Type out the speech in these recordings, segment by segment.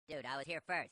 Dude, I was here first.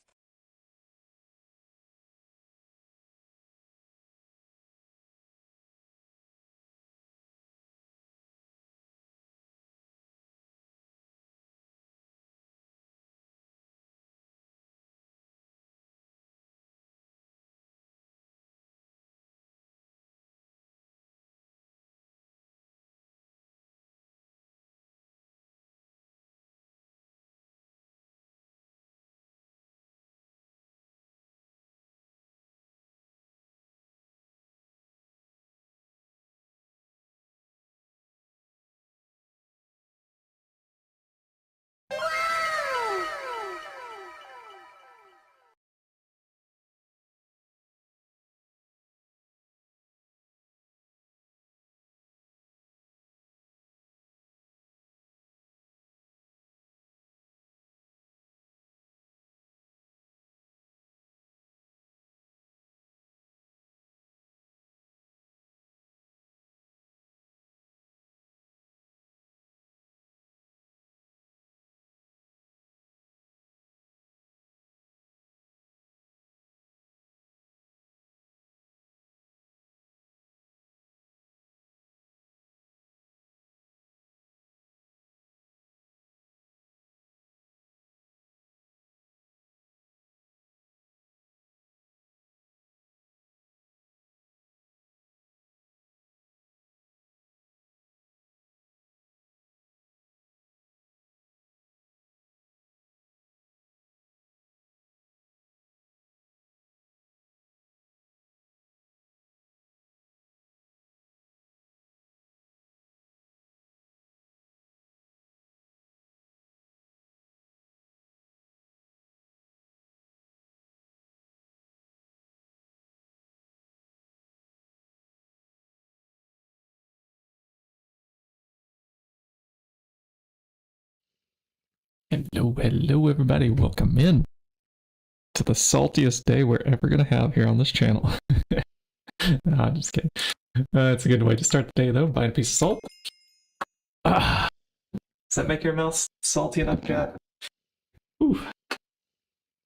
Hello everybody, welcome in to the saltiest day we're ever going to have here on this channel. Nah, I'm just kidding. It's a good way to start the day though, buy a piece of salt. Does that make your mouth salty enough, Jack? Ooh.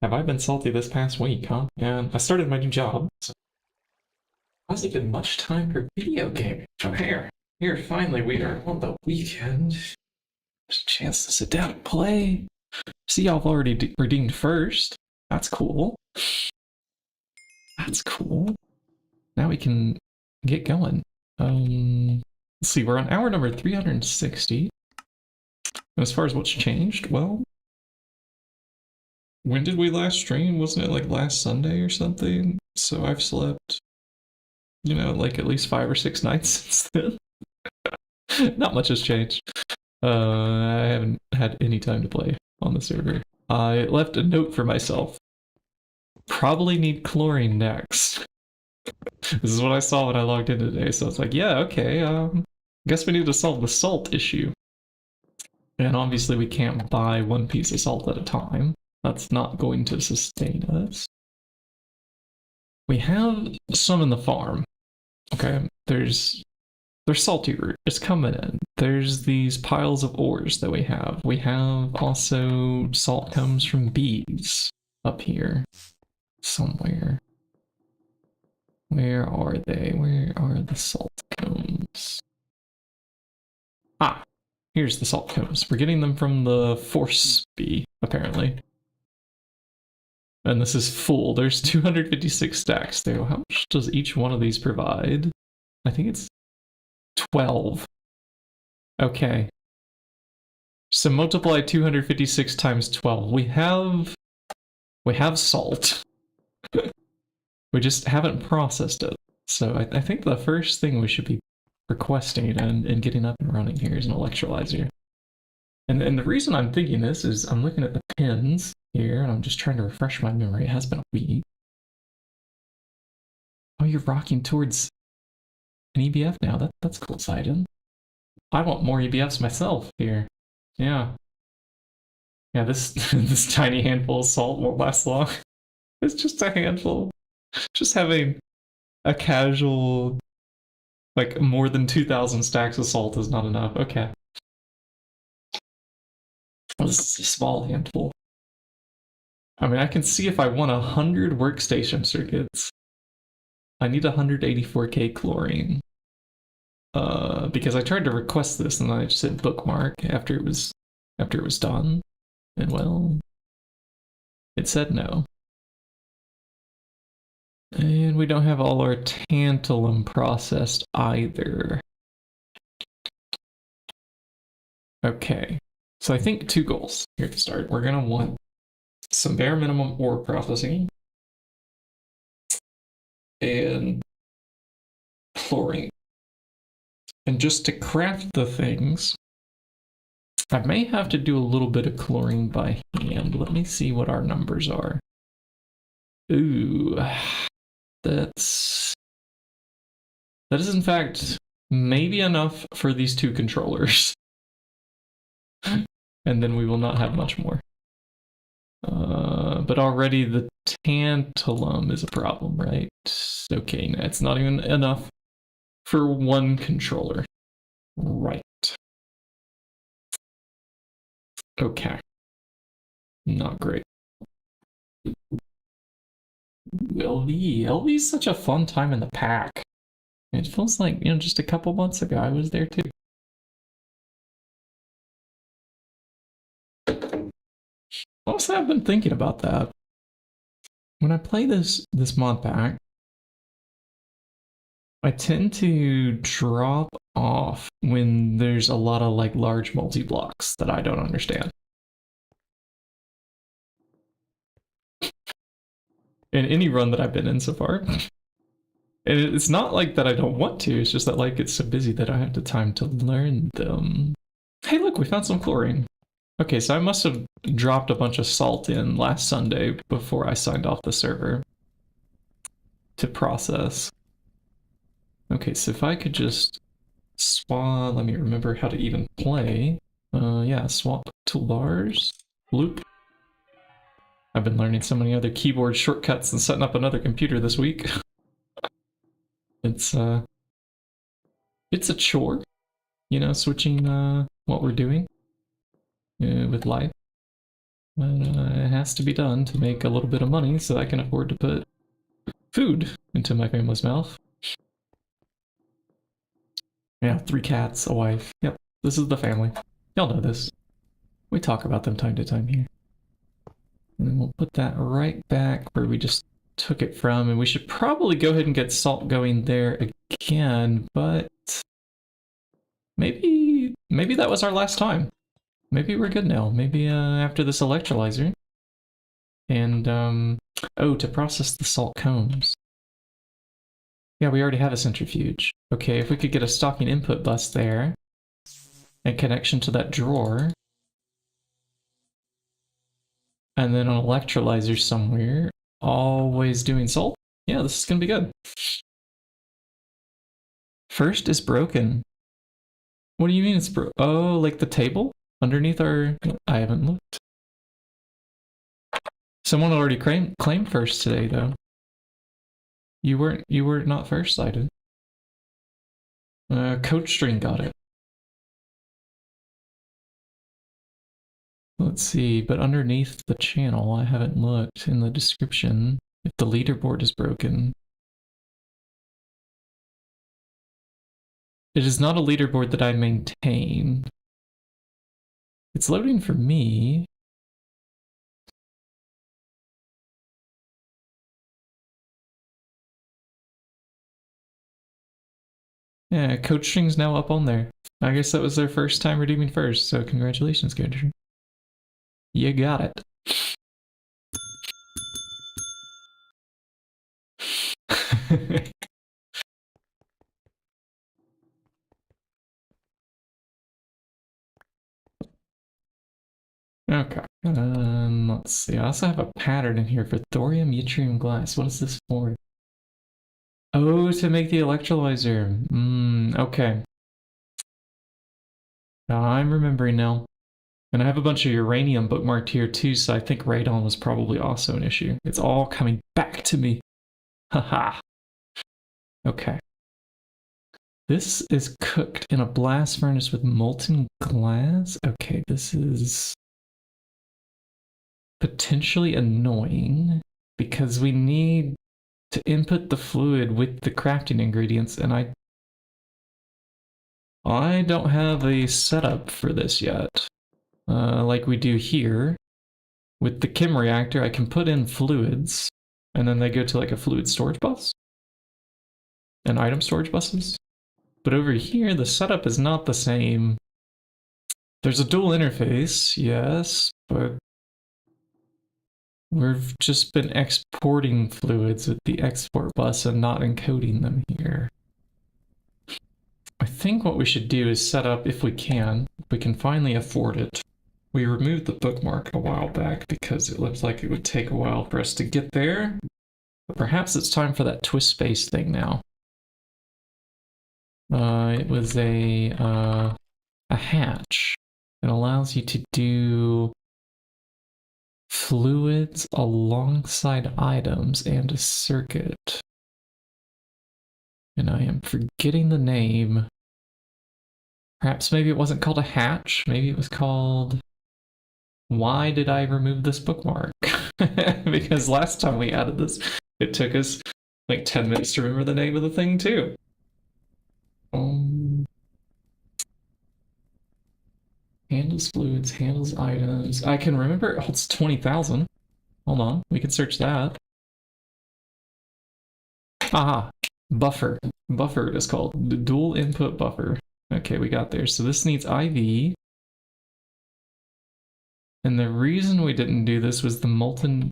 Have I been salty this past week, huh? And I started my new job, so hasn't been much time for video gaming. Oh, here, finally we are on the weekend. There's a chance to sit down and play. See, y'all have already redeemed first. That's cool. That's cool. Now we can get going. Let's see, we're on hour number 360. And as far as what's changed, well, when did we last stream? Wasn't it like last Sunday or something? So I've slept, you know, like at least 5 or 6 nights since then. Not much has changed. I haven't had any time to play on the server. I left a note for myself. Probably need chlorine next. This is what I saw when I logged in today, so it's like, yeah, okay, guess we need to solve the salt issue. And obviously we can't buy one piece of salt at a time. That's not going to sustain us. We have some in the farm. Okay, there's salty root. It's coming in. There's these piles of ores that we have. We have also salt comes from bees up here somewhere. Where are they? Where are the salt cones? Ah, here's the salt cones. We're getting them from the force bee, apparently. And this is full. There's 256 stacks there. How much does each one of these provide? I think it's 12. Okay. So multiply 256 times 12. We have salt. We just haven't processed it. So I think the first thing we should be requesting and getting up and running here is an electrolyzer. And the reason I'm thinking this is I'm looking at the pins here and I'm just trying to refresh my memory. It has been a week. Oh, you're rocking towards an EBF now. That's cool, Sidon. I want more EBFs myself here. Yeah. Yeah, this this tiny handful of salt won't last long. It's just a handful. Just having a casual, like, more than 2,000 stacks of salt is not enough. Okay. This is a small handful. I mean, I can see if I want 100 workstation circuits, I need 184k chlorine. Because I tried to request this and then I just hit bookmark after it was done, and well, it said no. And we don't have all our tantalum processed either. Okay, so I think 2 goals here to start. We're gonna want some bare minimum ore processing and chlorine. And just to craft the things, I may have to do a little bit of chlorine by hand. Let me see what our numbers are. Ooh, that is in fact maybe enough for these 2 controllers. And then we will not have much more. But already the tantalum is a problem, right? Okay, it's not even enough for 1 controller. Right. Okay. Not great. LV is such a fun time in the pack. It feels like, just a couple months ago I was there too. Honestly, I've been thinking about that. When I play this mod pack, I tend to drop off when there's a lot of like large multi-blocks that I don't understand. In any run that I've been in so far. And it's not like that I don't want to, it's just that like it's so busy that I have the time to learn them. Hey look, we found some chlorine. Okay, so I must have dropped a bunch of salt in last Sunday before I signed off the server to process. Okay, so if I could just swap, let me remember how to even play. Yeah, swap toolbars, loop. I've been learning so many other keyboard shortcuts and setting up another computer this week. It's a chore, switching what we're doing with life. But it has to be done to make a little bit of money so I can afford to put food into my family's mouth. Yeah, 3 cats, a wife. Yep, this is the family. Y'all know this. We talk about them time to time here. And then we'll put that right back where we just took it from, and we should probably go ahead and get salt going there again, but maybe that was our last time. Maybe we're good now. Maybe after this electrolyzer. And, oh, to process the salt cones. Yeah, we already have a centrifuge. Okay, if we could get a stocking input bus there, and connection to that drawer, and then an electrolyzer somewhere, always doing salt. Yeah, this is gonna be good. First is broken. What do you mean it's broken? Oh, like the table? Underneath our... I haven't looked. Someone already claimed first today, though. You were not first cited. Coach String got it. Let's see, but underneath the channel, I haven't looked in the description if the leaderboard is broken. It is not a leaderboard that I maintain. It's loading for me. Yeah, Coach String's now up on there. I guess that was their first time redeeming first, so congratulations, Coach String. You got it. Okay. Let's see. I also have a pattern in here for thorium yttrium glass. What is this for? Oh, to make the electrolyzer. Okay. I'm remembering now. And I have a bunch of uranium bookmarked here too, so I think radon was probably also an issue. It's all coming back to me. Haha. Okay. This is cooked in a blast furnace with molten glass. Okay, this is potentially annoying because we need to input the fluid with the crafting ingredients, and I don't have a setup for this yet. Like we do here. With the chem reactor, I can put in fluids, and then they go to like a fluid storage bus and item storage buses. But over here, the setup is not the same. There's a dual interface, yes, but we've just been exporting fluids with the export bus and not encoding them here. I think what we should do is set up, if we can finally afford it. We removed the bookmark a while back because it looked like it would take a while for us to get there. But perhaps it's time for that twist space thing now. It was a hatch. It allows you to do fluids alongside items and a circuit. And I am forgetting the name. Perhaps maybe it wasn't called a hatch. Maybe it was called... Why did I remove this bookmark? Because last time we added this, it took us like 10 minutes to remember the name of the thing too. Handles fluids, handles items. I can remember it holds 20,000. Hold on, we can search that. Aha, buffer. Buffer it is called. The dual input buffer. Okay, we got there. So this needs IV. And the reason we didn't do this was the molten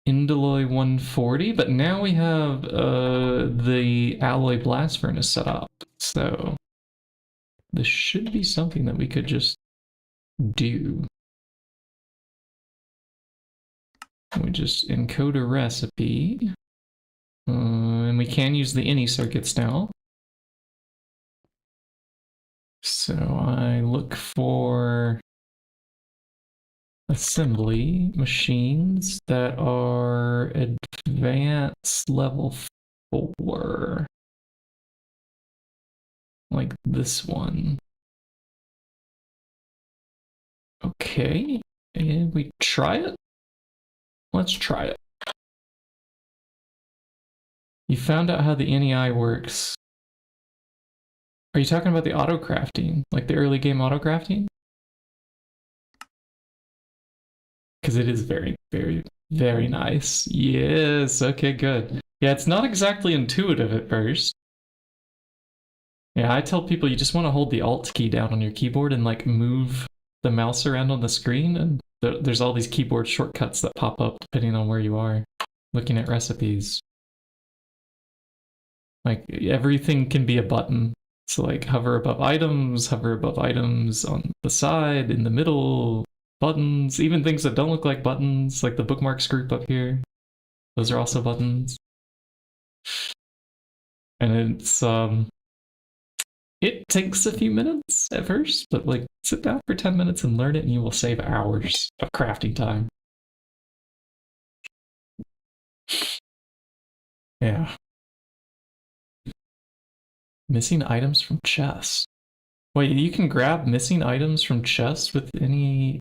indoloi 140, but now we have the alloy blast furnace set up. So this should be something that we could just do. We just encode a recipe. And we can use the any circuits now. So I look for assembly machines that are advanced level 4. Like this one. Okay, and we try it? Let's try it. You found out how the NEI works. Are you talking about the auto crafting? Like the early game auto crafting? Because it is very, very, very nice. Yes, okay, good. Yeah, it's not exactly intuitive at first. Yeah, I tell people you just want to hold the Alt key down on your keyboard and like move the mouse around on the screen, and there's all these keyboard shortcuts that pop up depending on where you are looking at recipes. Like everything can be a button. So like hover above items on the side, in the middle, buttons, even things that don't look like buttons, like the bookmarks group up here. Those are also buttons. And it's it takes a few minutes at first, but like sit down for 10 minutes and learn it and you will save hours of crafting time. Yeah. Missing items from chests. Wait, you can grab missing items from chests with any...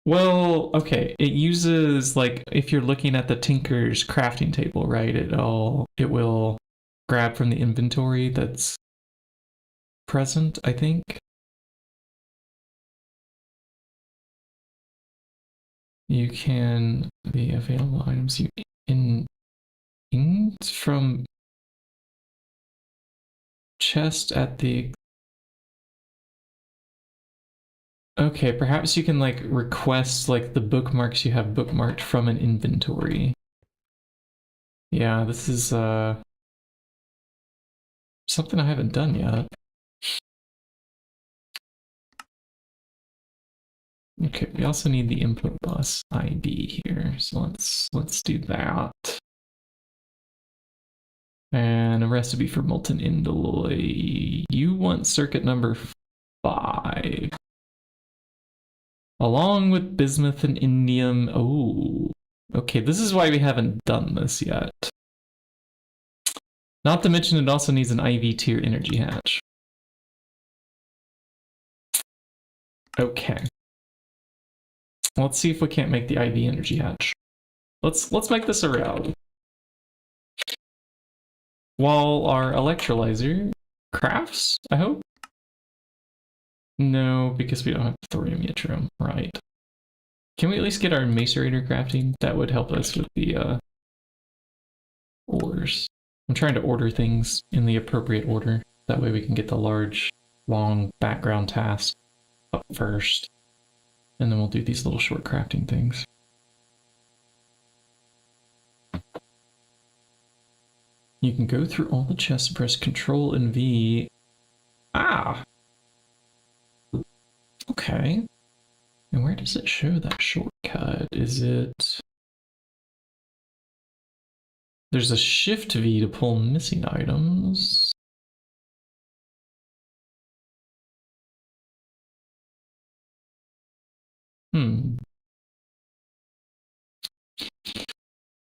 Well, okay, it uses, like, if you're looking at the Tinker's crafting table, right, it will grab from the inventory that's present, I think. You can, the available items you inked from chest at the... Okay, perhaps you can like request like the bookmarks you have bookmarked from an inventory. Yeah, this is something I haven't done yet. Okay, we also need the input bus ID here, so let's do that. And a recipe for molten indoloi. You want circuit number 5. Along with bismuth and indium. Oh, okay, this is why we haven't done this yet. Not to mention it also needs an IV tier energy hatch. Okay. Let's see if we can't make the IV energy hatch. Let's make this a reality. While our electrolyzer crafts, I hope? No, because we don't have thorium yttrium, right. Can we at least get our macerator crafting? That would help us with the ores. I'm trying to order things in the appropriate order. That way we can get the large, long background task up first. And then we'll do these little short crafting things. You can go through all the chests, press Control and V. Ah! Okay. And where does it show that shortcut? Is it... There's a Shift V to pull missing items.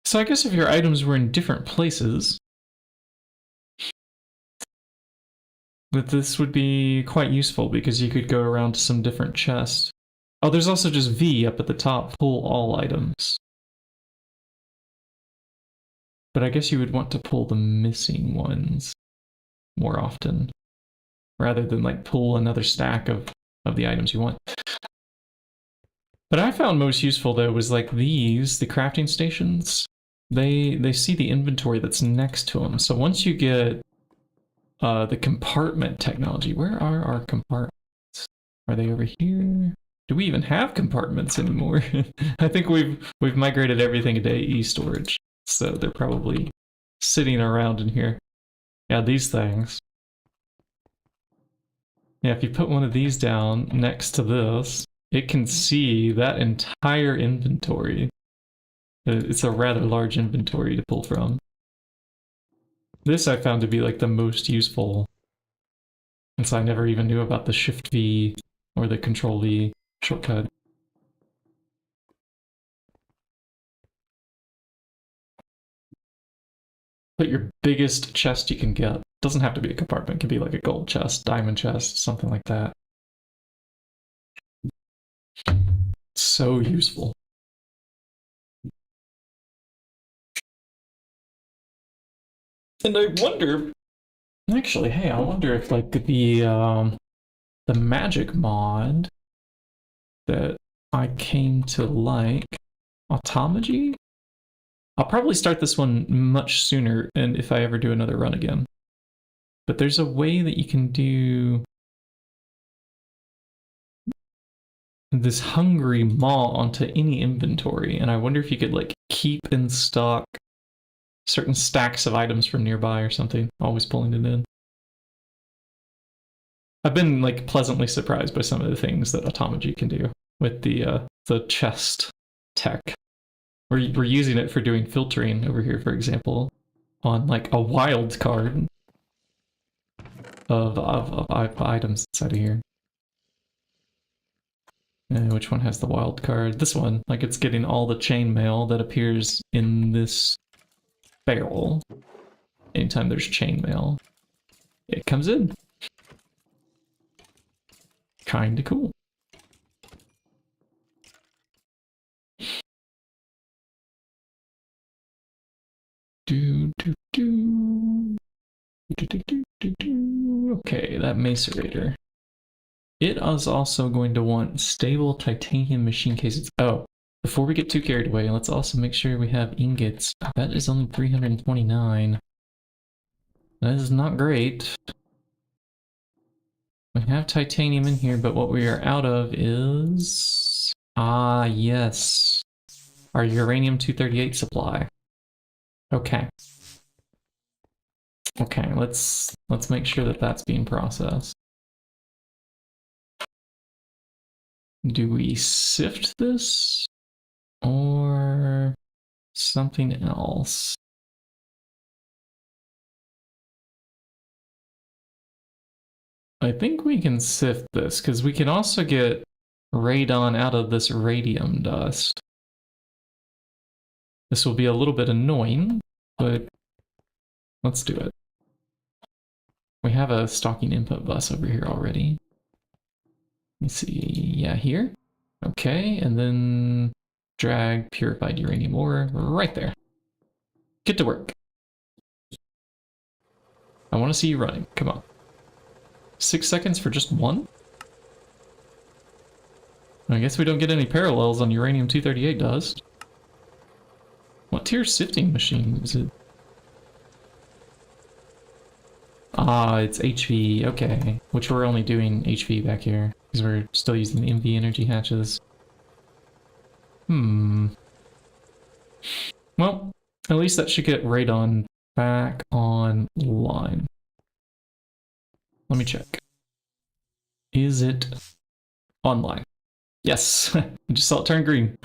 So I guess if your items were in different places, that this would be quite useful because you could go around to some different chests. Oh, there's also just V up at the top, pull all items. But I guess you would want to pull the missing ones more often, rather than like pull another stack of the items you want. But I found most useful though was like these, the crafting stations. They see the inventory that's next to them. So once you get the compartment technology, where are our compartments? Are they over here? Do we even have compartments anymore? I think we've migrated everything into AE storage, so they're probably sitting around in here. Yeah, these things. Yeah, if you put one of these down next to this, it can see that entire inventory. It's a rather large inventory to pull from. This I found to be like the most useful, since I never even knew about the Shift V or the Control V shortcut. Put your biggest chest you can get. Doesn't have to be a compartment, it can be like a gold chest, diamond chest, something like that. So useful. And I wonder, actually, hey, I wonder if like the magic mod that I came to like, Automagy? I'll probably start this one much sooner, and if I ever do another run again. But there's a way that you can do this hungry maw onto any inventory, and I wonder if you could like keep in stock certain stacks of items from nearby or something, always pulling it in. I've been like pleasantly surprised by some of the things that Automagy can do with the chest tech. We're using it for doing filtering over here, for example, on like a wild card of items inside of here. Which one has the wild card? This one, like it's getting all the chainmail that appears in this barrel. Anytime there's chainmail, it comes in. Kinda cool. Okay, that macerator. It is also going to want stable titanium machine cases. Oh, before we get too carried away, let's also make sure we have ingots. That is only 329. That is not great. We have titanium in here, but what we are out of is... Ah, yes. Our uranium-238 supply. Okay. Okay, let's make sure that that's being processed. Do we sift this? Or something else? I think we can sift this, because we can also get radon out of this radium dust. This will be a little bit annoying, but let's do it. We have a stocking input bus over here already. Let me see. Yeah, here. Okay, and then drag purified uranium ore right there. Get to work. I want to see you running. Come on. 6 seconds for just one? I guess we don't get any parallels on uranium-238 dust. What tier sifting machine is it? Ah, it's HV. Okay. Which we're only doing HV back here. Because we're still using the MV energy hatches. Well, at least that should get radon back online. Let me check. Is it online? Yes. I just saw it turn green.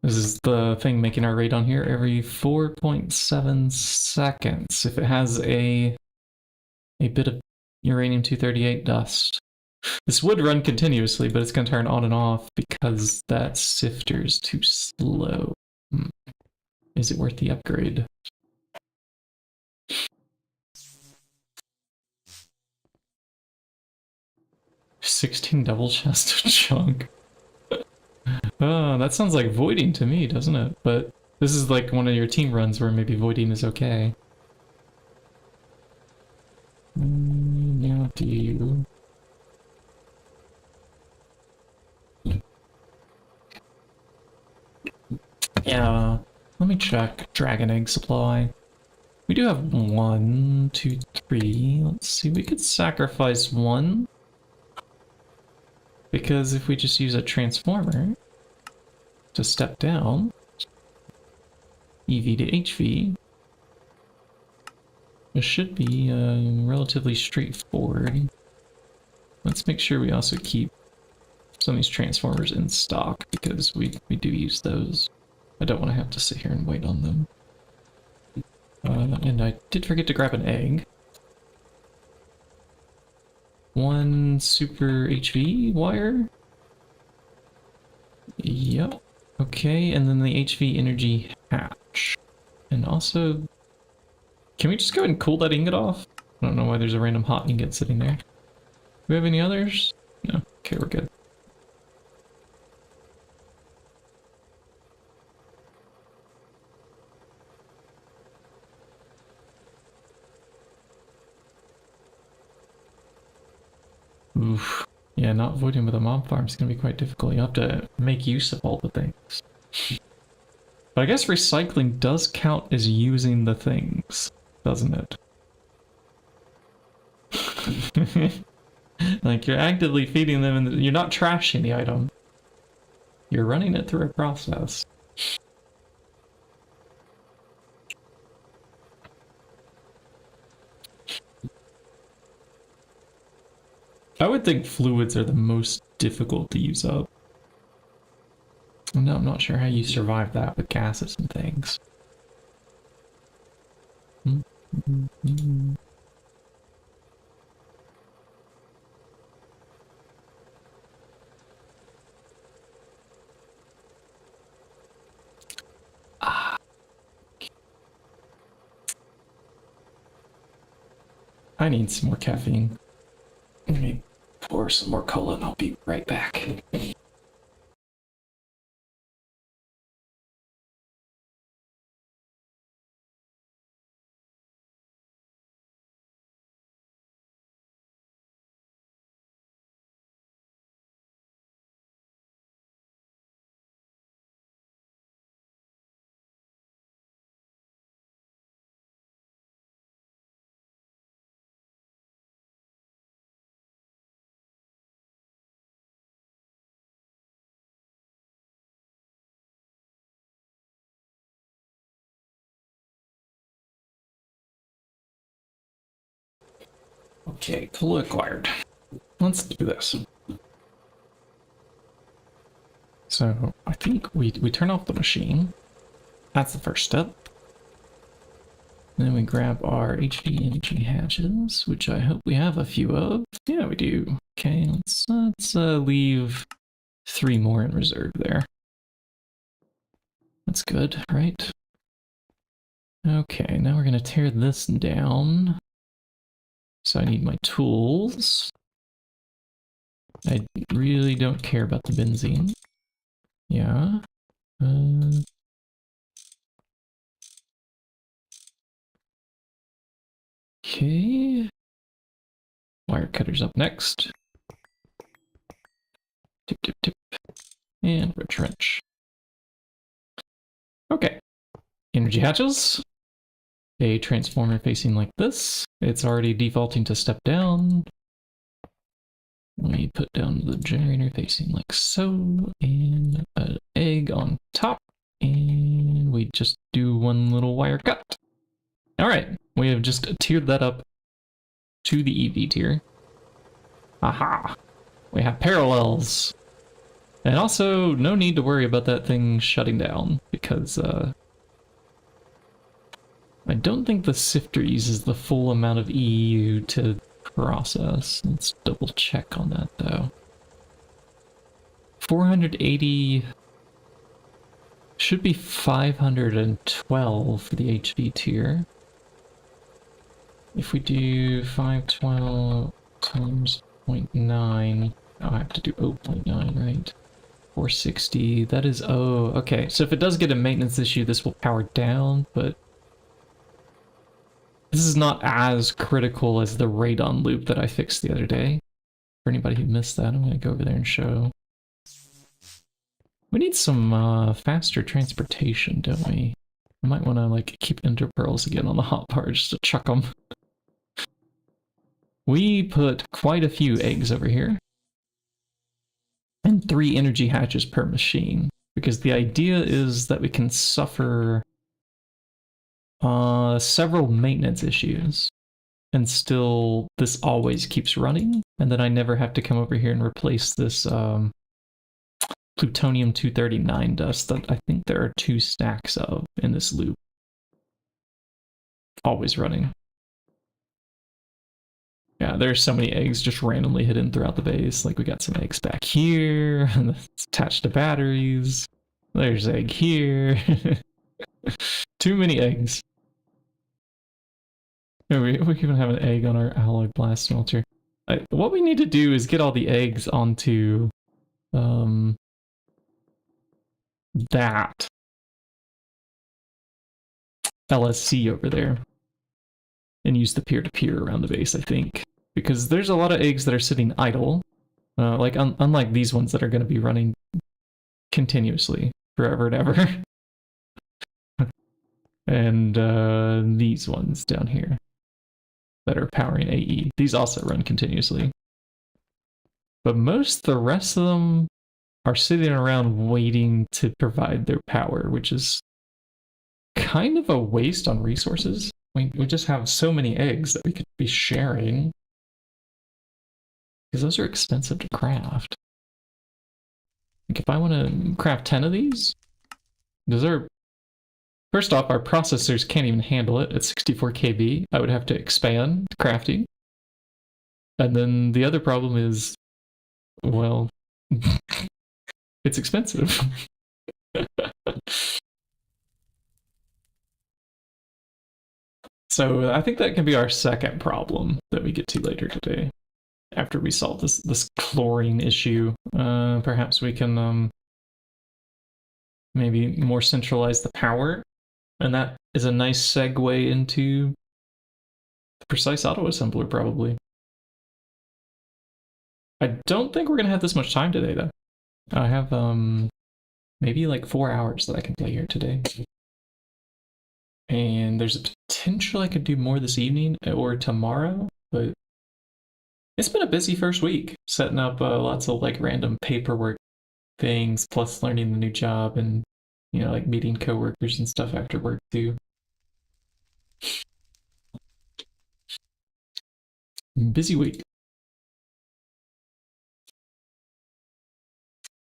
This is the thing making our radon here every 4.7 seconds. If it has a bit of uranium-238 dust. This would run continuously, but it's going to turn on and off because that sifter's too slow. Is it worth the upgrade? $16 double chest of junk. Oh, that sounds like voiding to me, doesn't it? But this is like one of your team runs where maybe voiding is okay. Now do you... Yeah, let me check dragon egg supply. We do have 1, 2, 3. Let's see, we could sacrifice one. Because if we just use a transformer to step down, EV to HV, it should be relatively straightforward. Let's make sure we also keep some of these transformers in stock because we do use those. I don't want to have to sit here and wait on them. And I did forget to grab an egg. 1 super HV wire. Yep. Okay, and then the HV energy hatch. And also, can we just go ahead and cool that ingot off? I don't know why there's a random hot ingot sitting there. Do we have any others? No. Okay, we're good. Oof. Yeah, not voiding with a mob farm is going to be quite difficult. You have to make use of all the things. But I guess recycling does count as using the things, doesn't it? Like, you're actively feeding them and you're not trashing the item. You're running it through a process. I would think fluids are the most difficult to use up. No, I'm not sure how you survive that with gases and things. I need some more caffeine. Let me pour some more cola and I'll be right back. Okay, cola acquired. Let's do this. So I think we turn off the machine. That's the first step. Then we grab our HV energy hatches, which I hope we have a few of. Yeah, we do. Okay, let's leave 3 more in reserve there. That's good, right? Okay, now we're gonna tear this down. So I need my tools. I really don't care about the benzene. Yeah. Okay. Wire cutters up next. Tip, tip, tip. And ridge wrench. Okay. Energy hatches. A transformer facing like this. It's already defaulting to step down. We put down the generator facing like so, and an egg on top, and we just do one little wire cut. All right, we have just tiered that up to the EV tier. Aha! We have parallels. And also, no need to worry about that thing shutting down, because I don't think the sifter uses the full amount of EU to process. Let's double check on that though. 480 should be 512 for the HV tier. If we do 512 times 0.9, I'll have to do 0.9, right? 460, that is, oh, okay. So if it does get a maintenance issue, this will power down, but this is not as critical as the radon loop that I fixed the other day. For anybody who missed that, I'm gonna go over there and show. We need some faster transportation, don't we? I might want to like keep ender pearls again on the hotbar just to chuck them. We put quite a few eggs over here. And 3 energy hatches per machine. Because the idea is that we can suffer several maintenance issues. And still, this always keeps running. And then I never have to come over here and replace this plutonium-239 dust that I think there are 2 stacks of in this loop. Always running. Yeah, there's so many eggs just randomly hidden throughout the base. Like we got some eggs back here, and it's attached to batteries. There's egg here. Too many eggs. Yeah, we even have an egg on our alloy blast smelter. What we need to do is get all the eggs onto that LSC over there and use the peer-to-peer around the base, I think. Because there's a lot of eggs that are sitting idle. Like, unlike these ones that are going to be running continuously, forever and ever. And these ones down here that are powering AE. These also run continuously. But most the rest of them are sitting around waiting to provide their power, which is kind of a waste on resources. We just have so many eggs that we could be sharing. Because those are expensive to craft. Like if I want to craft 10 of these, those are... First off, our processors can't even handle it at 64 KB. I would have to expand crafting. And then the other problem is, well, it's expensive. So I think that can be our second problem that we get to later today. After we solve this chlorine issue, perhaps we can maybe more centralize the power. And that is a nice segue into the precise autoassembler, probably. I don't think we're going to have this much time today, though. I have maybe like 4 hours that I can play here today. And there's a potential I could do more this evening or tomorrow, but it's been a busy first week, setting up lots of like random paperwork things, plus learning the new job and, you know, like meeting coworkers and stuff after work too. Busy week.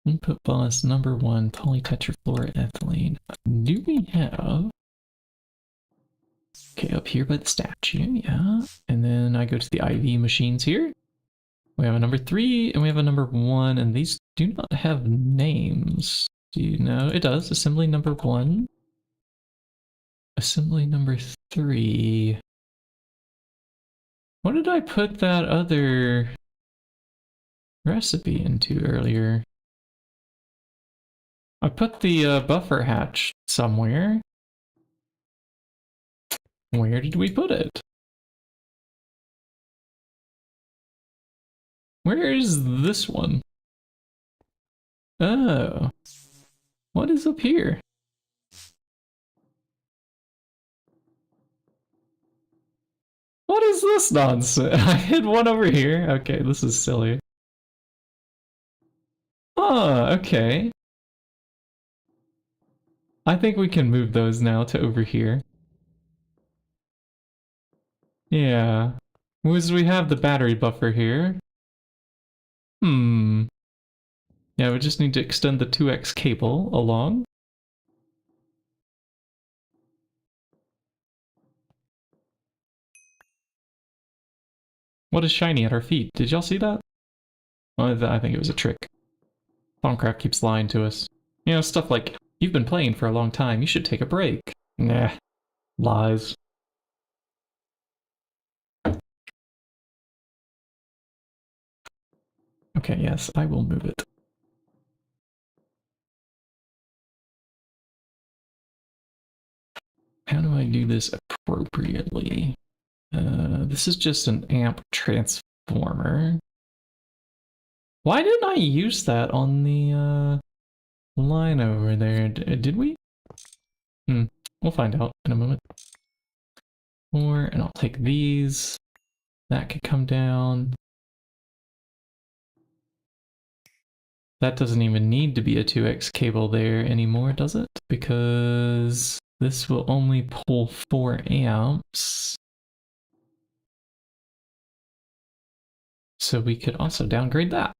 Input bus number 1, polytetrafluoroethylene. Do we have... Okay, up here by the statue, yeah. And then I go to the IV machines here. We have a number 3 and we have a number 1, and these do not have names. Do you know? It does. Assembly number 1. Assembly number 3. What did I put that other recipe into earlier? I put the buffer hatch somewhere. Where did we put it? Where is this one? Oh. What is up here? What is this nonsense? I hid one over here. Okay, this is silly. Oh, okay. I think we can move those now to over here. Yeah. Because we have the battery buffer here. Hmm. Yeah, we just need to extend the 2x cable along. What is shiny at our feet? Did y'all see that? Well, I think it was a trick. Thaumcraft keeps lying to us. You know, stuff like, you've been playing for a long time, you should take a break. Nah. Lies. Okay, yes, I will move it. How do I do this appropriately? This is just an amp transformer. Why didn't I use that on the line over there? Did we? We'll find out in a moment. And I'll take these. That could come down. That doesn't even need to be a 2x cable there anymore, does it? Because this will only pull 4 amps. So we could also downgrade that.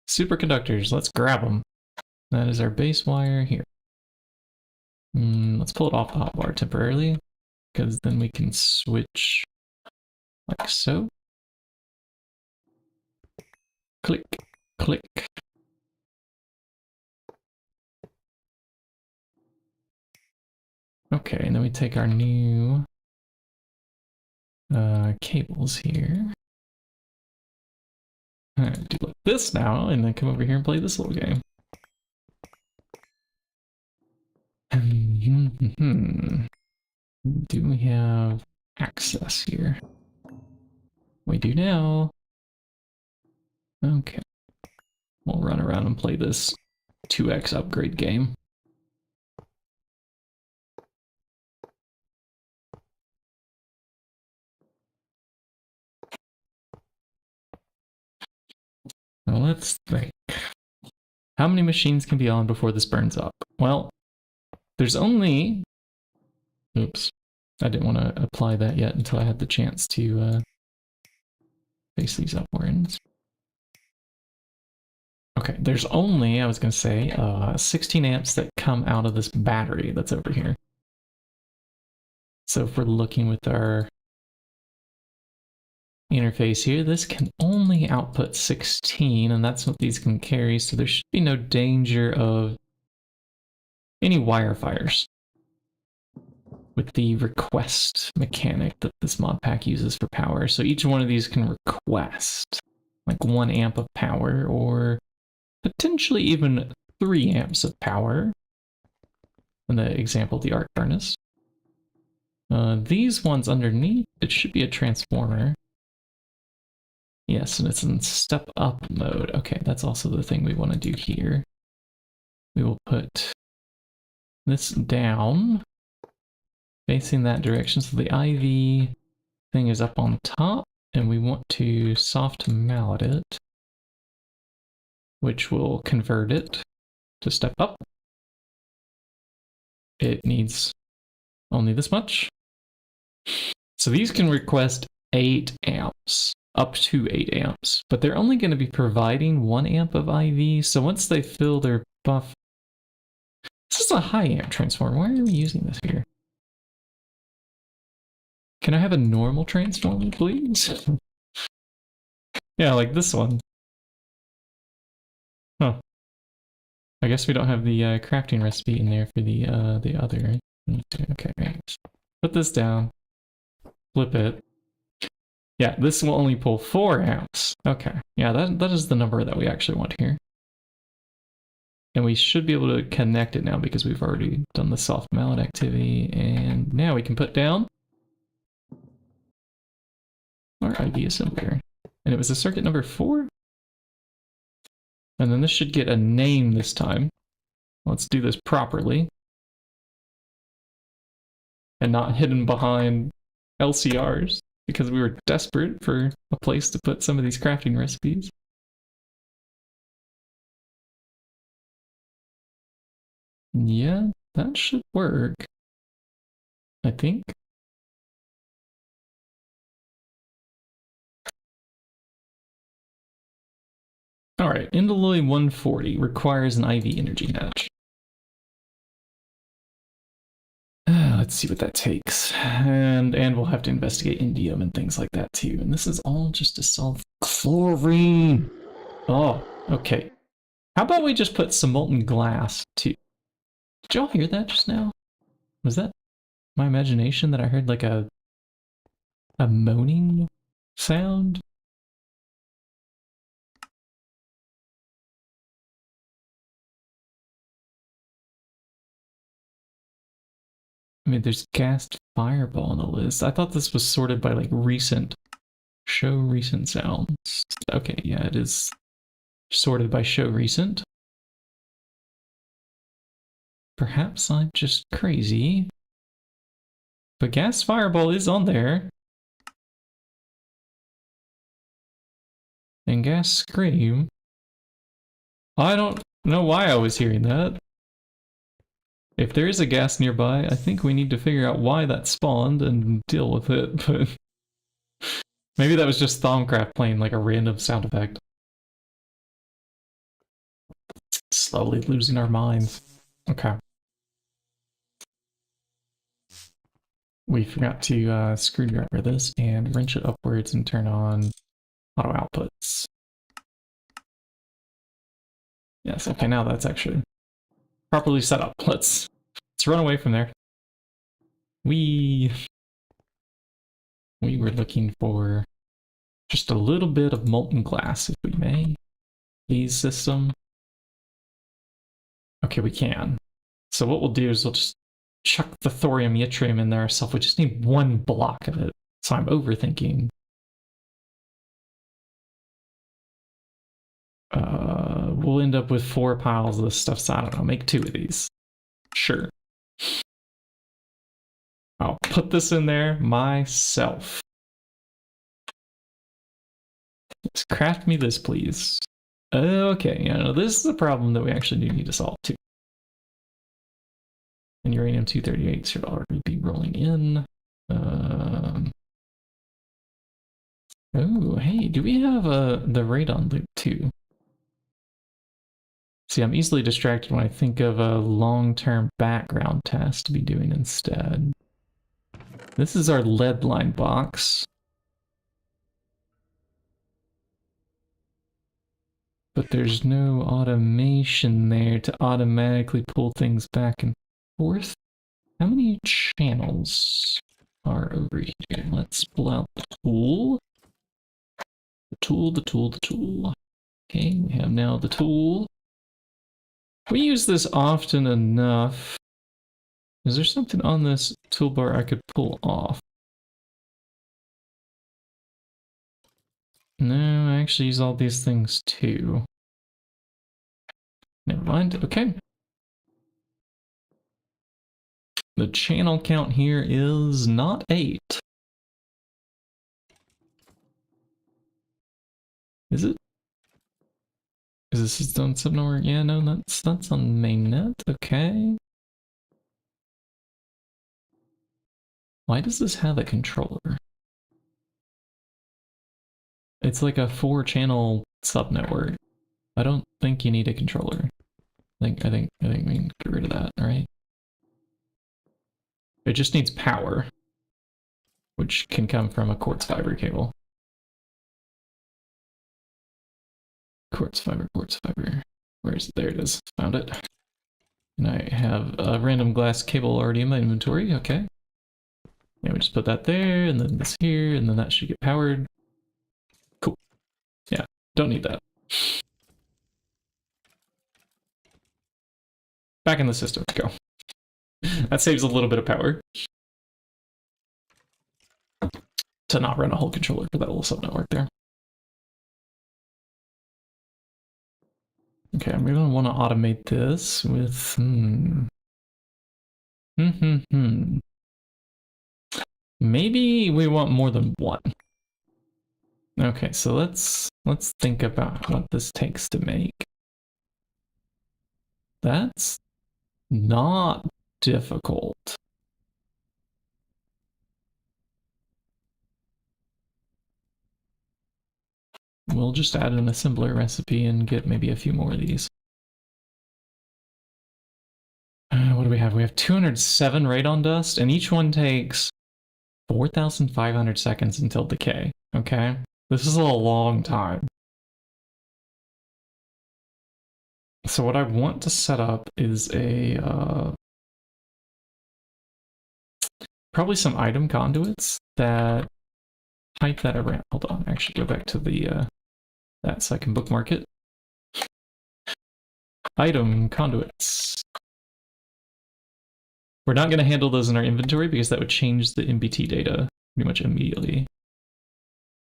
Superconductors, let's grab them. That is our base wire here. Let's pull it off the hotbar temporarily, because then we can switch like so. Click, click. Okay, and then we take our new cables here. Do like this now, and then come over here and play this little game. Do we have access here? We do now. Okay. We'll run around and play this 2x upgrade game. Now let's think. How many machines can be on before this burns up? Well, there's only... Oops. I didn't want to apply that yet until I had the chance to face these upwards. Okay, there's only, I was going to say, 16 amps that come out of this battery that's over here. So if we're looking with our interface here, this can only output 16, and that's what these can carry, so there should be no danger of any wire fires with the request mechanic that this mod pack uses for power. So each one of these can request like 1 amp of power, or potentially even 3 amps of power. In the example, the arc furnace. These ones underneath, it should be a transformer. Yes, and it's in step up mode. Okay, that's also the thing we want to do here. We will put this down, facing that direction, so the IV thing is up on top, and we want to soft mallet it, which will convert it to step up. It needs only this much. So these can request 8 amps, up to 8 amps, but they're only going to be providing 1 amp of IV, so once they fill their buff... This is a high amp transformer. Why are we using this here? Can I have a normal transformer, please? Yeah, like this one. Huh. I guess we don't have the crafting recipe in there for the other. Okay, put this down. Flip it. Yeah, this will only pull 4 amps. Okay. Yeah, that is the number that we actually want here. And we should be able to connect it now because we've already done the soft mallet activity. And now we can put down our IV assembler. And it was a circuit number 4. And then this should get a name this time. Let's do this properly. And not hidden behind LCRs because we were desperate for a place to put some of these crafting recipes. Yeah, that should work. I think. Alright, Indoloy 140 requires an IV energy hatch. Let's see what that takes. And we'll have to investigate indium and things like that too. And this is all just to solve chlorine. Oh, okay. How about we just put some molten glass too? Did y'all hear that just now? Was that my imagination that I heard like a moaning sound? I mean, there's gassed fireball on the list. I thought this was sorted by like recent, show recent sounds. Okay, yeah, it is sorted by show recent. Perhaps I'm just crazy. But gas fireball is on there. And gas scream. I don't know why I was hearing that. If there is a gas nearby, I think we need to figure out why that spawned and deal with it, but maybe that was just Thaumcraft playing like a random sound effect. Slowly losing our minds. Okay. We forgot to screwdriver this and wrench it upwards and turn on auto outputs. Yes, okay, now that's actually properly set up. Let's run away from there. We were looking for just a little bit of molten glass, if we may. Please, system. Okay, we can. So what we'll do is we'll just chuck the thorium yttrium in there ourselves. We just need 1 block of it. So I'm overthinking. We'll end up with 4 piles of this stuff, so I don't know, make 2 of these. Sure. I'll put this in there myself. Just craft me this, please. Okay, you know, this is a problem that we actually do need to solve too. And uranium-238 should already be rolling in. Oh, hey, do we have the radon loop too? See, I'm easily distracted when I think of a long-term background task to be doing instead. This is our lead line box. But there's no automation there to automatically pull things back and forth. How many channels are over here? Let's pull out the tool. The tool, the tool, the tool. Okay, we have now the tool. We use this often enough. Is there something on this toolbar I could pull off? No, I actually use all these things too. Never mind, okay. The channel count here is not 8. Is it? Is this on somewhere? Yeah, no, that's on mainnet, okay. Why does this have a controller? It's like a 4-channel subnetwork. I don't think you need a controller. I think we can get rid of that, alright? It just needs power, which can come from a quartz fiber cable. Quartz fiber, quartz fiber. Where is it? There it is. Found it. And I have a random glass cable already in my inventory, okay. Yeah, we just put that there, and then this here, and then that should get powered. Cool. Yeah, don't need that. Back in the system, go. That saves a little bit of power. To not run a whole controller for that little sub-network there. Okay, I'm going to want to automate this with... Maybe we want more than one. Okay, so let's think about what this takes to make. That's not difficult. We'll just add an assembler recipe and get maybe a few more of these. What do we have? We have 207 radon dust, and each one takes 4,500 seconds until decay. Okay, this is a long time. So what I want to set up is a probably some item conduits that pipe that around. Hold on, actually go back to the that so I can bookmark it. Item conduits. We're not going to handle those in our inventory because that would change the MBT data pretty much immediately.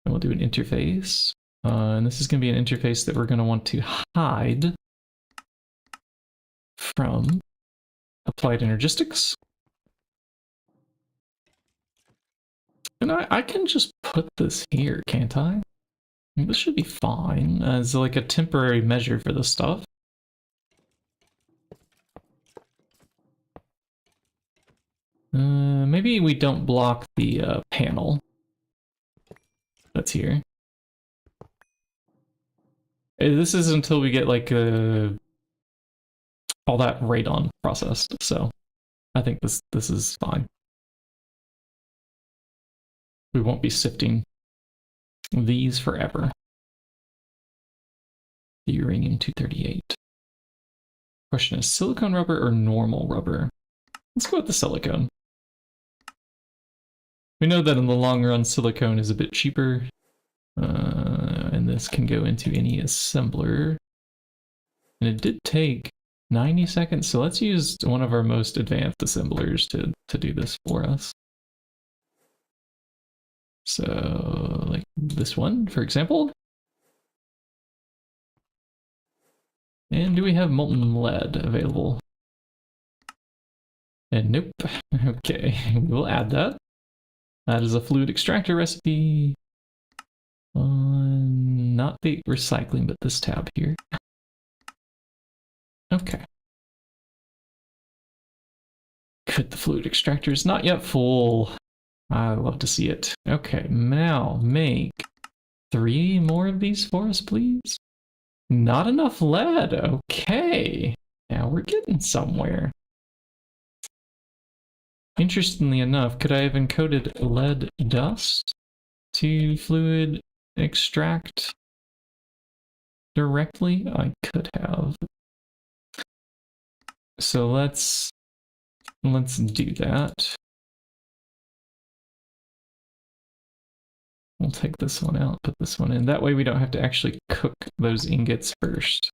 And we'll do an interface. And this is going to be an interface that we're going to want to hide from applied energistics. And I can just put this here, can't I? This should be fine as like a temporary measure for this stuff. Maybe we don't block the panel that's here. This is until we get like all that radon processed, so I think this is fine. We won't be sifting these forever. The uranium-238. Question is silicone rubber or normal rubber? Let's go with the silicone. We know that in the long run, silicone is a bit cheaper. And this can go into any assembler. And it did take 90 seconds, so let's use one of our most advanced assemblers to do this for us. So, like this one, for example. And do we have molten lead available? And nope. Okay, we'll add that. That is a fluid extractor recipe. On not the recycling, but this tab here. Okay. Good, the fluid extractor is not yet full. I love to see it. Okay, now make 3 more of these for us, please. Not enough lead. Okay. Now we're getting somewhere. Interestingly enough, could I have encoded lead dust to fluid extract directly? I could have. So let's do that. We'll take this one out, put this one in. That way we don't have to actually cook those ingots first.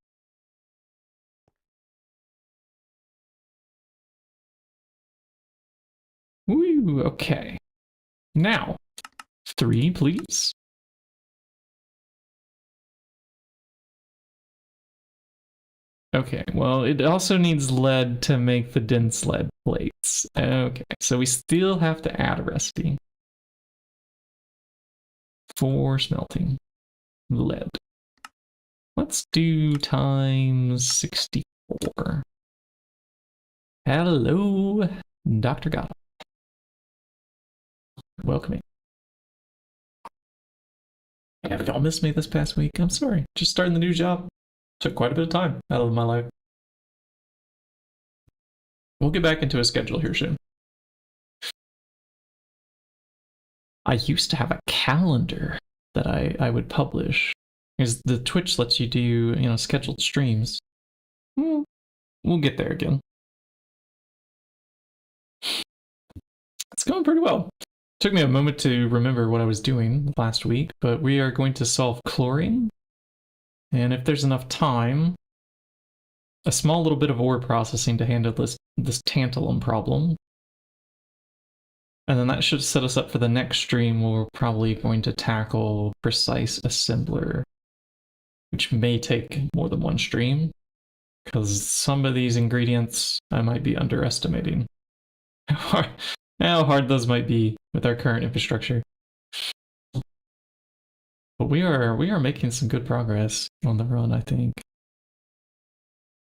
Woo, okay. Now, 3, please. Okay, well, it also needs lead to make the dense lead plates. Okay, so we still have to add a recipe for smelting lead. Let's do times 64. Hello, Dr. Gata. Welcoming. Have y'all missed me this past week? I'm sorry. Just starting the new job. Took quite a bit of time out of my life. We'll get back into a schedule here soon. I used to have a calendar that I would publish. Because the Twitch lets you do, scheduled streams. We'll get there again. It's going pretty well. Took me a moment to remember what I was doing last week, but we are going to solve chlorine. And if there's enough time, a small little bit of ore processing to handle this tantalum problem. And then that should set us up for the next stream where we're probably going to tackle precise assembler, which may take more than one stream, because some of these ingredients I might be underestimating. How hard those might be with our current infrastructure. But we are making some good progress on the run, I think. At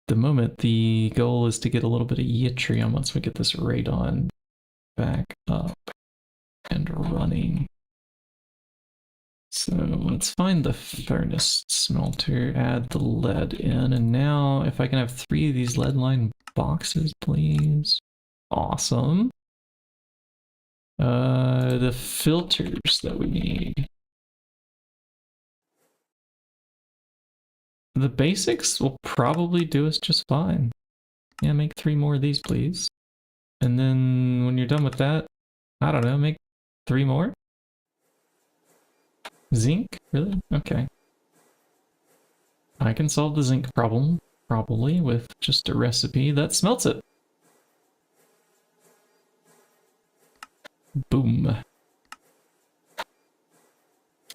the moment, the goal is to get a little bit of yttrium once we get this radon back up and running. So let's find the furnace smelter, add the lead in, and now if I can have 3 of these lead line boxes, please. Awesome. The filters that we need. The basics will probably do us just fine. Yeah, make 3 more of these, please. And then when you're done with that, I don't know, make 3 more? Zinc? Really? Okay. I can solve the zinc problem, probably, with just a recipe that smelts it. Boom.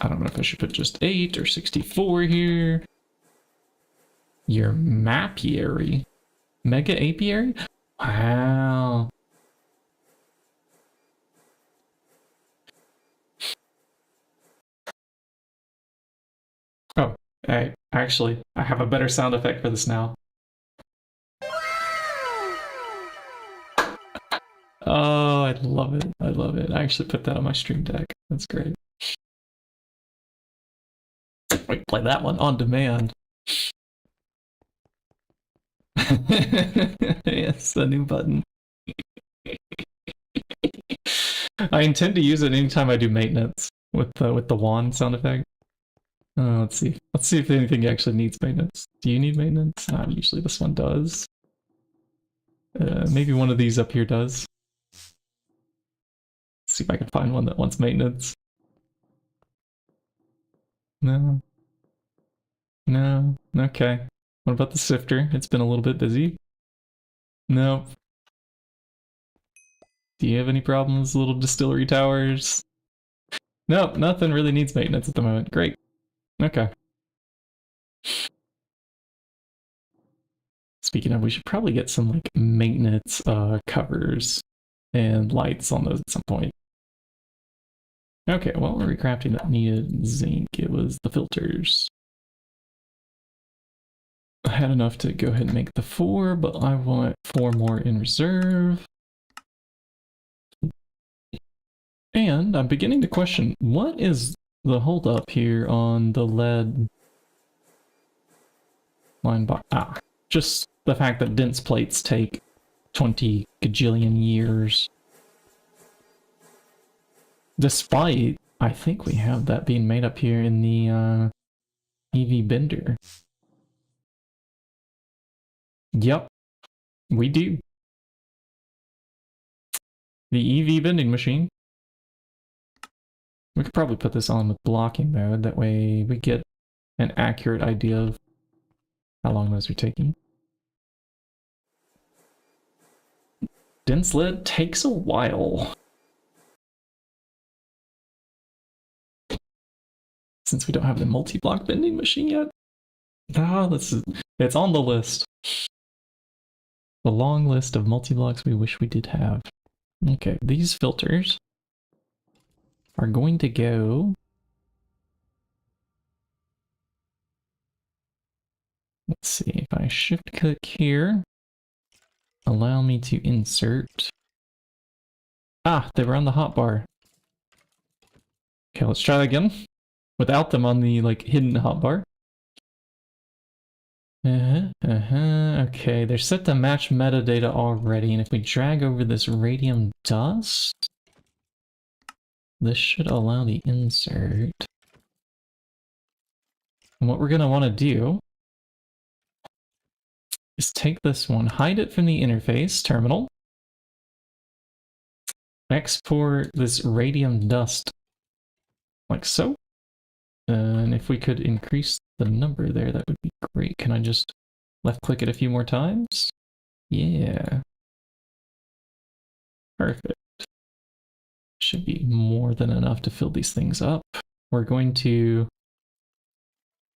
I don't know if I should put just 8 or 64 here. Your mapiary. Mega apiary? Wow. Oh, I have a better sound effect for this now. Oh, I love it. I love it. I actually put that on my stream deck. That's great. Wait, play that one on demand. Yes, a new button. I intend to use it anytime I do maintenance with the wand sound effect. Let's see. Let's see if anything actually needs maintenance. Do you need maintenance? Usually this one does. Maybe one of these up here does. Let's see if I can find one that wants maintenance. No. No. Okay. What about the sifter? It's been a little bit busy. No. Do you have any problems, little distillery towers? Nope, nothing really needs maintenance at the moment. Great. Okay. Speaking of, we should probably get some like maintenance covers and lights on those at some point. Okay, well, we're recrafting that needed zinc. It was the filters. I had enough to go ahead and make the 4, but I want 4 more in reserve. And I'm beginning to question, what is the holdup here on the lead line box? Just the fact that dense plates take 20 gajillion years. Despite, I think we have that being made up here in the EV bender. Yep, we do. The EV bending machine. We could probably put this on with blocking mode, that way we get an accurate idea of how long those are taking. Dense lead takes a while. Since we don't have the multi-block bending machine yet. It's on the list. The long list of multi-blocks we wish we did have. Okay, these filters are going to go... Let's see, if I shift click here, allow me to insert... they were on the hotbar. Okay, let's try that again. Without them on the, like, hidden hotbar. Okay, they're set to match metadata already, and if we drag over this radium dust, this should allow the insert. And what we're going to want to do is take this one, hide it from the interface terminal, export this radium dust like so. And if we could increase the number there, that would be great. Can I just left click it a few more times? Yeah. Perfect. Should be more than enough to fill these things up. We're going to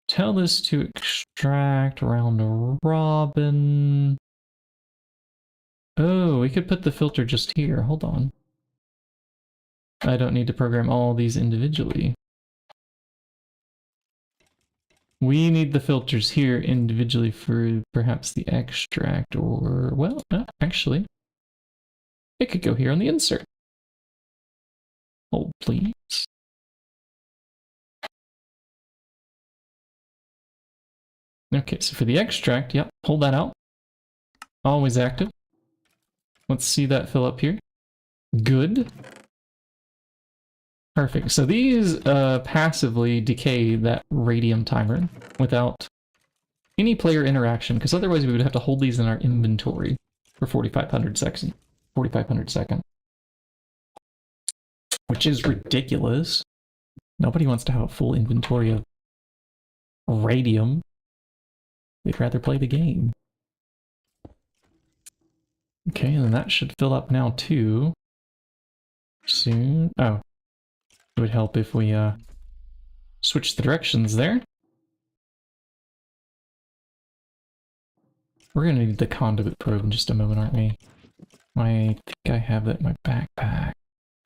tell this to extract round robin. Oh, we could put the filter just here. Hold on. I don't need to program all these individually. We need the filters here individually for perhaps the extract or, well, actually, it could go here on the insert. Hold, please. Okay, so for the extract, yep, pull that out. Always active. Let's see that fill up here. Good. Perfect. So these passively decay that radium timer without any player interaction, because otherwise we would have to hold these in our inventory for 4,500 seconds. 4,500 seconds. Which is ridiculous. Nobody wants to have a full inventory of radium. They'd rather play the game. Okay, and that should fill up now too. Soon. Oh. It would help if we switch the directions there. We're gonna need the conduit probe in just a moment, aren't we? I think I have that in my backpack.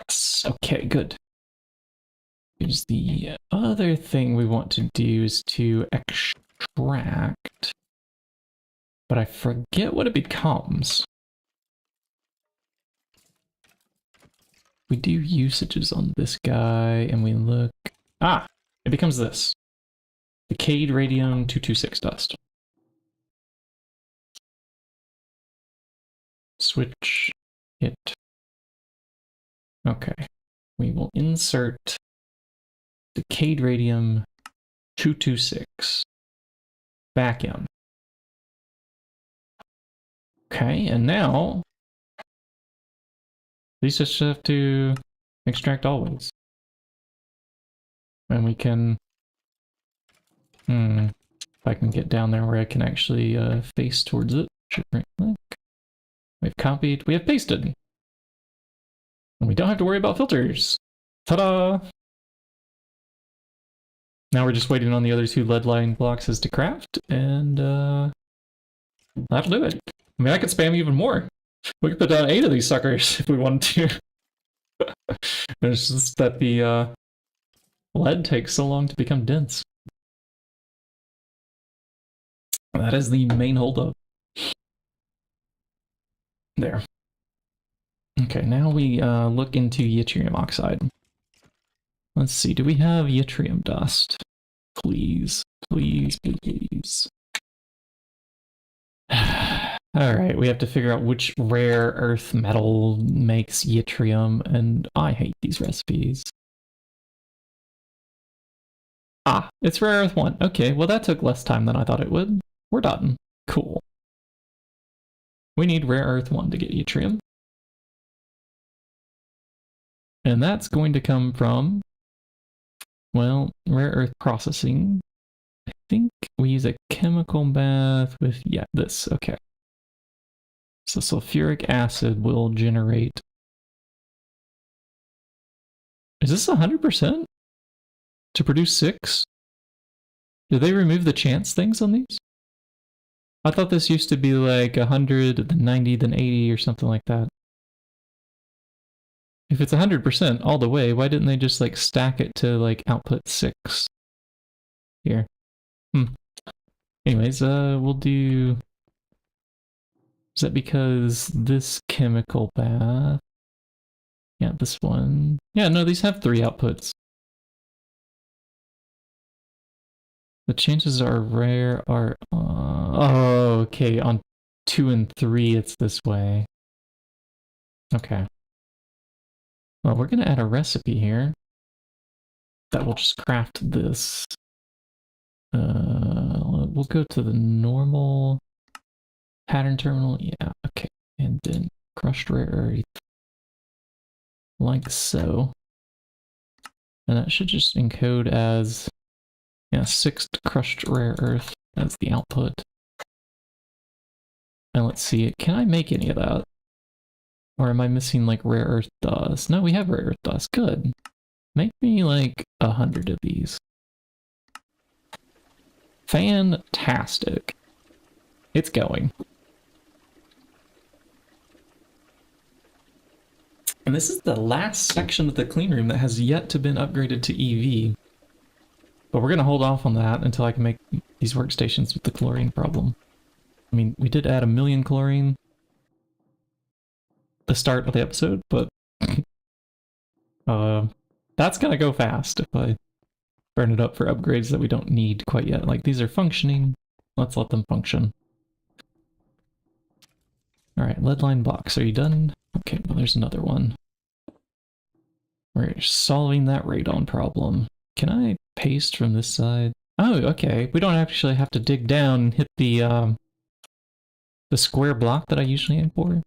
Yes. Okay, good. Here's the other thing we want to do is to extract. But I forget what it becomes. We do usages on this guy, and we look... Ah! It becomes this. Decayed Radium 226 dust. Switch it. Okay. We will insert Decayed Radium 226 back in. Okay, and now these just have to extract always. And we can... if I can get down there where I can actually face towards it. Right click. We've copied, we have pasted. And we don't have to worry about filters. Ta-da! Now we're just waiting on the other two lead line blocks as to craft, and that'll do it. I mean, I could spam even more. We could put down 8 of these suckers if we wanted to. It's just that the lead takes so long to become dense. That is the main holdup. There. Okay, now we look into yttrium oxide. Let's see, do we have yttrium dust? Please, please, please. Alright, we have to figure out which rare earth metal makes yttrium, and I hate these recipes. Ah, it's rare earth 1. Okay, well that took less time than I thought it would. We're done. Cool. We need rare earth 1 to get yttrium. And that's going to come from, well, rare earth processing. I think we use a chemical bath with, yeah, this, okay. So sulfuric acid will generate... Is this 100%? To produce 6? Did they remove the chance things on these? I thought this used to be like 100, then 90, then 80 or something like that. If it's 100% all the way, why didn't they just like stack it to like output 6? Here. Anyways, we'll do... Is that because this chemical bath? Yeah, this one. Yeah, no, these have 3 outputs. The chances are rare are... oh, okay, on 2 and 3 it's this way. Okay. Well, we're going to add a recipe here that will just craft this. We'll go to the normal pattern terminal. Yeah, okay. And then crushed rare earth. like so. And that should just encode as, yeah, 6 crushed rare earth as the output. And let's see, can I make any of that? Or am I missing like rare earth dust? No, we have rare earth dust, good. Make me like 100 of these. Fantastic. It's going. And this is the last section of the clean room that has yet to been upgraded to EV. But we're going to hold off on that until I can make these workstations with the chlorine problem. I mean, we did add 1 million chlorine at the start of the episode, but that's going to go fast if I burn it up for upgrades that we don't need quite yet. Like, these are functioning. Let's let them function. Alright, lead line blocks. Are you done? Okay, well, there's another one. We're solving that radon problem. Can I paste from this side? Oh, okay. We don't actually have to dig down and hit the square block that I usually aim for.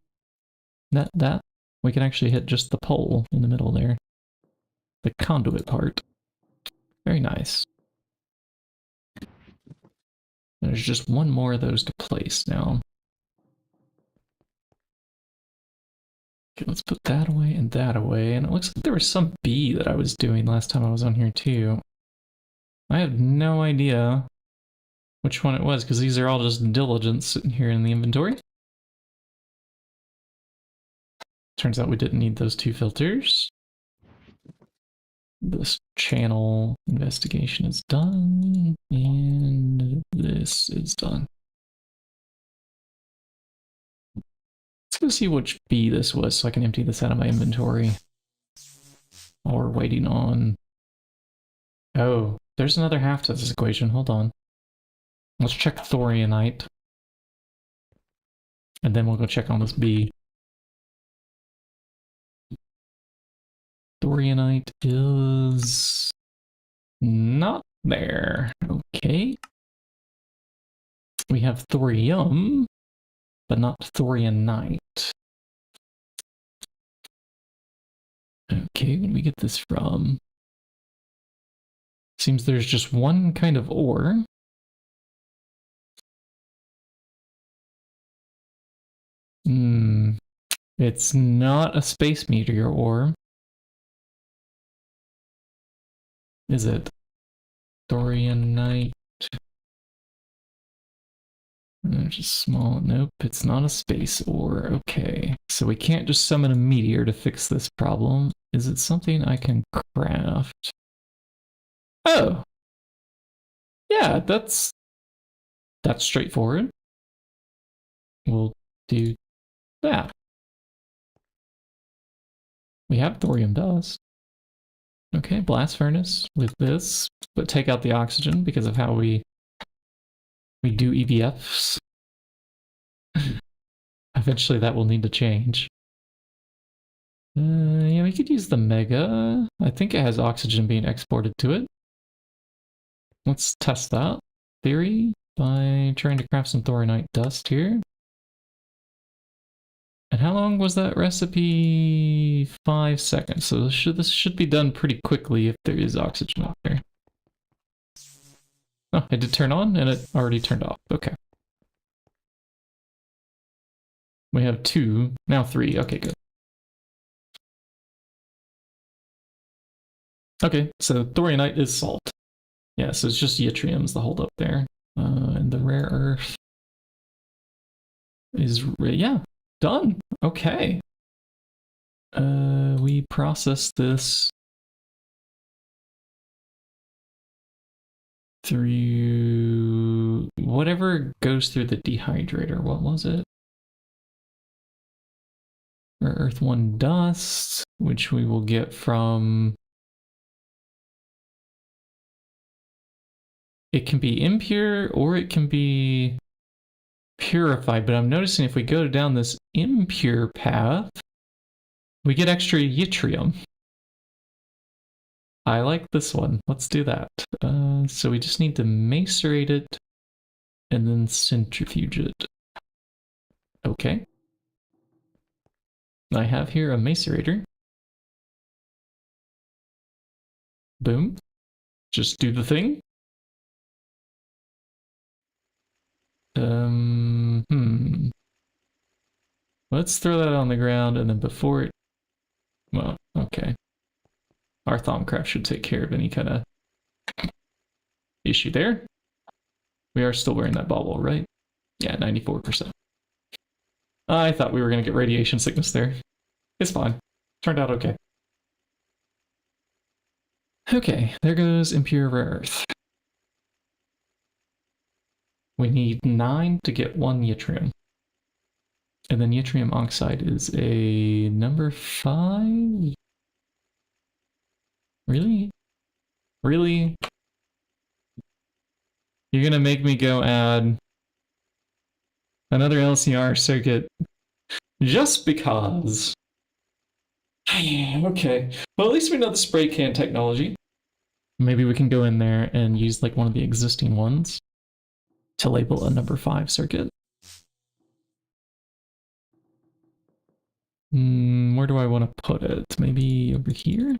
That. We can actually hit just the pole in the middle there. The conduit part. Very nice. There's just one more of those to place now. Okay, let's put that away and that away. And it looks like there was some B that I was doing last time I was on here too. I have no idea which one it was, because these are all just diligence sitting here in the inventory. Turns out we didn't need those 2 filters. This channel investigation is done, and this is done. Let's go see which B this was so I can empty this out of my inventory. While we're waiting on... Oh, there's another half to this equation. Hold on. Let's check thorianite. And then we'll go check on this B. Thorianite is not there. Okay. We have thorium, but not thorianite. Okay, where do we get this from? Seems there's just one kind of ore. It's not a space meteor ore. Is it? Thorianite. Just small. Nope, it's not a space ore. Okay, so we can't just summon a meteor to fix this problem. Is it something I can craft? Oh! Yeah, that's straightforward. We'll do that. We have thorium dust. Okay, blast furnace with this, but take out the oxygen because of how we do EVFs. Eventually that will need to change. Yeah, we could use the Mega. I think it has oxygen being exported to it. Let's test that theory by trying to craft some thorianite dust here. And how long was that recipe? 5 seconds. So this should be done pretty quickly if there is oxygen up there. Oh, it did turn on and it already turned off. Okay. We have 2, now 3. Okay, good. Okay, so thorianite is salt. Yeah, so it's just yttrium's the holdup there. And the rare earth is, yeah, done. Okay. We process this through whatever goes through the dehydrator. What was it? Rare earth 1 dust, which we will get from... It can be impure or it can be purified, but I'm noticing if we go down this impure path, we get extra yttrium. I like this one. Let's do that. So we just need to macerate it and then centrifuge it. Okay. I have here a macerator. Boom. Just do the thing. Let's throw that on the ground, and then before it... Well, okay. Our Thaumcraft should take care of any kind of issue there. We are still wearing that bauble, right? Yeah, 94%. I thought we were going to get radiation sickness there. It's fine. Turned out okay. Okay, there goes impure rare earth. We need 9 to get 1 yttrium. And then yttrium oxide is a number 5? Really? Really? You're gonna make me go add another LCR circuit just because? Okay. Well, at least we know the spray can technology. Maybe we can go in there and use like one of the existing ones to label a number 5 circuit. Where do I want to put it? Maybe over here?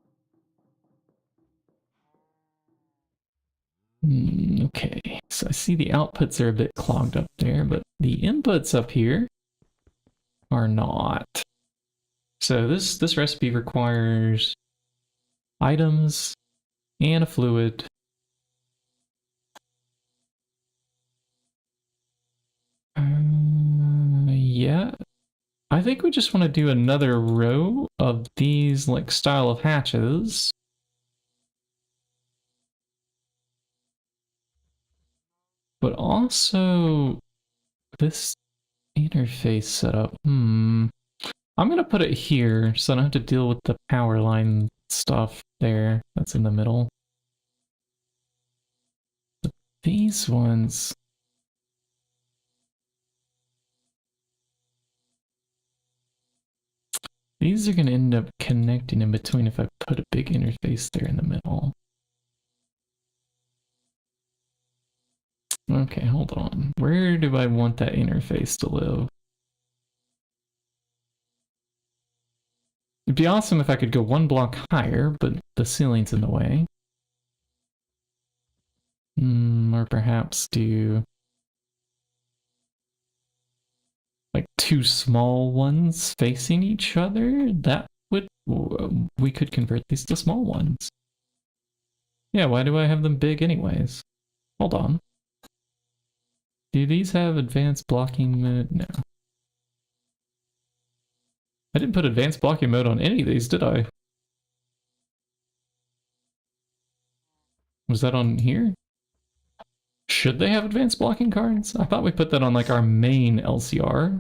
Okay, so I see the outputs are a bit clogged up there, but the inputs up here are not. So this recipe requires items and a fluid. Yeah. I think we just want to do another row of these like style of hatches. But also this interface setup. I'm gonna put it here so I don't have to deal with the power line stuff there. That's in the middle. But these ones. These are gonna end up connecting in between if I put a big interface there in the middle. Okay, hold on. Where do I want that interface to live? It'd be awesome if I could go 1 block higher, but the ceiling's in the way. Or perhaps do like 2 small ones facing each other? That would... we could convert these to small ones. Yeah, why do I have them big anyways? Hold on. Do these have advanced blocking mode? No. I didn't put advanced blocking mode on any of these, did I? Was that on here? Should they have advanced blocking cards? I thought we put that on like our main LCR.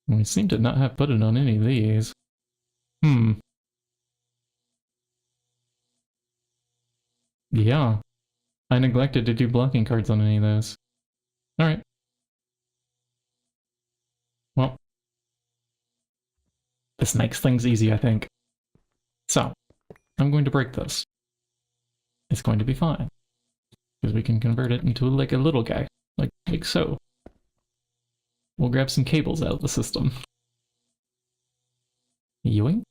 We seem to not have put it on any of these. Yeah. I neglected to do blocking cards on any of those. Alright. Well. This makes things easy, I think. So, I'm going to break this. It's going to be fine. Because we can convert it into like a little guy. Like so. We'll grab some cables out of the system. Yoink.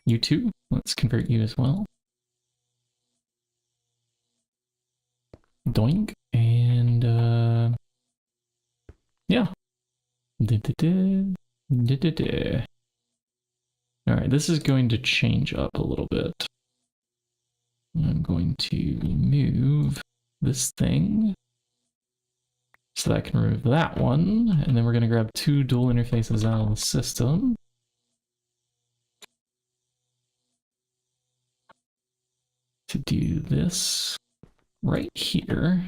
You too. Let's convert you as well. Doink. And, yeah. Alright, this is going to change up a little bit. I'm going to remove this thing so that I can remove that one, and then we're going to grab 2 dual interfaces out of the system. To do this right here,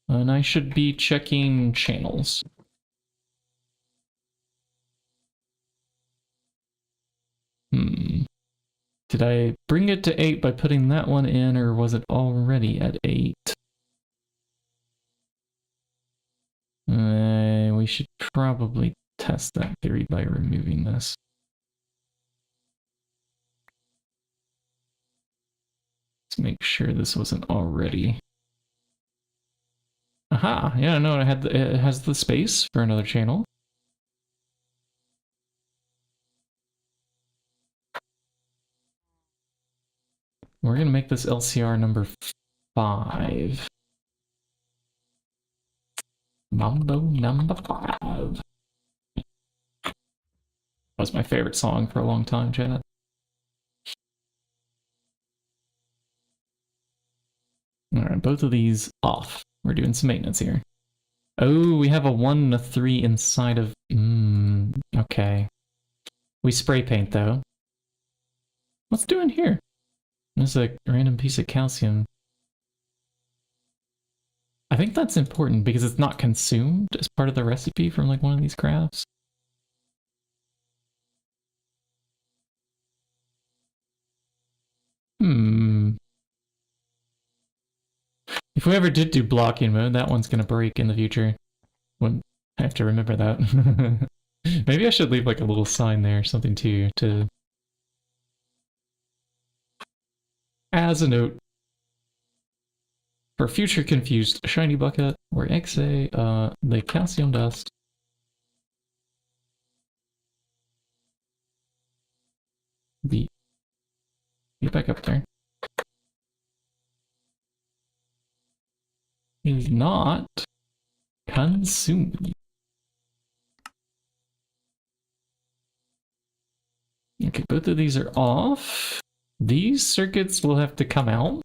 and I should be checking channels. Did I bring it to 8 by putting that one in, or was it already at 8? We should probably test that theory by removing this. Let's make sure this wasn't already. Aha! Yeah, no, it has the space for another channel. We're gonna make this LCR number 5. Mambo number 5. That was my favorite song for a long time, chat. Alright, both of these off. We're doing some maintenance here. Oh, we have a 1 and a 3 inside of... okay. We spray paint, though. What's doing here? There's a random piece of calcium. I think that's important because it's not consumed as part of the recipe from like one of these crafts. If we ever did do blocking mode, that one's gonna break in the future. Wouldn't have to remember that. Maybe I should leave like a little sign there or something too, to... as a note. For future confused Shinybucket or XA, the calcium dust get back up there. Is not consumed. Okay, both of these are off. These circuits will have to come out.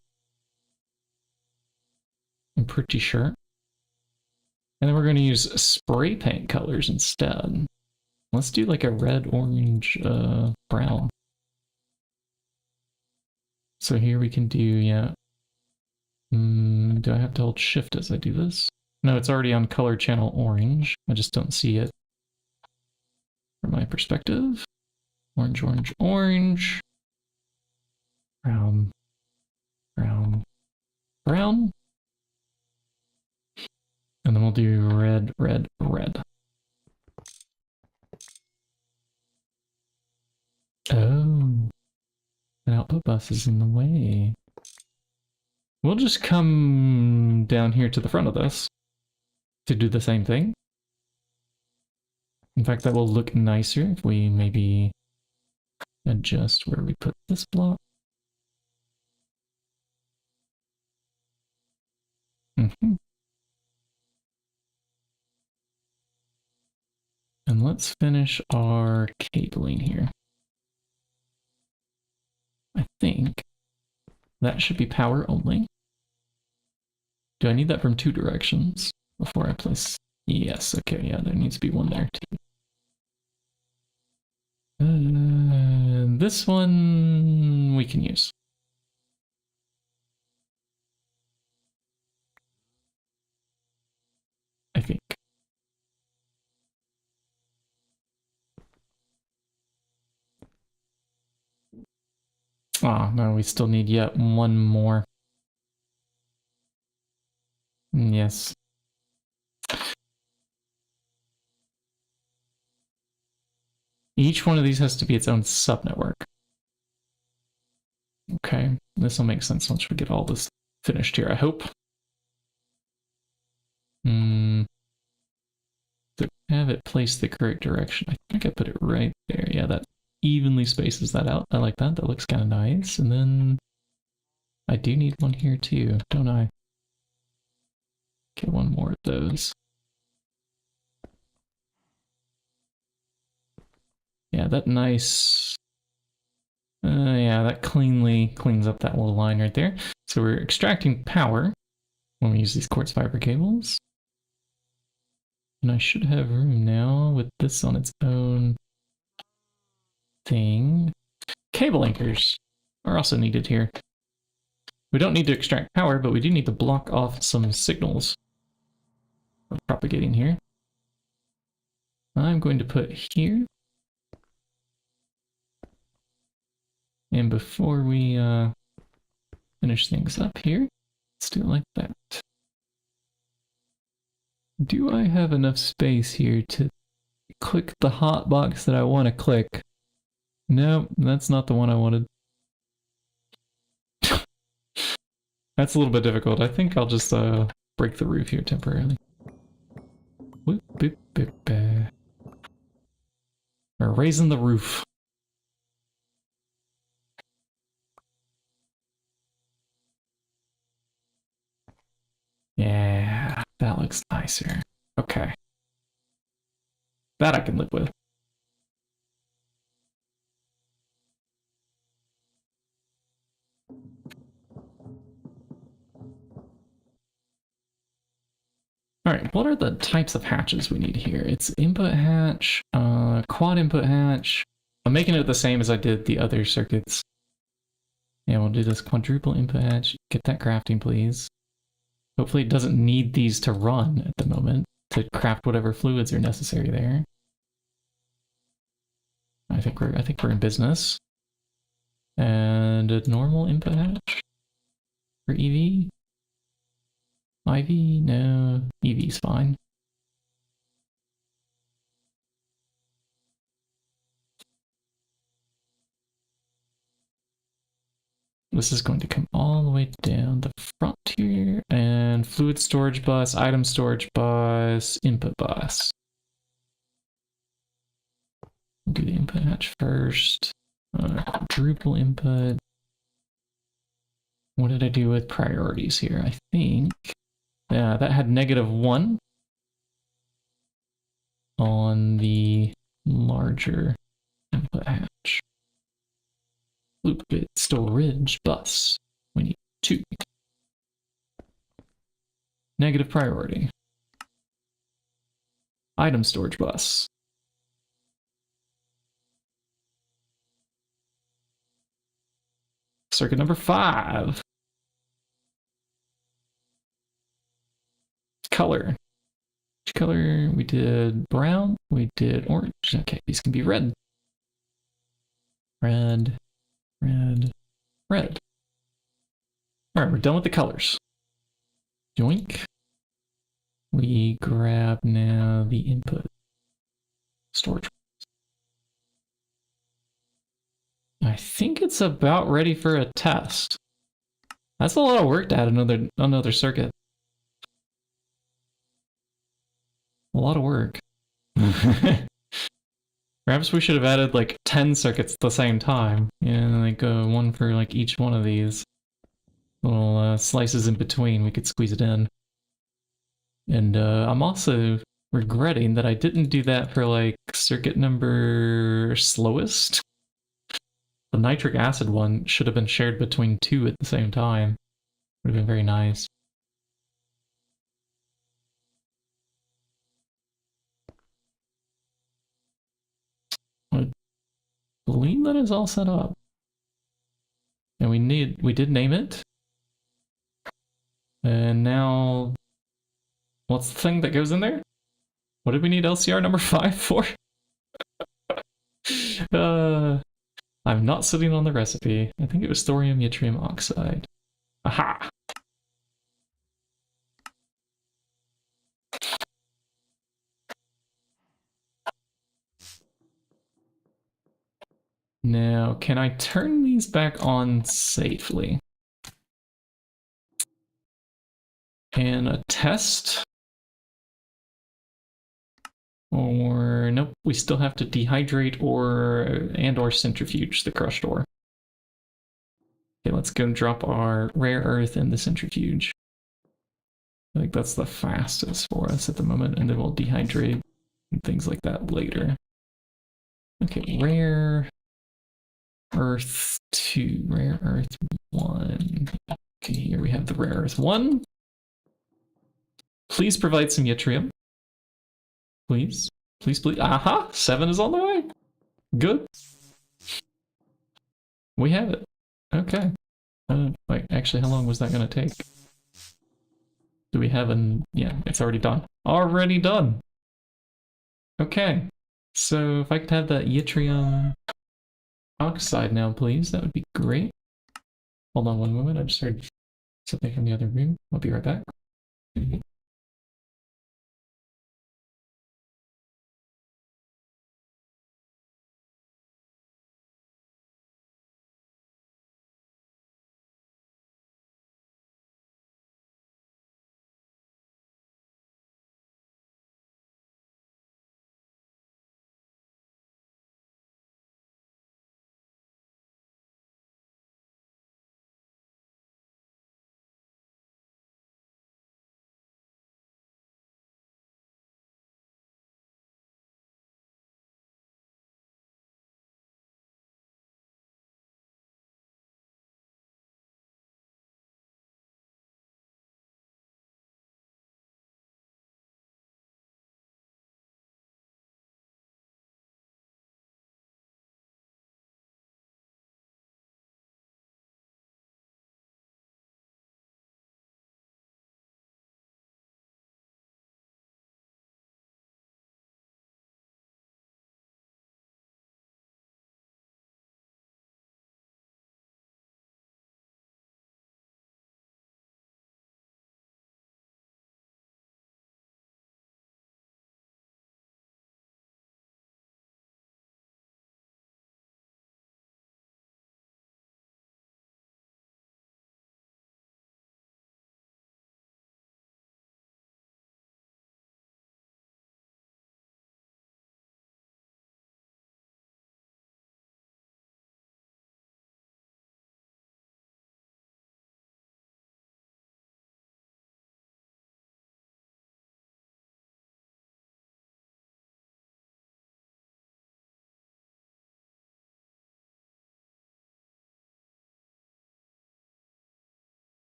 I'm pretty sure. And then we're going to use spray paint colors instead. Let's do like a red, orange, brown. So here we can do, yeah. Do I have to hold shift as I do this? No, it's already on color channel orange. I just don't see it from my perspective. Orange, orange, orange. Brown, brown, brown. And then we'll do red, red, red. Oh, an output bus is in the way. We'll just come down here to the front of this to do the same thing. In fact, that will look nicer if we maybe adjust where we put this block. And let's finish our cabling here. I think that should be power only. Do I need that from 2 directions before I place? Yes, okay, yeah, there needs to be one there too. This one we can use. I think. Oh, no, we still need yet one more. Yes. Each one of these has to be its own subnetwork. Okay, this will make sense once we get all this finished here, I hope. To have it placed the correct direction, I think I put it right there. Yeah, that evenly spaces that out. I like that. That looks kind of nice. And then I do need one here too, don't I? Okay, one more of those. Yeah, that nice... yeah, that cleanly cleans up that little line right there. So we're extracting power when we use these quartz fiber cables. And I should have room now with this on its own thing. Cable anchors are also needed here. We don't need to extract power, but we do need to block off some signals of propagating here. I'm going to put here. And before we finish things up here, let's do it like that. Do I have enough space here to click the hot box that I want to click? No, that's not the one I wanted. That's a little bit difficult. I think I'll just break the roof here temporarily. Whoop, boop, boop, We're raising the roof. looks nicer. Okay. That I can live with. All right, what are the types of hatches we need here? It's input hatch, quad input hatch. I'm making it the same as I did the other circuits. Yeah, we'll do this quadruple input hatch. Get that crafting, please. Hopefully it doesn't need these to run at the moment to craft whatever fluids are necessary there. I think we're in business. And a normal input hatch for EV. IV? No, EV's fine. This is going to come all the way down the front here, and fluid storage bus, item storage bus, input bus. We'll do the input hatch first. Quadruple input. What did I do with priorities here? I think, yeah, that had -1 on the larger input hatch. Fluid storage bus. We need 2. Negative priority. Item storage bus. Circuit number 5. Color. Which color? We did brown. We did orange. Okay, these can be red. Red. Red. Red. Alright, we're done with the colors. Yoink. We grab now the input storage. I think it's about ready for a test. That's a lot of work to add another circuit. A lot of work. Perhaps we should have added like 10 circuits at the same time. Yeah, like one for like each one of these little slices in between. We could squeeze it in. And I'm also regretting that I didn't do that for like circuit number slowest. The nitric acid one should have been shared between 2 at the same time. Would have been very nice. I believe that is all set up. And we did name it. And now, what's the thing that goes in there? What did we need LCR number 5 for? I'm not sitting on the recipe. I think it was thorium yttrium oxide. Aha! Now, can I turn these back on safely? And a test? Or nope, we still have to dehydrate or centrifuge the crushed ore. Okay, let's go drop our rare earth in the centrifuge. I think that's the fastest for us at the moment, and then we'll dehydrate and things like that later. Okay, rare earth 2, rare earth 1. Okay, here we have the rare earth 1. Please provide some yttrium. Please. Please, please. Aha! 7 is on the way. Good. We have it. Okay. Wait, actually, how long was that going to take? Do we have an... Yeah, it's already done. Already done! Okay. So if I could have that yttrium oxide now, please, that would be great. Hold on one moment. I just heard something from the other room. I'll be right back.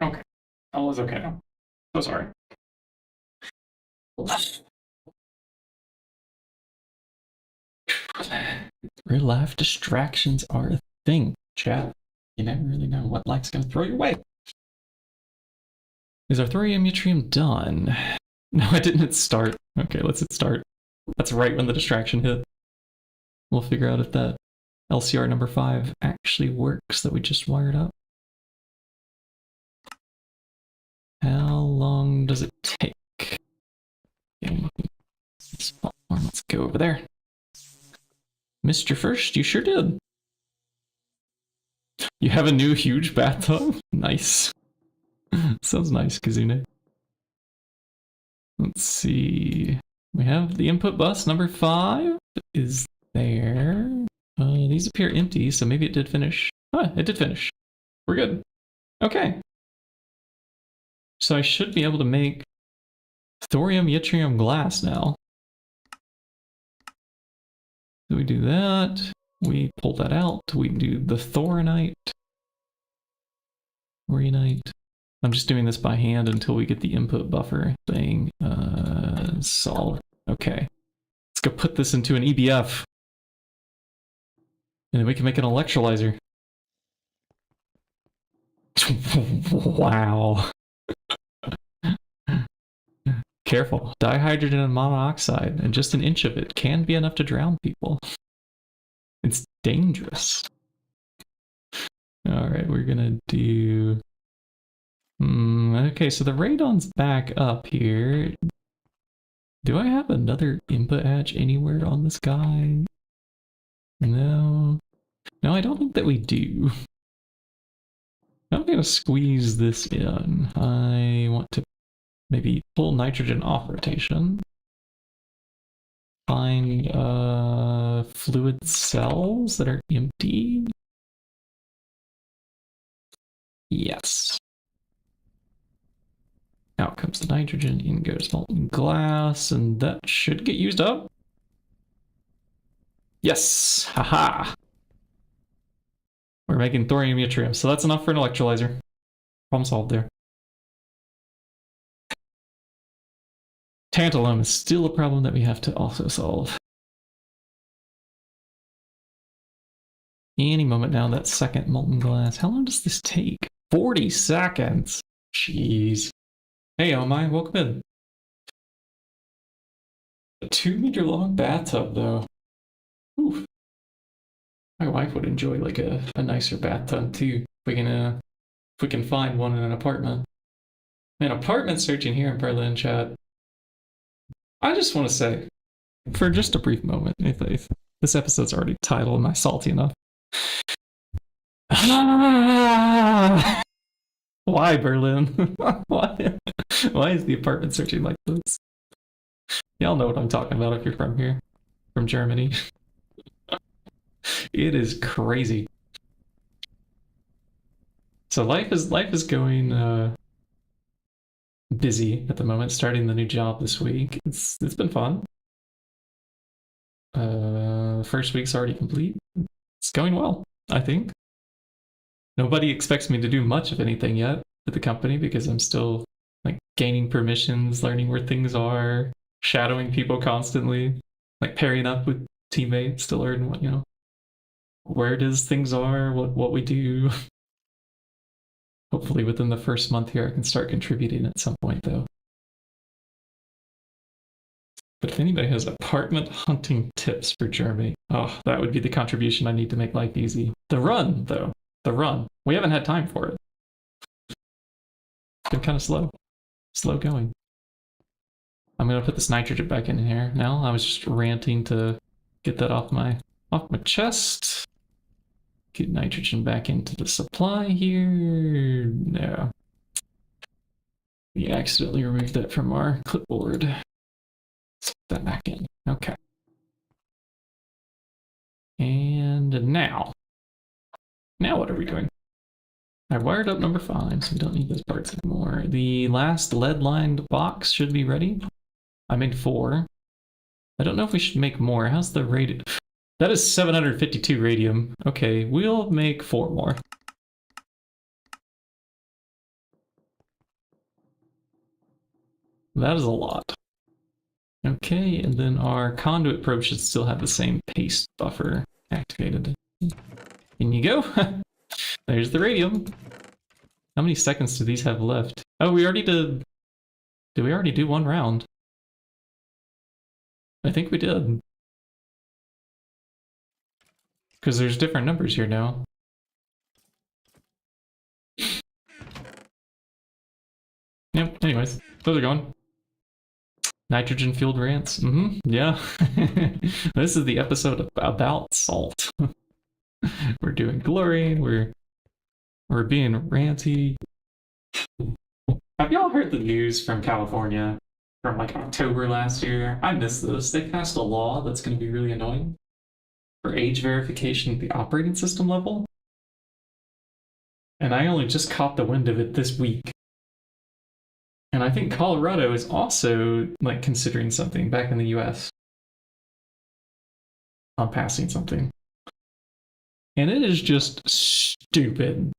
Okay. All is okay now. So sorry. Real life distractions are a thing, chat. You never really know what life's gonna throw your way. Is our thorium yttrium done? No, I didn't hit start. Okay, let's hit start. That's right when the distraction hit. We'll figure out if that LCR number 5 actually works that we just wired up. How long does it take? This platform, let's go over there. Missed your first? You sure did. You have a new huge bathtub? Nice. Sounds nice, Kazune. Let's see. We have the input bus number 5 is there. These appear empty, so maybe it did finish. Ah, it did finish. We're good. Okay. So I should be able to make thorium yttrium glass now. So we do that. We pull that out. We do the thoronite. Thoriumite. I'm just doing this by hand until we get the input buffer thing solved. Okay. Let's go put this into an EBF. And then we can make an electrolyzer. Wow. Careful. Dihydrogen and monoxide, and just an inch of it can be enough to drown people. It's dangerous. Alright, we're gonna do... okay, so the radon's back up here. Do I have another input hatch anywhere on this guy? No. No, I don't think that we do. I'm gonna squeeze this in. I want to maybe pull nitrogen off rotation. Find fluid cells that are empty. Yes. Out comes the nitrogen, in goes molten glass, and that should get used up. Yes! Haha! We're making thorium yttrium, so that's enough for an electrolyzer. Problem solved there. Tantalum is still a problem that we have to also solve. Any moment now, that second molten glass. How long does this take? 40 seconds! Jeez. Hey, Omai, welcome in. A 2-meter long bathtub, though. Oof. My wife would enjoy like a nicer bathtub too. If we can find one in an apartment. Man, apartment searching here in Berlin, chat. I just want to say, for just a brief moment, if this episode's already titled, am I salty enough? Why Berlin? Why is the apartment searching like this? Y'all know what I'm talking about if you're from here, from Germany. It is crazy. So life is going busy at the moment. Starting the new job this week. It's been fun. First week's already complete. It's going well, I think. Nobody expects me to do much of anything yet at the company because I'm still like gaining permissions, learning where things are, shadowing people constantly, like pairing up with teammates to learn what, where it is things are, what we do. Hopefully within the first month here I can start contributing at some point though. But if anybody has apartment hunting tips for Germany, oh, that would be the contribution I need to make life easy. The run, though. The run. We haven't had time for it. It's been kind of slow. Slow going. I'm gonna put this nitrogen back in here now. I was just ranting to get that off my chest. Get nitrogen back into the supply here. No. We accidentally removed that from our clipboard. Let's put that back in. Okay. And now what are we doing? I wired up number 5, so we don't need those parts anymore. The last lead-lined box should be ready. I made 4. I don't know if we should make more. How's the radium? That is 752 radium. Okay, we'll make 4 more. That is a lot. Okay, and then our conduit probe should still have the same paste buffer activated. In you go. There's the radium. How many seconds do these have left? Oh, we already did. Did we already do one round? I think we did. Because there's different numbers here now. Yep, anyways, those are going. Nitrogen fueled rants. Yeah. This is the episode about salt. We're doing glory, we're being ranty. Have y'all heard the news from California from like October last year? I missed this. They passed a law that's going to be really annoying for age verification at the operating system level. And I only just caught the wind of it this week. And I think Colorado is also like considering something back in the US on passing something. And it is just stupid.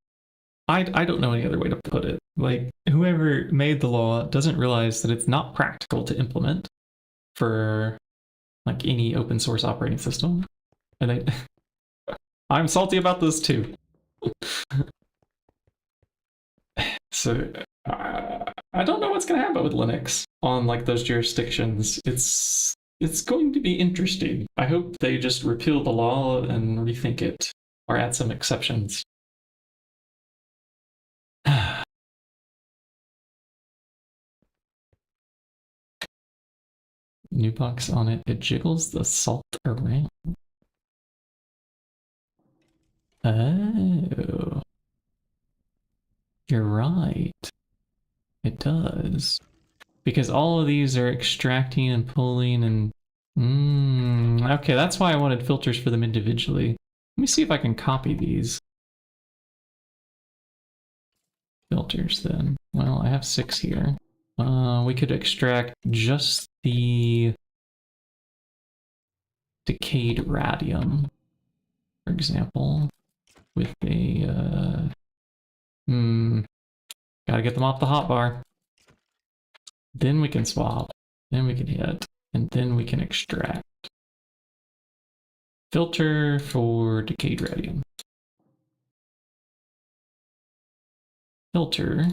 I don't know any other way to put it. Like, whoever made the law doesn't realize that it's not practical to implement for like any open source operating system. And I'm salty about this too. So I don't know what's going to happen with Linux on like those jurisdictions. It's going to be interesting. I hope they just repeal the law and rethink it or add some exceptions. New box on it. It jiggles the salt around. Oh. You're right. It does. Because all of these are extracting and pulling and... okay, that's why I wanted filters for them individually. Let me see if I can copy these. Filters then. Well, I have 6 here. We could extract just the decayed radium, for example, with a gotta get them off the hotbar. Then we can swap, then we can hit, and then we can extract. Filter for decayed radium. Filter.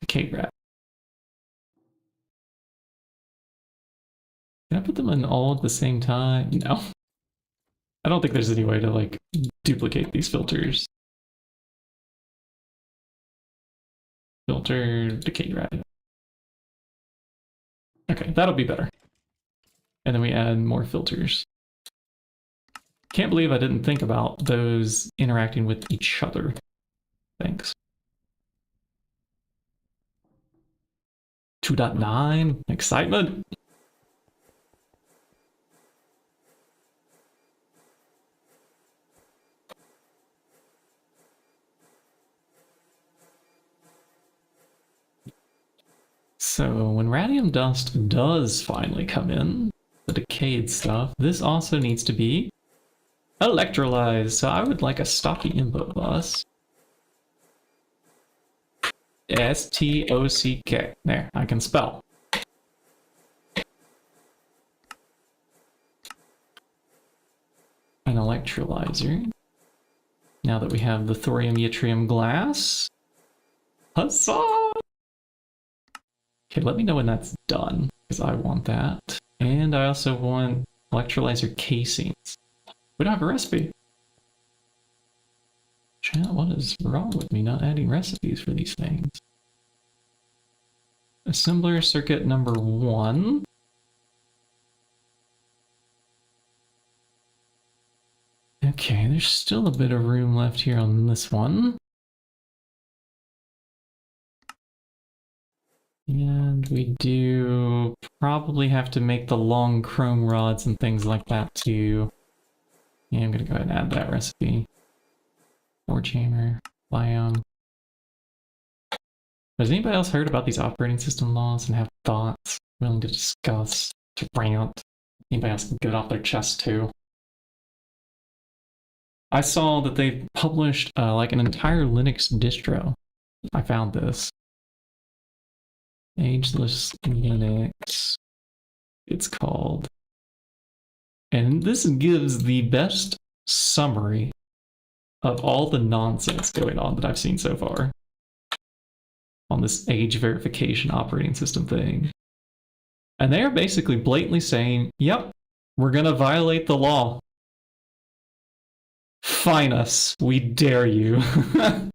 Decayed radium. Can I put them in all at the same time? No. I don't think there's any way to like duplicate these filters. Filter decayed radium. Okay, that'll be better. And then we add more filters. Can't believe I didn't think about those interacting with each other. Thanks. 2.9, excitement. So when radium dust does finally come in, the decayed stuff, this also needs to be electrolyzed. So I would like a stocky input bus. STOCK. There, I can spell. An electrolyzer. Now that we have the thorium yttrium glass. Huzzah! Okay, let me know when that's done, because I want that. And I also want electrolyzer casings. We don't have a recipe. Chat, what is wrong with me not adding recipes for these things? Assembler circuit number 1. Okay, there's still a bit of room left here on this one. And we do probably have to make the long chrome rods and things like that too. Yeah, I'm gonna go ahead and add that recipe. Forge hammer, biome. Has anybody else heard about these operating system laws and have thoughts, willing to discuss, to rant? Anybody else can get it off their chest too? I saw that they published like an entire Linux distro. I found this. Ageless Linux, it's called. And this gives the best summary of all the nonsense going on that I've seen so far on this age verification operating system thing. And they are basically blatantly saying, yep, we're going to violate the law. Fine us. We dare you.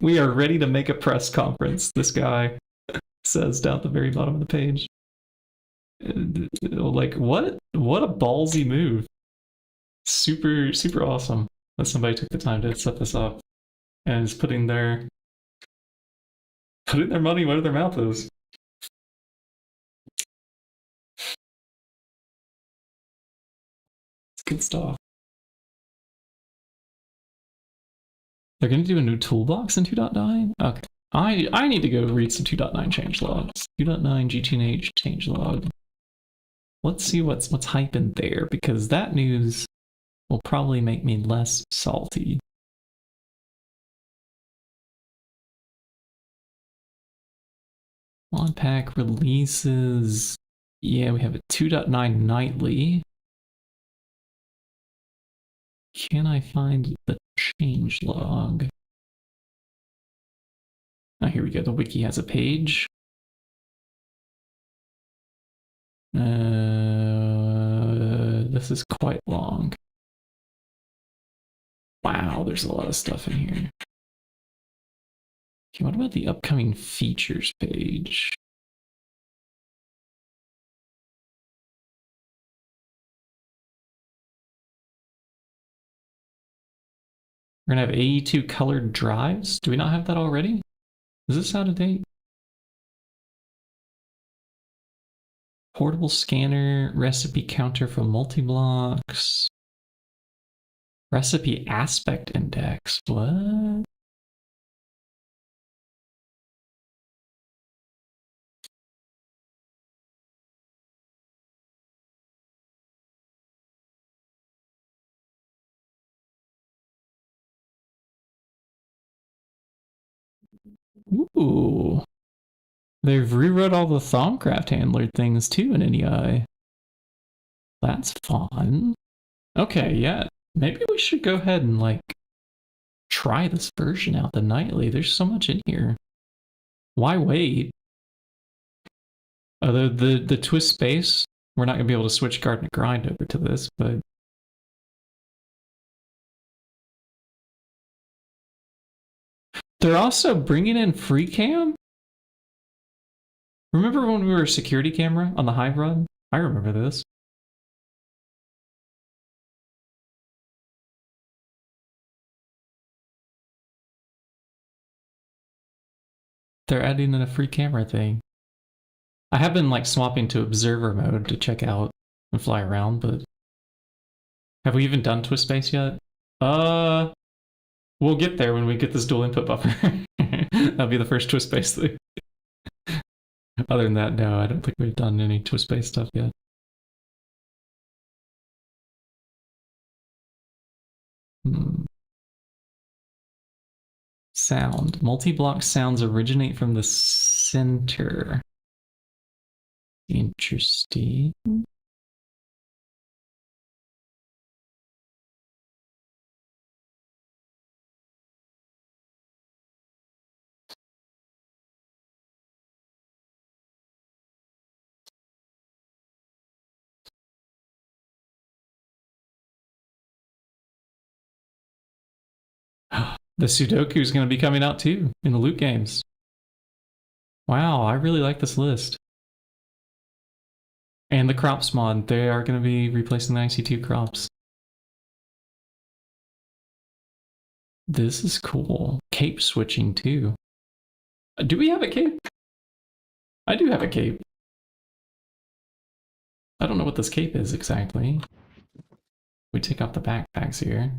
We are ready to make a press conference, this guy says down at the very bottom of the page. Like, what a ballsy move. Super, super awesome that somebody took the time to set this up and is putting their money where their mouth is. It's good stuff. They're going to do a new toolbox in 2.9? Okay. I need to go read some 2.9 changelogs. 2.9 GTNH changelog. Let's see what's hyping there, because that news will probably make me less salty. Modpack releases. Yeah, we have a 2.9 nightly. Can I find the changelog? Oh, here we go. The wiki has a page. This is quite long. Wow, there's a lot of stuff in here. Okay, what about the upcoming features page? We're gonna have AE2 colored drives. Do we not have that already? Is this out of date? Portable scanner, recipe counter for multi-blocks. Recipe aspect index, what? Ooh. They've rewrote all the Thaumcraft handler things too in NEI. That's fun. Okay, yeah. Maybe we should go ahead and like try this version out, the nightly. There's so much in here. Why wait? The twist space, we're not gonna be able to switch guard and grind over to this, but they're also bringing in free cam. Remember when we were a security camera on the Hive run? I remember this. They're adding in a free camera thing. I have been like swapping to observer mode to check out and fly around, but have we even done twist space yet? We'll get there when we get this dual input buffer. That'll be the first twist space thing. Other than that, no, I don't think we've done any twist space stuff yet. Sound. Multi-block sounds originate from the center. Interesting. The Sudoku is going to be coming out too in the loot games. Wow, I really like this list. And the crops mod, they are going to be replacing the IC2 crops. This is cool. Cape switching too. Do we have a cape? I do have a cape. I don't know what this cape is exactly. We take off the backpacks here.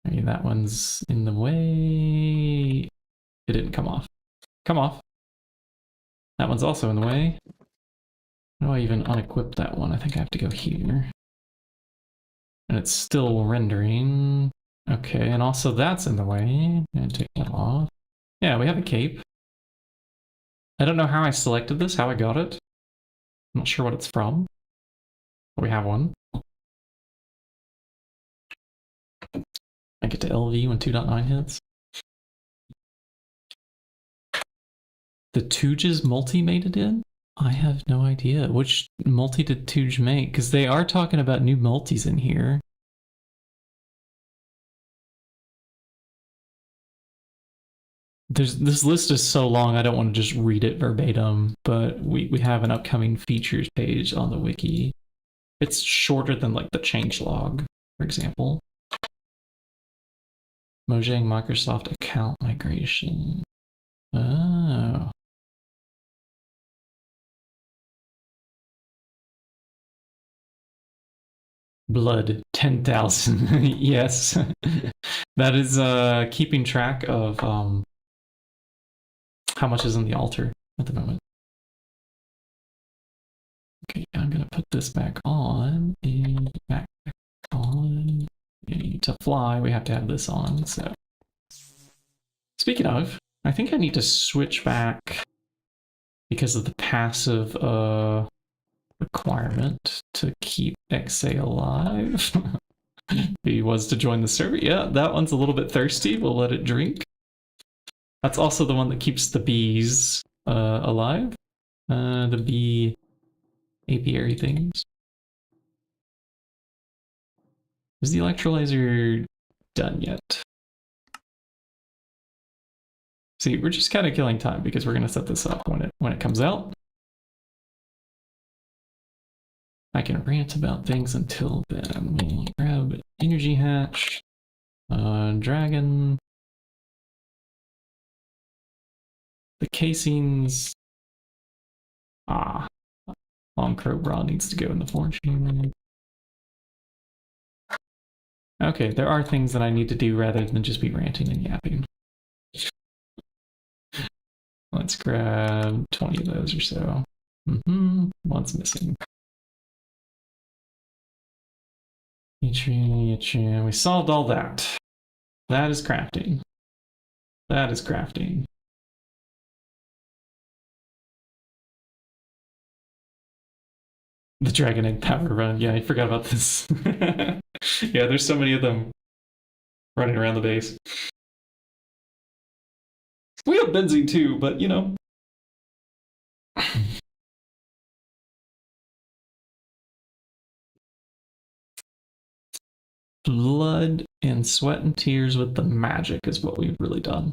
Okay, that one's in the way. It didn't come off. Come off. That one's also in the way. How do I even unequip that one? I think I have to go here. And it's still rendering. Okay, and also that's in the way. And take that off. Yeah, we have a cape. I don't know how I selected this, how I got it. I'm not sure what it's from. We have one. I get to LV when 2.9 hits. The Tooges multi made it in? I have no idea. Which multi did Tooge make? Because they are talking about new multis in here. This list is so long, I don't want to just read it verbatim, but we have an upcoming features page on the wiki. It's shorter than like the changelog, for example. Mojang Microsoft account migration. Oh. Blood 10,000. Yes. That is keeping track of how much is in the altar at the moment. Okay, I'm gonna put this back on and back on. To fly, we have to have this on, so. Speaking of, I think I need to switch back because of the passive requirement to keep XA alive. He was to join the server. Yeah, that one's a little bit thirsty. We'll let it drink. That's also the one that keeps the bees alive. The bee apiary things. Is the electrolyzer done yet? See, we're just kind of killing time because we're going to set this up when it comes out. I can rant about things until then. We'll grab energy hatch, dragon, the casings. Long crow bra needs to go in the forge. Okay, there are things that I need to do rather than just be ranting and yapping. Let's grab 20 of those or so. One's missing. We solved all that. That is crafting. That is crafting. The Dragon Egg Power Run. Yeah, I forgot about this. Yeah, there's so many of them running around the base. We have benzene too, but you know. Blood and sweat and tears with the magic is what we've really done.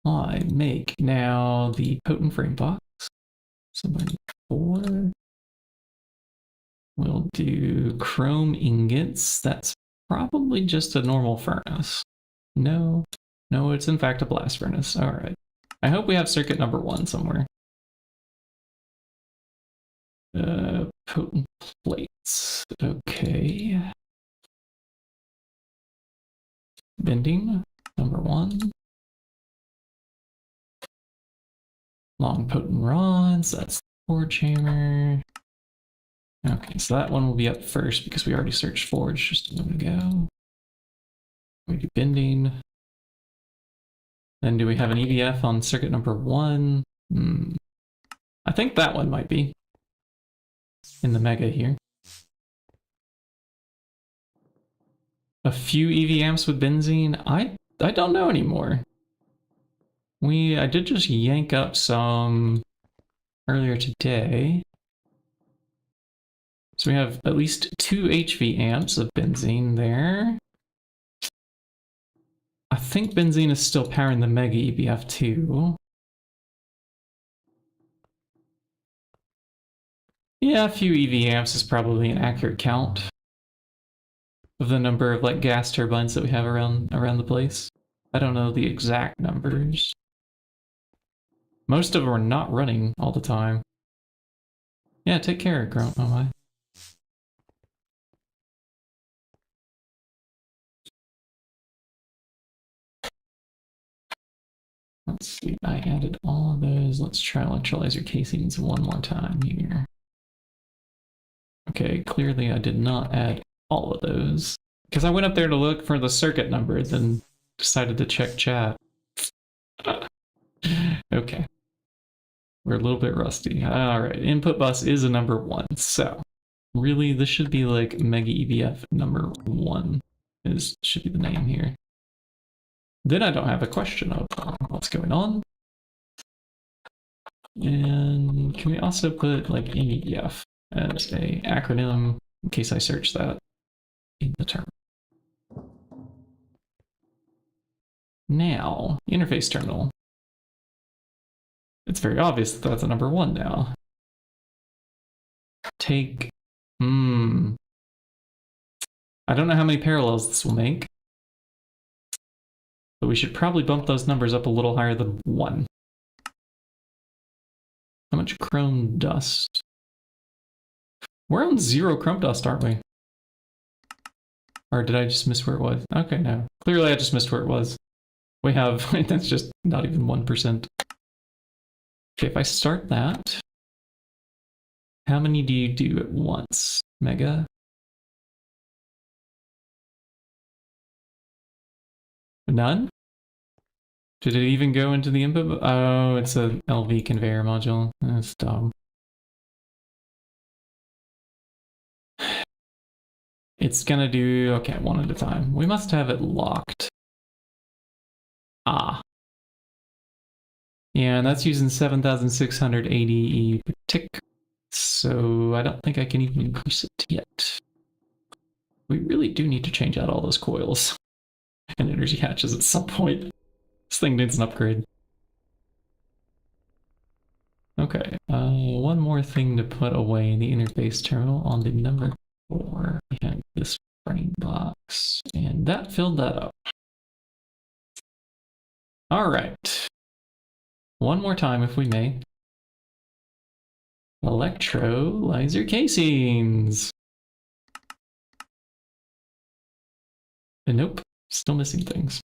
I make now the potent frame box. Somebody 4. We'll do chrome ingots. That's probably just a normal furnace. No, it's in fact a blast furnace. All right. I hope we have circuit number 1 somewhere. Potent plates. Okay. Bending, number 1. Long potent rods, that's the forge hammer. Okay, so that one will be up first because we already searched forge just a moment ago. We do bending. Then do we have an EVF on circuit number 1? I think that one might be in the mega here. A few EV amps with benzene? I don't know anymore. I did just yank up some earlier today. So we have at least 2 HV amps of benzene there. I think benzene is still powering the mega EVF too. Yeah, a few EV amps is probably an accurate count of the number of like gas turbines that we have around the place. I don't know the exact numbers. Most of them are not running all the time. Yeah, take care, Grunt. Oh my. Let's see, I added all of those. Let's try electrolyzer casings one more time here. Okay, clearly I did not add all of those. Because I went up there to look for the circuit number, then decided to check chat. Okay. We're a little bit rusty. All right, input bus is a number 1. So really, this should be like Mega EVF number 1 should be the name here. Then I don't have a question of what's going on. And can we also put like MEDF as a acronym in case I search that in the term? Now, interface terminal. It's very obvious that that's a number 1 now. Take, I don't know how many parallels this will make, but we should probably bump those numbers up a little higher than 1. How much chrome dust? We're on 0 chrome dust, aren't we? Or did I just miss where it was? Okay, no. Clearly I just missed where it was. We have, that's just not even 1%. Okay, if I start that, how many do you do at once, Mega? None? Did it even go into the input? Oh, it's a LV conveyor module. That's dumb. It's gonna do, okay, 1 at a time. We must have it locked. Ah. Yeah, and that's using 7,680 E per tick. So I don't think I can even increase it yet. We really do need to change out all those coils and energy hatches at some point. This thing needs an upgrade. Okay, one more thing to put away in the interface terminal on the number 4. We have this frame box, and that filled that up. All right. One more time, if we may. Electrolyzer casings. And nope, still missing things.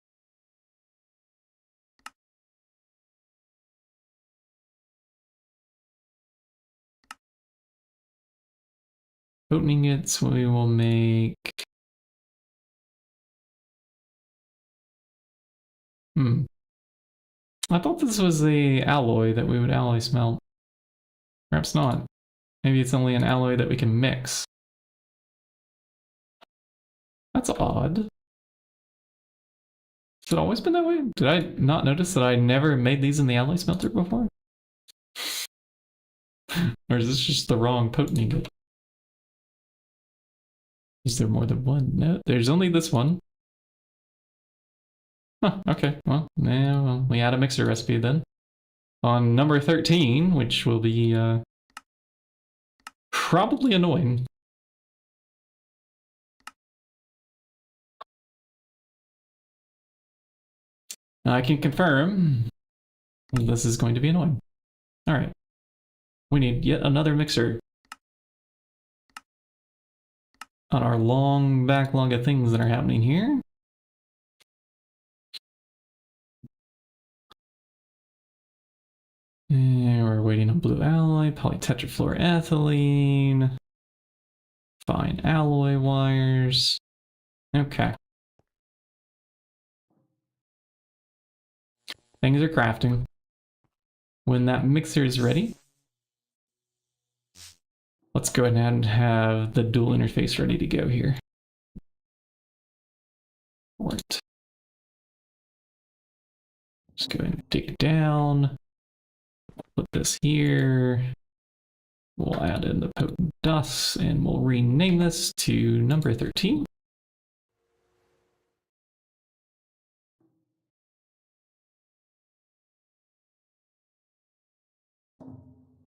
Coating ingots, we will make. I thought this was the alloy that we would alloy smelt. Perhaps not. Maybe it's only an alloy that we can mix. That's odd. Has it always been that way? Did I not notice that I never made these in the alloy smelter before? Or is this just the wrong potent ingot? Is there more than one? No, there's only this one. Huh, okay, well, now we add a mixer recipe then. On number 13, which will be probably annoying. I can confirm this is going to be annoying. All right, we need yet another mixer on our long backlog of things that are happening here. And we're waiting on blue alloy, polytetrafluoroethylene, fine alloy wires. Okay. Things are crafting. When that mixer is ready, let's go ahead and have the dual interface ready to go here. Right. Just go ahead and dig down. Put this here. We'll add in the potent dust and we'll rename this to number 13.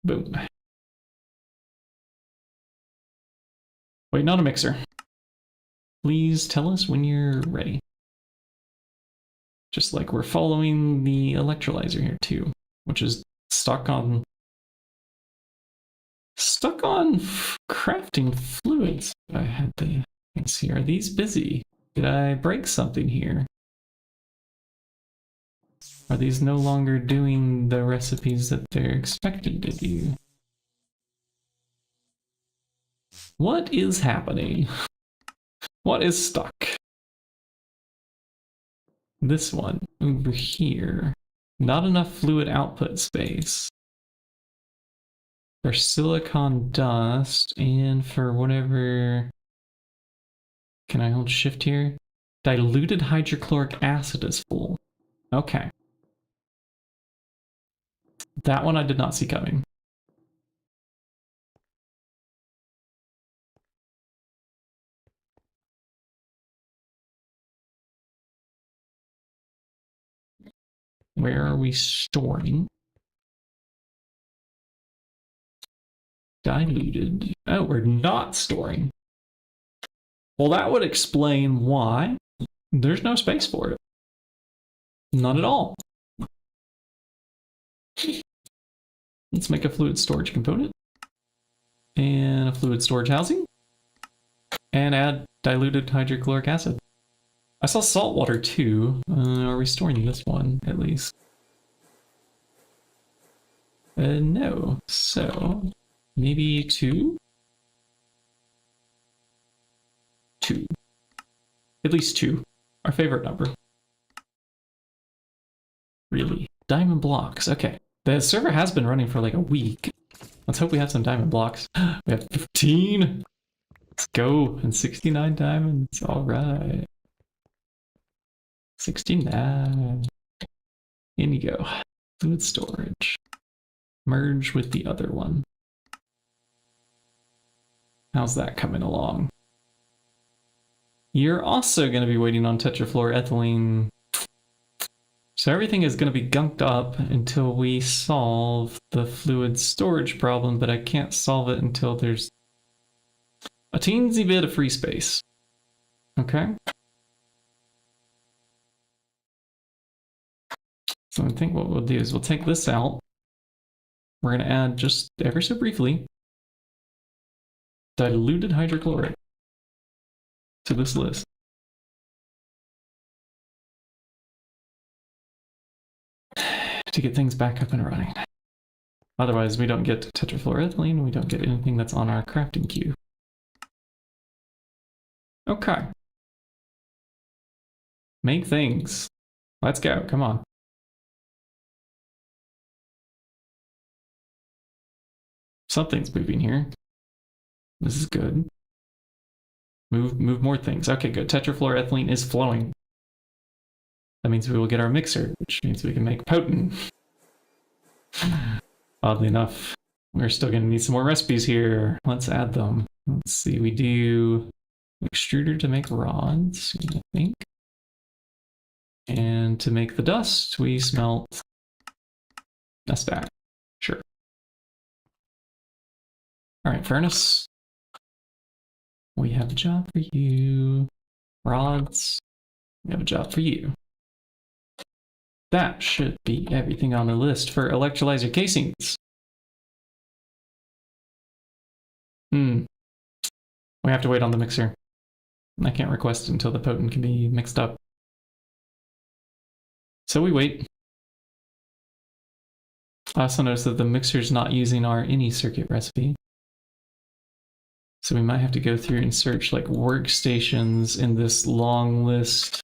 Boom. Wait, not a mixer. Please tell us when you're ready. Just like we're following the electrolyzer here too, which is stuck on crafting fluids. I had the things here. Are these busy? Did I break something here? Are these no longer doing the recipes that they're expected to do? What is happening? What is stuck? This one over here. Not enough fluid output space. For silicon dust and for whatever... Can I hold shift here? Diluted hydrochloric acid is full. Okay. That one I did not see coming. Where are we storing? Diluted. Oh, we're not storing. Well, that would explain why there's no space for it. Not at all. Let's make a fluid storage component. And a fluid storage housing. And add diluted hydrochloric acid. I saw salt water too. Are we storing this one at least? No. So maybe 2? 2. At least 2. Our favorite number. Really? Diamond blocks. Okay. The server has been running for like a week. Let's hope we have some diamond blocks. We have 15! Let's go. And 69 diamonds. Alright. 69. In you go. Fluid storage. Merge with the other one. How's that coming along? You're also going to be waiting on tetrafluoroethylene. So everything is going to be gunked up until we solve the fluid storage problem, but I can't solve it until there's a teensy bit of free space. Okay? So I think what we'll do is we'll take this out. We're going to add just ever so briefly diluted hydrochloric to this list. To get things back up and running. Otherwise, we don't get tetrafluoroethylene, we don't get anything that's on our crafting queue. Okay. Make things. Let's go, come on. Something's moving here. This is good. Move more things. Okay, good. Tetrafluoroethylene is flowing. That means we will get our mixer, which means we can make potent. Oddly enough, we're still going to need some more recipes here. Let's add them. Let's see, we do extruder to make rods, I think. And to make the dust, we smelt a stack. Sure. All right, furnace. We have a job for you. Rods. We have a job for you. That should be everything on the list for electrolyzer casings. We have to wait on the mixer. I can't request until the potent can be mixed up. So we wait. I also noticed that the mixer's not using our any circuit recipe. So we might have to go through and search like workstations in this long list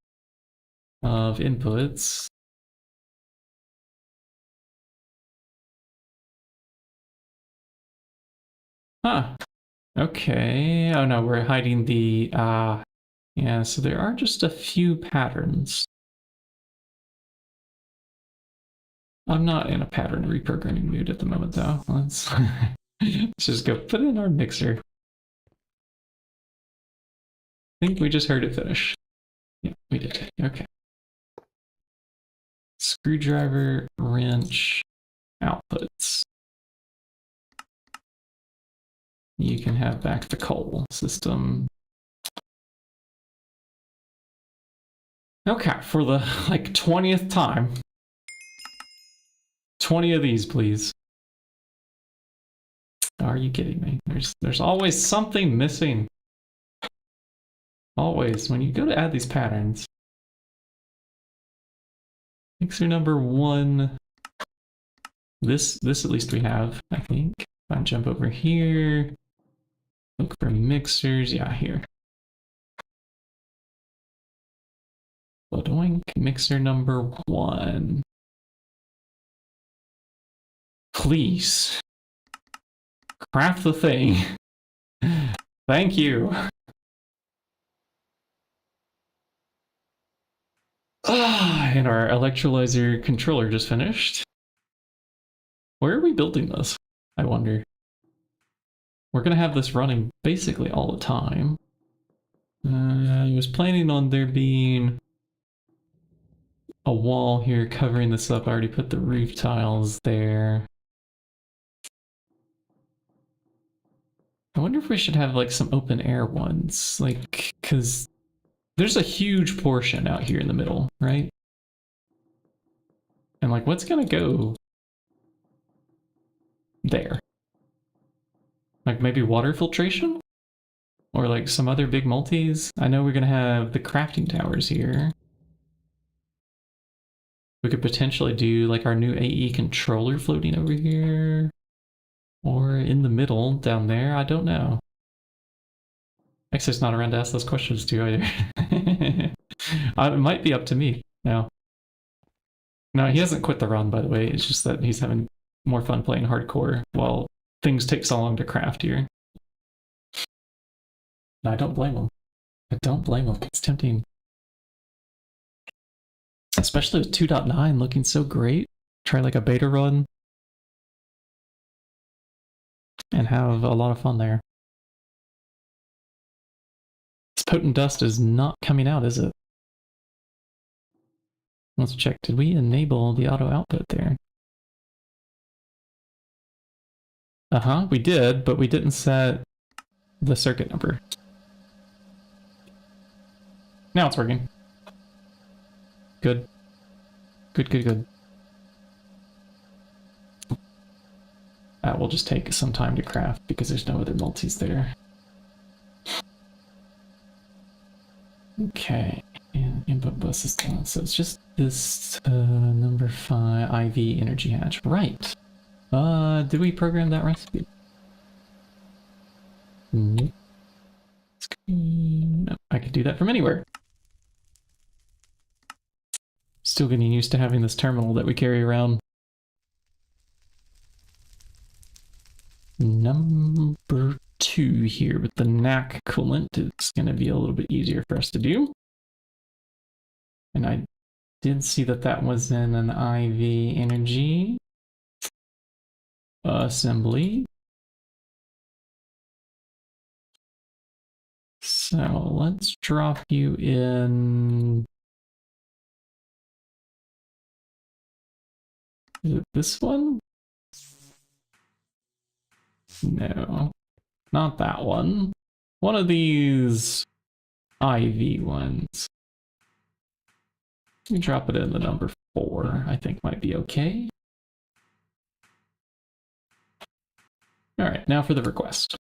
of inputs. Huh. Okay. Oh no, we're hiding the, yeah, so there are just a few patterns. I'm not in a pattern reprogramming mood at the moment though. Let's just go put it in our mixer. I think we just heard it finish. Yeah, we did. Okay. Screwdriver, wrench, outputs. You can have back the coal system. Okay, for the like 20th time. 20 of these, please. Are you kidding me? There's always something missing. Always, when you go to add these patterns. Mixer number 1. This at least we have, I think. If I jump over here, look for mixers, yeah, here. Doink, mixer number 1. Please. Craft the thing. Thank you. And our electrolyzer controller just finished. Where are we building this? I wonder. We're gonna have this running basically all the time. I was planning on there being a wall here covering this up. I already put the roof tiles there. I wonder if we should have like some open air ones, like, cause there's a huge portion out here in the middle, right? And like, what's gonna go there? Like maybe water filtration? Or like some other big multis? I know we're gonna have the crafting towers here. We could potentially do like our new AE controller floating over here. Or in the middle, down there, I don't know. X's not around to ask those questions too either. It might be up to me now. No, he hasn't quit the run, by the way. It's just that he's having more fun playing hardcore while things take so long to craft here. No, I don't blame him. I don't blame him. It's tempting. Especially with 2.9 looking so great. Try like a beta run. And have a lot of fun there. This potent dust is not coming out, is it? Let's check. Did we enable the auto output there? Uh-huh, we did, but we didn't set the circuit number. Now it's working. Good. Good, good, good. That will just take some time to craft because there's no other multis there. Okay, and input bus is done. So it's just this number 5 IV energy hatch. Right. Did we program that recipe? Nope. No, I could do that from anywhere. Still getting used to having this terminal that we carry around. Number 2 here with the NAC coolant. It's going to be a little bit easier for us to do. And I did see that that was in an IV energy assembly. So let's drop you in. Is it this one? No, not that one. One of these IV ones. We drop it in the number 4, I think might be okay. All right, now for the request.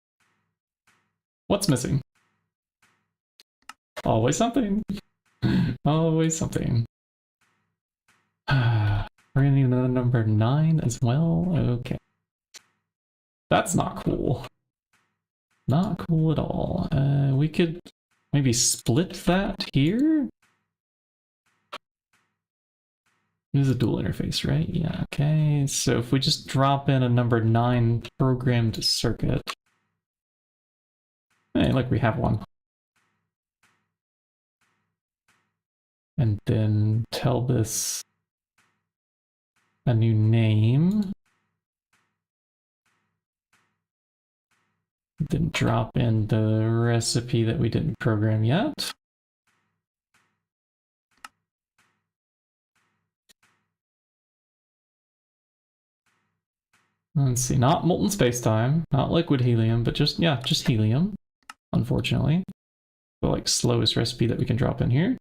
What's missing? Always something. Always something. We're gonna need another number 9 as well. Okay. That's not cool. Not cool at all. We could maybe split that here. This is a dual interface, right? Yeah, okay. So if we just drop in a number 9 programmed circuit. Hey, look, we have one. And then tell this a new name. Then drop in the recipe that we didn't program yet. Let's see, not molten spacetime, not liquid helium, but just, yeah, just helium, unfortunately. The like slowest recipe that we can drop in here.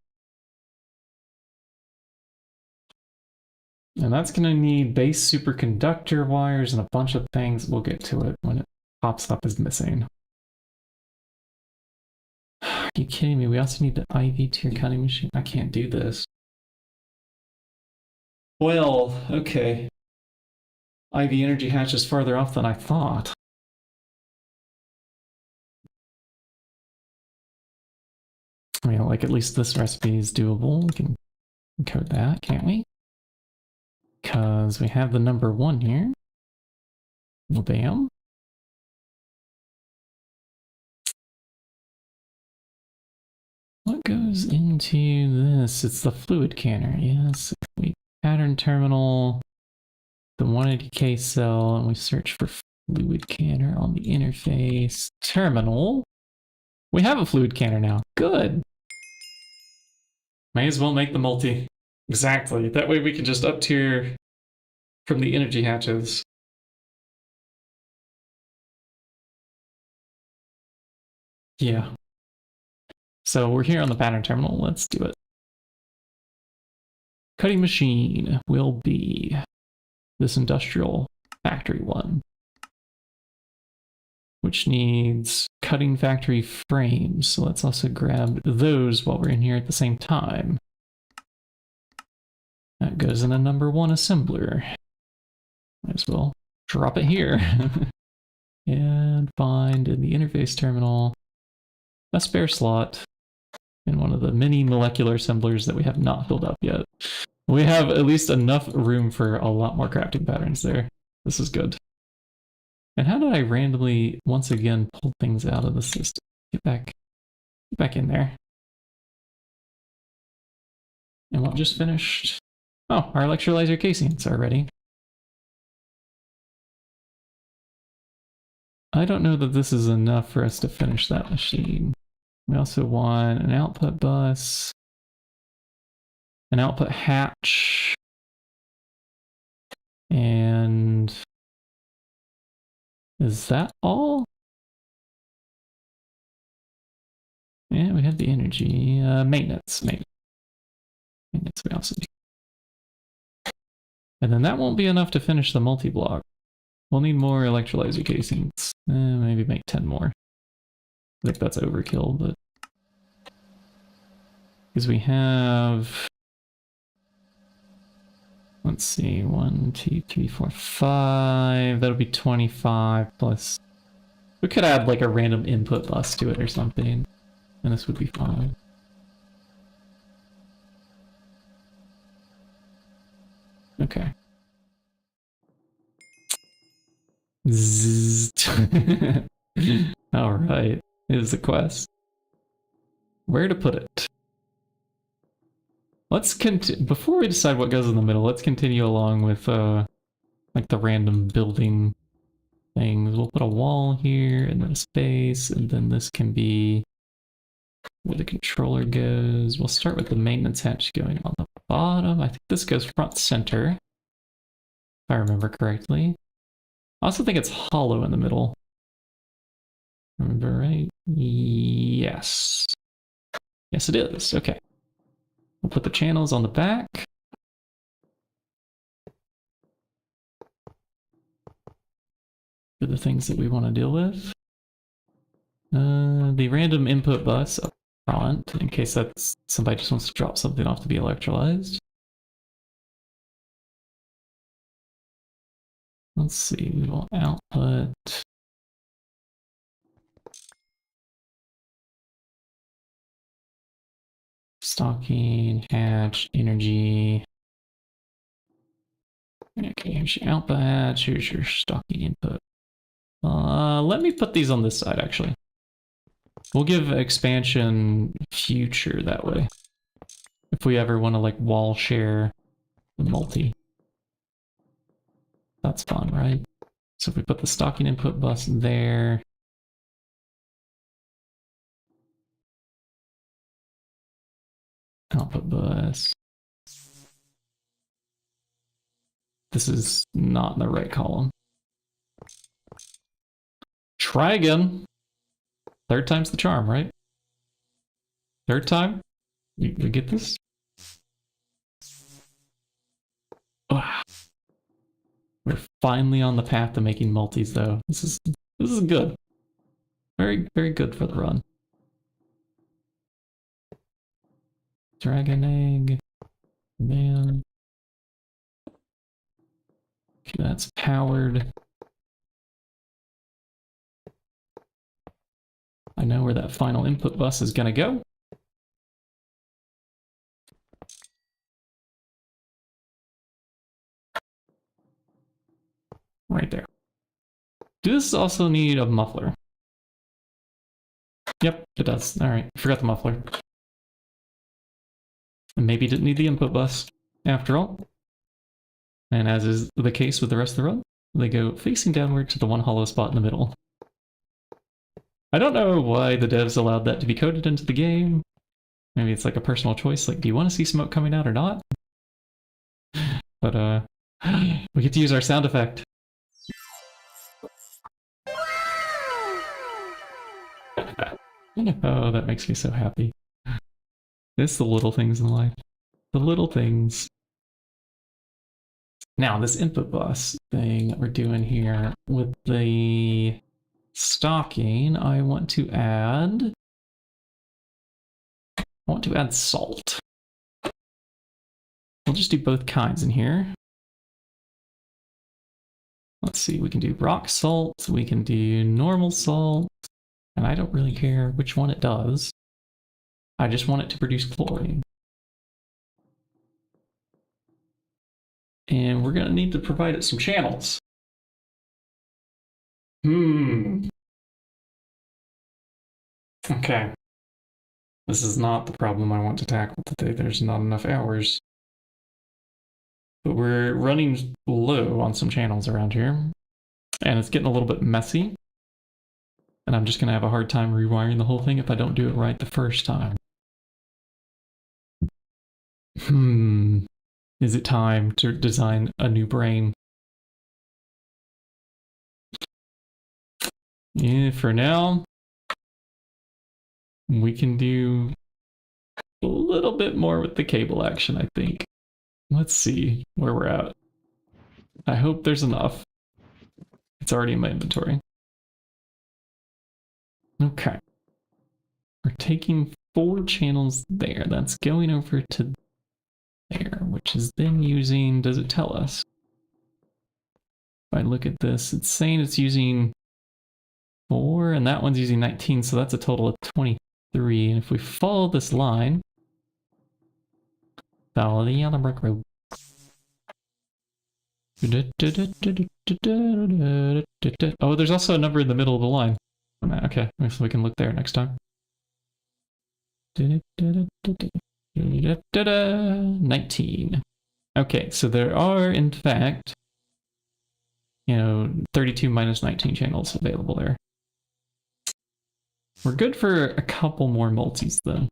And that's gonna need base superconductor wires and a bunch of things. We'll get to it when it pops up as missing. Are you kidding me? We also need the IV tier cutting machine. I can't do this. Well, okay. IV energy hatch is farther off than I thought. I mean, like, at least this recipe is doable. We can code that, can't we? Because we have the number 1 here. Well, damn. What goes into this? It's the fluid canner. Yes. We pattern terminal, the 180K cell, and we search for fluid canner on the interface terminal. We have a fluid canner now. Good. May as well make the multi. Exactly. That way we can just up tier from the energy hatches. Yeah. So we're here on the pattern terminal. Let's do it. Cutting machine will be this industrial factory one, which needs cutting factory frames. So let's also grab those while we're in here at the same time. That goes in a number 1 assembler. Might as well drop it here. And find in the interface terminal a spare slot in one of the many molecular assemblers that we have not filled up yet. We have at least enough room for a lot more crafting patterns there. This is good. And how did I randomly, once again, pull things out of the system? Get back in there. And what just finished? Oh, our electrolyzer casings are ready. I don't know that this is enough for us to finish that machine. We also want an output bus, an output hatch, and is that all? Yeah, we have the energy. Maintenance we also need. And then that won't be enough to finish the multi-block. We'll need more electrolyzer casings. Maybe make 10 more. I think that's overkill, but... because we have... let's see, 1, 2, 3, 4, 5. That'll be 25 plus... we could add like a random input bus to it or something. And this would be fine. Okay. All right. Here's the quest. Where to put it? Let's continue. Before we decide what goes in the middle, let's continue along with like the random building things. We'll put a wall here and then a space, and then this can be where the controller goes. We'll start with the maintenance hatch going on the bottom. I think this goes front center, if I remember correctly. I also think it's hollow in the middle. Remember right? Yes. Yes, it is. Okay. We'll put the channels on the back. For the things that we want to deal with. The random input bus up front, in case that's somebody just wants to drop something off to be electrolyzed. Let's see, we will output. Stocking, hatch, energy. Okay, here's your output hatch, here's your stocking input. Let me put these on this side, actually. We'll give expansion future that way. If we ever want to, like, wall share the multi. That's fun, right? So if we put the stocking input bus there. Output bus. This is not in the right column. Try again. Third time's the charm, right? Third time? We get this? Oh. We're finally on the path to making multis, though. This is good. Very, very good for the run. Dragon egg. Man. Okay, that's powered. I know where that final input bus is gonna go. Right there. Does this also need a muffler? Yep, it does. All right, forgot the muffler. And maybe didn't need the input bus after all. And as is the case with the rest of the run, they go facing downward to the one hollow spot in the middle. I don't know why the devs allowed that to be coded into the game. Maybe it's like a personal choice, like do you want to see smoke coming out or not? But we get to use our sound effect. Oh, that makes me so happy. It's the little things in life. The little things. Now, this input bus thing that we're doing here with the stocking, I want to add salt. We'll just do both kinds in here. Let's see, we can do rock salt, we can do normal salt, and I don't really care which one it does. I just want it to produce chlorine. And we're going to need to provide it some channels. Okay. This is not the problem I want to tackle today. There's not enough hours. But we're running low on some channels around here. And it's getting a little bit messy. And I'm just going to have a hard time rewiring the whole thing if I don't do it right the first time. Is it time to design a new brain? Yeah, for now, we can do a little bit more with the cable action, I think. Let's see where we're at. I hope there's enough. It's already in my inventory. Okay. We're taking 4 channels there. That's going over to there, which is then using, does it tell us? If I look at this, it's saying it's using 4, and that one's using 19, so that's a total of 23. And if we follow this line, follow the yellow brick road. Oh, there's also a number in the middle of the line. Okay, so we can look there next time. 19. Okay, so there are, in fact, 32 minus 19 channels available there. We're good for a couple more multis, though.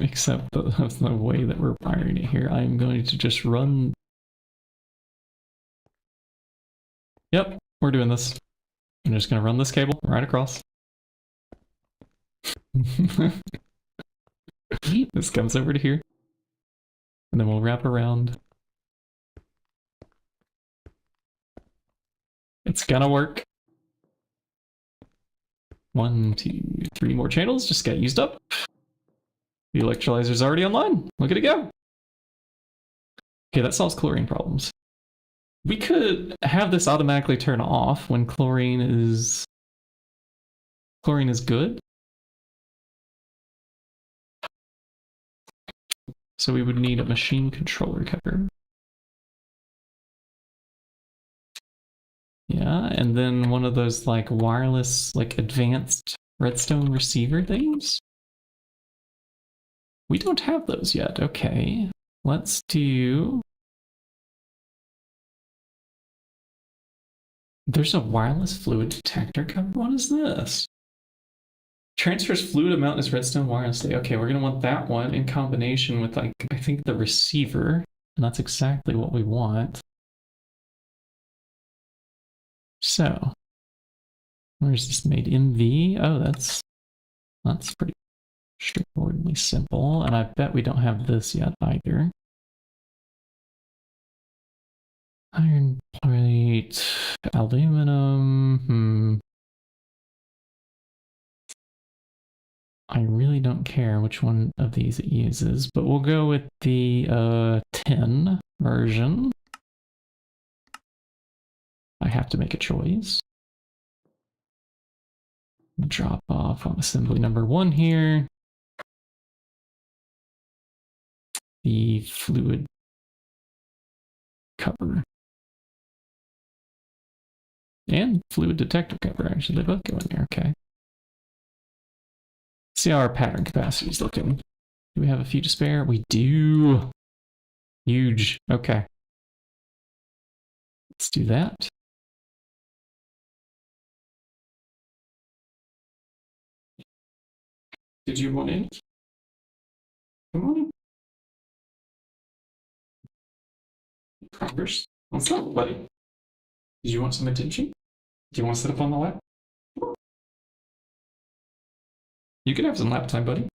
Except that's the way that we're wiring it here. I'm going to just run... Yep, we're doing this. I'm just going to run this cable right across. This comes over to here. And then we'll wrap around. It's gonna work. 1, 2, 3 more channels just got used up. The electrolyzer's already online. Look at it go. Okay, that solves chlorine problems. We could have this automatically turn off when chlorine is good. So we would need a machine controller cover. Yeah, and then one of those like wireless, like advanced redstone receiver things. We don't have those yet. Okay, let's do... There's a wireless fluid detector cover. What is this? Transfers fluid amount as redstone wirelessly. Okay, we're gonna want that one in combination with, like, I think the receiver, and that's exactly what we want. So, where's this made? In the... Oh, that's pretty straightforwardly simple, and I bet we don't have this yet either. Iron plate, aluminum. I really don't care which one of these it uses, but we'll go with the tin version. I have to make a choice. Drop off on assembly number 1 here. The fluid cover. And fluid detector cover, actually. They both go in there, okay. See how our pattern capacity is looking. Do we have a few to spare? We do. Huge. Okay. Let's do that. Did you want in? Come on in. Converse. What's up, buddy? Did you want some attention? Do you want to sit up on the lap? You can have some lap time, buddy.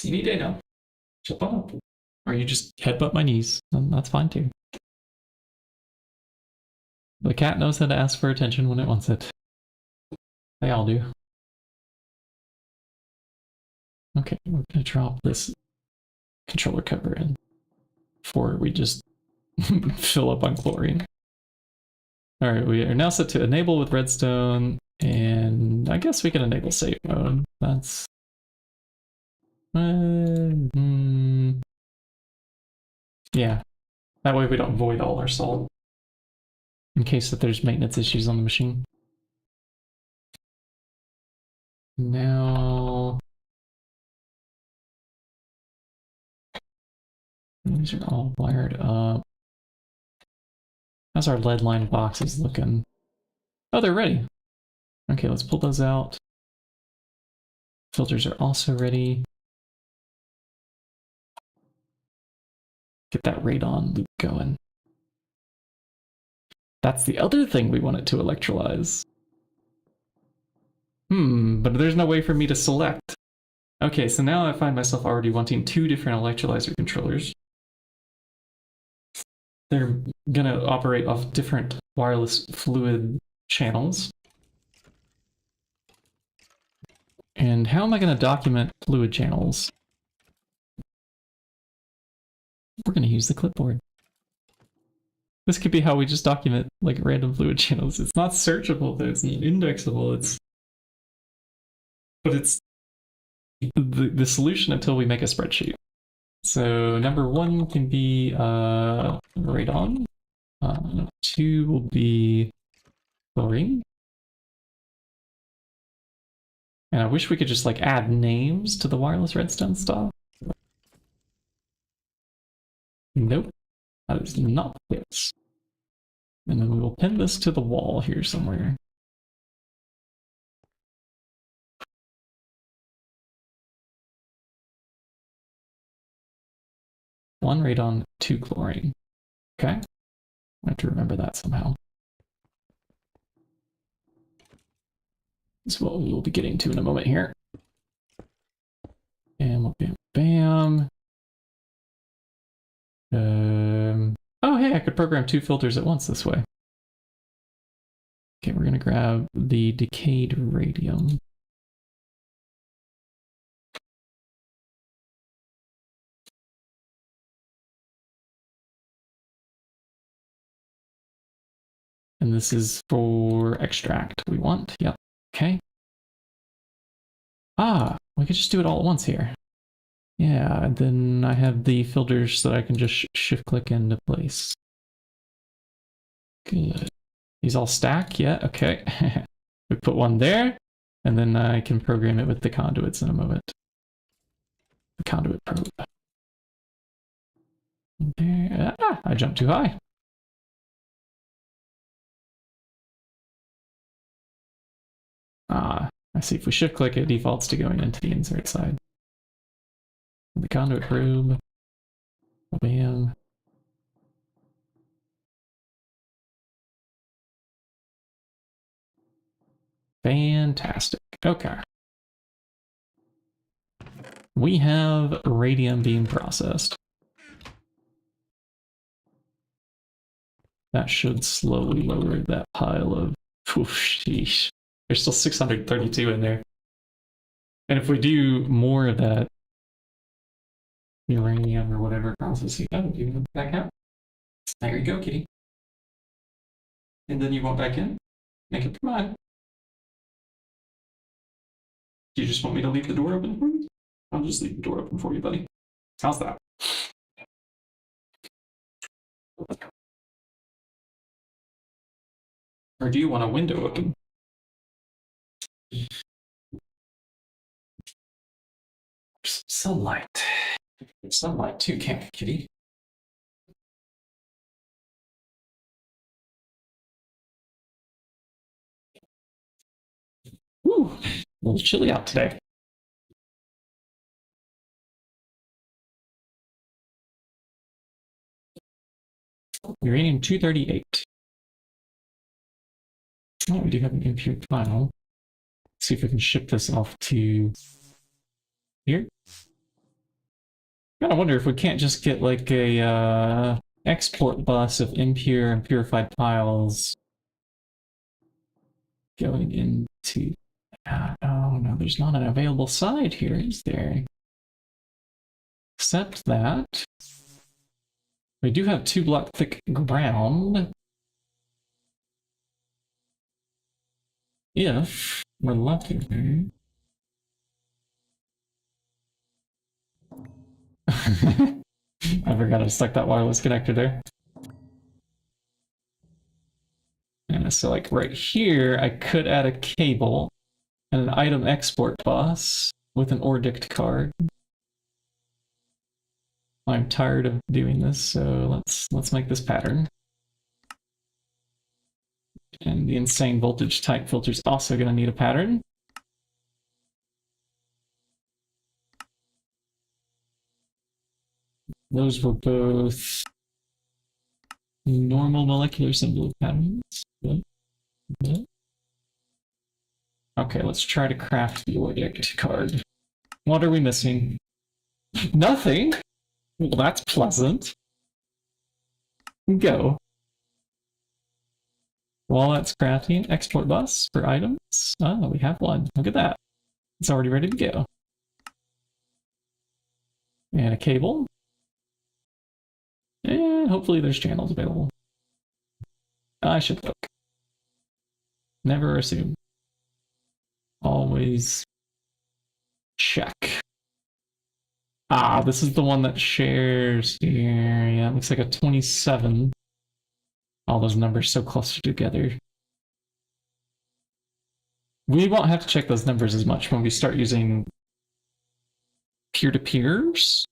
Any day now. Jump on up. Or you just headbutt my knees. That's fine too. The cat knows how to ask for attention when it wants it. They all do. Okay, we're gonna drop this controller cover in before we just fill up on chlorine. Alright, we are now set to enable with redstone, and I guess we can enable safe mode. That's... yeah, that way we don't void all our salt. In case that there's maintenance issues on the machine. Now... these are all wired up. How's our lead line boxes looking? Oh, they're ready. Okay, let's pull those out. Filters are also ready. Get that radon loop going. That's the other thing we wanted to electrolyze. But there's no way for me to select. Okay, so now I find myself already wanting 2 different electrolyzer controllers. They're gonna operate off different wireless fluid channels. And how am I gonna document fluid channels? We're gonna use the clipboard. This could be how we just document like random fluid channels. It's not searchable though, it's not indexable, but it's the solution until we make a spreadsheet. So number 1 can be radon. 2 will be chlorine. And I wish we could just like add names to the wireless redstone stuff. Nope, that is not the case. And then we will pin this to the wall here somewhere. One radon, 2 chlorine. Okay, I have to remember that somehow. That's what we will be getting to in a moment here. And we'll bam, bam. Oh, hey, I could program 2 filters at once this way. Okay, we're gonna grab the decayed radium. And this is for extract we want. Yep. Okay. Ah, we could just do it all at once here. Yeah, and then I have the filters that I can just shift click into place. Good. These all stack? Yeah, okay. We put one there, and then I can program it with the conduits in a moment. The conduit probe. There. Ah, I jumped too high. Ah, I see if we shift click it defaults to going into the insert side. The conduit probe. Bam. Fantastic. Okay. We have radium being processed. That should slowly lower that pile of... oof, sheesh. There's still 632 in there. And if we do more of that uranium or whatever processing, that would give it back out. There you go, kitty. And then you want back in? Make it mine. Do you just want me to leave the door open for you? I'll just leave the door open for you, buddy. How's that? Or do you want a window open? Sunlight. Sunlight too, can't we, kitty? Woo! A little chilly out today. Uranium 238. Oh, we do have an impure file. Let's see if we can ship this off to here. I wonder if we can't just get like a export bus of impure and purified piles going into. Oh no, there's not an available side here, is there? Except that we do have 2-block thick ground. If we're lucky. I forgot to stuck that wireless connector there. And so like right here, I could add a cable and an item export bus with an ORDICT card. I'm tired of doing this, so let's make this pattern. And the insane voltage type filter is also going to need a pattern. Those were both normal molecular symbol patterns. Okay, let's try to craft the ORDICT card. What are we missing? Nothing? Well, that's pleasant. Go. While that's crafting, export bus for items. Oh, we have one. Look at that. It's already ready to go. And a cable. And hopefully there's channels available. I should look. Never assume. Always check. Ah, this is the one that shares here. Yeah, it looks like a 27. All those numbers so close together. We won't have to check those numbers as much when we start using peer-to-peers.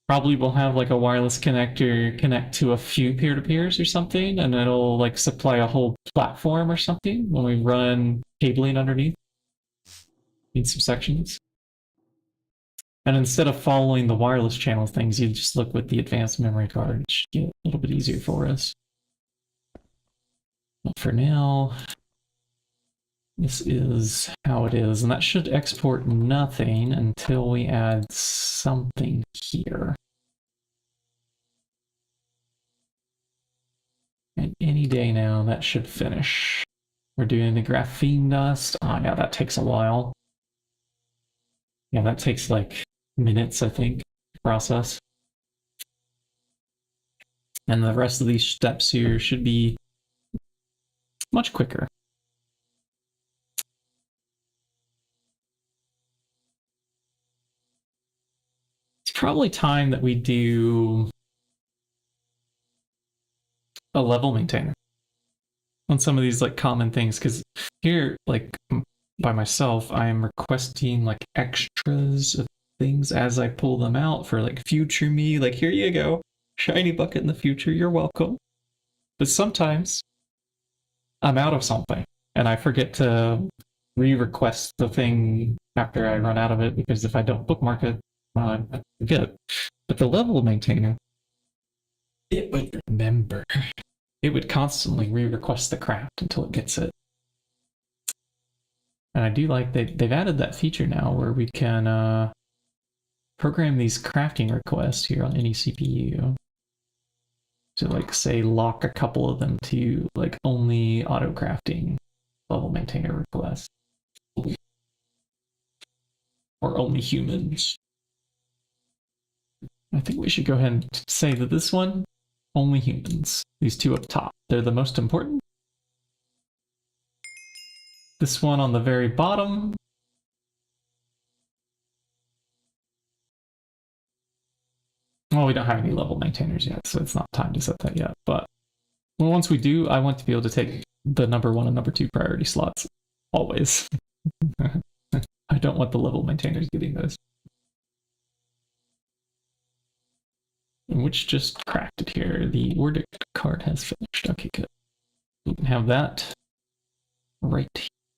Probably we'll have like a wireless connector connect to a few peer-to-peers or something, and it'll like supply a whole platform or something when we run cabling underneath in some sections. And instead of following the wireless channel things, you just look with the advanced memory card. It should get a little bit easier for us. But for now, this is how it is, and that should export nothing until we add something here. And any day now, that should finish. We're doing the graphene dust. Oh, yeah, that takes a while. Yeah, that takes like minutes, I think, to process. And the rest of these steps here should be much quicker. It's probably time that we do a level maintainer on some of these like common things, because here, like by myself, I am requesting like extras of things as I pull them out for like future me. Like, here you go, Shinybucket in the future, you're welcome. But sometimes I'm out of something and I forget to re-request the thing after I run out of it, because if I don't bookmark it, I forget. But the level maintainer, it would remember. It would constantly re-request the craft until it gets it. And I do like they've added that feature now where we can program these crafting requests here on any CPU. To like say lock a couple of them to like only auto crafting level maintainer requests. Or only humans. I think we should go ahead and say that this one, only humans. These two up top, they're the most important. This one on the very bottom, Well, we don't have any level maintainers yet, so it's not time to set that yet. But well, once we do, I want to be able to take the number 1 and number 2 priority slots always. I don't want the level maintainers getting those. Which just cracked it here. The order card has finished. Okay, good. We can have that right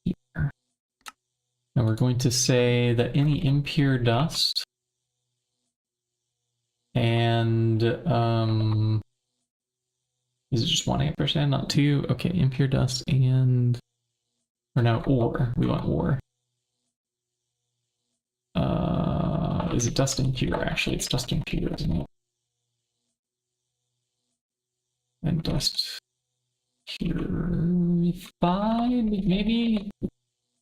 here. And we're going to say that any impure dust and is it just 1 ampersand, not 2? Okay, impure dust and or no, ore. We want ore. Is it dust impure? Actually, it's dust impure, isn't it? And dust purified, maybe?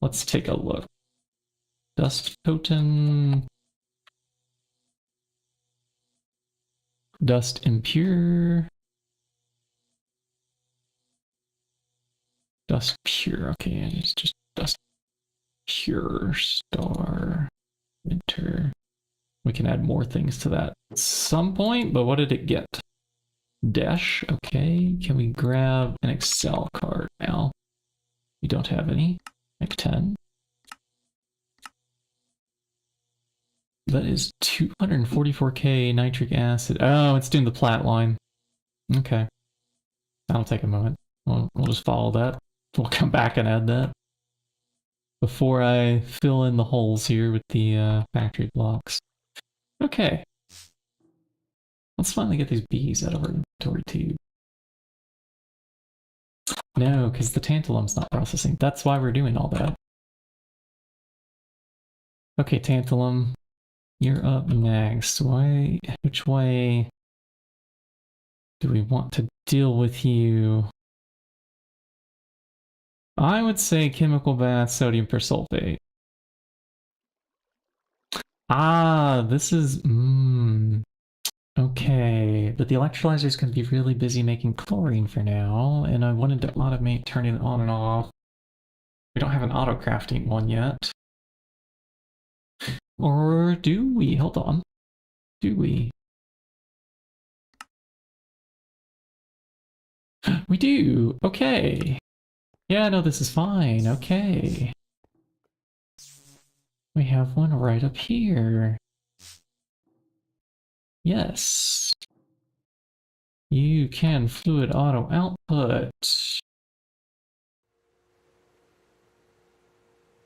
Let's take a look. Dust potent. Dust impure. Dust pure. Okay, and it's just dust pure star winter. We can add more things to that at some point, but what did it get? Dash. Okay, can we grab an Excel card now? We don't have any. Like 10. That is 244k nitric acid. Oh, it's doing the plat line. Okay. That'll take a moment. We'll just follow that. We'll come back and add that. Before I fill in the holes here with the factory blocks. Okay. Let's finally get these bees out of our inventory too. No, because the tantalum's not processing. That's why we're doing all that. Okay, tantalum, you're up next. Which way do we want to deal with you? I would say chemical bath, sodium persulfate. Ah, this is... Okay, but the electrolyzer is going to be really busy making chlorine for now, and I wanted to automate turning it on and off. We don't have an auto crafting one yet. Or do we? Hold on. Do we? We do! Okay. Yeah, no, this is fine. Okay. We have one right up here. Yes. You can fluid auto output.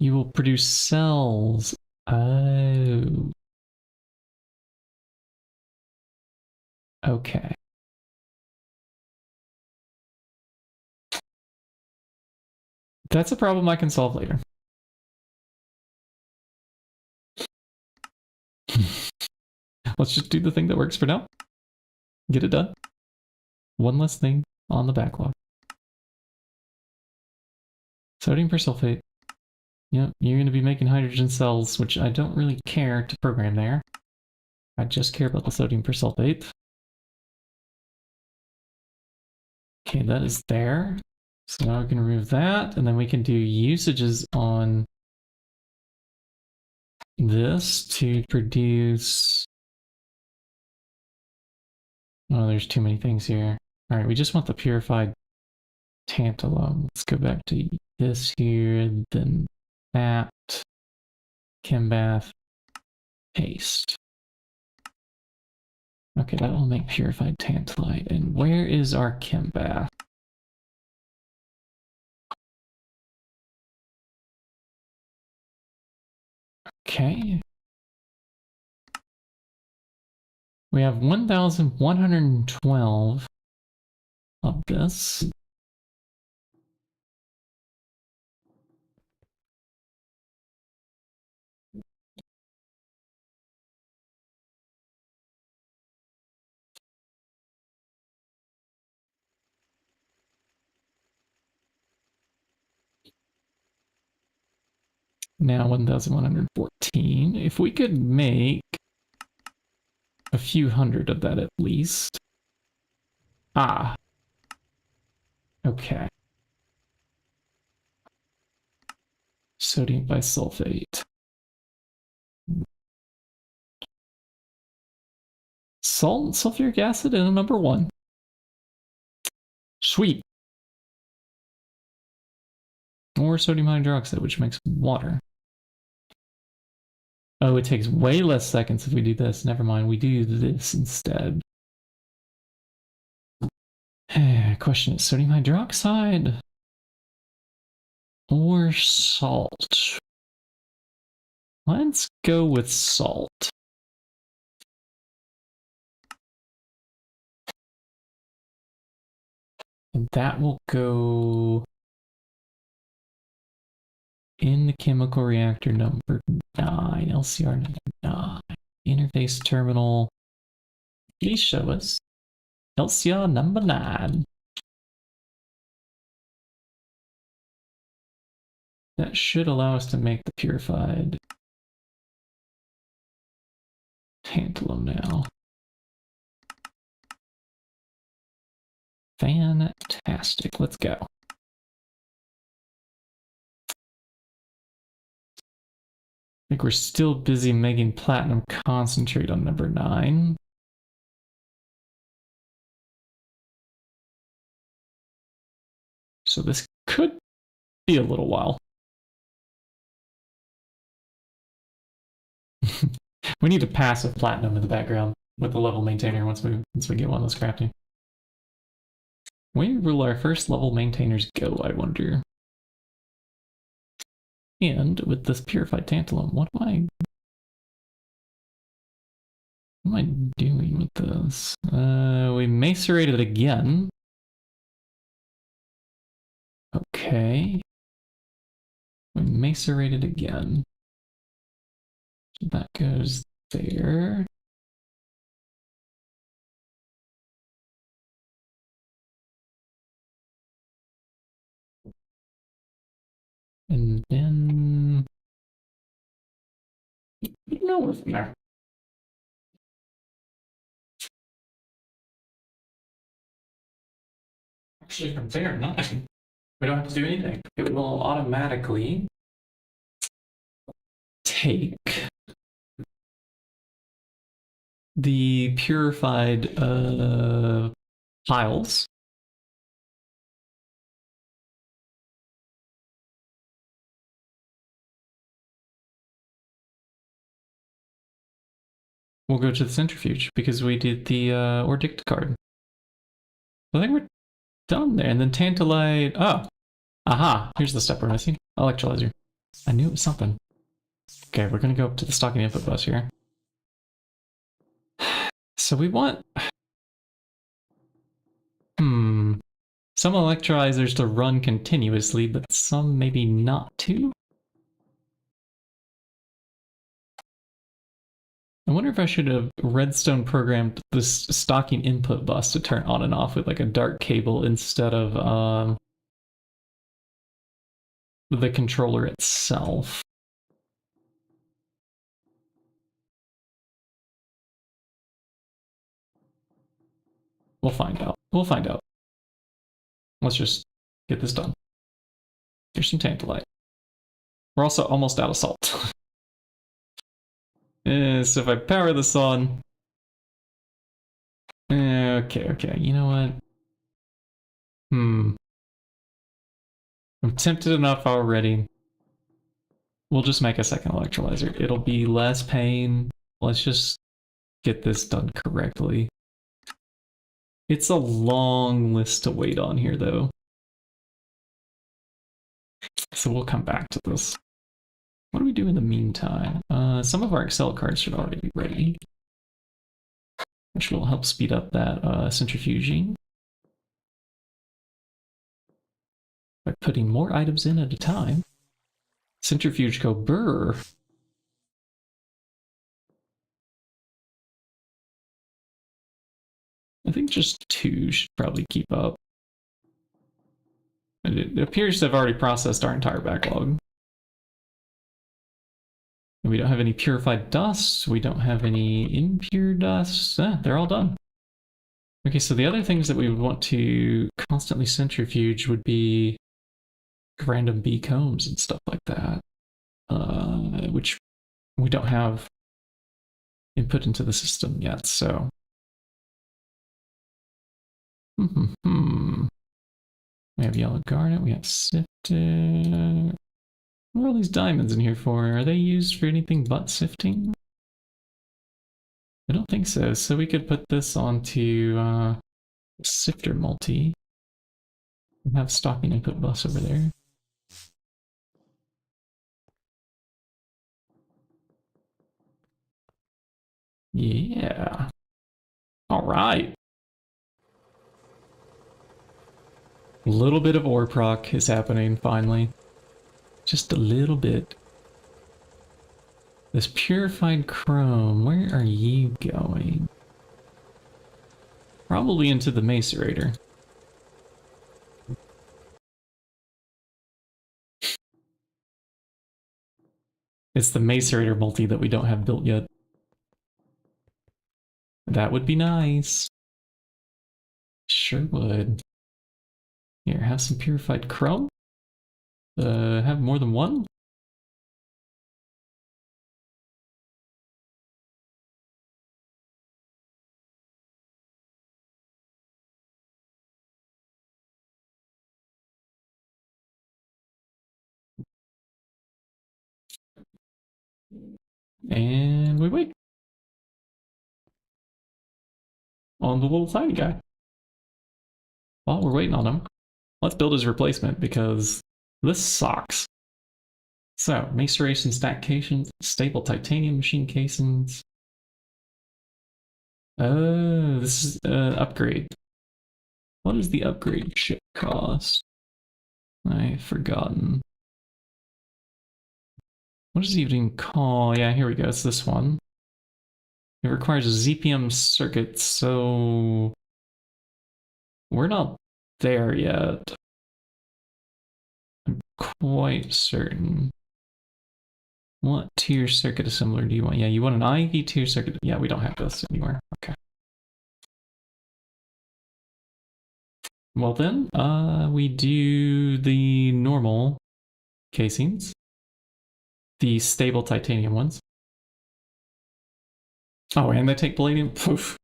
You will produce cells. Oh. Okay. That's a problem I can solve later. Let's just do the thing that works for now. Get it done. One less thing on the backlog. Sodium persulfate. Yep, you're going to be making hydrogen cells, which I don't really care to program there. I just care about the sodium persulfate. Okay, that is there. So now we can remove that, and then we can do usages on this to produce... Oh, there's too many things here. All right, we just want the purified tantalum. Let's go back to this here, then that, chembath, paste. Okay, that will make purified tantalite. And where is our chembath? Okay. We have 1,112 of this. Now 1,114. If we could make a few hundred of that at least. Ah. Okay. Sodium bisulfate. Salt and sulfuric acid in a number 1. Sweet. Or sodium hydroxide, which makes water. Oh, it takes way less seconds if we do this. Never mind, we do this instead. Question is sodium hydroxide or salt? Let's go with salt. And that will go in the chemical reactor number 9, LCR number 9. Interface terminal. Please show us LCR number 9. That should allow us to make the purified tantalum now. Fantastic. Let's go. I think we're still busy making platinum concentrate on number 9. So this could be a little while. We need a passive platinum in the background with the level maintainer once we get one of those crafting. Where will our first level maintainers go, I wonder? And with this purified tantalum, what am I doing with this? We macerated it again. Okay. We macerated again. So that goes there. And then no, what's in there? Actually, from there, nothing. We don't have to do anything. It will automatically take the purified piles. We'll go to the centrifuge because we did the Ordict card. I think we're done there. And then tantalite. Oh, aha! Here's the step we're missing. Electrolyzer. I knew it was something. Okay, we're gonna go up to the stocking input bus here. So we want some electrolyzers to run continuously, but some maybe not to. I wonder if I should have redstone programmed this stocking input bus to turn on and off with like a dark cable instead of the controller itself. We'll find out. We'll find out. Let's just get this done. Here's some tantalite. We're also almost out of salt. So if I power this on... Okay, you know what? I'm tempted enough already. We'll just make a second electrolyzer. It'll be less pain. Let's just get this done correctly. It's a long list to wait on here, though. So we'll come back to this. What do we do in the meantime? Some of our Excel cards should already be ready, which will help speed up that centrifuging by putting more items in at a time. Centrifuge go burr. I think just 2 should probably keep up. It appears to have already processed our entire backlog. And we don't have any purified dust. We don't have any impure dust. They're all done. Okay, so the other things that we would want to constantly centrifuge would be random bee combs and stuff like that, which we don't have input into the system yet, so We have yellow garnet, we have sifted. What are all these diamonds in here for? Are they used for anything but sifting? I don't think so. So we could put this onto sifter multi. And have stocking input bus over there. Yeah. All right. A little bit of ore proc is happening finally. Just a little bit. This purified chrome, where are you going? Probably into the macerator. It's the macerator multi that we don't have built yet. That would be nice. Sure would. Here, have some purified chrome. Have more than one? And we wait. On the little tiny guy. While we're waiting on him, let's build his replacement because this sucks. So, maceration stack casings, stable titanium machine casings. Oh, this is upgrade. What does the upgrade chip cost? I've forgotten. What does it even call? Yeah, here we go. It's this one. It requires a ZPM circuit, so we're not there yet. I'm quite certain. What tier circuit assembler do you want? Yeah, you want an IV tier circuit. Yeah, we don't have this anywhere. Okay. Well then, we do the normal casings. The stable titanium ones. Oh, and they take palladium? Poof.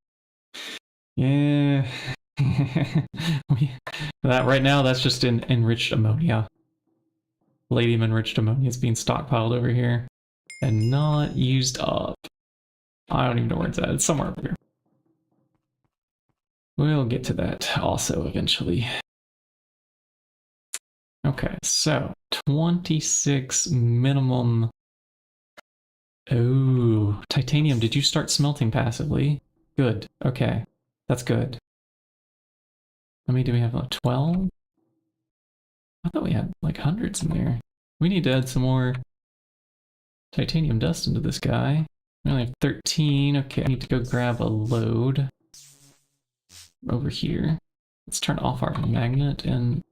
Yeah. That right now, that's just in enriched ammonia. Palladium enriched ammonia is being stockpiled over here and not used up. I don't even know where it's at. It's somewhere over here. We'll get to that also eventually. Okay, so 26 minimum. Oh, titanium, did you start smelting passively? Good, okay, that's good. How many do we have? Like 12? I thought we had like hundreds in there. We need to add some more titanium dust into this guy. We only have 13. Okay, I need to go grab a load over here. Let's turn off our magnet, and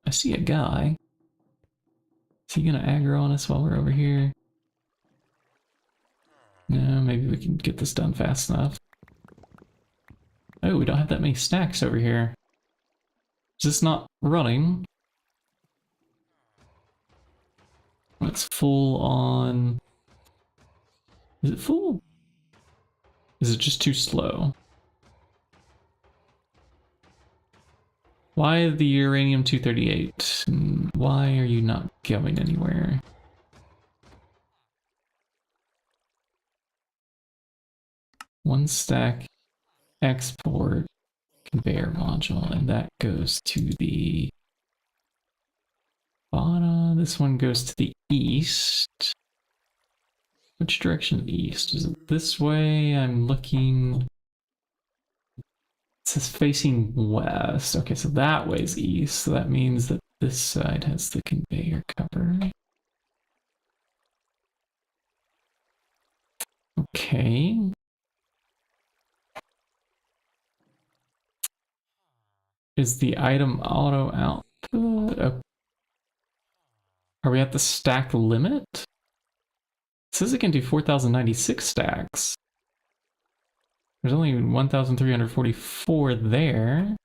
I see a guy. Is he gonna aggro on us while we're over here? No, maybe we can get this done fast enough. Oh, we don't have that many stacks over here. Is this not running? It's full on... Is it full? Is it just too slow? Why the uranium-238? Why are you not going anywhere? One stack export conveyor module, and that goes to the bottom. This one goes to the east. Which direction east? Is it this way? I'm looking... It says facing west. Okay, so that way's east. So that means that this side has the conveyor cover. Okay. Is the item auto output? Oh. Are we at the stack limit? It says it can do 4,096 stacks. There's only 1,344 there.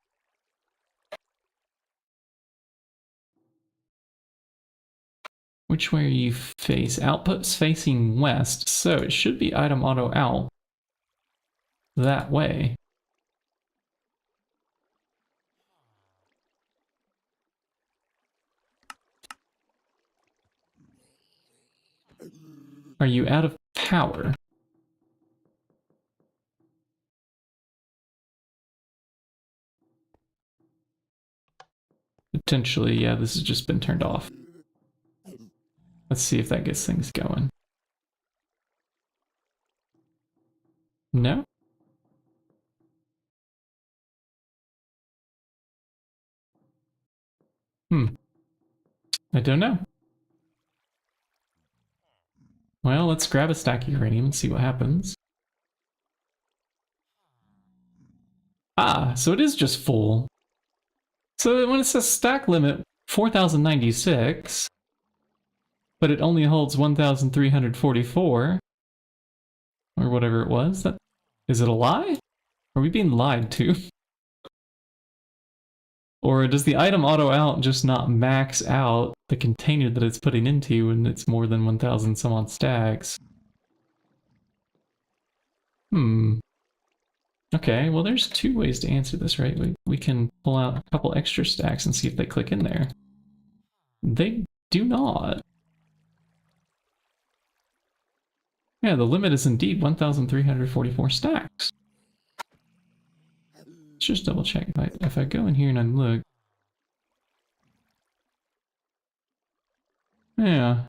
Which way are you face? Output's facing west, so it should be item auto out that way. Are you out of power? Potentially, yeah, this has just been turned off. Let's see if that gets things going. No? I don't know. Well, let's grab a stack of uranium and see what happens. Ah, so it is just full. So when it says stack limit 4096, but it only holds 1344, or whatever it was, that is it a lie? Are we being lied to? Or does the item auto out just not max out the container that it's putting into when it's more than 1000 some odd stacks? Okay, well there's two ways to answer this, right? We can pull out a couple extra stacks and see if they click in there. They do not. Yeah, the limit is indeed 1344 stacks. Let's just double check. If I go in here and I look. Yeah.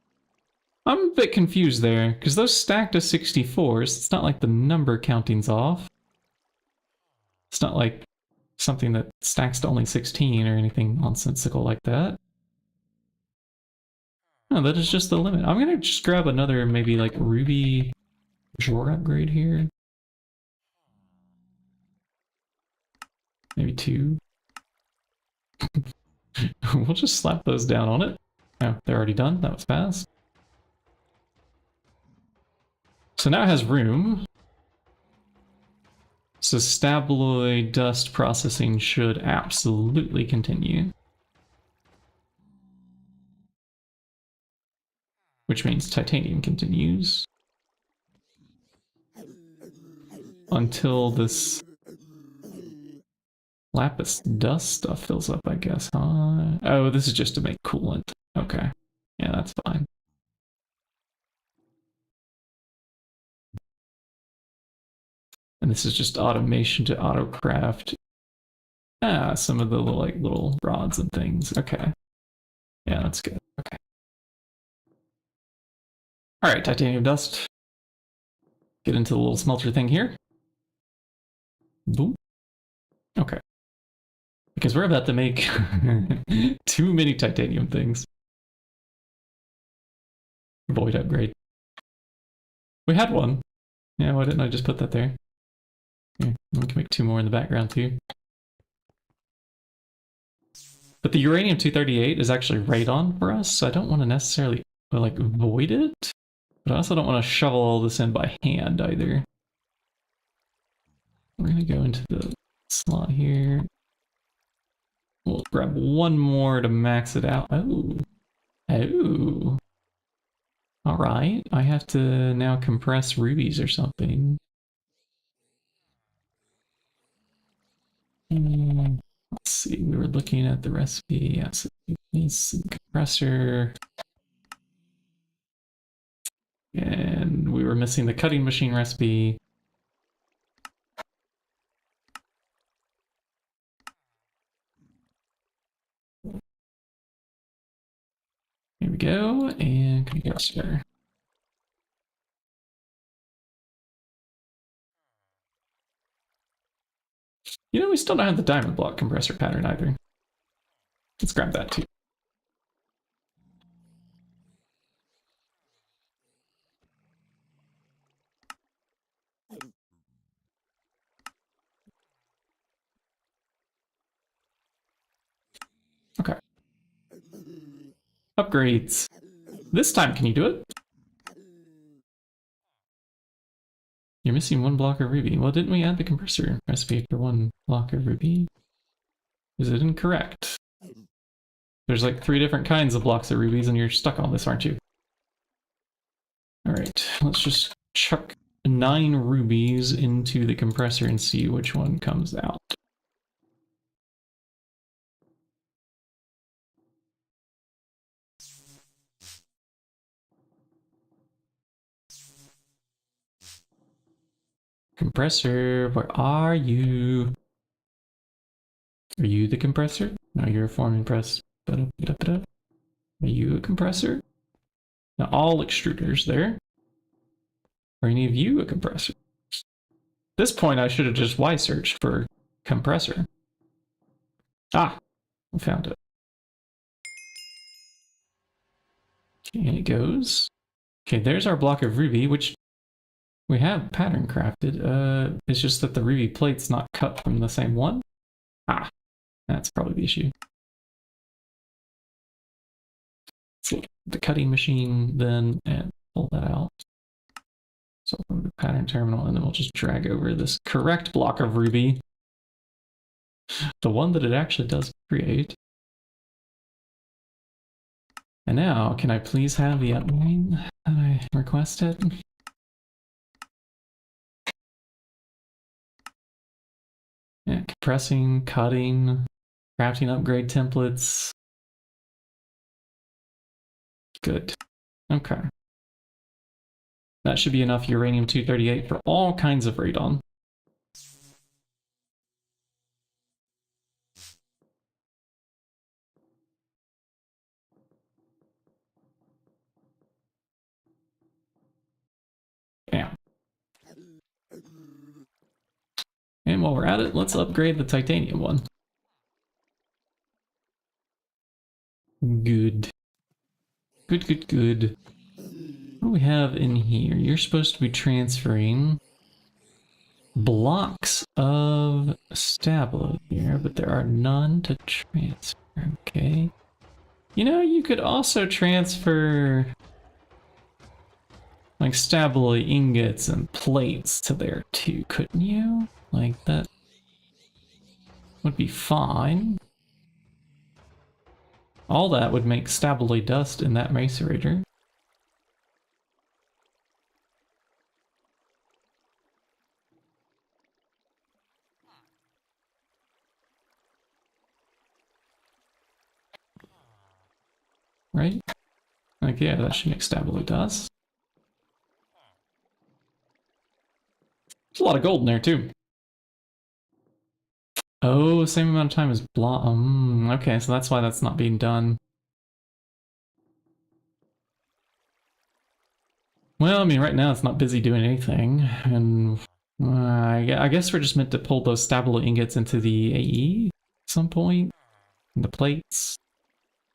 I'm a bit confused there, because those stack to 64s, it's not like the number counting's off. It's not like something that stacks to only 16 or anything nonsensical like that. No, that is just the limit. I'm gonna just grab another maybe like ruby drawer upgrade here. Maybe two. We'll just slap those down on it. Oh, they're already done. That was fast. So now it has room. So stabloid dust processing should absolutely continue. Which means titanium continues. Until this lapis dust stuff fills up, I guess, huh? Oh, this is just to make coolant. Okay. Yeah, that's fine. And this is just automation to auto-craft some of the little rods and things. Okay. Yeah, that's good. Okay. Alright, titanium dust. Get into the little smelter thing here. Boom. Okay. Because we're about to make too many titanium things. Void upgrade. We had one. Yeah, why didn't I just put that there? Here, we can make two more in the background too. But the uranium-238 is actually radon for us, so I don't want to necessarily like void it, but I also don't want to shovel all this in by hand either. We're gonna go into the slot here. We'll grab one more to max it out. Oh. Oh. Alright, I have to now compress rubies or something. Let's see, we were looking at the recipe. Yes, it needs some compressor. And we were missing the cutting machine recipe. Here we go, and compressor. You know, we still don't have the diamond block compressor pattern either. Let's grab that too. Okay. Upgrades. This time, can you do it? You're missing one block of ruby. Well, didn't we add the compressor recipe for one block of ruby? Is it incorrect? There's like 3 different kinds of blocks of rubies and you're stuck on this, aren't you? Alright, let's just chuck 9 rubies into the compressor and see which one comes out. Compressor, where are you? Are you the compressor? No, you're a forming press. Are you a compressor? Now all extruders there. Are any of you a compressor? At this point, I should have just Y-searched for compressor. Ah, I found it. Okay, and it goes. Okay, there's our block of ruby, which we have pattern crafted. It's just that the ruby plate's not cut from the same one. Ah, that's probably the issue. Let's look at the cutting machine then and pull that out. So from the pattern terminal, and then we'll just drag over this correct block of ruby. The one that it actually does create. And now, can I please have the outline that I requested? Yeah, compressing, cutting, crafting upgrade templates. Good. Okay. That should be enough uranium-238 for all kinds of radon. Bam. And while we're at it, let's upgrade the titanium one. Good. Good, good, good. What do we have in here? You're supposed to be transferring blocks of stabilo here, but there are none to transfer. Okay. You know, you could also transfer like stabilo ingots and plates to there too, couldn't you? Like that would be fine. All that would make stabilo dust in that macerator. Right? Like, yeah, that should make stabilo dust. There's a lot of gold in there, too. Oh, same amount of time as block. Okay, so that's why that's not being done. Well, I mean, right now it's not busy doing anything, and I guess we're just meant to pull those stabilo ingots into the AE at some point, and the plates,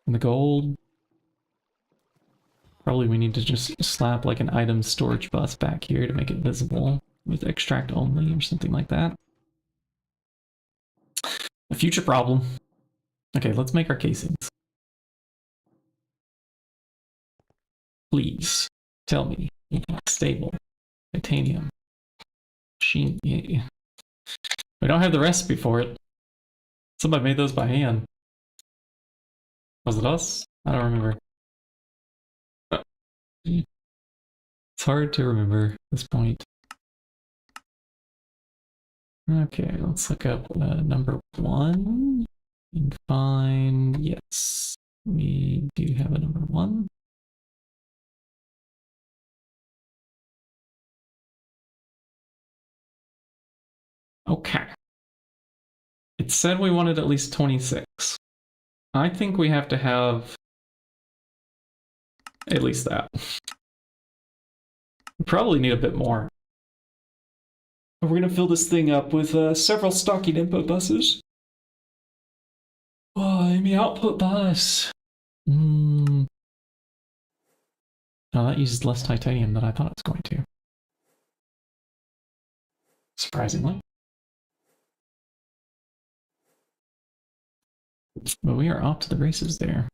and the gold. Probably we need to just slap like an item storage bus back here to make it visible with extract only or something like that. A future problem. Okay, let's make our casings. Please tell me. Stable. Titanium. Machine. Yeah. We don't have the recipe for it. Somebody made those by hand. Was it us? I don't remember. It's hard to remember at this point. Okay, let's look up number 1 and find, yes, we do have a number 1. Okay. It said we wanted at least 26. I think we have to have at least that. We probably need a bit more. We're going to fill this thing up with several stocking input buses. Oh, enemy output bus. Oh, that uses less titanium than I thought it was going to. Surprisingly. But we are off to the races there.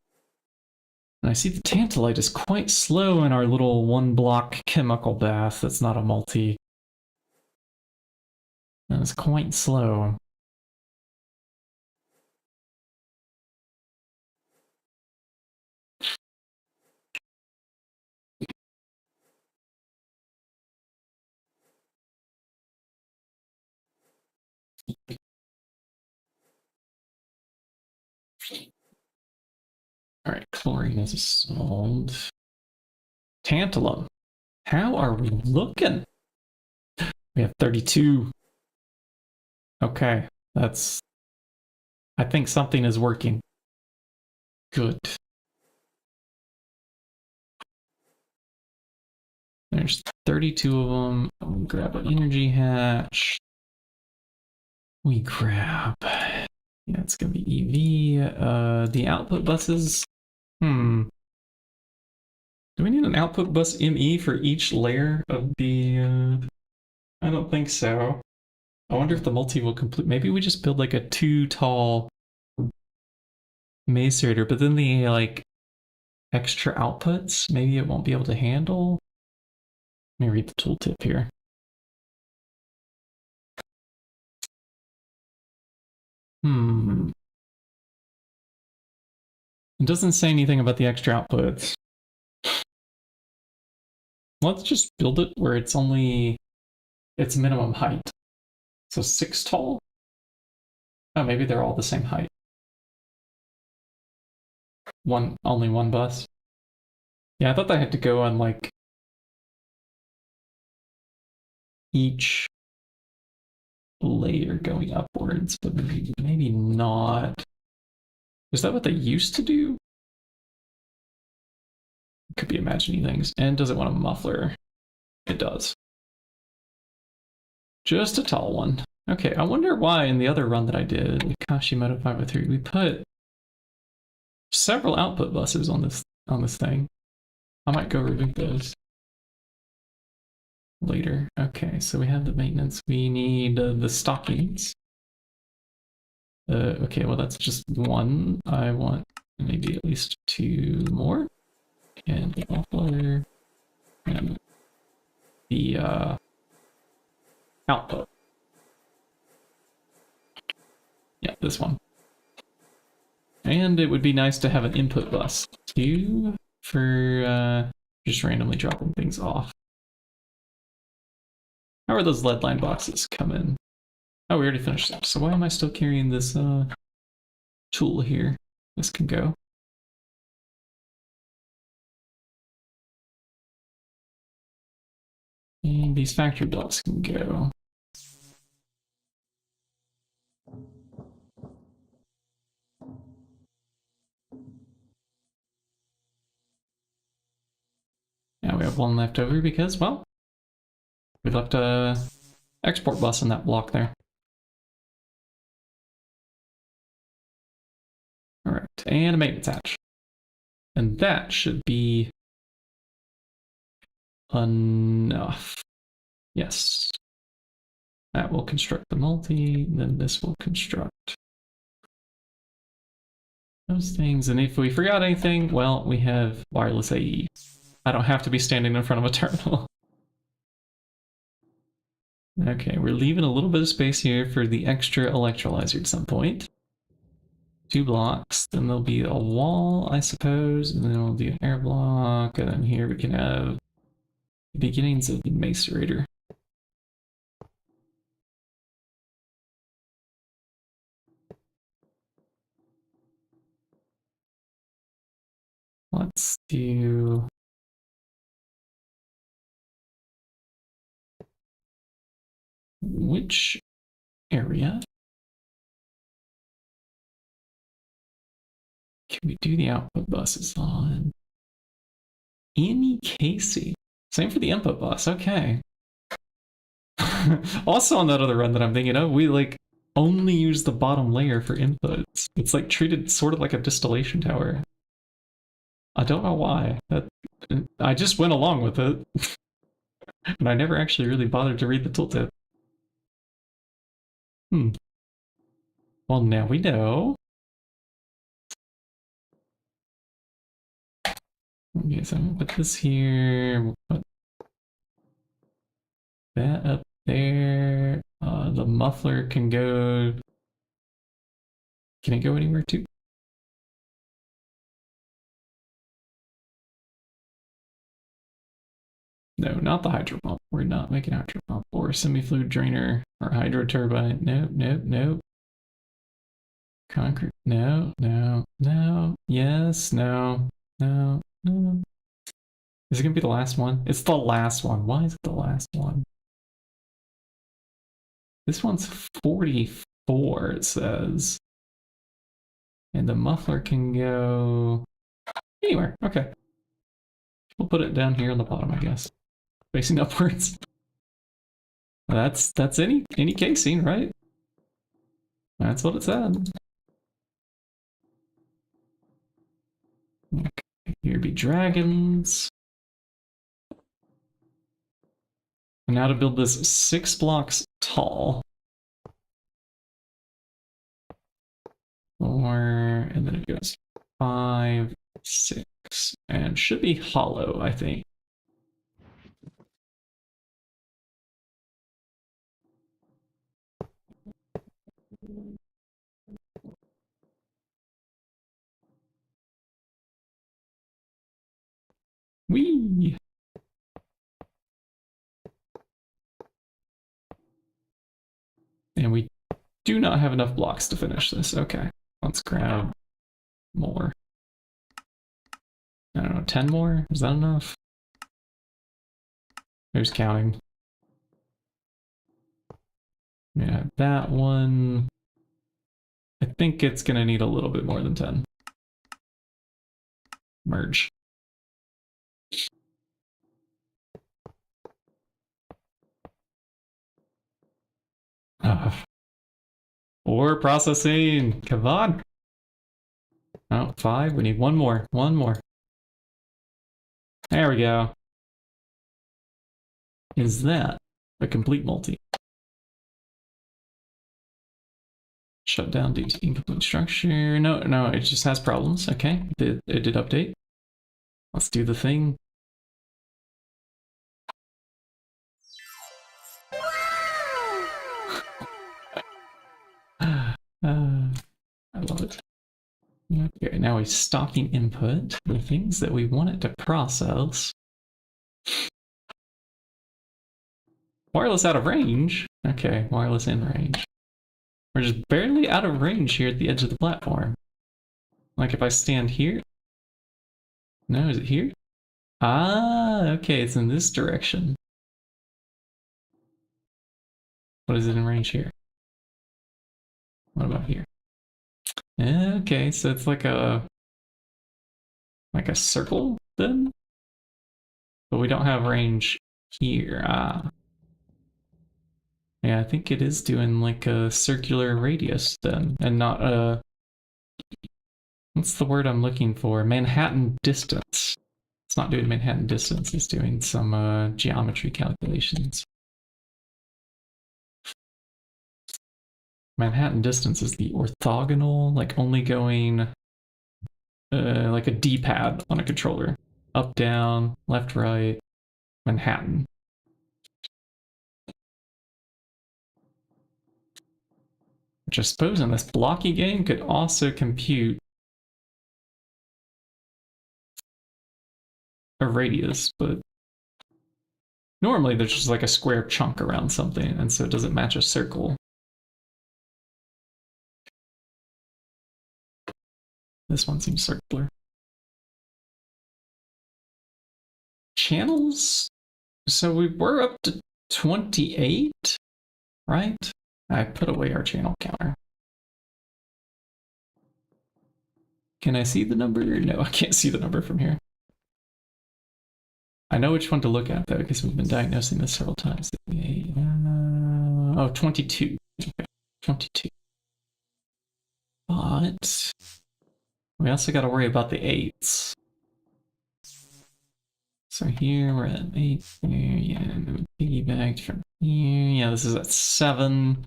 And I see the tantalite is quite slow in our little 1-block chemical bath that's not a multi. And it's quite slow. All right, chlorine is solved. Tantalum. How are we looking? We have 32. Okay, that's... I think something is working. Good. There's 32 of them. We'll grab an energy hatch. We grab... Yeah, it's gonna be EV. The output buses... Do we need an output bus ME for each layer of the... I don't think so. I wonder if the multi will complete... Maybe we just build like a too tall macerator, but then the like extra outputs, maybe it won't be able to handle. Let me read the tooltip here. It doesn't say anything about the extra outputs. Let's just build it where it's only its minimum height. So 6 tall? Oh, maybe they're all the same height. Only one bus. Yeah, I thought they had to go on like each layer going upwards, but maybe not. Is that what they used to do? Could be imagining things. And does it want a muffler? It does. Just a tall one. Okay, I wonder why in the other run that I did, Kashimoto 503, we put several output buses on this thing. I might go remove those later. Okay, so we have the maintenance. We need the stockings. Okay, well that's just one. I want maybe at least 2 more. And the muffler and the output. Yeah, this one. And it would be nice to have an input bus too for just randomly dropping things off. How are those lead line boxes coming? Oh, we already finished them. So why am I still carrying this tool here? This can go. And these factory blocks can go. Now we have one left over because, well, we left a export bus in that block there. All right, and a maintenance hatch. And that should be enough. Yes. That will construct the multi, then this will construct those things. And if we forgot anything, well, we have wireless AE. I don't have to be standing in front of a terminal. Okay, we're leaving a little bit of space here for the extra electrolyzer at some point. 2 blocks, then there'll be a wall, I suppose, and then we'll do an air block, and then here we can have the beginnings of the macerator. Let's do... Which area can we do the output buses on? Any Casey. Same for the input bus, okay. Also on that other run that I'm thinking of, we like only use the bottom layer for inputs. It's like treated sort of like a distillation tower. I don't know why. I just went along with it. And I never actually really bothered to read the tooltip. Well, now we know. Okay, so I'm gonna put this here. We'll put that up there. The muffler can go... Can it go anywhere too? No, not the hydro pump. We're not making a hydro pump or semi-fluid drainer or hydro turbine. Nope, nope, nope. Concrete. No, no, no. Yes, no, no, no. Is it gonna be the last one? It's the last one. Why is it the last one? This one's 44, it says. And the muffler can go anywhere. Okay. We'll put it down here on the bottom, I guess. Facing upwards. That's any casing, right? That's what it said. Okay, here be dragons. And now to build this 6 blocks tall. 4, and then it goes 5, 6, and should be hollow, I think. Whee! And we do not have enough blocks to finish this. Okay, let's grab more. I don't know, 10 more? Is that enough? Who's counting? Yeah, that one. I think it's gonna need a little bit more than 10. Merge. Or processing. Come on. Oh, 5. We need one more. One more. There we go. Is that a complete multi? Shut down due to incomplete structure. No, no, it just has problems. Okay, it did update. Let's do the thing. I love it. Okay, now we're stocking input, the things that we want it to process. Wireless out of range? Okay, wireless in range. We're just barely out of range here at the edge of the platform. Like if I stand here? No, is it here? Ah, okay, it's in this direction. What is it in range here? What about here? Okay, so it's like a circle then? But we don't have range here. Ah. Yeah, I think it is doing like a circular radius then, and not a... What's the word I'm looking for? Manhattan distance. It's not doing Manhattan distance, it's doing some geometry calculations. Manhattan distance is the orthogonal, like only going like a D-pad on a controller. Up, down, left, right, Manhattan. Which I suppose in this blocky game could also compute a radius, but normally there's just like a square chunk around something, and so it doesn't match a circle. This one seems circular. Channels? So we were up to 28, right? I put away our channel counter. Can I see the number? No, I can't see the number from here. I know which one to look at though, because we've been diagnosing this several times. Oh, 22. Okay, 22. But we also got to worry about the 8s. So here we're at 8. There, yeah, piggybacked from here. Yeah, this is at 7.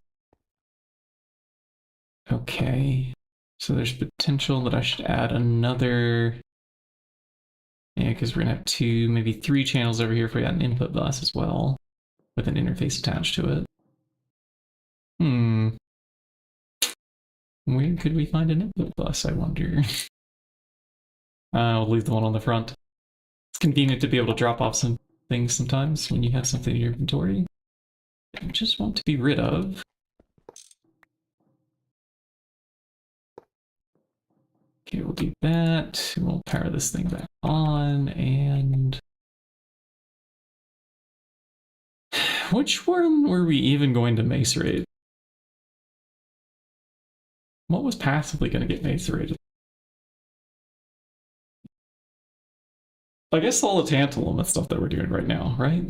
Okay. So there's potential that I should add another... Yeah, because we're going to have 2, maybe 3 channels over here if we got an input bus as well, with an interface attached to it. Where could we find an input bus, I wonder? I'll leave the one on the front. It's convenient to be able to drop off some things sometimes when you have something in your inventory that you just want to be rid of. Okay, we'll do that. We'll power this thing back on, and Which one were we even going to macerate? What was passively going to get macerated? I guess all the tantalum and stuff that we're doing right now, right?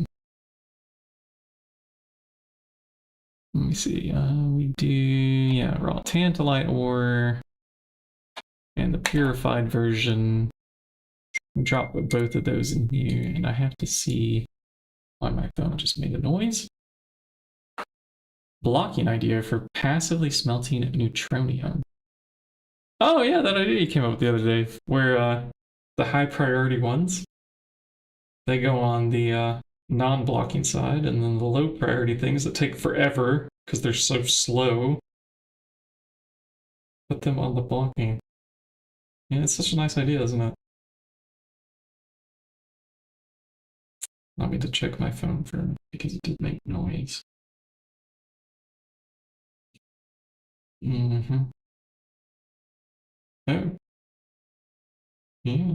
Let me see. We do, yeah, raw tantalite ore and the purified version. Drop both of those in here, and I have to see why my phone just made a noise. Blocking idea for passively smelting neutronium. Oh yeah, that idea you came up with the other day, where the high priority ones, they go on the non-blocking side, and then the low priority things that take forever because they're so slow, put them on the blocking. Yeah, it's such a nice idea, isn't it? Allow me to check my phone for because it did make noise. Mm-hmm. Oh. Yeah.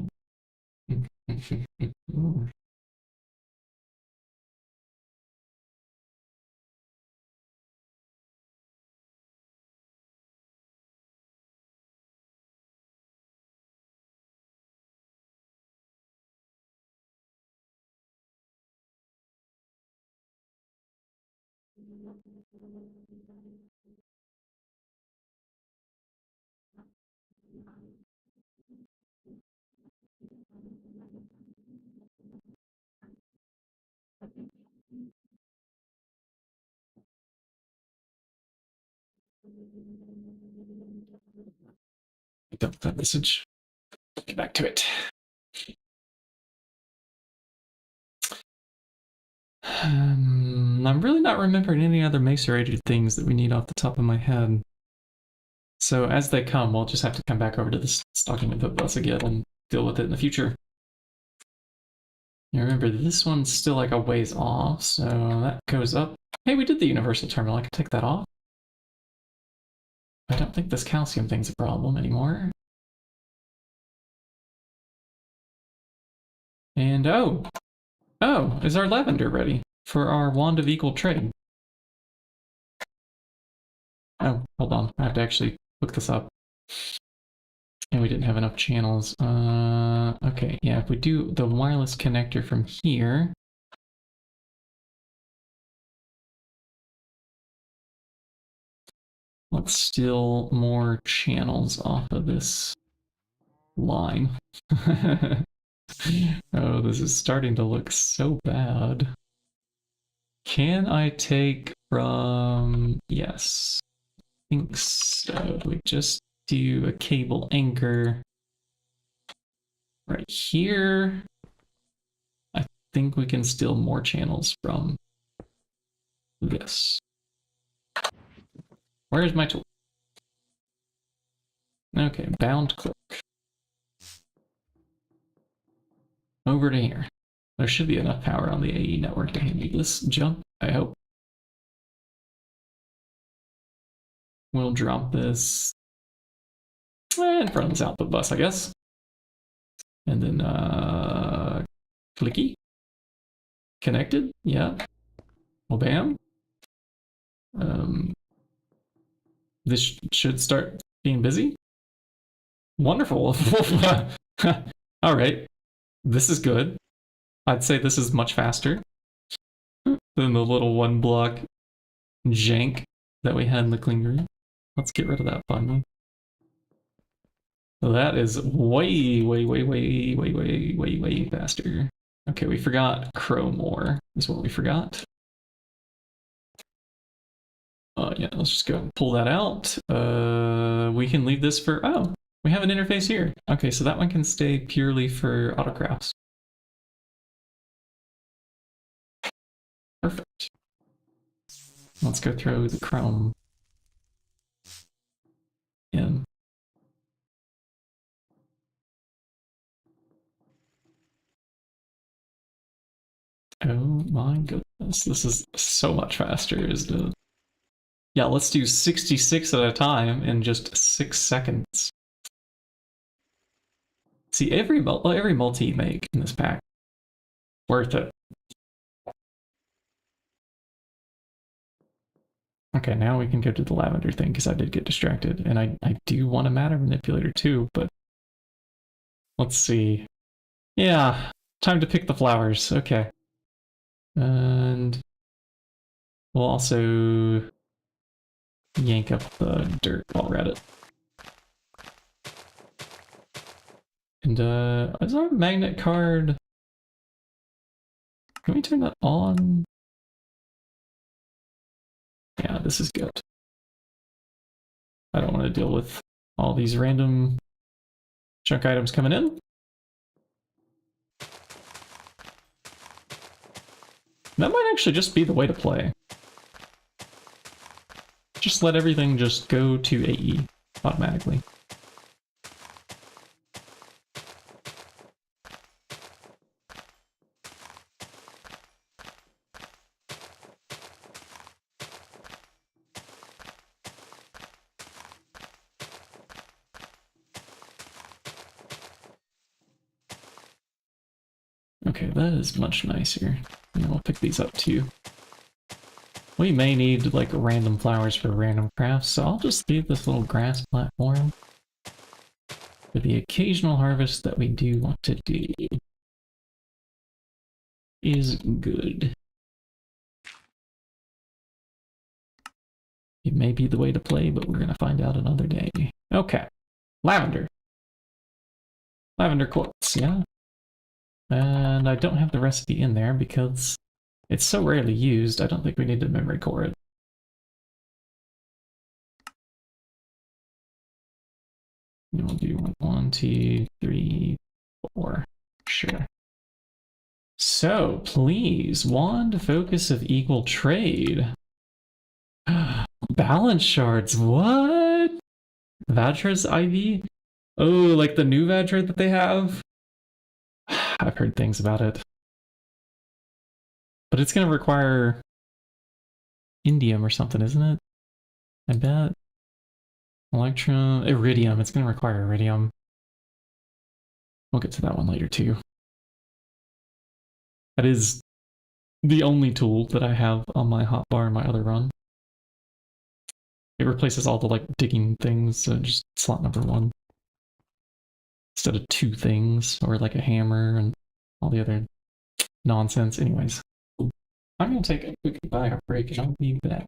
Dump that message. Get back to it. I'm really not remembering any other macerated things that we need off the top of my head. So as they come, we'll just have to come back over to this stocking input bus again and deal with it in the future. You remember this one's still like a ways off, so that goes up. Hey, we did the universal terminal. I can take that off. I don't think this calcium thing's a problem anymore. And oh, is our lavender ready for our wand of equal trade? Oh, hold on. I have to actually look this up. And we didn't have enough channels. Okay, yeah, if we do the wireless connector from here. Let's steal more channels off of this line. Oh, this is starting to look so bad. Can I take from... Yes. I think so. We just do a cable anchor right here. I think we can steal more channels from this. Where's my tool? Okay, bound click. Over to here. There should be enough power on the AE network to handle this jump, I hope. We'll drop this in front of this output bus, I guess. And then clicky. Connected, yeah. Well, bam. This should start being busy. Wonderful. All right. This is good. I'd say this is much faster than the little one block jank that we had in the clean room. Let's get rid of that finally. So that is way faster. Okay, we forgot chrome ore is what we forgot. Yeah, let's just go and pull that out. We can leave this for, oh, we have an interface here. Okay, so that one can stay purely for autocrafts. Perfect. Let's go throw the chrome in. Oh my goodness, this is so much faster, isn't it? Yeah, let's do 66 at a time in just 6 seconds. See, every multi you make in this pack, worth it. Okay, now we can go to the lavender thing because I did get distracted. And I do want a matter manipulator too, but let's see. Yeah, time to pick the flowers. Okay. And we'll also yank up the dirt while we're at it. And is our magnet card... Can we turn that on? Yeah, this is good. I don't want to deal with all these random junk items coming in. That might actually just be the way to play. Just let everything just go to AE automatically. Okay, that is much nicer. And we'll pick these up too. We may need like random flowers for random crafts, so I'll just leave this little grass platform for the occasional harvest that we do want to do. Is good. It may be the way to play, but we're gonna find out another day. Okay, lavender. Lavender quartz, yeah. And I don't have the recipe in there because it's so rarely used, I don't think we need to memory core it. And we'll do 1, 2, 3, 4. Sure. So, please, wand focus of equal trade. Balance shards, what? Vadra's IV? Oh, like the new Vadra that they have? I've heard things about it. But it's gonna require indium or something, isn't it? I bet. Electrum, iridium, it's gonna require iridium. We'll get to that one later too. That is the only tool that I have on my hotbar in my other run. It replaces all the like digging things, so just slot number 1. Instead of 2 things, or like a hammer and all the other nonsense. Anyways, I'm gonna take a quick bio break and I'll be back.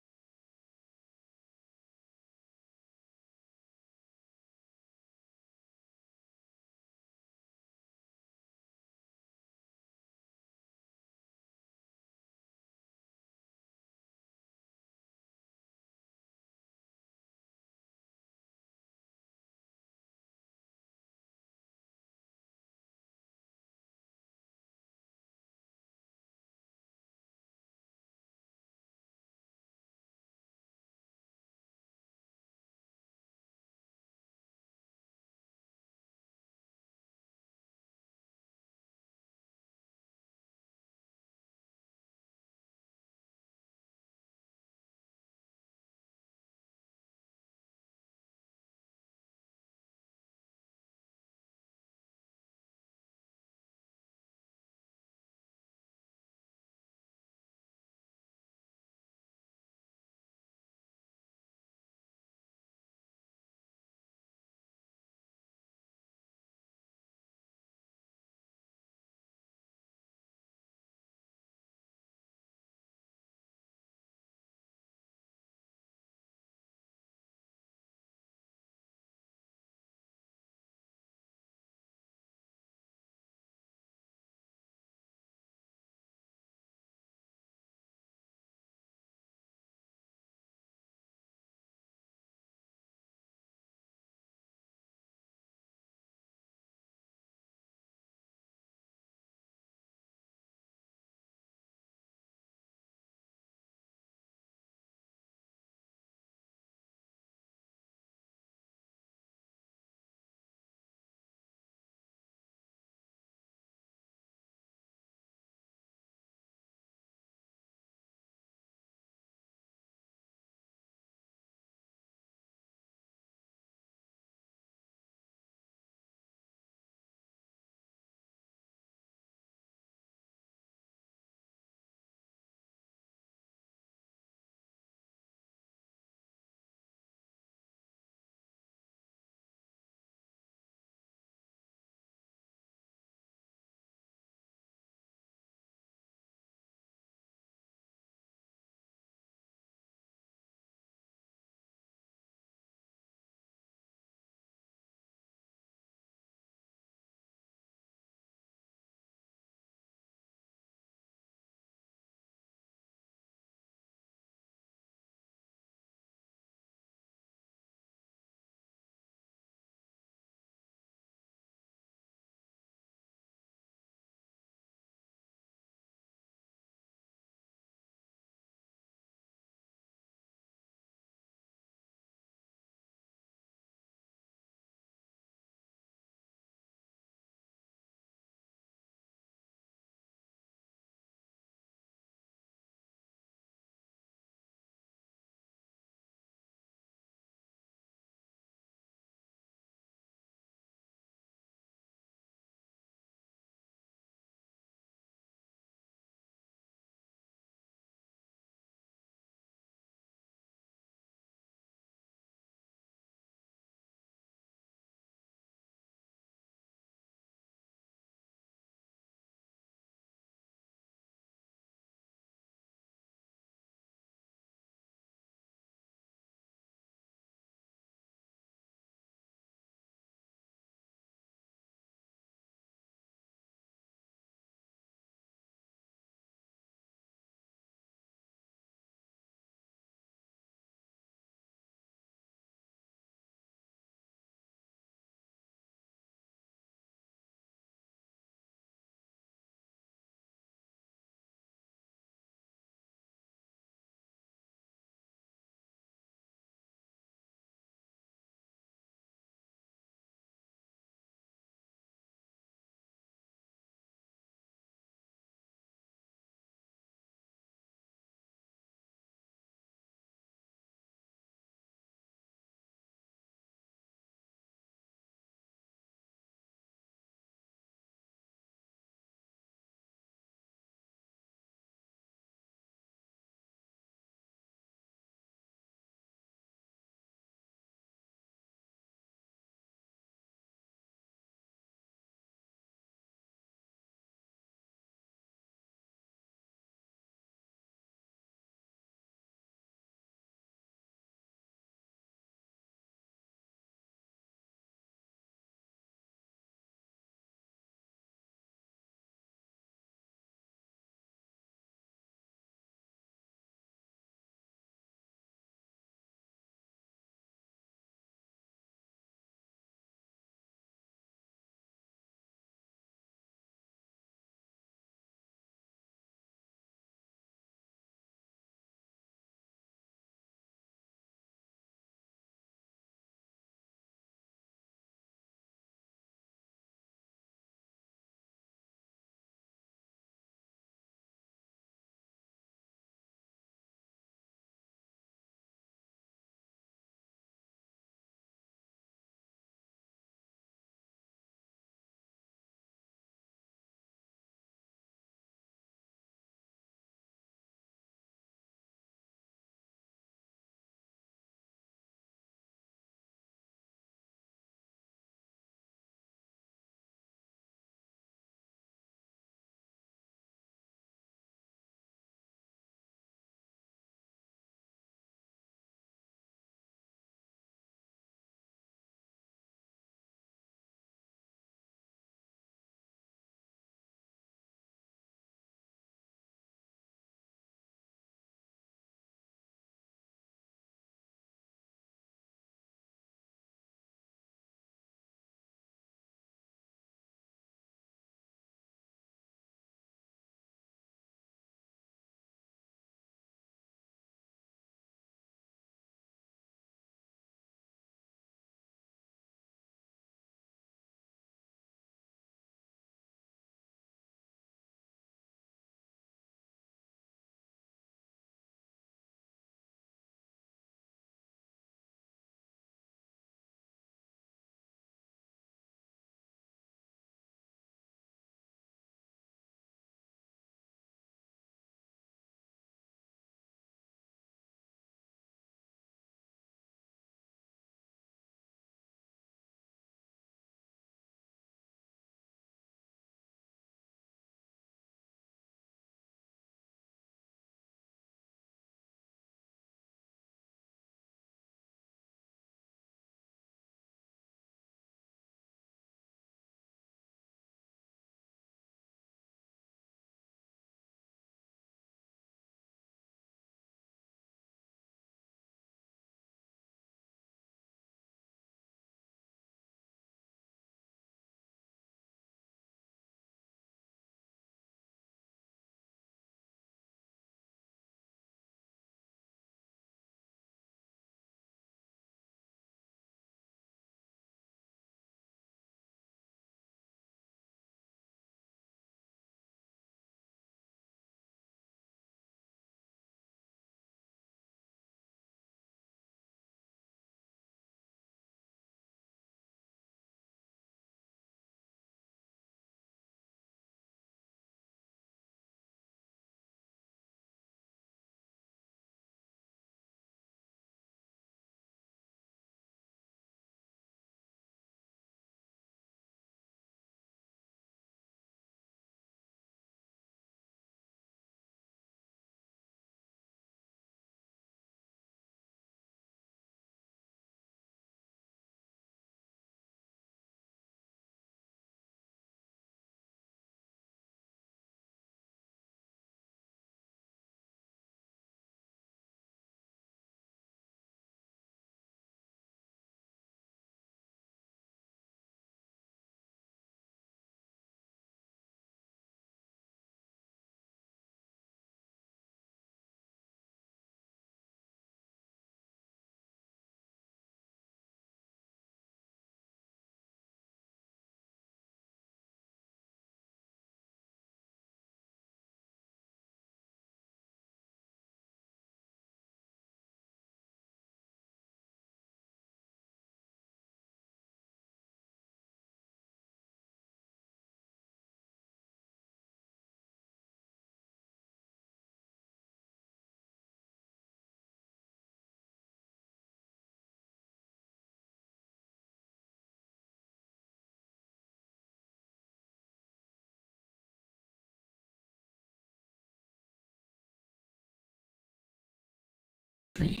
stream.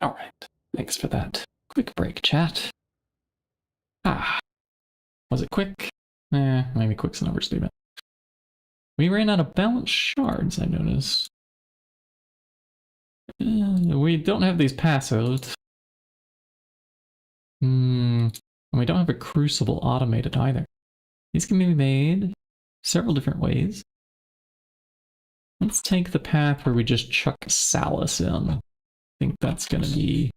Alright, thanks for that quick break, chat. Was it quick? Maybe quick's an overstatement. We ran out of balanced shards, I noticed. We don't have these passives. And we don't have a crucible automated either. These can be made several different ways. Let's take the path where we just chuck Salus in. I think that's going to be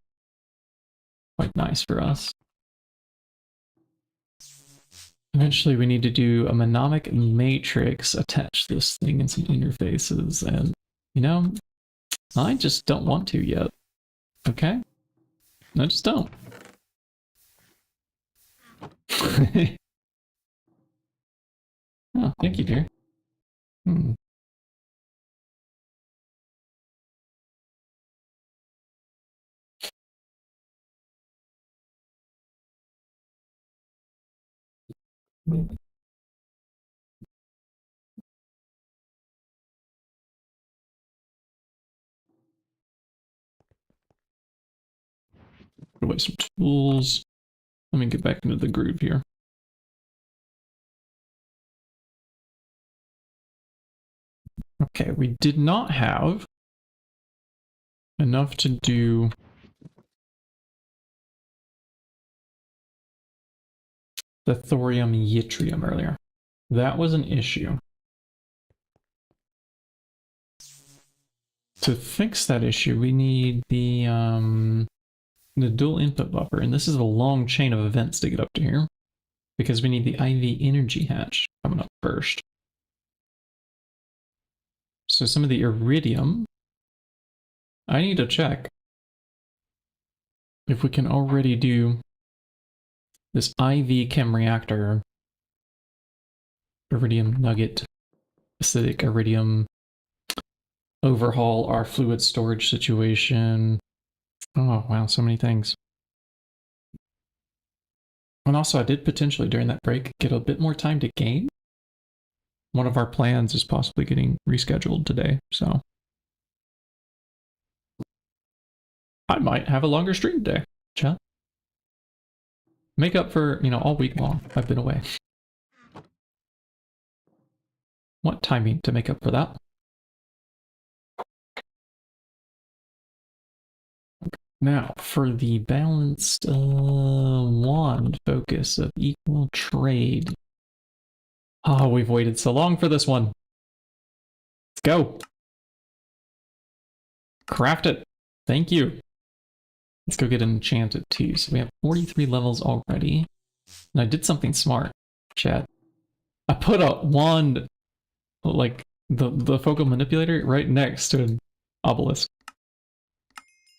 quite nice for us. Eventually we need to do a mnemonic matrix, attach this thing in some interfaces, and, you know, I just don't want to yet. Okay? I just don't. Oh, thank you, dear. Put away some tools. Let me get back into the groove here. Okay, we did not have enough to do the thorium yttrium earlier. That was an issue. To fix that issue, we need the dual input buffer, and this is a long chain of events to get up to here, because we need the IV energy hatch coming up first. So some of the iridium, I need to check if we can already do this IV chem reactor, iridium nugget, acidic iridium, overhaul our fluid storage situation. Oh wow, so many things. And also I did potentially during that break get a bit more time to game. One of our plans is possibly getting rescheduled today, so I might have a longer stream day, chat. Make up for, you know, all week long I've been away. What timing to make up for that? Now, for the balanced wand focus of equal trade. Oh, we've waited so long for this one. Let's go. Craft it. Thank you. Let's go get enchanted too. So we have 43 levels already. And I did something smart, chat. I put a wand, like the focal manipulator, right next to an obelisk.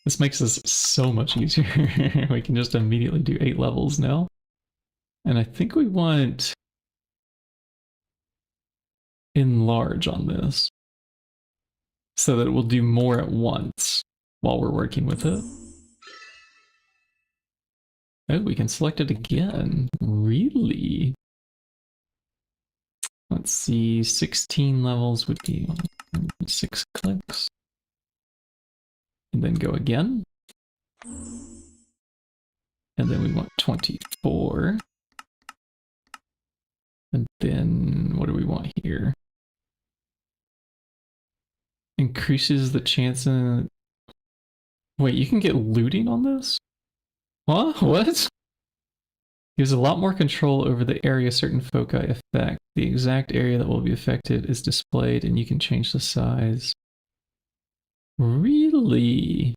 This makes this so much easier. We can just immediately do 8 levels now. And I think we want enlarge on this so that it will do more at once while we're working with it. Oh, we can select it again. Really? Let's see, 16 levels would be 6 clicks. And then go again. And then we want 24. And then what do we want here? Increases the chance in... Wait, you can get looting on this? What? What? Gives a lot more control over the area certain foci affect. The exact area that will be affected is displayed and you can change the size. Really?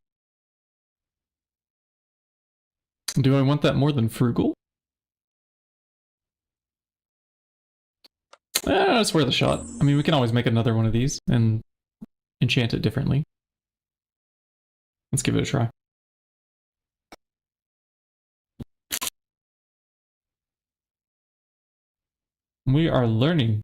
Do I want that more than frugal? It's worth a shot. I mean, we can always make another one of these and enchant it differently. Let's give it a try. We are learning.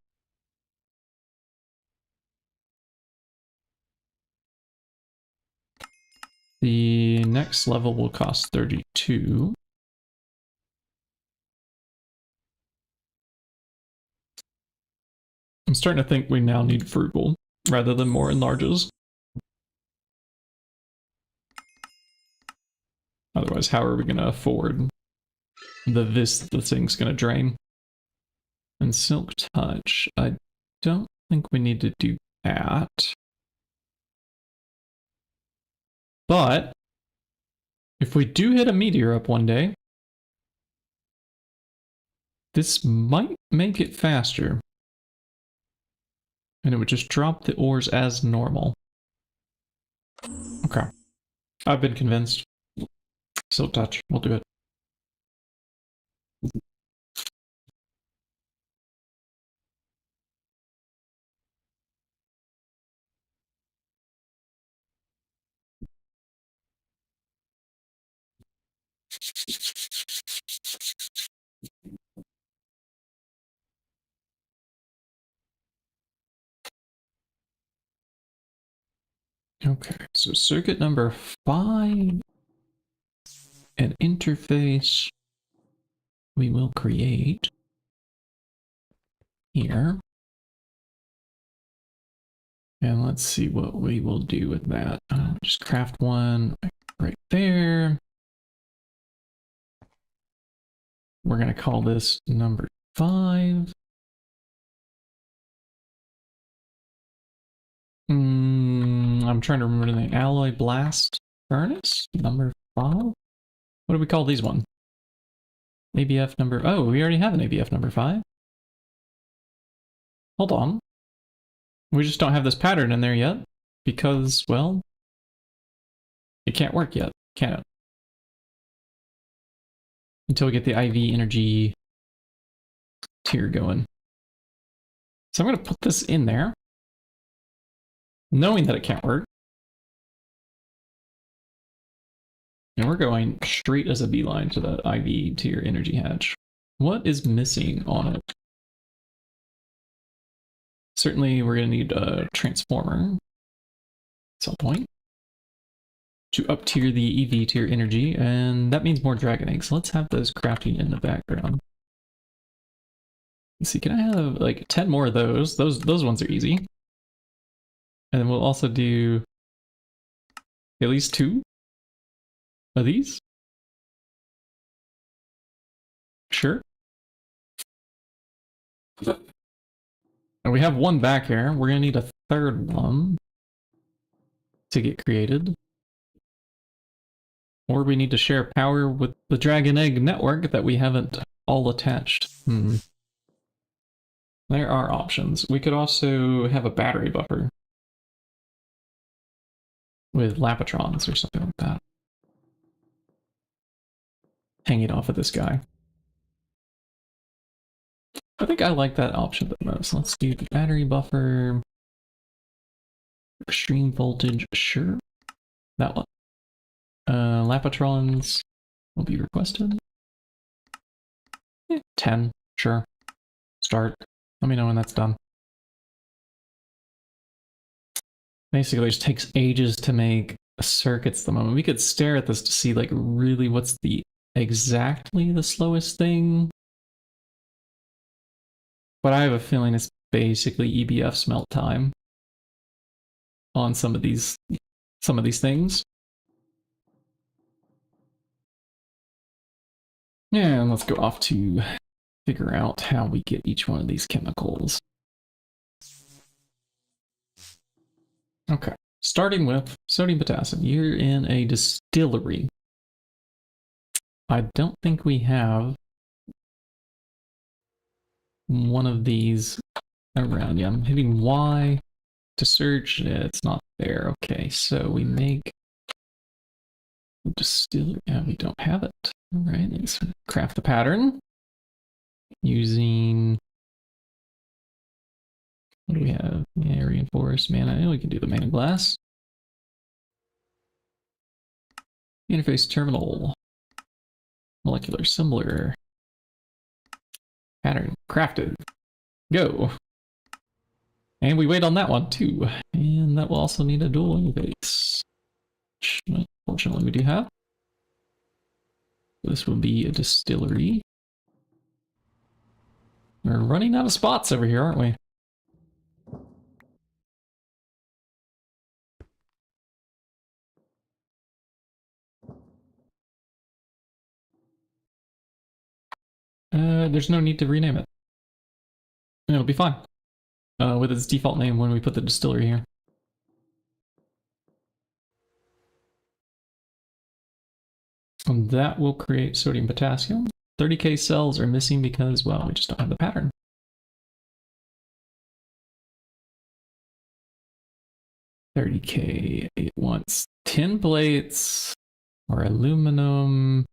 The next level will cost 32. I'm starting to think we now need frugal rather than more enlarges. Otherwise, how are we going to afford the thing's going to drain? And Silk Touch, I don't think we need to do that. But if we do hit a meteor up one day, this might make it faster. And it would just drop the ores as normal. Okay. I've been convinced. Silk Touch, we'll do it. Okay, so circuit number 5, an interface we will create here. And let's see what we will do with that. Just craft one right there. We're going to call this number 5. I'm trying to remember the name. Alloy Blast Furnace, number 5. What do we call these one? ABF number... Oh, we already have an ABF number 5. Hold on. We just don't have this pattern in there yet. Because, well... it can't work yet, can it? Until we get the IV energy tier going. So I'm going to put this in there, knowing that it can't work. And we're going straight as a beeline to the IV tier energy hatch. What is missing on it? Certainly we're going to need a transformer at some point to up tier the EV tier energy, and that means more dragon eggs. Let's have those crafting in the background. Let's see, can I have like 10 more of those? Those ones are easy. And then we'll also do at least 2 of these. Sure. And we have one back here. We're gonna need a 3rd one to get created. Or we need to share power with the Dragon Egg network that we haven't all attached. There are options. We could also have a battery buffer with Lapatrons or something like that. Hang it off of this guy. I think I like that option the most. Let's do the battery buffer. Extreme voltage, sure. That one. Lapatrons will be requested. 10, sure. Start. Let me know when that's done. Basically, it just takes ages to make circuits at the moment. We could stare at this to see, like, really what's the exactly the slowest thing. But I have a feeling it's basically EBF smelt time on some of these things. Yeah, and let's go off to figure out how we get each one of these chemicals. Okay, starting with sodium potassium. You're in a distillery. I don't think we have one of these around. Yeah, I'm hitting Y to search. It's not there. Okay, so we make distillery. Yeah, we don't have it. All right, let's craft the pattern using. What do we have? Yeah, reinforced mana. We can do the mana glass. Interface terminal. Molecular similar. Pattern crafted. Go. And we wait on that one too. And that will also need a dual interface. Which, unfortunately, we do have. This will be a distillery. We're running out of spots over here, aren't we? There's no need to rename it. It'll be fine. With its default name when we put the distillery here. And that will create sodium potassium. 30k cells are missing because, well, we just don't have the pattern. 30k, it wants tin plates or aluminum.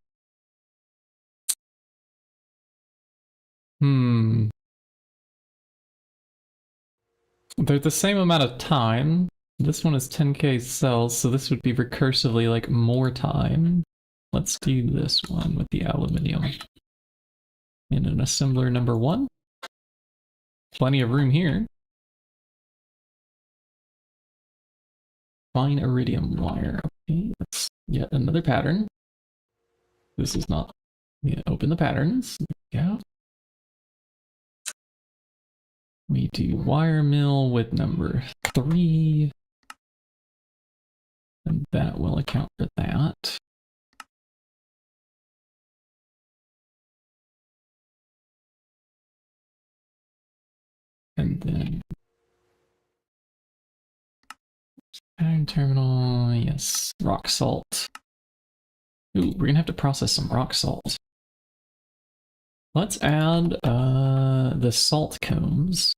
They're the same amount of time. This one is 10k cells, so this would be recursively like more time. Let's do this one with the aluminium. In an assembler number 1. Plenty of room here. Fine iridium wire. Okay, that's yet another pattern. This is not. Yeah, open the patterns. There we go. We do wire mill with number 3. And that will account for that. And then pattern terminal, yes, rock salt. Ooh, we're gonna have to process some rock salt. Let's add the salt combs.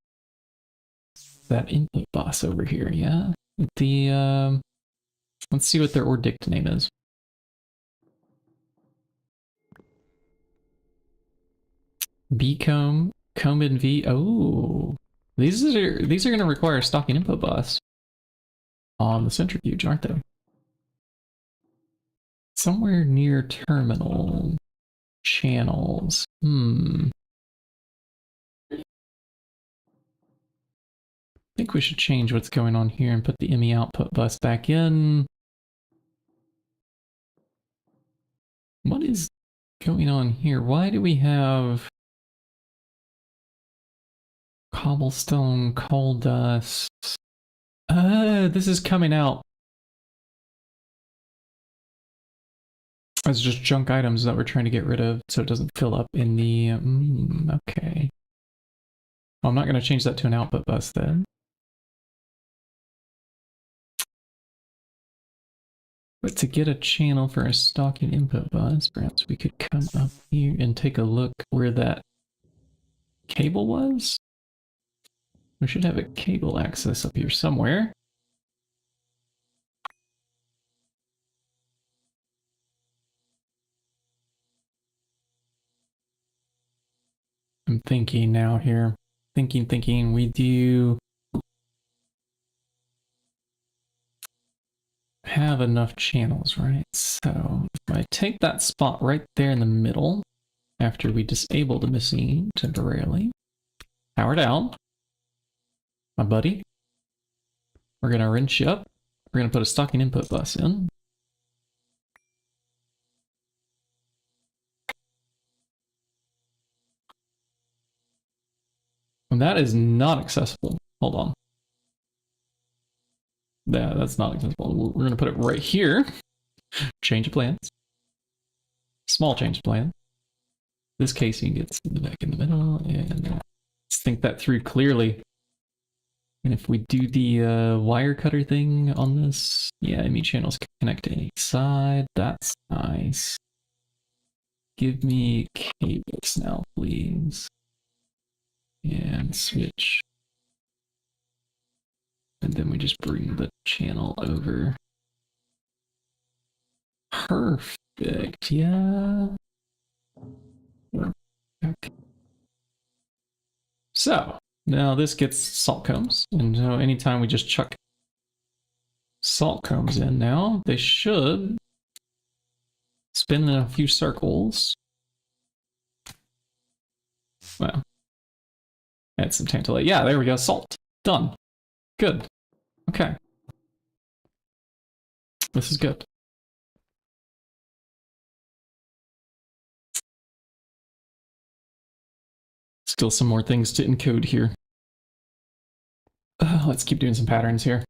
That input bus over here, yeah. The let's see what their ordict name is. B comb, comb in V. Oh, these are gonna require a stocking input bus on the centrifuge, aren't they? Somewhere near terminal channels. I think we should change what's going on here and put the ME output bus back in. What is going on here? Why do we have cobblestone, coal dust? This is coming out as just junk items that we're trying to get rid of so it doesn't fill up in the... okay. Well, I'm not going to change that to an output bus then. But to get a channel for a stocking input bus, perhaps we could come up here and take a look where that cable was. We should have a cable access up here somewhere. I'm thinking now here. Thinking, we do have enough channels, right? So if I take that spot right there in the middle, after we disable the machine temporarily, power down, my buddy, we're gonna wrench you up. We're gonna put a stocking input bus in. And that is not accessible. Hold on. Yeah, that's not accessible. We're gonna put it right here. Change of plans. Small change of plan. This casing gets back in the middle, and let's think that through clearly. And if we do the wire cutter thing on this, yeah, ME channels connect to any side. That's nice. Give me cables now, please. And switch. And then we just bring the channel over. Perfect, yeah. Okay. So, now this gets salt combs. And so anytime we just chuck salt combs in now, they should spin in a few circles. Well, add some tantalite. Yeah, there we go. Salt. Done. Good. Okay. This is good. Still some more things to encode here. Let's keep doing some patterns here.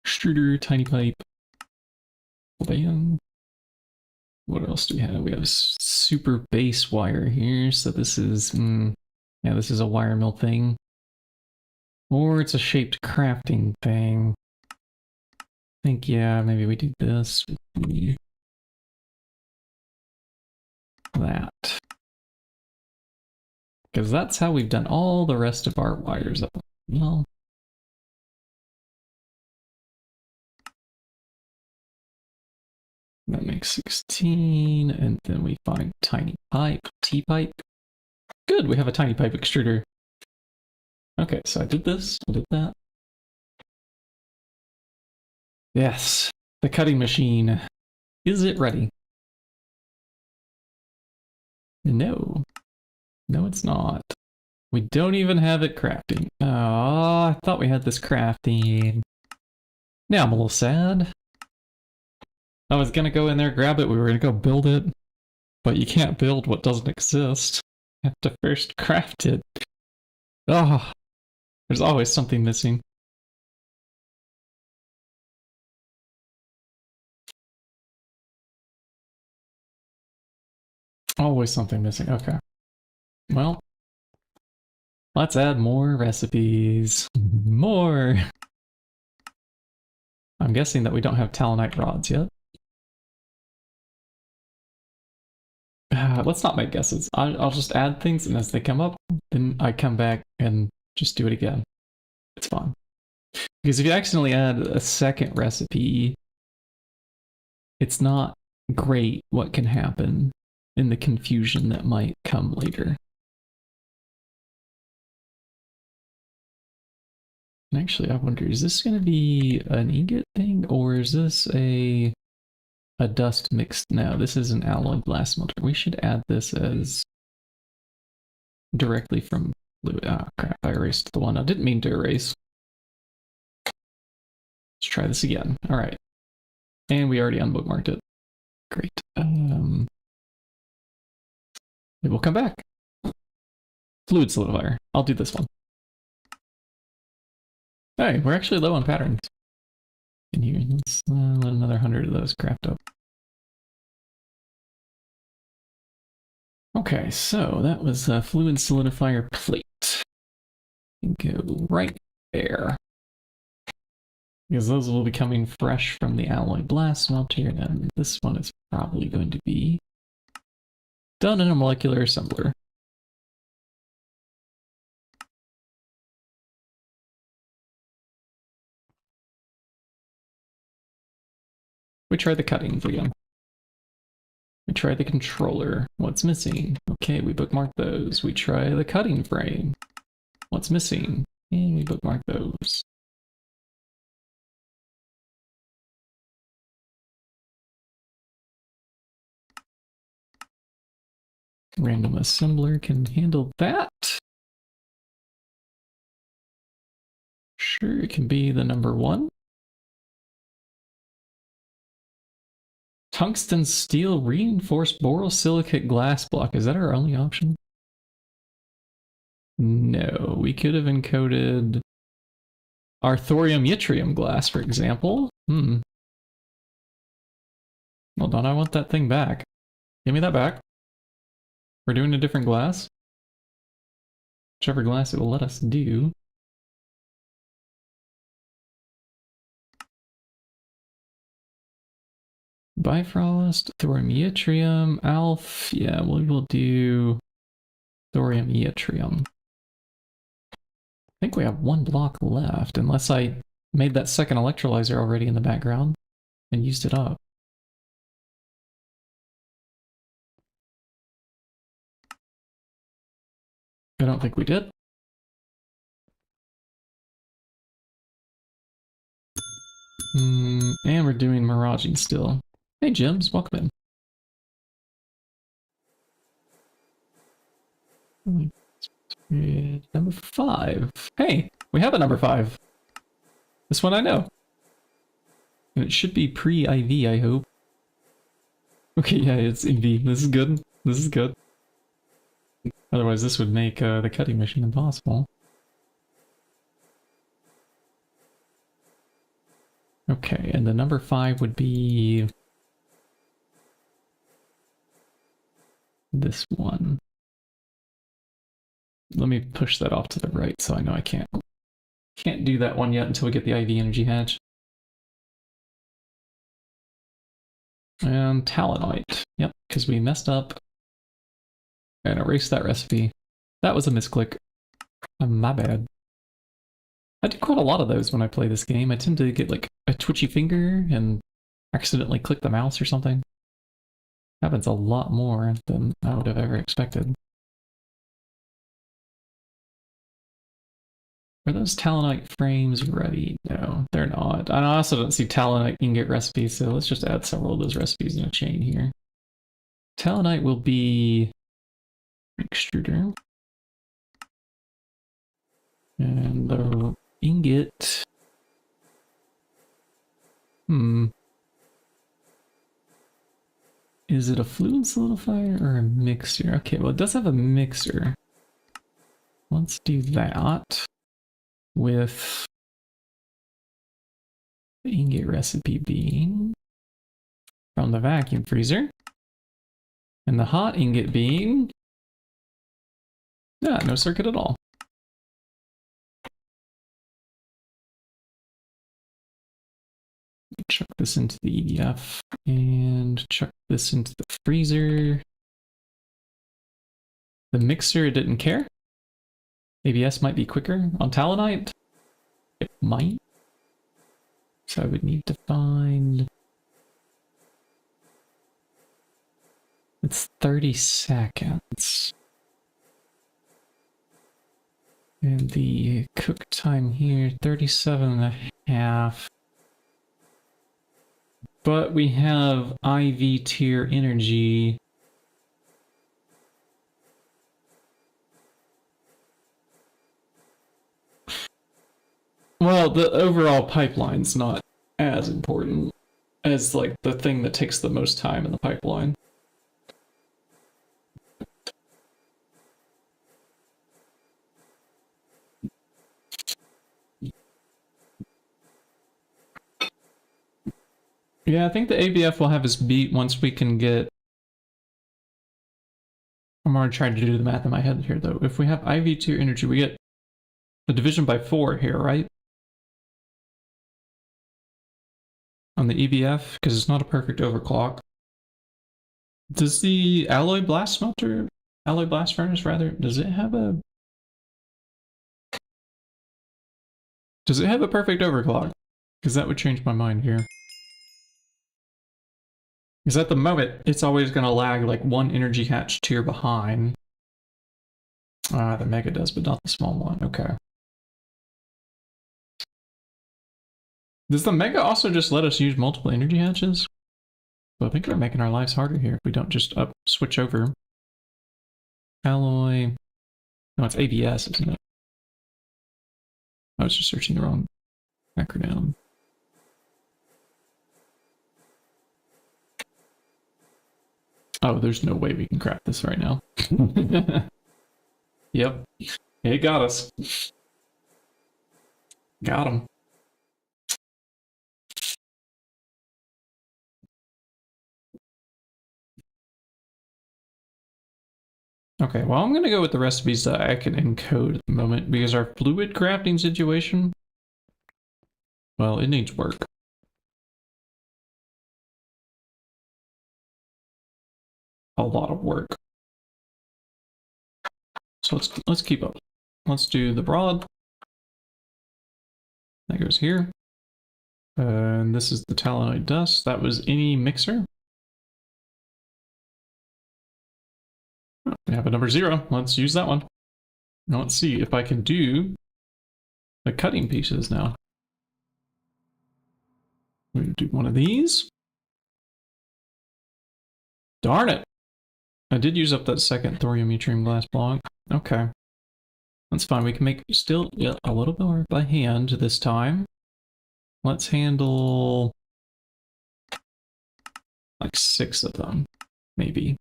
Extruder, tiny pipe. Bam. What else do we have? We have super base wire here. So this is, yeah, this is a wire mill thing. Or it's a shaped crafting thing. I think, yeah, maybe we do this. That. Because that's how we've done all the rest of our wires up. Well, that makes 16, and then we find tiny pipe, T-pipe. Good, we have a tiny pipe extruder. Okay, so I did this, I did that. Yes, the cutting machine. Is it ready? No. No, it's not. We don't even have it crafting. Oh, I thought we had this crafting. Now I'm a little sad. I was gonna go in there, grab it, we were gonna go build it. But you can't build what doesn't exist. You have to first craft it. Oh, there's always something missing. Always something missing. Okay. Well, let's add more recipes. More! I'm guessing that we don't have talonite rods yet. Let's not make guesses. I'll just add things, and as they come up, then I come back and just do it again. It's fine. Because if you accidentally add a second recipe, it's not great what can happen in the confusion that might come later. And actually, I wonder, is this going to be an ingot thing, or is this a dust mixed? No, this is an alloy blast smelter. We should add this as directly from fluid. Ah, crap, I erased the one I didn't mean to erase. Let's try this again. All right. And we already unbookmarked it. Great. Maybe we'll come back. Fluid solidifier. I'll do this one. Hey, we're actually low on patterns. In here, let's let another 100 of those craft up. Okay, so that was a fluid solidifier plate. Go right there. Because those will be coming fresh from the alloy blast smelter, and this one is probably going to be done in a molecular assembler. We try the cutting again. We try the controller. What's missing? Okay, we bookmark those. We try the cutting frame. What's missing? And we bookmark those. Random assembler can handle that. Sure, it can be the number 1. Tungsten steel reinforced borosilicate glass block. Is that our only option? No, we could have encoded our thorium yttrium glass, for example. Hold on, I want that thing back. Give me that back. We're doing a different glass. Whichever glass it will let us do. Bifrost, thorium yttrium, alph. Yeah, we will do thorium yttrium. I think we have 1 block left, unless I made that second electrolyzer already in the background and used it up. I don't think we did. And we're doing miraging still. Hey, Jims, welcome in. Number 5. Hey, we have a number 5. This one I know. And it should be pre-IV, I hope. Okay, yeah, it's IV. This is good. This is good. Otherwise, this would make the cutting machine impossible. Okay, and the number 5 would be this one. Let me push that off to the right so I know I can't do that one yet until we get the IV energy hatch. And Talonite. Yep, because we messed up and erased that recipe. That was a misclick. My bad. I do quite a lot of those when I play this game. I tend to get like a twitchy finger and accidentally click the mouse or something. Happens a lot more than I would have ever expected. Are those Talonite frames ready? No, they're not. And I also don't see Talonite ingot recipes, so let's just add several of those recipes in a chain here. Talonite will be extruder. And the ingot. Is it a fluid solidifier or a mixer? Okay, well, it does have a mixer. Let's do that with the ingot recipe being from the vacuum freezer. And the hot ingot being... no circuit at all. Chuck this into the EDF and chuck this into the freezer. The mixer didn't care. ABS might be quicker on Talonite. It might. So I would need to find... It's 30 seconds. And the cook time here, 37 and a half. But we have IV tier energy. Well, the overall pipeline's not as important as like the thing that takes the most time in the pipeline. Yeah, I think the ABF will have us beat once we can get... I'm already trying to do the math in my head here, though. If we have IV tier energy, we get the division by 4 here, right? On the EBF, because it's not a perfect overclock. Does the alloy blast furnace, does it have a... Does it have a perfect overclock? Because that would change my mind here. Because at the moment, it's always going to lag like one energy hatch tier behind. The Mega does, but not the small one. Okay. Does the Mega also just let us use multiple energy hatches? Well, I think we're making our lives harder here if we don't just switch over. Alloy. No, it's ABS, isn't it? I was just searching the wrong acronym. Oh, there's no way we can craft this right now. Yep. It got us. Got him. Okay, well, I'm going to go with the recipes that I can encode at the moment because our fluid crafting situation, well, it needs work. A lot of work. So let's keep up. Let's do the broad. That goes here. And this is the Talonite dust. That was any mixer. We have a number 0. Let's use that one. Now let's see if I can do the cutting pieces now. We're going to do one of these. Darn it! I did use up that second thorium yttrium glass block. Okay. That's fine. We can make still a little more by hand this time. Let's handle like 6 of them, maybe.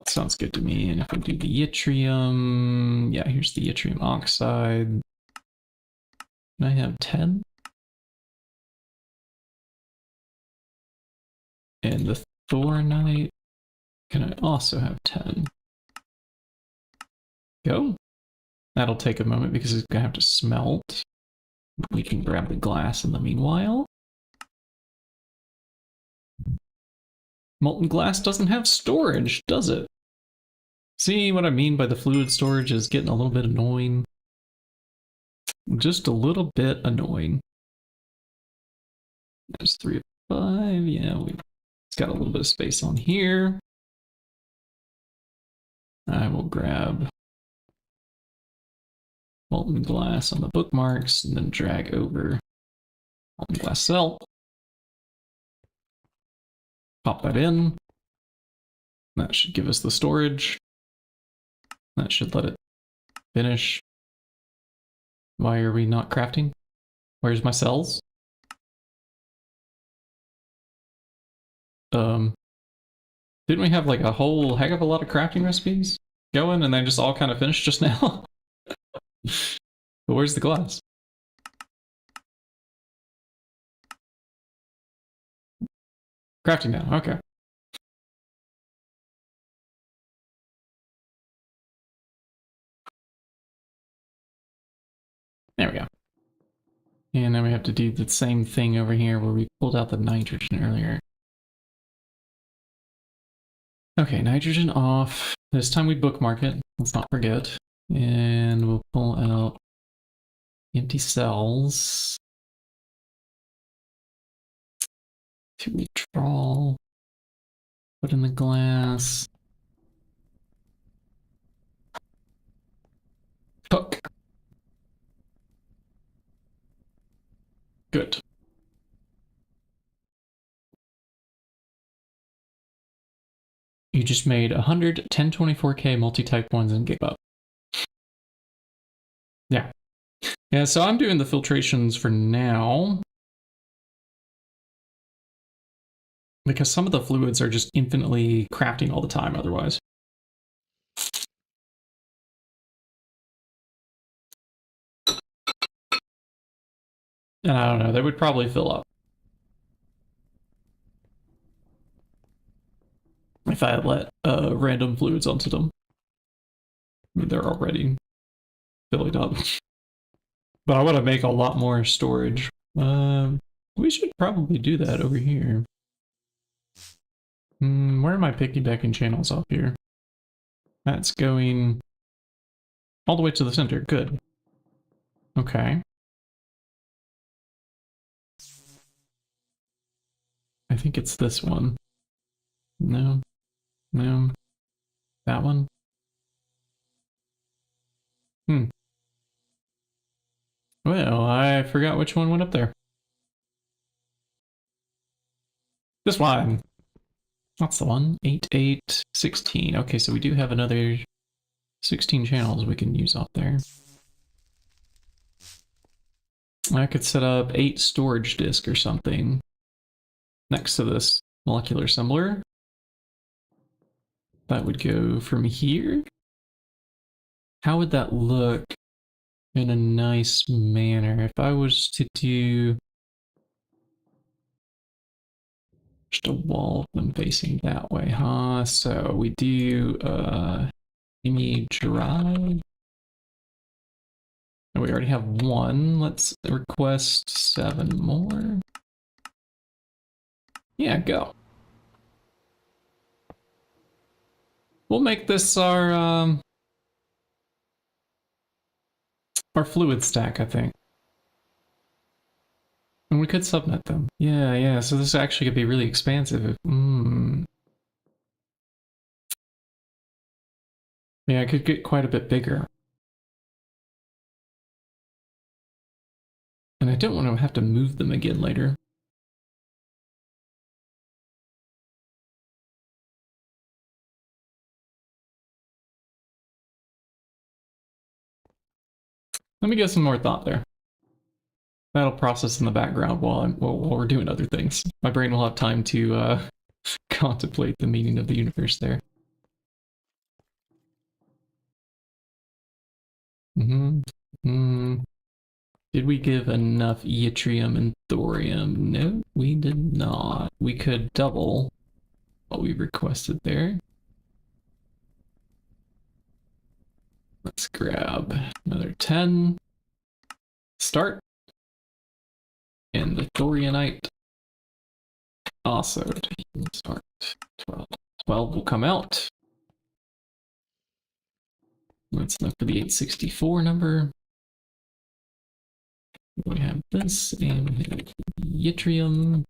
Sounds good to me. And if we do the yttrium, yeah, here's the yttrium oxide. Can I have 10? And the thornite. Can I also have 10? Go. That'll take a moment because it's gonna have to smelt. We can grab the glass in the meanwhile. Molten glass doesn't have storage, does it? See what I mean by the fluid storage is getting a little bit annoying? Just a little bit annoying. There's 3 of 5. Yeah, it's got a little bit of space on here. I will grab molten glass on the bookmarks and then drag over molten glass cell. Pop that in. That should give us the storage. That should let it finish. Why are we not crafting? Where's my cells? Didn't we have like a whole heck of a lot of crafting recipes going and they just all kind of finished just now? But where's the glass? Crafting now, okay. There we go. And then we have to do the same thing over here where we pulled out the nitrogen earlier. Okay, nitrogen off. This time we bookmark it, let's not forget. And we'll pull out empty cells. To withdraw. Put in the glass. Hook. Good. You just made 100 1024K multi-type ones and gave up. Yeah. Yeah, so I'm doing the filtrations for now. Because some of the fluids are just infinitely crafting all the time otherwise. And I don't know, they would probably fill up. If I had let random fluids onto them. I mean, they're already filling up. But I want to make a lot more storage. We should probably do that over here. Where are my piggybacking channels up here? That's going all the way to the center. Good. Okay. I think it's this one. No. No. That one? Well, I forgot which one went up there. This one. That's the one. 8, 8, 16. Okay, so we do have another 16 channels we can use up there. I could set up 8 storage disk or something next to this molecular assembler. That would go from here. How would that look in a nice manner if I was to do just a wall of them facing that way, huh? So we do image drive. And we already have 1. Let's request 7 more. Yeah, go. We'll make this our fluid stack, I think. And we could subnet them. Yeah, so this actually could be really expansive. Yeah, it could get quite a bit bigger. And I don't want to have to move them again later. Let me get some more thought there. That'll process in the background while we're doing other things. My brain will have time to contemplate the meaning of the universe there. Did we give enough yttrium and thorium? No, we did not. We could double what we requested there. Let's grab another 10. Start. And the thorianite also start. 12. 12 will come out. That's enough for the 864 number. We have this and we have yttrium.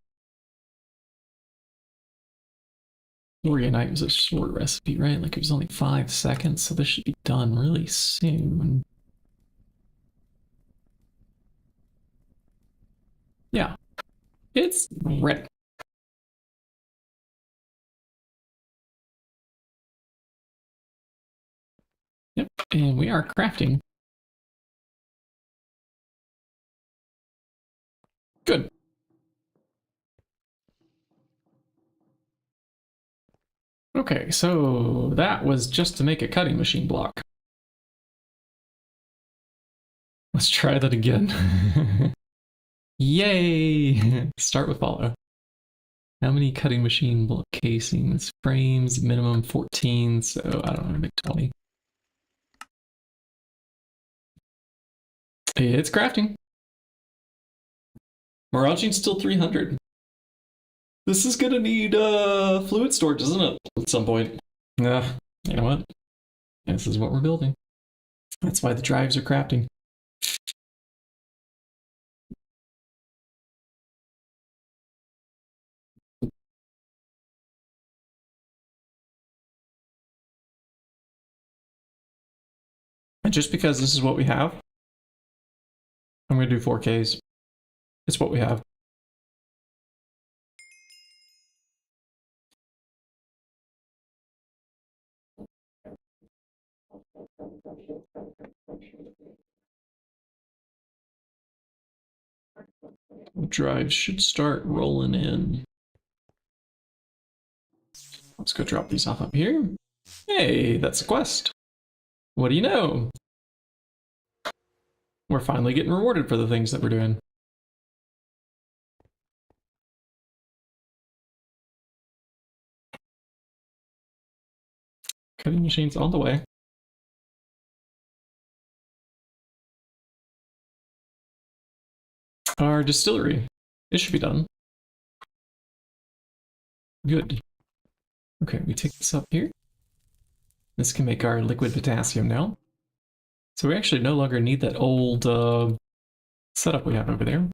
Thorianite was a short recipe, right? Like it was only 5 seconds, so this should be done really soon. Yeah, it's ready. Yep, and we are crafting. Good. Okay, so that was just to make a cutting machine block. Let's try that again. Yay! Start with follow. How many cutting machine block casings? Frames, minimum 14, so I don't know, make 20. It's crafting. Mirage's still 300. This is gonna need fluid storage, isn't it? At some point. Yeah, you know what? This is what we're building. That's why the drives are crafting. And just because this is what we have, I'm gonna do 4Ks. It's what we have. Drives should start rolling in. Let's go drop these off up here. Hey, that's a quest. What do you know? We're finally getting rewarded for the things that we're doing. Cutting machines on the way. Our distillery. It should be done. Good. Okay, we take this up here. This can make our liquid potassium now. So we actually no longer need that old setup we have over there.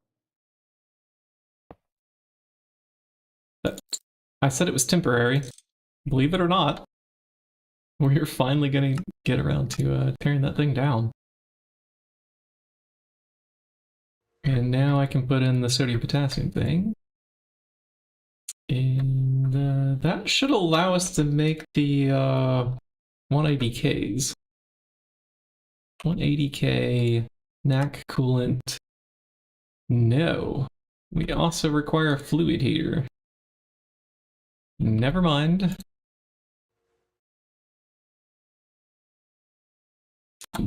But I said it was temporary. Believe it or not, we're finally going to get around to tearing that thing down. And now I can put in the sodium-potassium thing. And that should allow us to make the 180Ks. 180K NAC coolant. No. We also require a fluid heater. Never mind.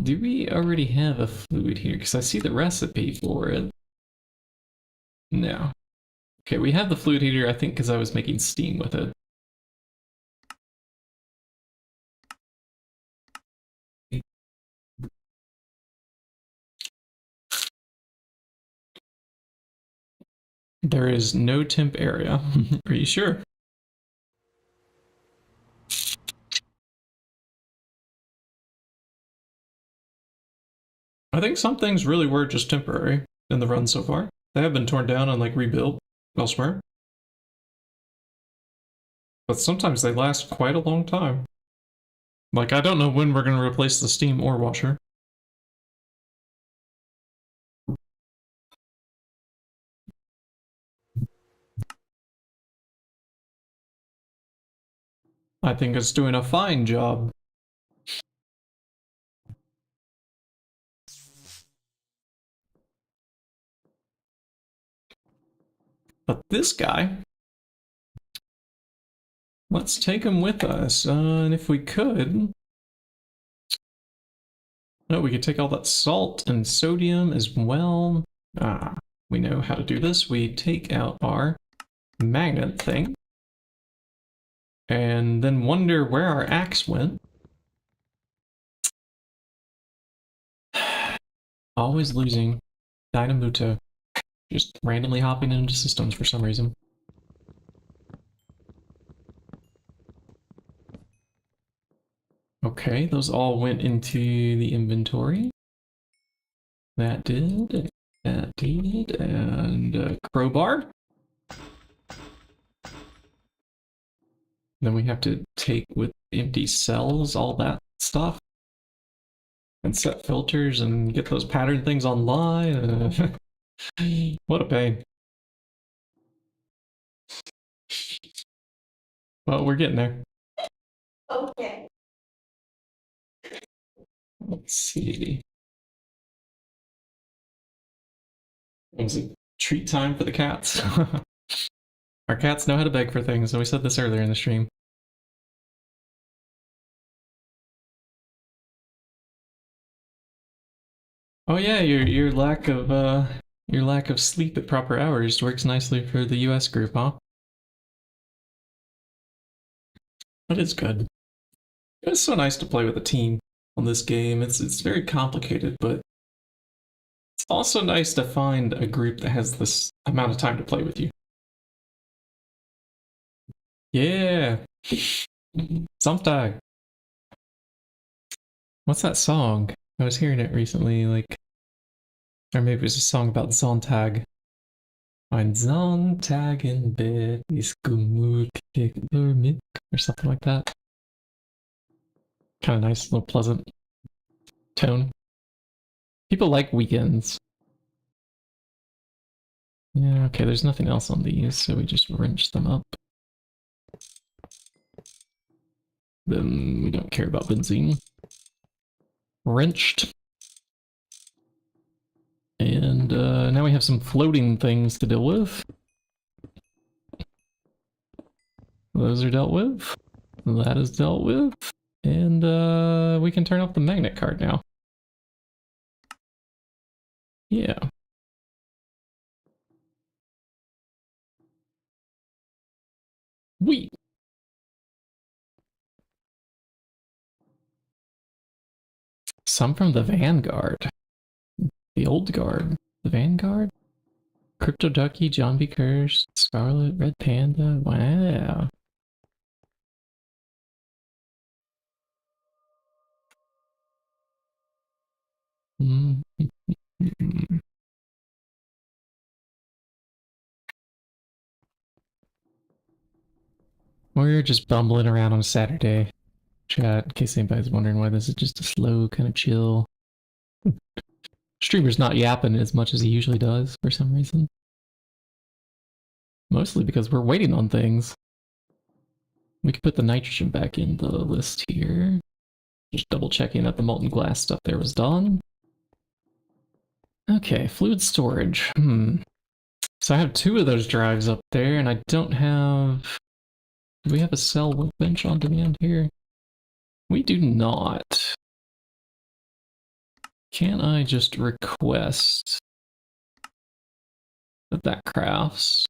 Do we already have a fluid heater? Because I see the recipe for it. No. Okay, we have the fluid heater, I think, because I was making steam with it. There is no temp area. Are you sure? I think some things really were just temporary in the run so far. They have been torn down and like rebuilt elsewhere. But sometimes they last quite a long time. Like, I don't know when we're going to replace the steam ore washer. I think it's doing a fine job. But this guy, let's take him with us. And if we could, no, we could take all that salt and sodium as well. Ah, we know how to do this. We take out our magnet thing and then wonder where our axe went. Always losing. Dynamuto. Just randomly hopping into systems for some reason. Okay, those all went into the inventory. That did. That did. And crowbar. Then we have to take with empty cells all that stuff. And set filters and get those pattern things online. What a pain. Well, we're getting there. Okay. Let's see. It was a treat time for the cats. Our cats know how to beg for things, and we said this earlier in the stream. Oh yeah, your lack of sleep at proper hours works nicely for the US group, huh? That is good. It's so nice to play with a team on this game. It's very complicated, but it's also nice to find a group that has this amount of time to play with you. Yeah. Sometime. What's that song? I was hearing it recently, like, or maybe it was a song about Sonntag. Ein Sonntag in Bed ist gemütlich für mich, or something like that. Kind of nice, little pleasant tone. People like weekends. Yeah, okay, there's nothing else on these, so we just wrench them up. Then we don't care about benzene. Wrenched. And now we have some floating things to deal with. Those are dealt with. That is dealt with. And we can turn off the magnet card now. Yeah. Wheat. Some from the Vanguard. The old guard. The Vanguard? Crypto Ducky, John B. Curse, Scarlet, Red Panda. Wow. We're just bumbling around on a Saturday. Chat, in case anybody's wondering why this is just a slow, kind of chill. Streamer's not yapping as much as he usually does for some reason. Mostly because we're waiting on things. We could put the nitrogen back in the list here. Just double checking that the molten glass stuff there was done. Okay, fluid storage. So I have 2 of those drives up there, and I don't have... Do we have a cell workbench on demand here? We do not. Can I just request that that crafts?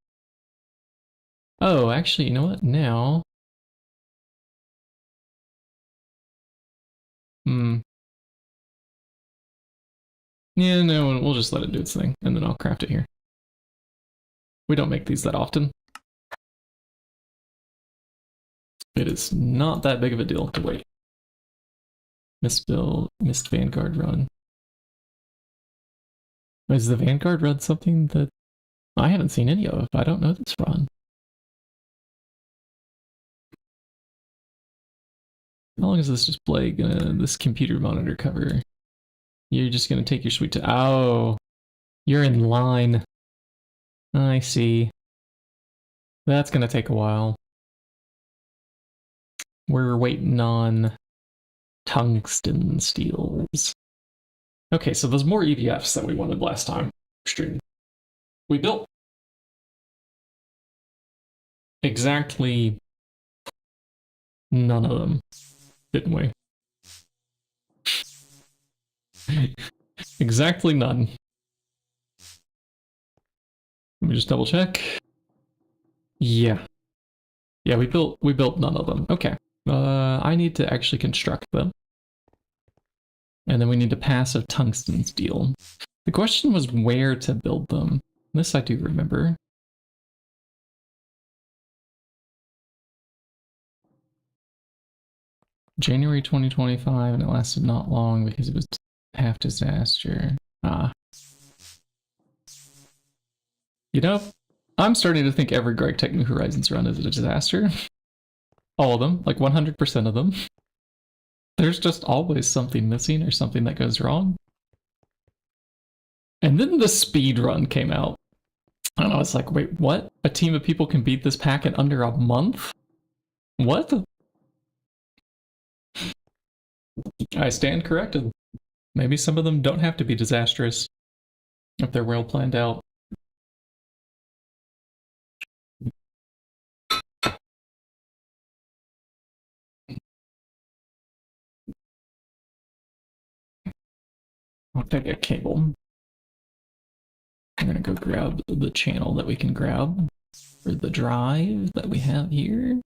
Oh, actually, you know what? Now... Yeah, no, we'll just let it do its thing, and then I'll craft it here. We don't make these that often. It is not that big of a deal to wait. Missed Vanguard run. Is the Vanguard run something that I haven't seen any of? I don't know this run. How long is this display this computer monitor cover? You're just gonna take your sweet time. Oh, you're in line. I see. That's gonna take a while. We're waiting on tungsten steels. Okay, so there's more EVFs that we wanted last time stream. We built exactly none of them, didn't we? Exactly none. Let me just double check. Yeah. Yeah, we built none of them. Okay. I need to actually construct them. And then we need a passive tungsten steel. The question was where to build them. This I do remember. January 2025, and it lasted not long because it was half disaster. Ah. You know, I'm starting to think every GregTech New Horizons run is a disaster. All of them, like 100% of them. There's just always something missing or something that goes wrong. And then the speed run came out. I don't know, it's like, wait, what? A team of people can beat this pack in under a month? What? I stand corrected. Maybe some of them don't have to be disastrous if they're well planned out. I'll take a cable. I'm gonna go grab the channel that we can grab for the drive that we have here.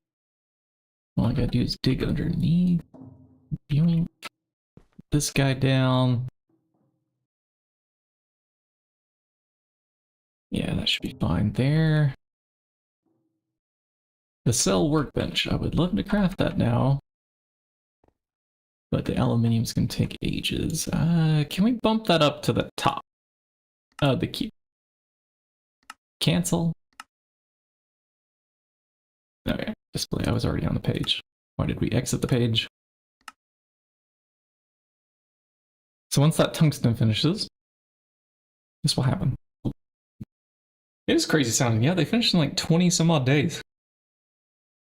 All I gotta do is dig underneath. Viewing this guy down. Yeah, that should be fine there. The cell workbench. I would love to craft that now. But the aluminium's gonna take ages. Can we bump that up to the top? The key. Cancel. Okay, display. I was already on the page. Why did we exit the page? So once that tungsten finishes, this will happen. It is crazy sounding. Yeah, they finished in like 20 some odd days.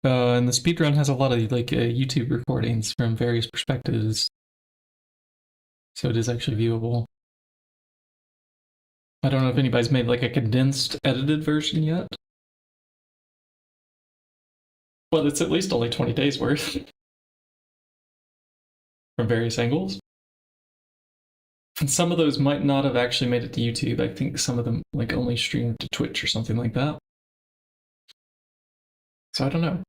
And the speedrun has a lot of like YouTube recordings from various perspectives. So it is actually viewable. I don't know if anybody's made like a condensed edited version yet. But it's at least only 20 days worth. From various angles. And some of those might not have actually made it to YouTube. I think some of them like only streamed to Twitch or something like that. So I don't know.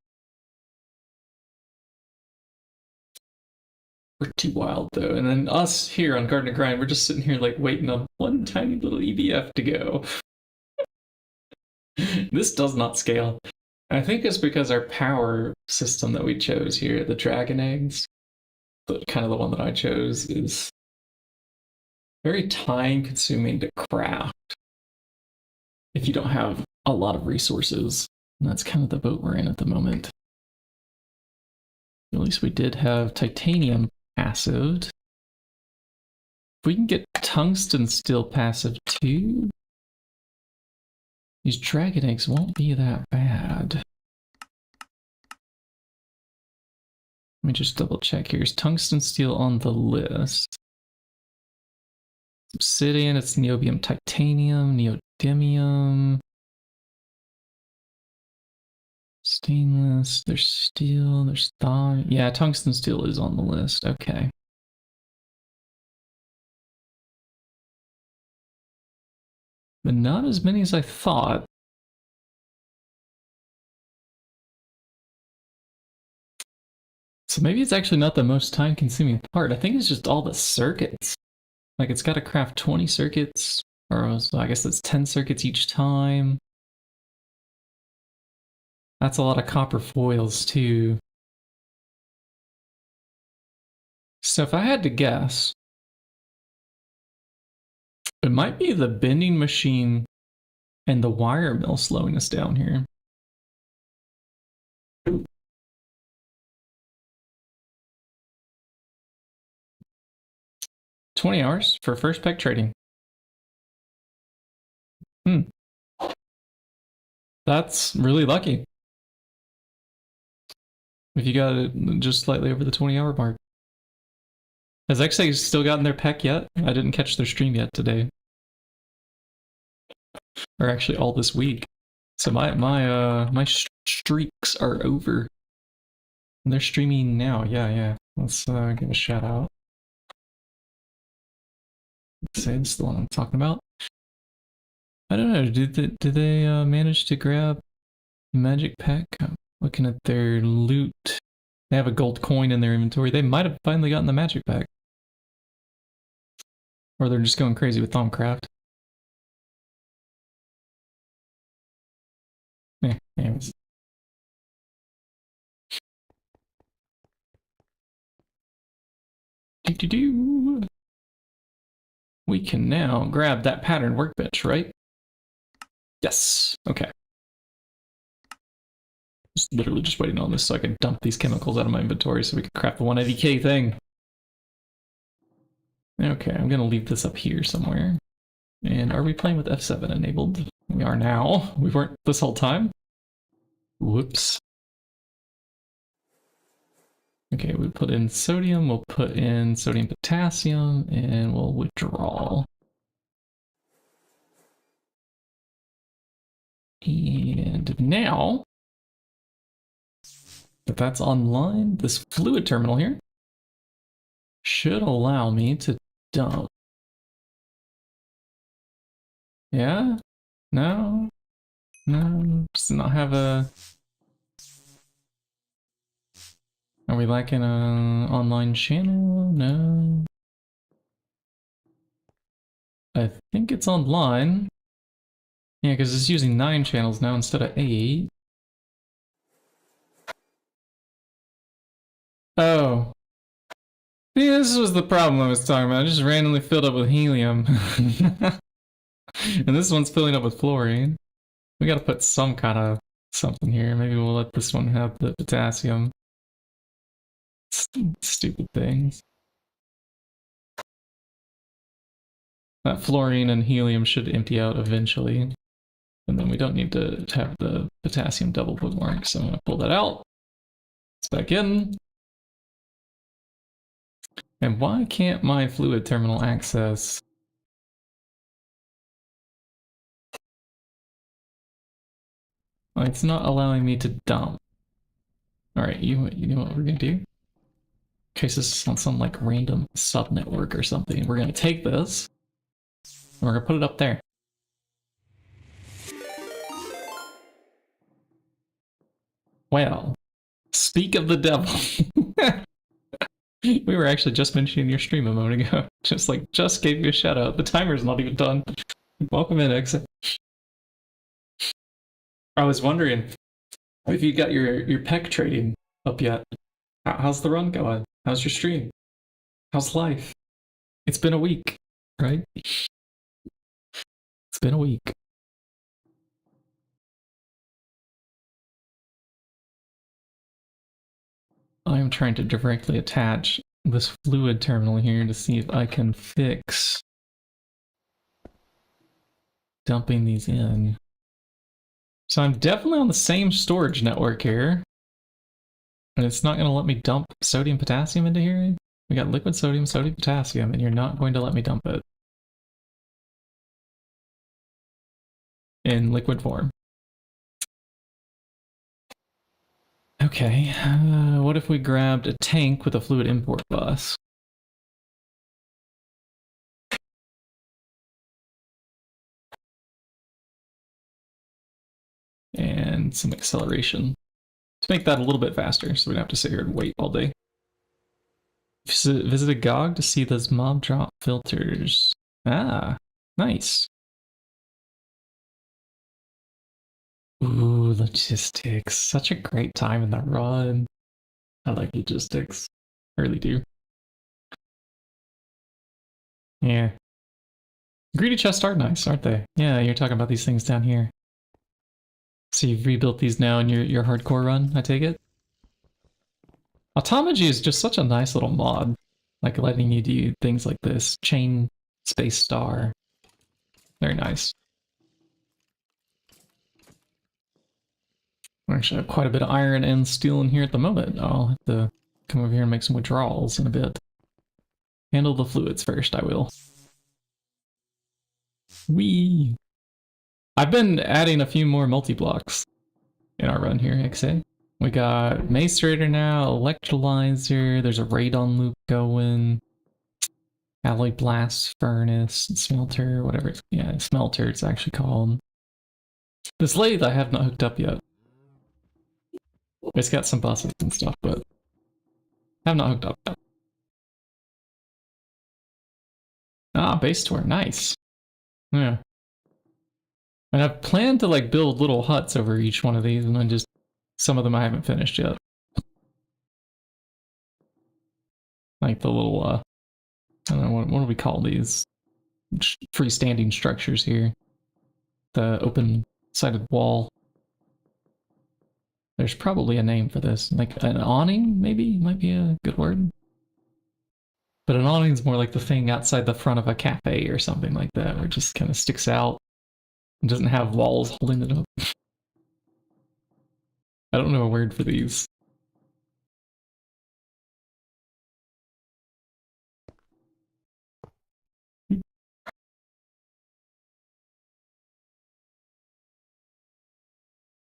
Pretty wild though. And then us here on Garden and Grind, we're just sitting here like waiting on one tiny little EDF to go. This does not scale. I think it's because our power system that we chose here, the Dragon Eggs, but kind of the one that I chose, is very time consuming to craft if you don't have a lot of resources. And that's kind of the boat we're in at the moment. At least we did have titanium passived. If we can get tungsten steel passive too, these dragon eggs won't be that bad. Let me just double check here. Is tungsten steel on the list? Obsidian, it's niobium titanium, neodymium. Stainless, there's steel, there's thon. Yeah, tungsten steel is on the list. Okay. But not as many as I thought. So maybe it's actually not the most time-consuming part. I think it's just all the circuits. Like it's got to craft 20 circuits, or so I guess that's 10 circuits each time. That's a lot of copper foils too. So if I had to guess, it might be the bending machine and the wire mill slowing us down here. $20 hours for first peg trading. That's really lucky. If you got it just slightly over the 20-hour mark. Has XA still gotten their peck yet? I didn't catch their stream yet today. Or actually all this week. So my streaks are over. And they're streaming now. Yeah. Let's give a shout out. Say this is the one I'm talking about. I don't know. Did they manage to grab magic pack? I'm looking at their loot. They have a gold coin in their inventory. They might have finally gotten the magic pack. Or they're just going crazy with Thaumcraft. Yeah, anyways. Do. We can now grab that pattern workbench, right? Yes. Okay. Just literally just waiting on this so I can dump these chemicals out of my inventory so we can craft the 180k thing. Okay, I'm gonna leave this up here somewhere. And are we playing with F7 enabled? We are now. We weren't this whole time. Whoops. Okay, we put in sodium, we'll put in sodium potassium, and we'll withdraw. And now that that's online, this fluid terminal here should allow me to dump. Yeah? No? No? Does it not have a... Are we lacking an online channel? No. I think it's online. Yeah, because it's using 9 channels now instead of 8. Oh. Yeah, this was the problem I was talking about. I just randomly filled up with helium. And this one's filling up with fluorine. We gotta put some kind of something here. Maybe we'll let this one have the potassium. Stupid things. That fluorine and helium should empty out eventually. And then we don't need to have the potassium double bookmark. So I'm gonna pull that out. It's back in. And why can't my fluid terminal access? It's not allowing me to dump. Alright, you know what we're gonna do? In case this is on some like random sub-network or something, we're gonna take this and we're gonna put it up there. Well, speak of the devil. We were actually just mentioning your stream a moment ago. Just gave you a shout out. The timer's not even done. Welcome in, Exit. I was wondering if you got your PEC trading up yet. How's the run going? How's your stream? How's life? It's been a week, right? It's been a week. I am trying to directly attach this fluid terminal here to see if I can fix dumping these in. So I'm definitely on the same storage network here. And it's not going to let me dump sodium potassium into here. We got liquid sodium, sodium potassium, and you're not going to let me dump it in liquid form. Okay, what if we grabbed a tank with a fluid import bus? And some acceleration to make that a little bit faster so we don't have to sit here and wait all day. Visit a GOG to see those mob drop filters. Ah, nice. Ooh, logistics. Such a great time in the run. I like logistics. I really do. Yeah. Greedy chests are nice, aren't they? Yeah, you're talking about these things down here. So you've rebuilt these now in your hardcore run, I take it? Automagy is just such a nice little mod. Like letting you do things like this. Chain space star. Very nice. I actually have quite a bit of iron and steel in here at the moment. I'll have to come over here and make some withdrawals in a bit. Handle the fluids first, I will. Whee! I've been adding a few more multi-blocks in our run here, XA. We got macerator now, electrolyzer, there's a radon loop going, alloy blast furnace, smelter, whatever it's, yeah, smelter it's actually called. This lathe I have not hooked up yet. It's got some buses and stuff, but I have not hooked up yet. Ah, base tour, nice. Yeah. And I've planned to like build little huts over each one of these, and then just some of them I haven't finished yet. Like the little, I don't know, what do we call these? Freestanding structures here. The open-sided wall. There's probably a name for this. Like an awning, maybe? Might be a good word. But an awning's more like the thing outside the front of a cafe or something like that, where it just kind of sticks out and doesn't have walls holding it up. I don't know a word for these.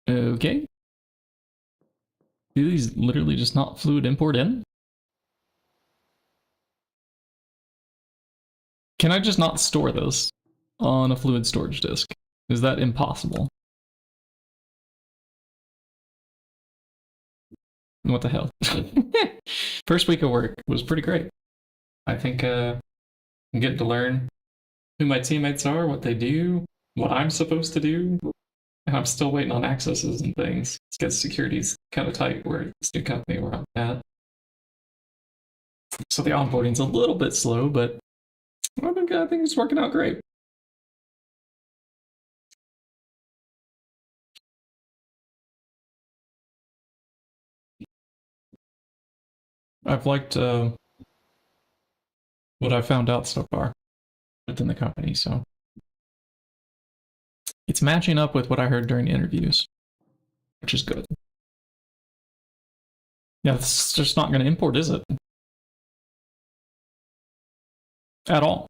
Okay. Do these literally just not fluid import in? Can I just not store this on a fluid storage disk? Is that impossible? What the hell? First week of work was pretty great. I think I'm getting to learn who my teammates are, what they do, what I'm supposed to do. And I'm still waiting on accesses and things. It's because security's kind of tight where this new company where I'm at. So the onboarding's a little bit slow, but I think it's working out great. I've liked what I found out so far within the company, so it's matching up with what I heard during interviews, which is good. Yeah, it's just not going to import, is it? At all.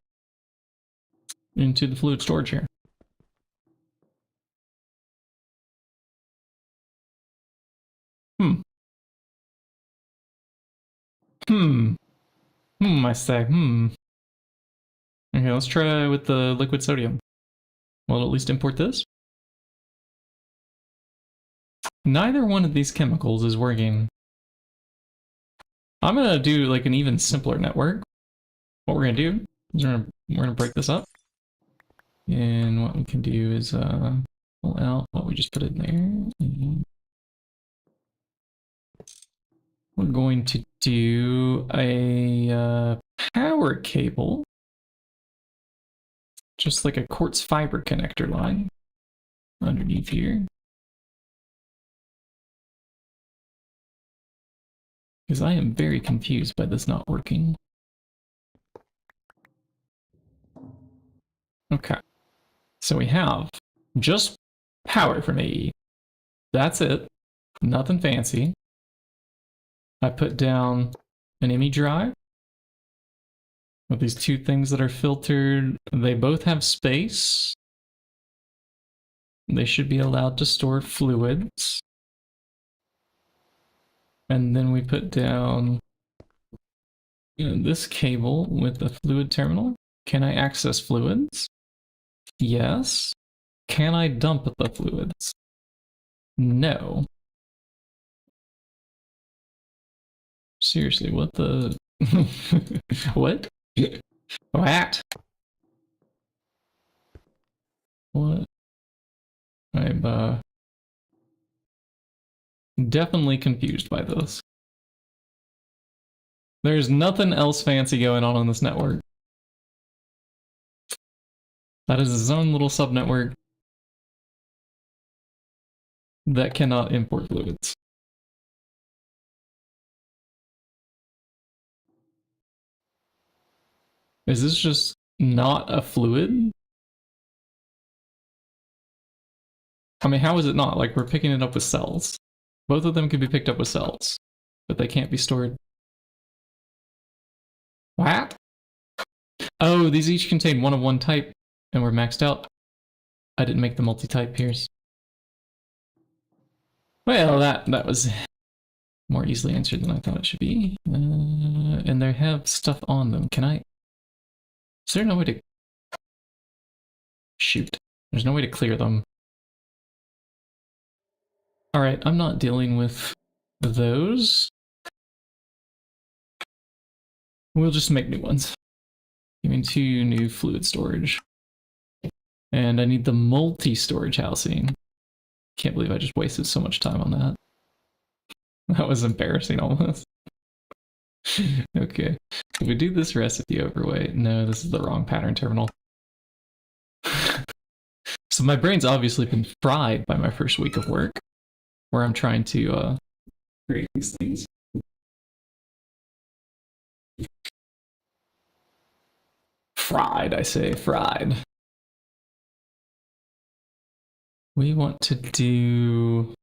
Into the fluid storage here. I say, Okay, let's try with the liquid sodium. Will it at least import this? Neither one of these chemicals is working. I'm gonna do like an even simpler network. What we're gonna do is we're gonna break this up. And what we can do is pull out what we just put in there. And we're going to do a power cable. Just like a quartz fiber connector line underneath here. Because I am very confused by this not working. Okay. So we have just power from AE. That's it. Nothing fancy. I put down an ME drive with these two things that are filtered. They both have space. They should be allowed to store fluids. And then we put down this cable with the fluid terminal. Can I access fluids? Yes. Can I dump the fluids? No. Seriously, what the... What? What? What? I'm definitely confused by this. There's nothing else fancy going on this network. That is its own little subnetwork that cannot import fluids. Is this just not a fluid? I mean, how is it not? Like, we're picking it up with cells. Both of them can be picked up with cells, but they can't be stored. What? Oh, these each contain one of one type, and we're maxed out. I didn't make the multi-type peers. Well, that was more easily answered than I thought it should be. And they have stuff on them. Can I... Is there no way to... Shoot. There's no way to clear them. Alright, I'm not dealing with those. We'll just make new ones. Give me 2 new fluid storage. And I need the multi-storage housing. Can't believe I just wasted so much time on that. That was embarrassing almost. Okay. If we do this recipe overweight, no, this is the wrong pattern terminal. So my brain's obviously been fried by my first week of work, where I'm trying to create these things. Fried, I say, fried. We want to do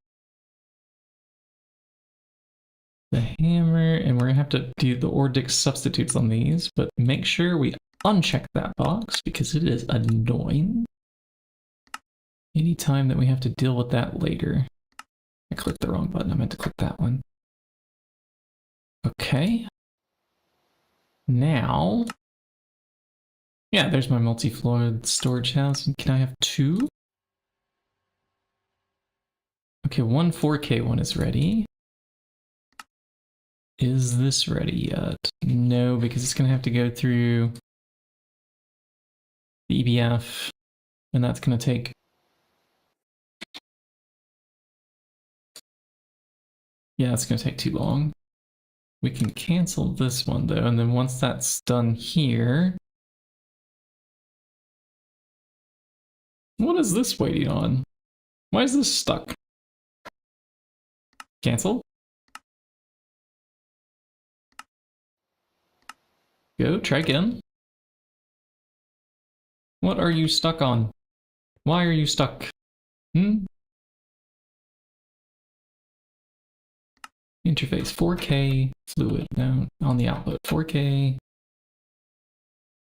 the hammer, and we're gonna have to do the Ordic substitutes on these, but make sure we uncheck that box because it is annoying. Anytime that we have to deal with that later. I clicked the wrong button, I meant to click that one. Okay. Now, yeah, there's my multi-fluid storage house. Can I have 2? Okay, 1 4K one is ready. Is this ready yet? No, because it's gonna have to go through the EBF, and that's gonna take... Yeah, it's gonna take too long. We can cancel this one though, and then once that's done here... What is this waiting on? Why is this stuck? Cancel? Go, try again. What are you stuck on? Why are you stuck? Interface 4K fluid. No, on the output 4K.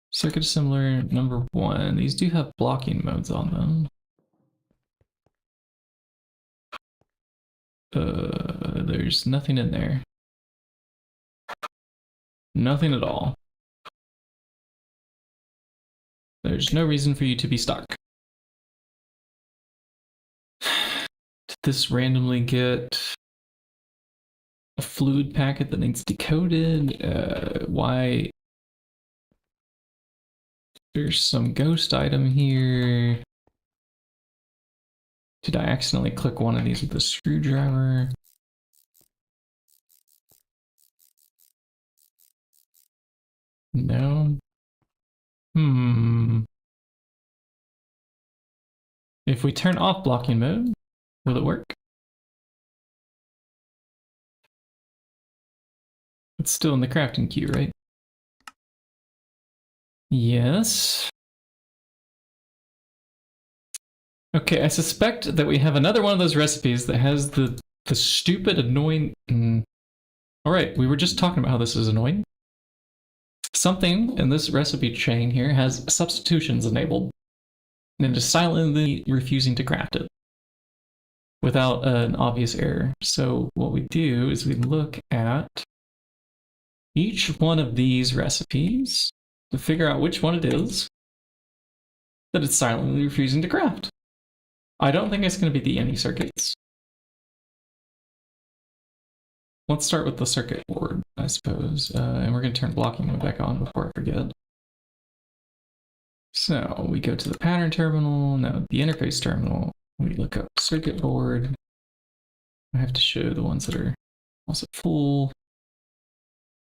Circuit assembler number 1. These do have blocking modes on them. There's nothing in there. Nothing at all. There's no reason for you to be stuck. Did this randomly get a fluid packet that needs decoded? Why? There's some ghost item here. Did I accidentally click one of these with a screwdriver? No. If we turn off blocking mode, will it work? It's still in the crafting queue, right? Yes. Okay, I suspect that we have another one of those recipes that has the stupid, annoying... Alright, we were just talking about how this is annoying. Something in this recipe chain here has substitutions enabled, and it is silently refusing to craft it without an obvious error. So what we do is we look at each one of these recipes to figure out which one it is that it's silently refusing to craft. I don't think it's going to be the any circuits. Let's start with the circuit board, I suppose, and we're going to turn blocking mode back on before I forget. So we go to the pattern terminal, no, the interface terminal. We look up circuit board. I have to show the ones that are also full.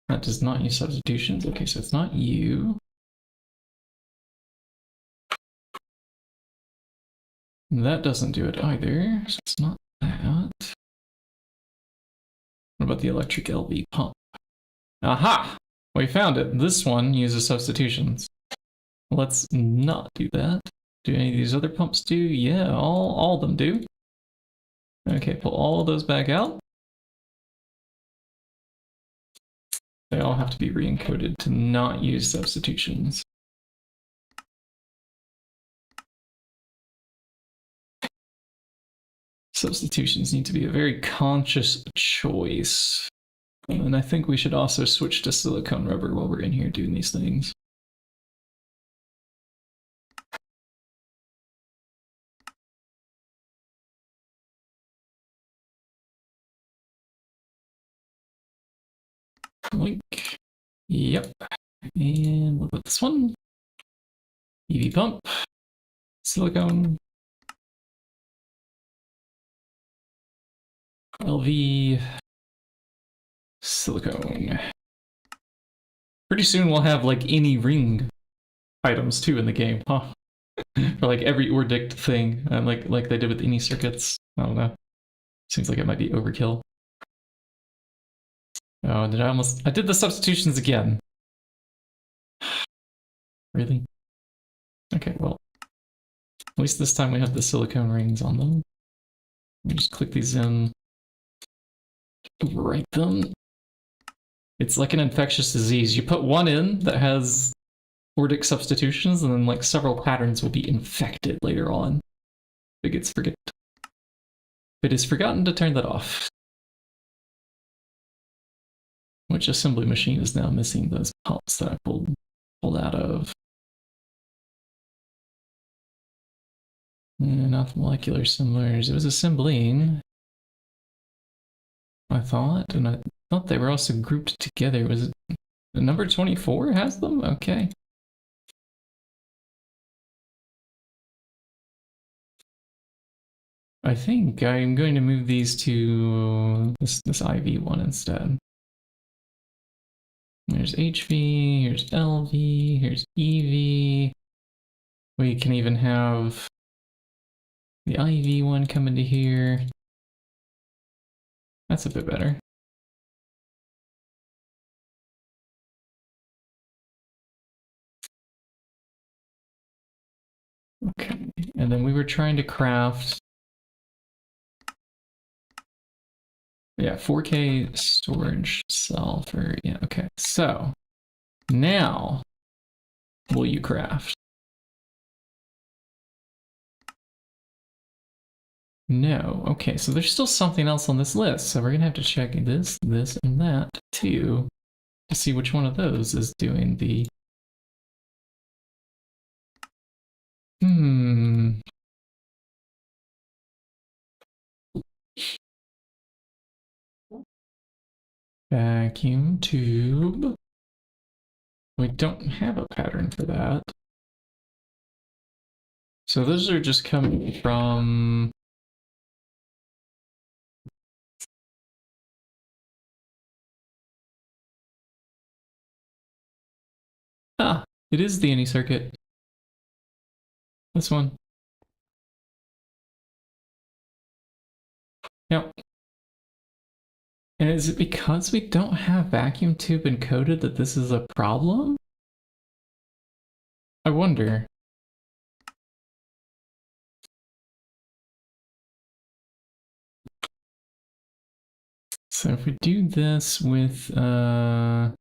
That does not use substitutions. Okay, so it's not you. That doesn't do it either, so it's not that. What about the electric LV pump? Aha! We found it. This one uses substitutions. Let's not do that. Do any of these other pumps do? Yeah, all of them do. Okay, pull all of those back out. They all have to be re-encoded to not use substitutions. Substitutions need to be a very conscious choice. And I think we should also switch to silicone rubber while we're in here doing these things. Link. Yep. And what about this one? EV pump, silicone, LV, silicone. Pretty soon we'll have like any ring items too in the game, huh? For like every Ordict thing, like they did with any circuits. I don't know. Seems like it might be overkill. Oh, I did the substitutions again. Really? Okay, well, at least this time we have the silicone rings on them. Let me just click these in, overwrite them. It's like an infectious disease. You put one in that has Ordic substitutions, and then like several patterns will be infected later on. If it is forgotten to turn that off. Which assembly machine is now missing those pumps that I pulled out of? Not molecular similars. It was assembling, I thought, and I thought they were also grouped together. Was it the number 24 has them? Okay. I think I'm going to move these to this IV one instead. There's HV, here's LV, here's EV. We can even have the IV one come into here. That's a bit better. Okay, and then we were trying to craft, yeah, 4K storage cell for, yeah, okay. So now will you craft? No. Okay, so there's still something else on this list. So we're gonna have to check this, this, and that too to see which one of those is doing the... Vacuum tube. We don't have a pattern for that. So those are just coming from... Ah, it is the any circuit. This one. Yep. And is it because we don't have vacuum tube encoded that this is a problem? I wonder. So if we do this with, yeah,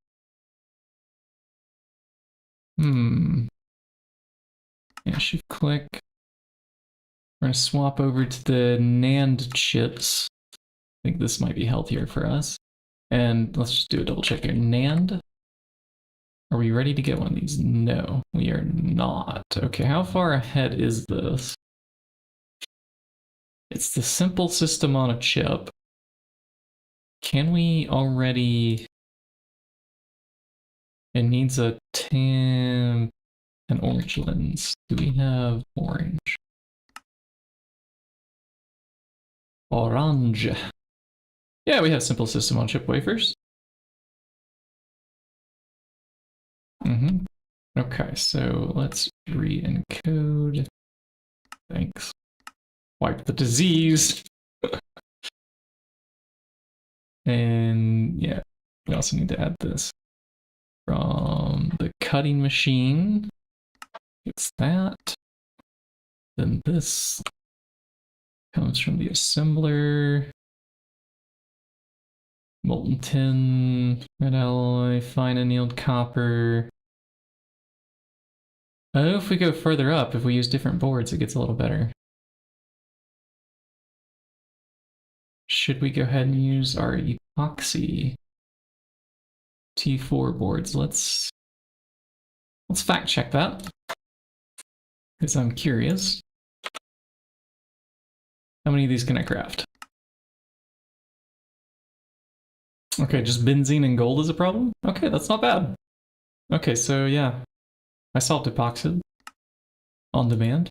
shift click. We're gonna swap over to the NAND chips. I think this might be healthier for us. And let's just do a double check here. NAND. Are we ready to get one of these? No, we are not. Okay, how far ahead is this? It's the simple system on a chip. Can we already... It needs a an orange lens. Do we have orange? Orange. Yeah, we have simple system on chip wafers. Okay, so let's re-encode. Thanks. Wipe the disease. And yeah, we also need to add this from the cutting machine. It's that. Then this comes from the assembler. Molten tin, red alloy, fine annealed copper. Oh, if we go further up, if we use different boards, it gets a little better. Should we go ahead and use our epoxy T4 boards? Let's fact check that, because I'm curious. How many of these can I craft? Okay, just benzene and gold is a problem? Okay, that's not bad. Okay, so yeah, I solved epoxid on demand.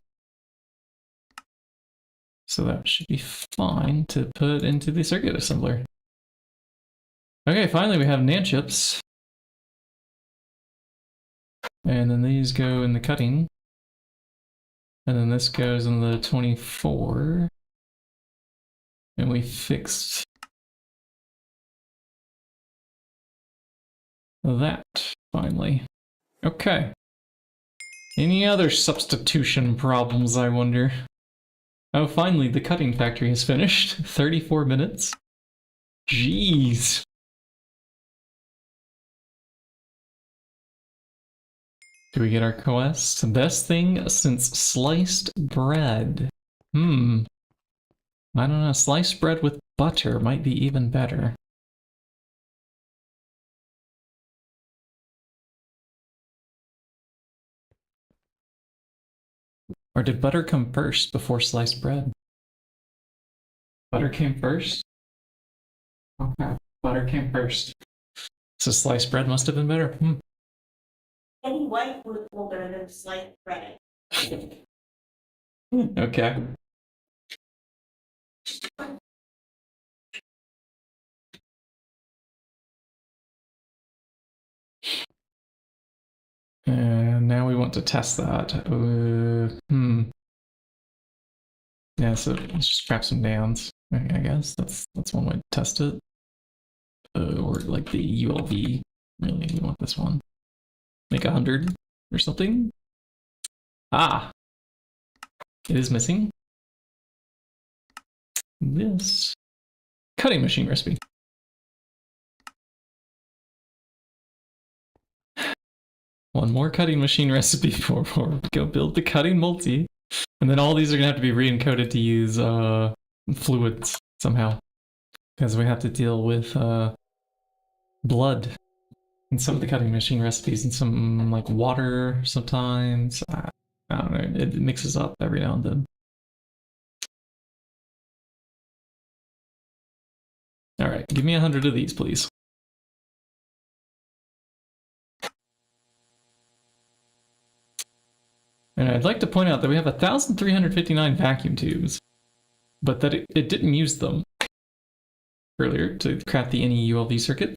So that should be fine to put into the circuit assembler. Okay, finally we have NAND chips. And then these go in the cutting. And then this goes in the 24. And we fixed that, finally. Okay. Any other substitution problems, I wonder? Oh, finally, the cutting factory is finished. 34 minutes. Jeez. Do we get our quest? Best thing since sliced bread. I don't know. Sliced bread with butter might be even better. Or did butter come first before sliced bread? Butter came first? Okay. Butter came first. So sliced bread must have been better. Any white would better than sliced bread. Okay. And now we want to test that. Yeah, so let's just grab some downs. I guess that's one way to test it. Or like the ULV. Really, we want this one. Make 100 or something. Ah, it is missing this cutting machine recipe. One more cutting machine recipe before we go build the cutting multi. And then all these are gonna have to be re-encoded to use fluids somehow. Because we have to deal with blood in some of the cutting machine recipes and some like water sometimes. I don't know, it mixes up every now and then. All right, give me 100 of these, please. And I'd like to point out that we have 1,359 vacuum tubes, but that it didn't use them earlier to craft the NE ULV circuit,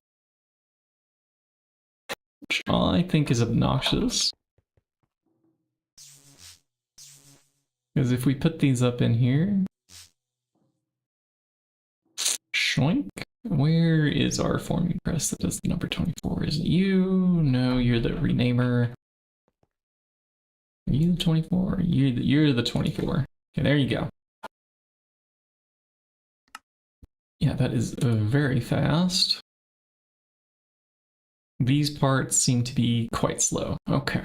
which I think is obnoxious. Because if we put these up in here, shoink, where is our forming press that does the number 24? Is it you? No, you're the renamer. Are you the 24? You're the 24. Okay, there you go. Yeah, that is very fast. These parts seem to be quite slow. Okay.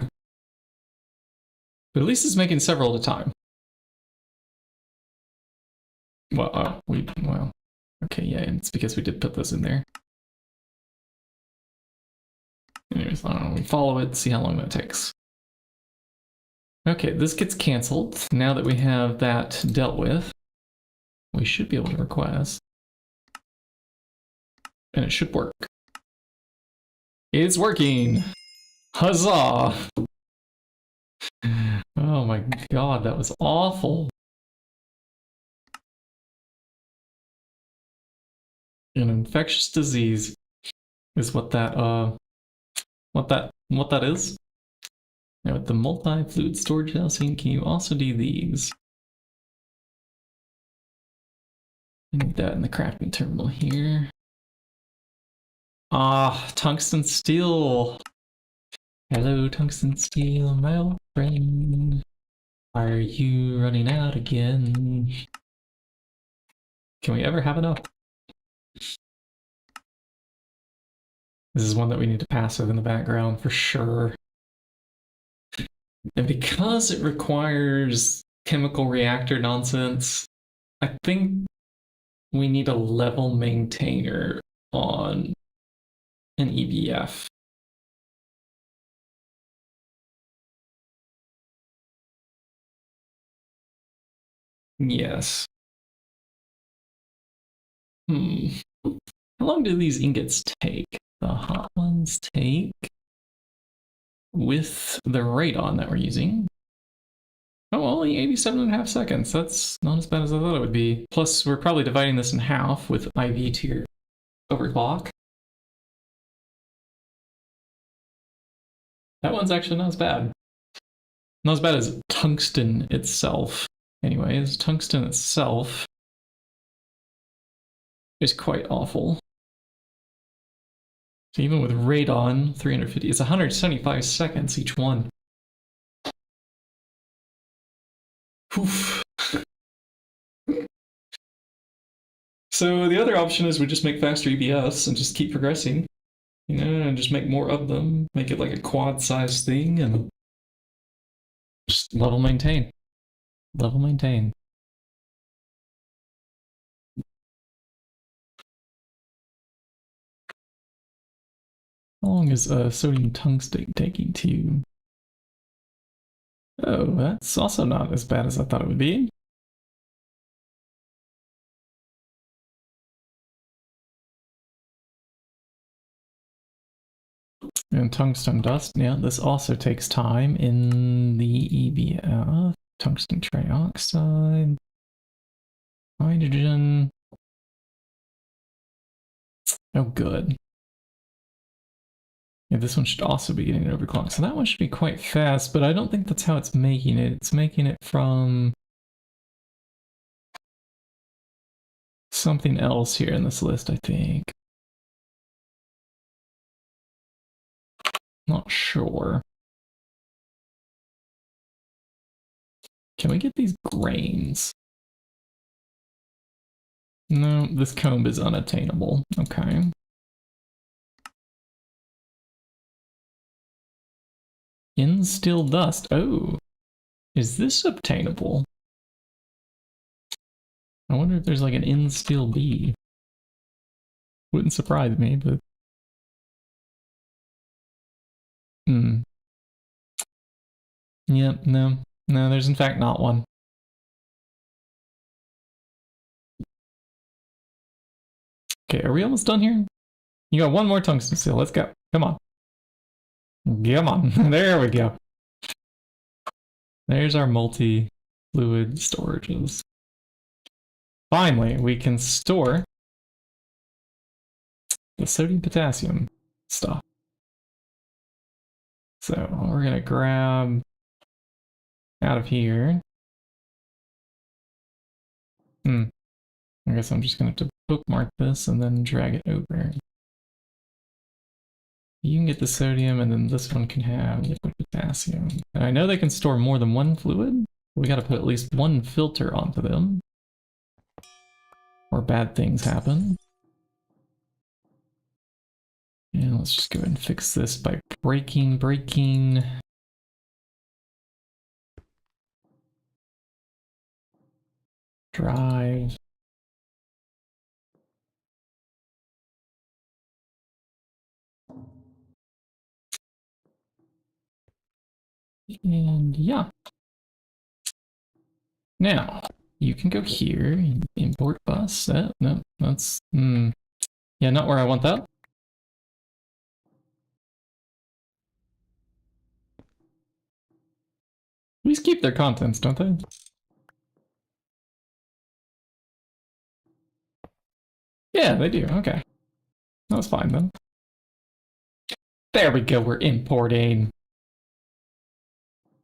But at least it's making several at a time. Well, well. Okay, yeah, and it's because we did put those in there. Anyways, I don't know, we follow it, see how long that takes. Okay, this gets canceled. Now that we have that dealt with, we should be able to request. And it should work. It's working! Huzzah! Oh my god, that was awful. An infectious disease is what that is. Now with the multi-fluid storage housing, can you also do these? I need that in the crafting terminal here. Ah, tungsten steel. Hello, tungsten steel, my old friend. Are you running out again? Can we ever have enough? This is one that we need to passive in the background for sure. And because it requires chemical reactor nonsense, I think we need a level maintainer on an EBF. Yes. How long do these ingots take? The hot ones take with the radon that we're using. Oh, only 87.5 seconds. That's not as bad as I thought it would be. Plus, we're probably dividing this in half with IV tier overclock. That one's actually not as bad. Not as bad as tungsten itself. Anyways, tungsten itself is quite awful. So even with radon, 350, it's 175 seconds each one. Oof. So the other option is we just make faster EBS and just keep progressing, you know, and just make more of them, make it like a quad size thing and just level maintain. Level maintain. How long is sodium tungsten taking to? Oh, that's also not as bad as I thought it would be. And tungsten dust, yeah, this also takes time in the EBF. Tungsten trioxide, hydrogen. Oh, good. Yeah, this one should also be getting an overclock. So that one should be quite fast, but I don't think that's how it's making it. It's making it from something else here in this list, I think. Not sure. Can we get these grains? No, this comb is unattainable. Okay. Instill dust. Oh, is this obtainable? I wonder if there's like an instill B. Wouldn't surprise me, but Yep, no, there's in fact not one. Okay, are we almost done here? You got one more tungsten steel. Let's go. Come on. Come on. There we go. There's our multi-fluid storages. Finally, we can store the sodium potassium stuff. So we're gonna grab out of here. I guess I'm just gonna have to bookmark this and then drag it over. You can get the sodium, and then this one can have liquid potassium. And I know they can store more than one fluid. We gotta put at least one filter onto them, or bad things happen. And let's just go ahead and fix this by breaking. Drive. And yeah. Now, you can go here, import bus. No, that's, yeah, not where I want that. These keep their contents, don't they? Yeah, they do. Okay. That was fine then. There we go. We're importing.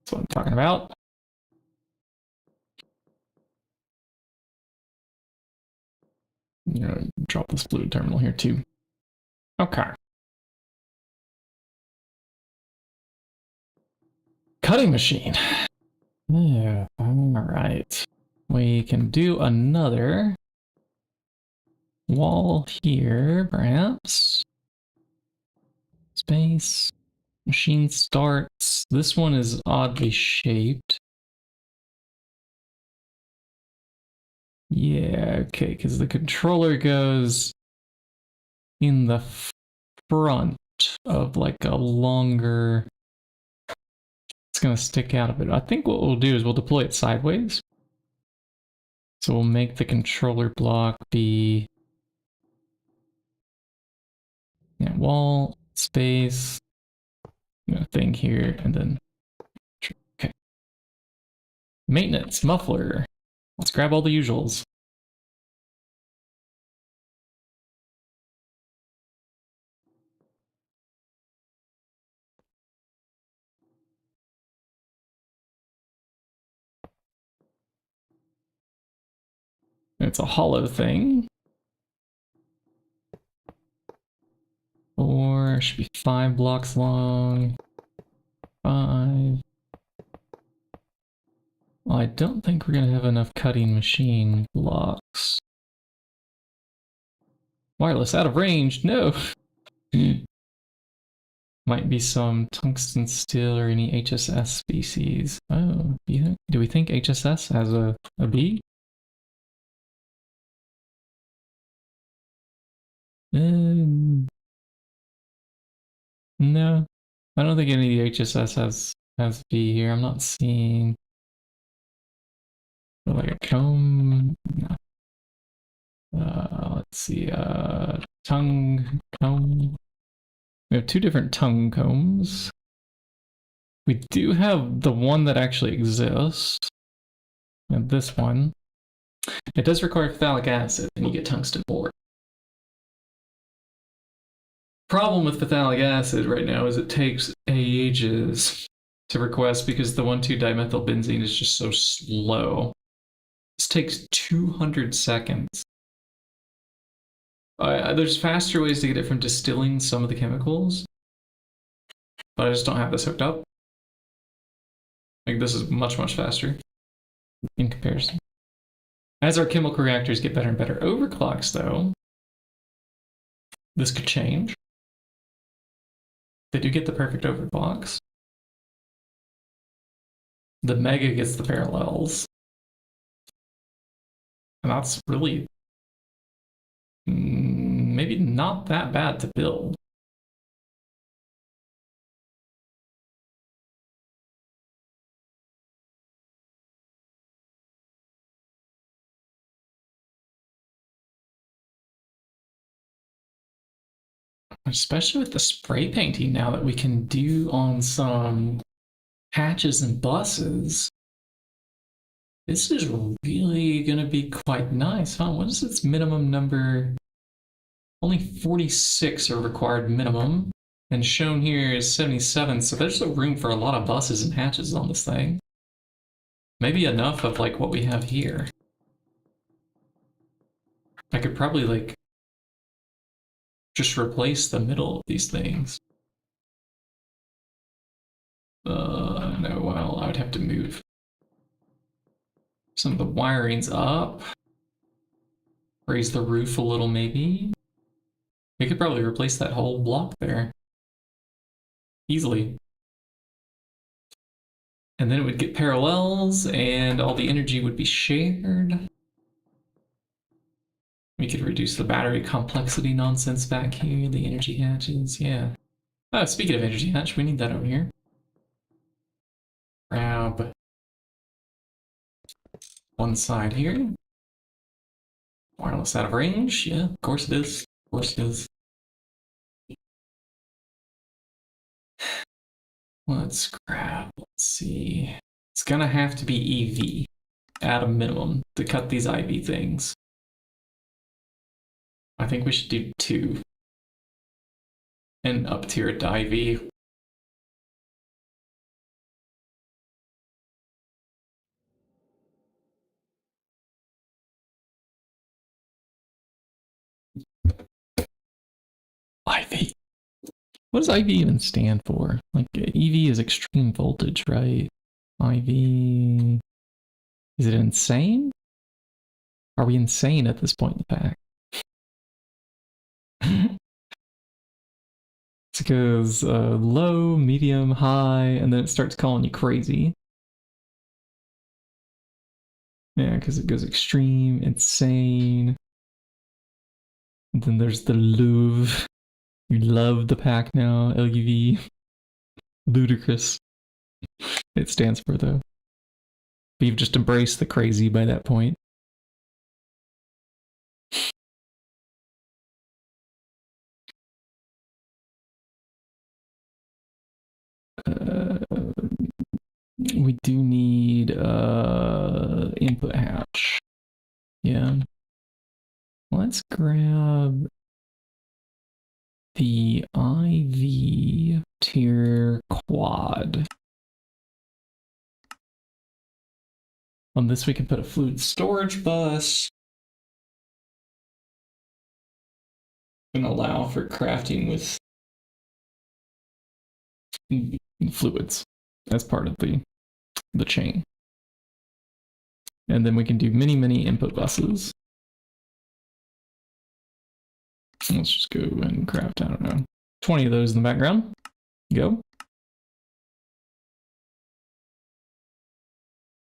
That's what I'm talking about. You know, drop this fluid terminal here too. Okay. Cutting machine. Yeah. All right. We can do another wall here, perhaps. Space. Machine starts. This one is oddly shaped. Yeah, okay, because the controller goes in the front of like a longer... It's going to stick out a bit. I think what we'll do is we'll deploy it sideways. So we'll make the controller block be... Yeah, wall, space, thing here, and then okay. Maintenance muffler. Let's grab all the usuals. It's a hollow thing. Or it should be 5 blocks long. 5. Well, I don't think we're gonna have enough cutting machine blocks. Wireless out of range, no! Might be some tungsten steel or any HSS species. Oh, do we think HSS has a B? No, I don't think any of the HSS has B here. I'm not seeing like a comb. No. Let's see. Tongue comb. We have 2 different tongue combs. We do have the one that actually exists. And this one. It does require phthalic acid, and you get tungsten ore. Problem with phthalic acid right now is it takes ages to request because the 1,2-dimethylbenzene is just so slow. This takes 200 seconds. There's faster ways to get it from distilling some of the chemicals, but I just don't have this hooked up. Like, this is much, much faster in comparison. As our chemical reactors get better and better overclocks, though, this could change. They do get the perfect overclocks. The mega gets the parallels. And that's really maybe not that bad to build. Especially with the spray painting now that we can do on some hatches and buses. This is really going to be quite nice, huh? What is its minimum number? Only 46 are required minimum. And shown here is 77, so there's still room for a lot of buses and hatches on this thing. Maybe enough of like what we have here. I could probably like just replace the middle of these things. No, well, I would have to move some of the wirings up. Raise the roof a little, maybe. We could probably replace that whole block there. Easily. And then it would get parallels, and all the energy would be shared. We could reduce the battery complexity nonsense back here, the energy hatches, yeah. Oh, speaking of energy hatch, we need that over here. Grab one side here. Wireless out of range, yeah, of course it is. Of course it is. Let's see. It's gonna have to be EV at a minimum to cut these IV things. I think we should do 2 and up tier it to IV. IV. What does IV even stand for? Like, EV is extreme voltage, right? IV. Is it insane? Are we insane at this point in the pack? It's because low, medium, high, and then it starts calling you crazy. Yeah, because it goes extreme, insane. And then there's the love. You love the pack now, LUV. Ludicrous. It stands for, though. But you've just embraced the crazy by that point. We do need input hatch. Yeah. Let's grab the IV tier quad. On this we can put a fluid storage bus and allow for crafting with fluids as part of the chain. And then we can do many input buses. Let's just go and craft, I don't know, 20 of those in the background. Go.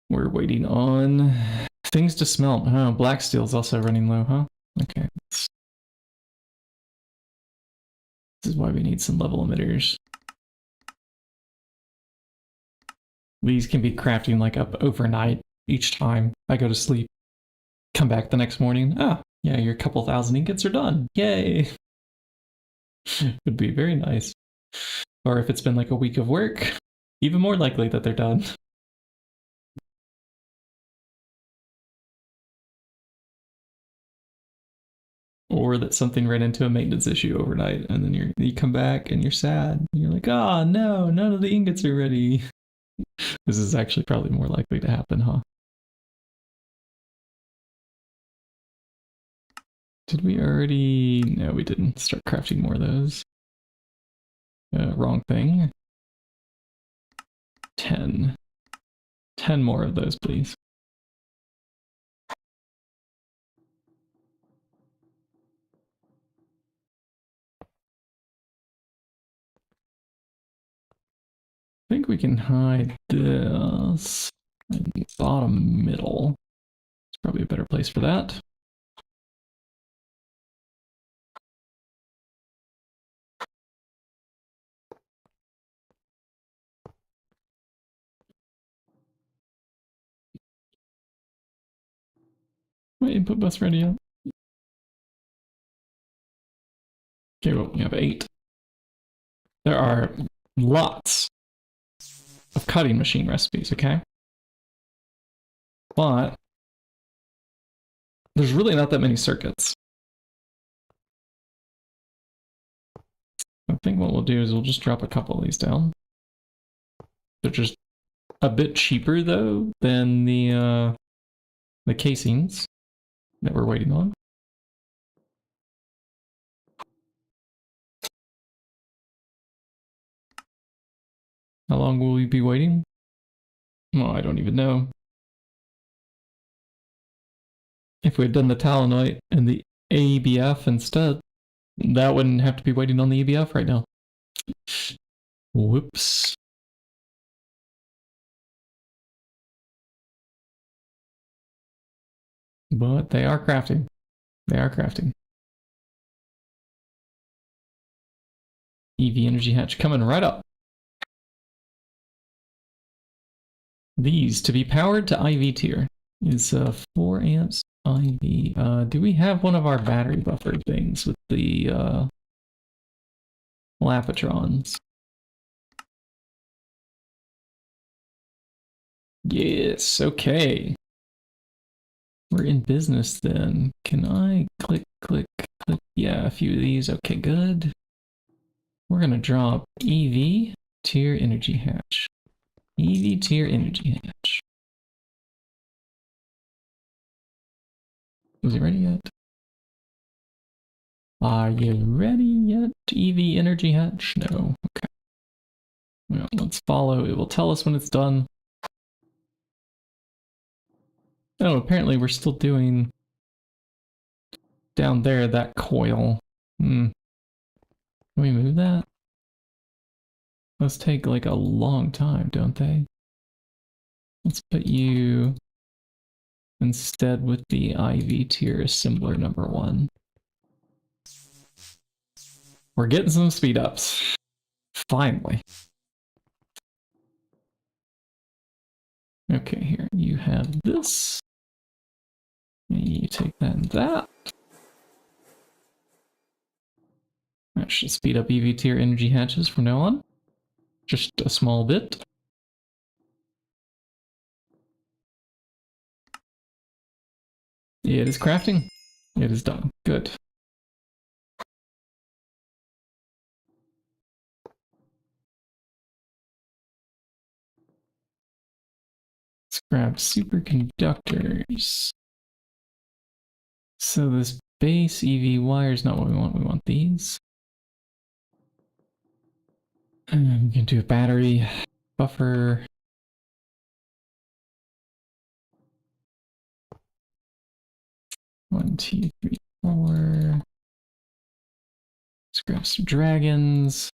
We're waiting on things to smelt. Oh, black steel's also running low, huh? Okay. This is why we need some level emitters. These can be crafting like up overnight each time I go to sleep. Come back the next morning. Ah, yeah, your couple thousand ingots are done. Yay! Would be very nice. Or if it's been like a week of work, even more likely that they're done. Or that something ran into a maintenance issue overnight, and then you come back and you're sad. You're like, oh no, none of the ingots are ready. This is actually probably more likely to happen, huh? Did we already? No, we didn't start crafting more of those. Wrong thing. 10. 10 more of those, please. I think we can hide this in the bottom middle. It's probably a better place for that. My input bus ready yet? Okay, well, we have 8. There are lots of cutting machine recipes, okay? But there's really not that many circuits. I think what we'll do is we'll just drop a couple of these down. They're just a bit cheaper though than the casings that we're waiting on. How long will we be waiting? Well, I don't even know. If we had done the Talonite and the ABF instead, that wouldn't have to be waiting on the ABF right now. Whoops. But they are crafting. They are crafting. EV energy hatch coming right up. These to be powered to IV tier is 4 amps IV. Do we have one of our battery buffer things with the Lapatrons? Yes, okay. We're in business then. Can I click? Yeah, a few of these. Okay, good. We're gonna drop EV tier energy hatch. EV tier energy hatch. Is it ready yet? Are you ready yet? EV energy hatch? No. Okay. Well, let's follow. It will tell us when it's done. Oh, apparently we're still doing down there that coil. Can we move that? Those take like a long time, don't they? Let's put you instead with the IV tier assembler number 1. We're getting some speed ups. Finally. Okay, here you have this. You take that and that. That should speed up EV tier energy hatches from now on. Just a small bit. It is crafting. It is done. Good. Let's grab superconductors. So this base EV wire is not what we want. We want these. And we can do a battery buffer. One, two, three, four. Let's grab some dragons.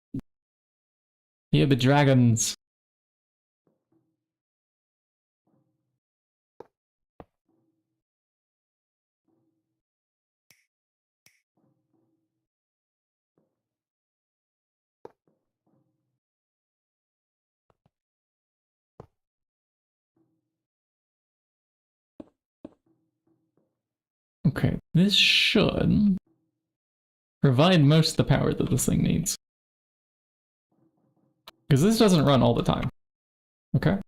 Yeah, the dragons. Okay, this should provide most of the power that this thing needs. Because this doesn't run all the time. Okay.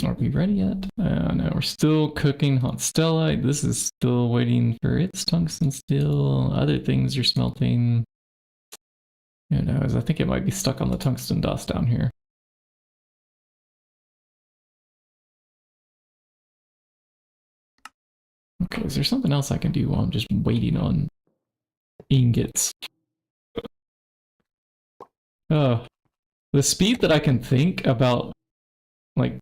Are we ready yet? No, we're still cooking hot stellite. This is still waiting for its tungsten steel. Other things are smelting. Who knows? I think it might be stuck on the tungsten dust down here. Okay, is there something else I can do while I'm just waiting on ingots? The speed that I can think about, like,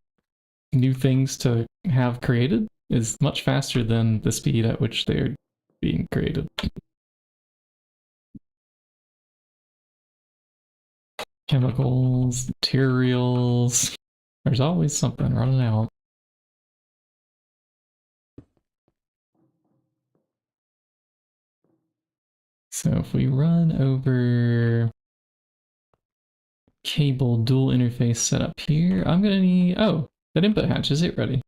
new things to have created is much faster than the speed at which they're being created. Chemicals, materials. There's always something running out. So if we run over cable dual interface setup here, I'm gonna need, oh, that input hatch, is it ready?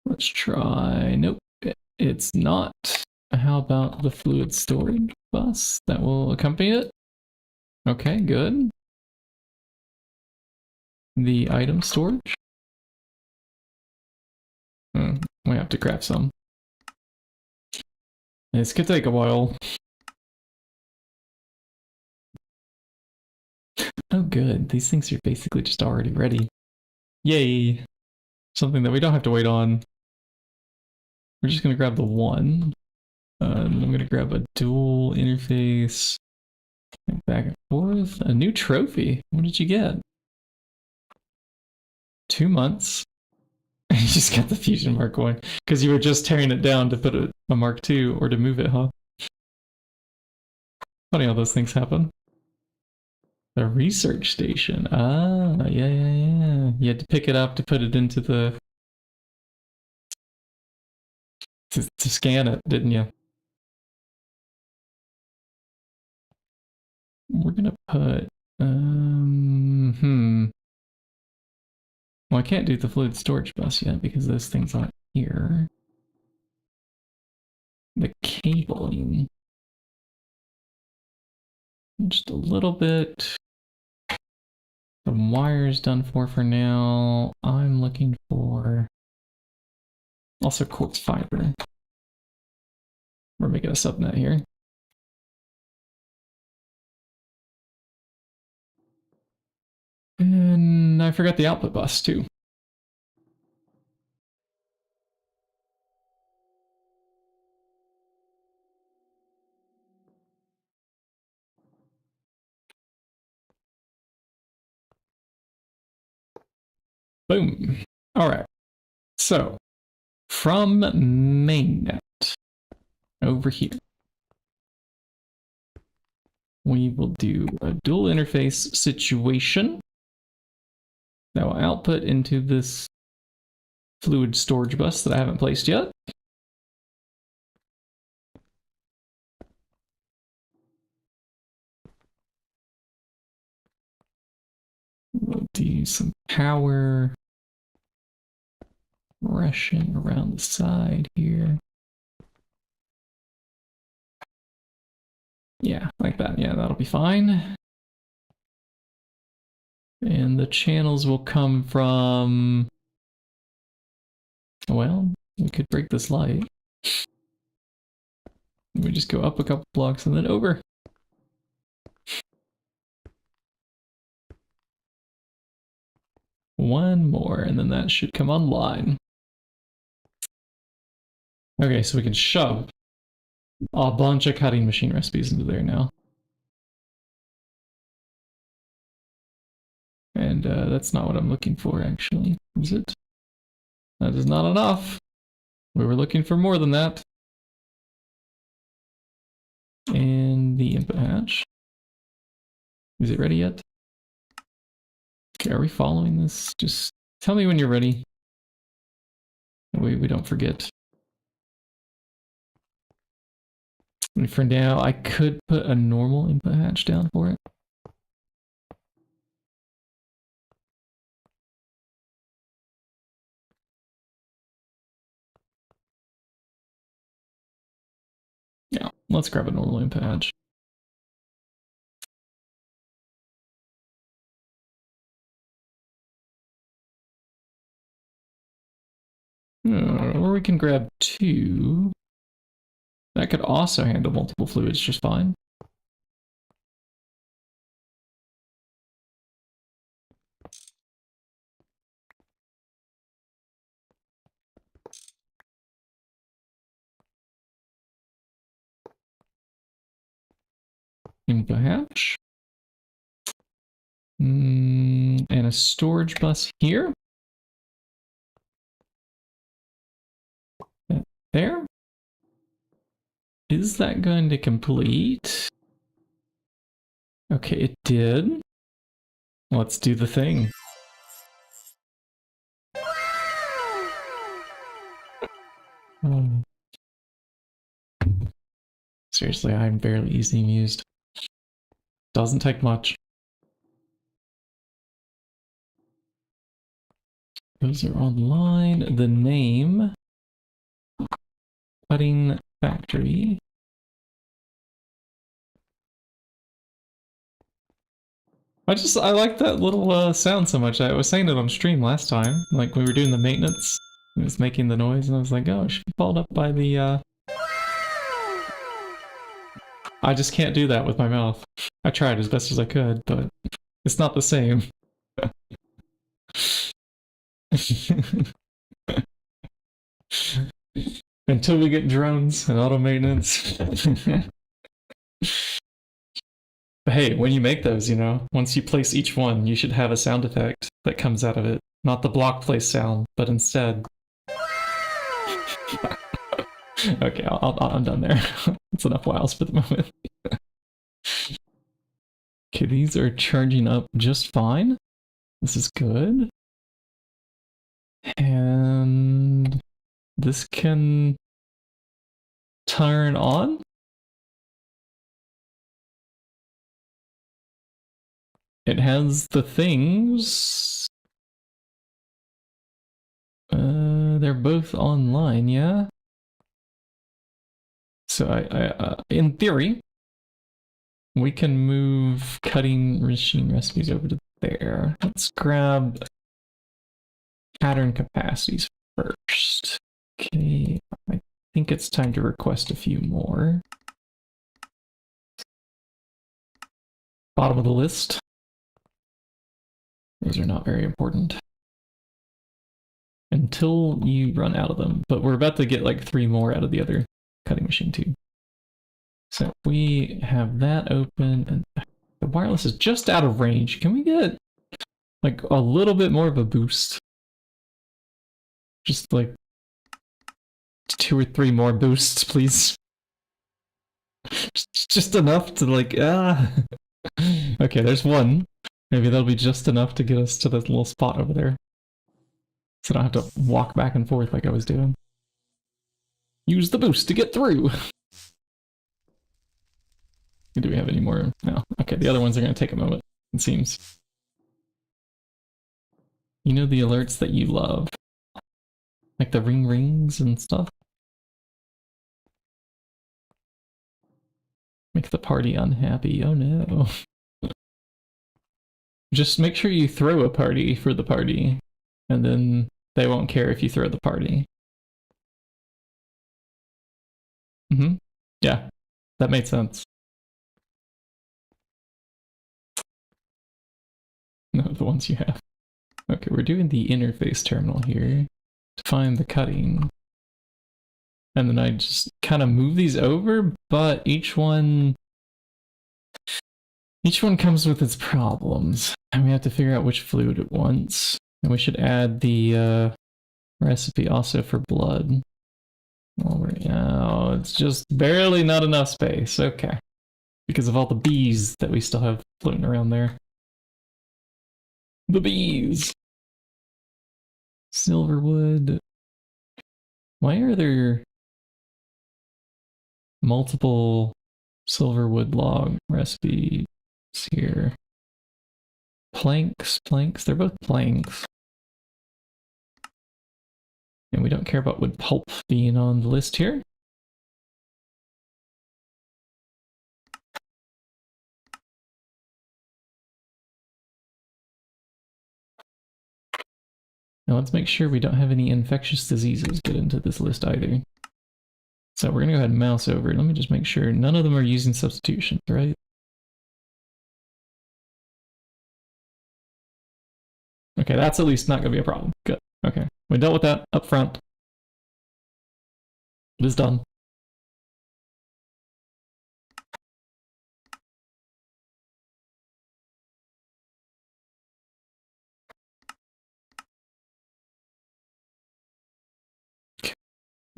Let's try, nope, it's not. How about the fluid storage bus that will accompany it? Okay, good. The item storage. We have to craft some. This could take a while. Oh good, these things are basically just already ready. Yay! Something that we don't have to wait on. We're just gonna grab the one. I'm gonna grab a dual interface. Back and forth. A new trophy. What did you get? 2 months. You just got the fusion mark one because you were just tearing it down to put a mark 2 or to move it, huh? Funny how those things happen. The research station. Ah, yeah. You had to pick it up to put it into the to scan it, didn't you? We're gonna put well, I can't do the fluid storage bus yet because those things aren't here. The cabling. Just a little bit. The wire's done for now. I'm looking for also quartz fiber. We're making a subnet here. And I forgot the output bus too. Boom. All right. So from mainnet over here, we will do a dual interface situation that will output into this fluid storage bus that I haven't placed yet. We'll do some power rushing around the side here. Yeah, like that. Yeah, that'll be fine. And the channels will come from... Well, we could break this light. We just go up a couple blocks and then over. One more, and then that should come online. Okay, so we can shove a bunch of cutting machine recipes into there now. And that's not what I'm looking for, actually. Is it? That is not enough. We were looking for more than that. And the input hatch. Is it ready yet? Okay, are we following this? Just tell me when you're ready. We don't forget. And for now, I could put a normal input hatch down for it. Yeah, let's grab a normal input hatch. Or we can grab two. That could also handle multiple fluids just fine. Input hatch. And a storage bus here. There. Is that going to complete? Okay, it did. Let's do the thing. Seriously, I'm barely easily amused. Doesn't take much. Those are online. The name. Cutting factory. I like that little sound so much. I was saying it on stream last time. Like we were doing the maintenance. It was making the noise and I was like, oh, it should be followed up by the I just can't do that with my mouth. I tried as best as I could, but it's not the same. Until we get drones and auto maintenance. But hey, when you make those, you know, once you place each one, you should have a sound effect that comes out of it. Not the block place sound, but instead. Okay, I'm done there. That's enough wows for the moment. Okay, these are charging up just fine. This is good. And this can turn on. It has the things. They're both online, yeah? So in theory, we can move cutting machine recipes over to there. Let's grab pattern capacities first. Okay, I think it's time to request a few more. Bottom of the list. Those are not very important. Until you run out of them. But we're about to get like 3 more out of the other cutting machine too. So we have that open, and the wireless is just out of range. Can we get like a little bit more of a boost? Just like 2 or 3 more boosts, please. Just enough to like, Okay, there's one. Maybe that'll be just enough to get us to that little spot over there. So I don't have to walk back and forth like I was doing. Use the boost to get through! Do we have any more? No. Okay, the other ones are going to take a moment, it seems. You know the alerts that you love? Like the ring rings and stuff? Make the party unhappy, oh no. Just make sure you throw a party for the party, and then they won't care if you throw the party. Yeah, that made sense. No, the ones you have. Okay, we're doing the interface terminal here to find the cutting. And then I just kind of move these over, but each one comes with its problems. And we have to figure out which fluid it wants. And we should add the recipe also for blood. Oh, it's just barely not enough space. Okay. Because of all the bees that we still have floating around there. The bees! Silverwood. Why are there multiple silverwood log recipes here? Planks, they're both planks. And we don't care about wood pulp being on the list here. Now let's make sure we don't have any infectious diseases get into this list either. So we're gonna go ahead and mouse over. Let me just make sure none of them are using substitutions, right? Okay, that's at least not gonna be a problem. Good. Okay, we dealt with that up front. It is done.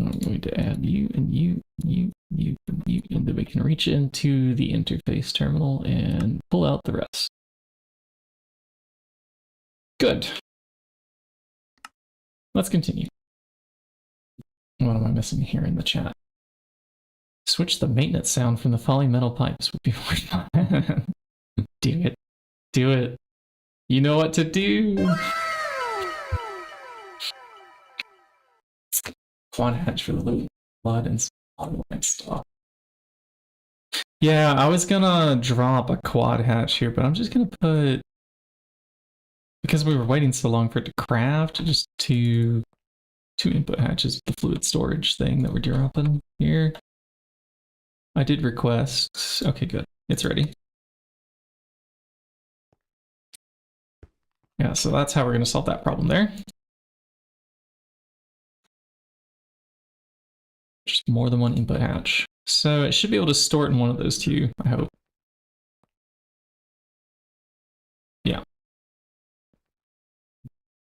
I'm going to add you and you, and then we can reach into the interface terminal and pull out the rest. Good. Let's continue. What am I missing here in the chat? Switch the maintenance sound from the falling metal pipes would be more fun. Do it. Do it. You know what to do. Quad hatch for the loot, blood, and online stuff. Yeah, I was gonna drop a quad hatch here, but I'm just gonna put, because we were waiting so long for it to craft, just two input hatches with the fluid storage thing that we're dropping here. I did request. Okay, good. It's ready. Yeah, so that's how we're gonna solve that problem there. Just more than one input hatch. So it should be able to store it in one of those two, I hope. Yeah.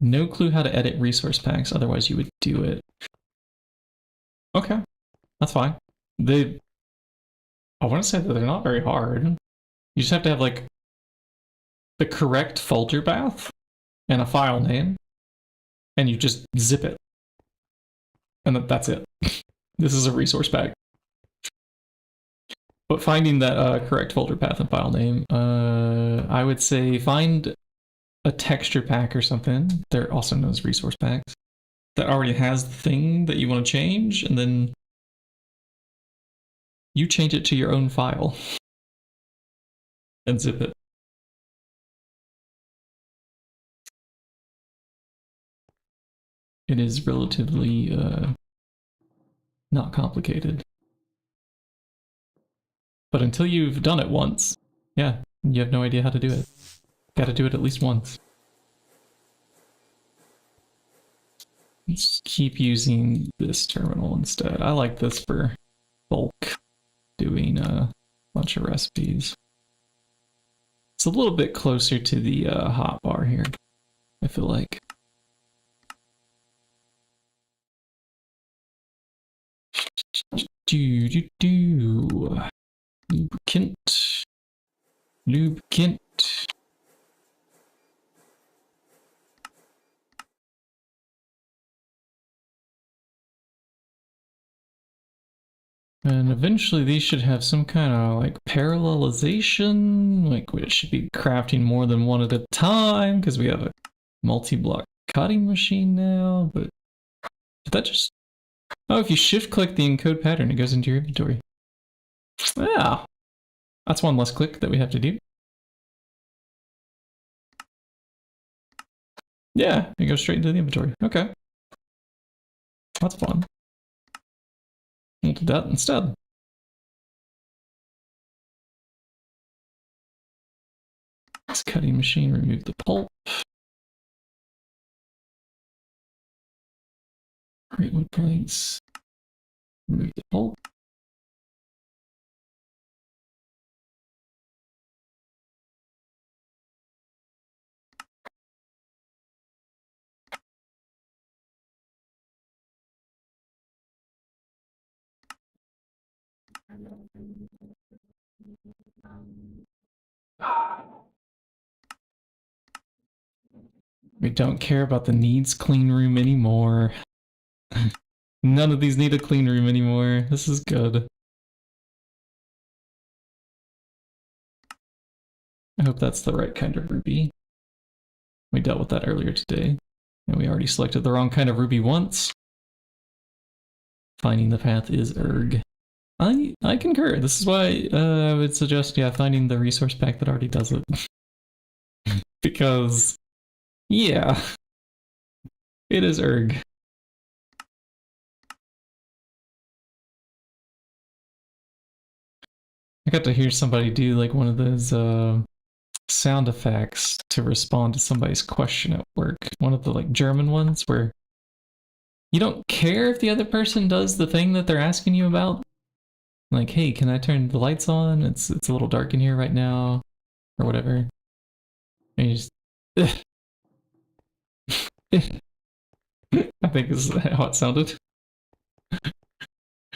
No clue how to edit resource packs, otherwise you would do it. Okay, that's fine. I want to say that they're not very hard. You just have to have like the correct folder path and a file name, and you just zip it. And that's it. This is a resource pack. But finding that correct folder path and file name, I would say find a texture pack or something. They're also known as resource packs that already has the thing that you want to change, and then you change it to your own file and zip it. It is relatively not complicated. But until you've done it once, yeah, you have no idea how to do it. Gotta do it at least once. Let's keep using this terminal instead. I like this for bulk doing a bunch of recipes. It's a little bit closer to the hotbar here, I feel like. Lubricant. And eventually these should have some kind of like parallelization, like it should be crafting more than one at a time because we have a multi-block cutting machine now, but did that just... Oh, if you shift click the encode pattern, it goes into your inventory. Yeah, that's one less click that we have to do. Yeah, it goes straight into the inventory. Okay. That's fun. We'll do that instead. This cutting machine, remove the pulp. Create wood planks. Remove the pulp. We don't care about the needs clean room anymore. None of these need a clean room anymore. This is good. I hope that's the right kind of ruby. We dealt with that earlier today. And we already selected the wrong kind of ruby once. Finding the path is erg. I concur. This is why I would suggest, yeah, finding the resource pack that already does it. Because, yeah, it is erg. I got to hear somebody do like one of those sound effects to respond to somebody's question at work. One of the like German ones where you don't care if the other person does the thing that they're asking you about. Like, hey, can I turn the lights on? It's a little dark in here right now, or whatever. And you just, I think is how it sounded.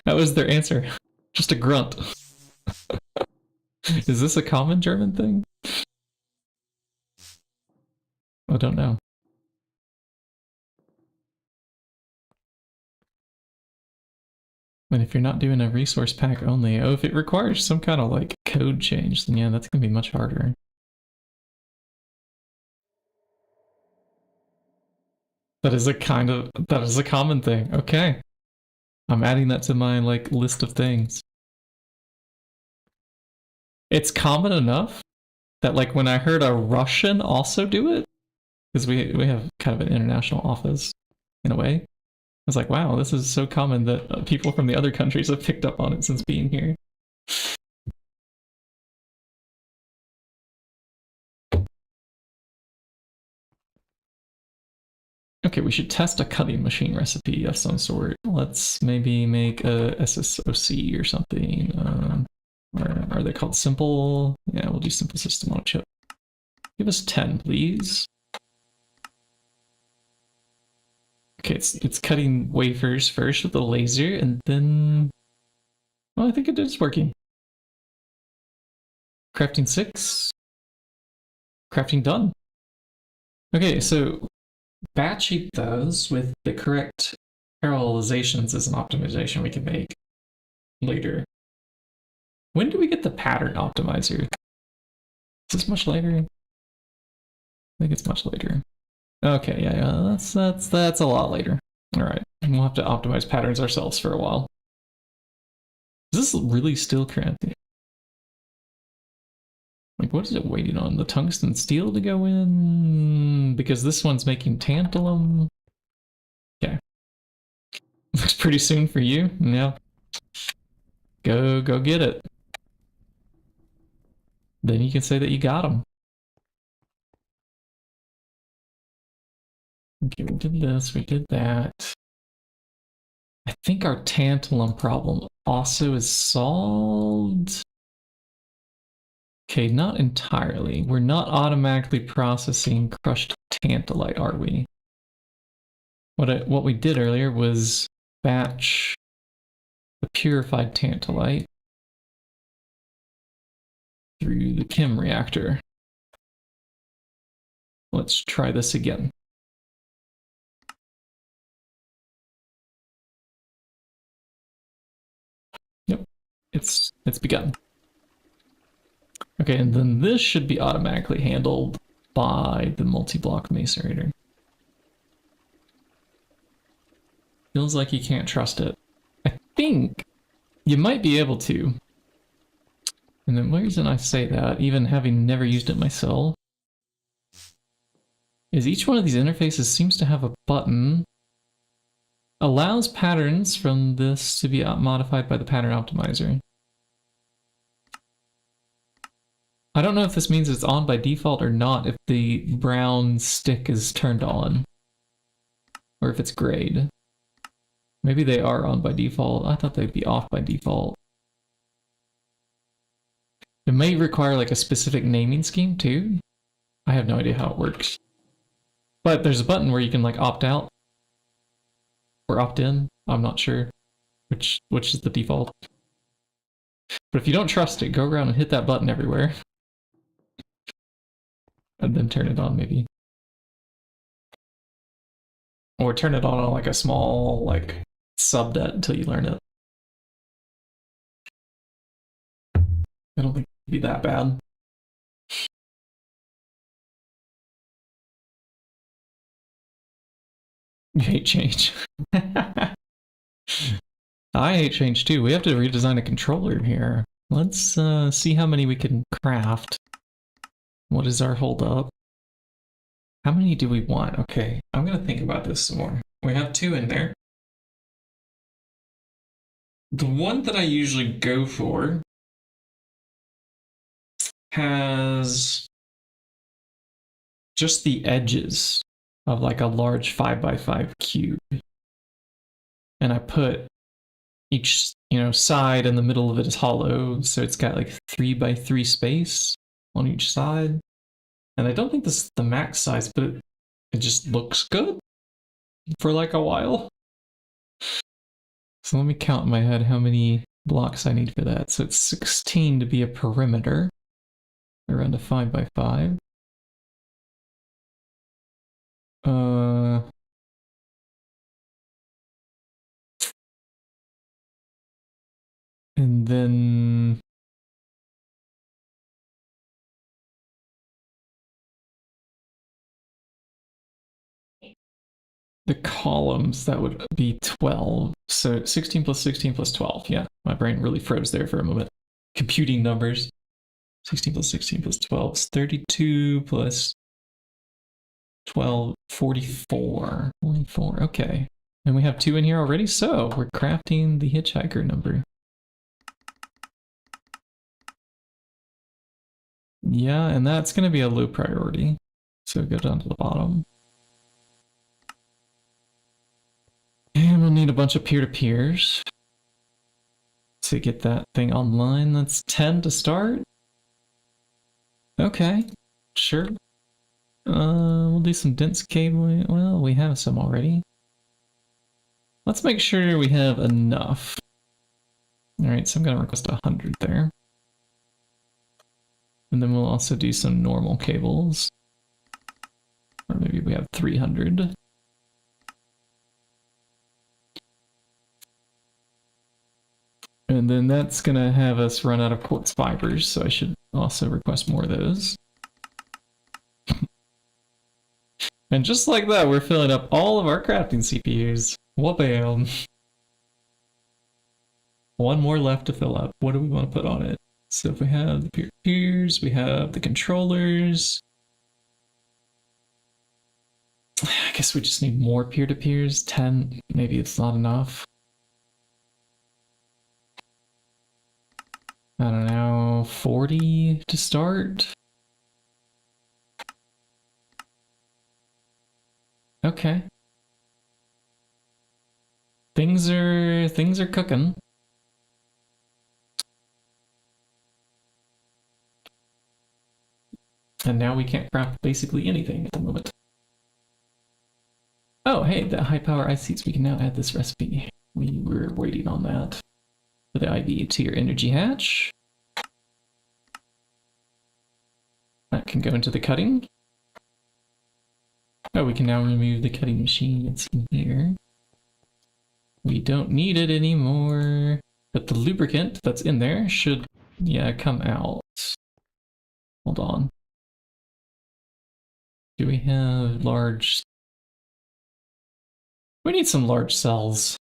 That was their answer. Just a grunt. Is this a common German thing? I don't know. And if you're not doing a resource pack only, oh, if it requires some kind of like code change, then yeah, that's gonna be much harder. That is a common thing. Okay. I'm adding that to my like list of things. It's common enough that like when I heard a Russian also do it, because we have kind of an international office in a way. I was like, wow, this is so common that people from the other countries have picked up on it since being here. Okay, we should test a cutting machine recipe of some sort. Let's maybe make a SSOC or something. Or are they called simple? Yeah, we'll do simple system on a chip. Give us 10, please. Okay, it's cutting wafers first with the laser, and then... Well, I think it is working. Crafting 6. Crafting done. Okay, so batching those with the correct parallelizations is an optimization we can make later. When do we get the pattern optimizer? Is this much later? I think it's much later. Okay, yeah, that's a lot later. All right, we'll have to optimize patterns ourselves for a while. Is this really still cramped? Like, what is it waiting on? The tungsten steel to go in? Because this one's making tantalum. Okay. Looks pretty soon for you. Yeah. Go get it. Then you can say that you got them. Okay, we did this, we did that. I think our tantalum problem also is solved. Okay, not entirely. We're not automatically processing crushed tantalite, are we? What we did earlier was batch the purified tantalite through the chem reactor. Let's try this again. Yep, it's begun. Okay, and then this should be automatically handled by the multi-block macerator. Feels like you can't trust it. I think you might be able to. And the reason I say that, even having never used it myself, is each one of these interfaces seems to have a button. Allows patterns from this to be modified by the pattern optimizer. I don't know if this means it's on by default or not, if the brown stick is turned on. Or if it's grayed. Maybe they are on by default. I thought they'd be off by default. It may require like a specific naming scheme too. I have no idea how it works. But there's a button where you can like opt out. Or opt in. I'm not sure which is the default. But if you don't trust it, go around and hit that button everywhere. And then turn it on maybe. Or turn it on like a small like subnet until you learn it. I don't think it'd be that bad. You hate change. I hate change too. We have to redesign a controller here. Let's see how many we can craft. What is our holdup? How many do we want? Okay, I'm gonna think about this some more. We have 2 in there. The one that I usually go for has just the edges of like a large 5x5 cube. And I put each, side in the middle of it is hollow, so it's got like 3x3 space on each side. And I don't think this is the max size, but it just looks good for like a while. So let me count in my head how many blocks I need for that. So it's 16 to be a perimeter around a 5x5. And then the columns, that would be 12. So 16 plus 16 plus 12. Yeah, my brain really froze there for a moment. Computing numbers. 16 plus 16 plus 12 is 32 plus 12, 44. 44, okay. And we have 2 in here already, so we're crafting the hitchhiker number. Yeah, and that's going to be a low priority. So go down to the bottom. And we'll need a bunch of peer-to-peers to get that thing online. That's 10 to start. Okay, sure. We'll do some dense cabling. Well, we have some already. Let's make sure we have enough. All right, so I'm going to request 100 there. And then we'll also do some normal cables. Or maybe we have 300. And then that's going to have us run out of quartz fibers, so I should also request more of those. And just like that, we're filling up all of our crafting CPUs. Wha-bam! One more left to fill up. What do we want to put on it? So if we have the peer-to-peers, we have the controllers. I guess we just need more peer-to-peers. 10, maybe it's not enough. I don't know, 40 to start? Okay. Things are cooking. And now we can't craft basically anything at the moment. Oh, hey, the high power ICs, we can now add this recipe. We were waiting on that. For the IV to your energy hatch. That can go into the cutting. Oh, we can now remove the cutting machine that's in here. We don't need it anymore. But the lubricant that's in there should, yeah, come out. Hold on. Do we have large... We need some large cells.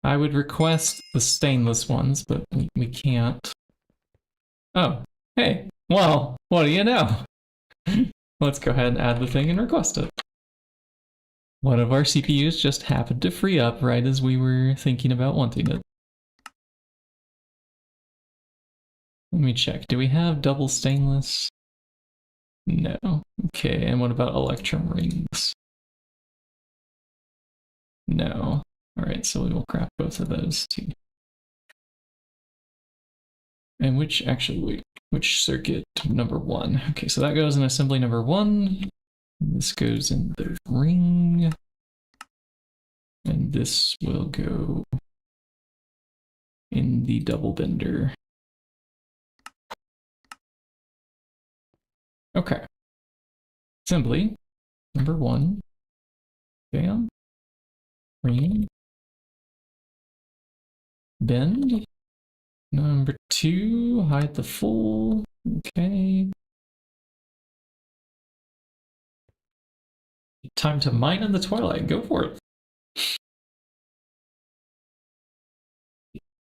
I would request the stainless ones, but we can't. Oh, hey, well, what do you know? Let's go ahead and add the thing and request it. One of our CPUs just happened to free up right as we were thinking about wanting it. Let me check. Do we have double stainless? No. Okay, and what about electrum rings? No. Alright, so we will craft both of those too. And which circuit number 1? Okay, so that goes in assembly number 1. This goes in the ring. And this will go in the double bender. Okay. Assembly number 1. Bam. Ring. Bend. Number 2, hide the full. Okay. Time to mine in the twilight. Go for it.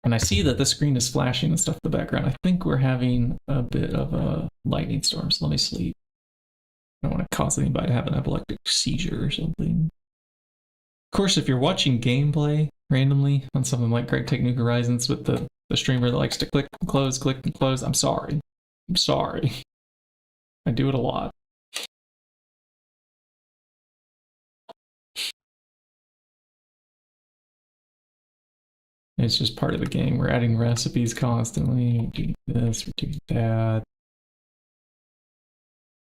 And I see that the screen is flashing and stuff in the background. I think we're having a bit of a lightning storm, so let me sleep. I don't want to cause anybody to have an epileptic seizure or something. Of course, if you're watching gameplay randomly on something like GregTech New Horizons with the streamer that likes to click and close, I'm sorry. I'm sorry. I do it a lot. It's just part of the game. We're adding recipes constantly. We're doing this, we're doing that.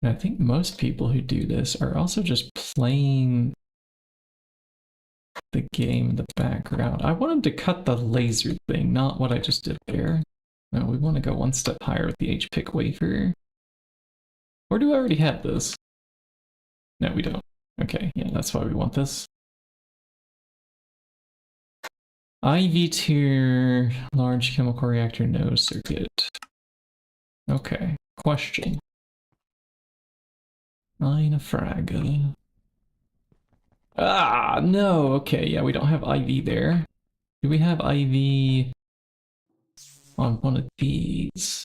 And I think most people who do this are also just playing the game in the background. I wanted to cut the laser thing, not what I just did there. No, we want to go one step higher with the H-pick wafer. Or do I already have this? No, we don't. Okay, yeah, that's why we want this. IV tier, large chemical reactor, no circuit. Okay, question. Eine Frage. Ah, no, okay, yeah, we don't have IV there. Do we have IV on one of these?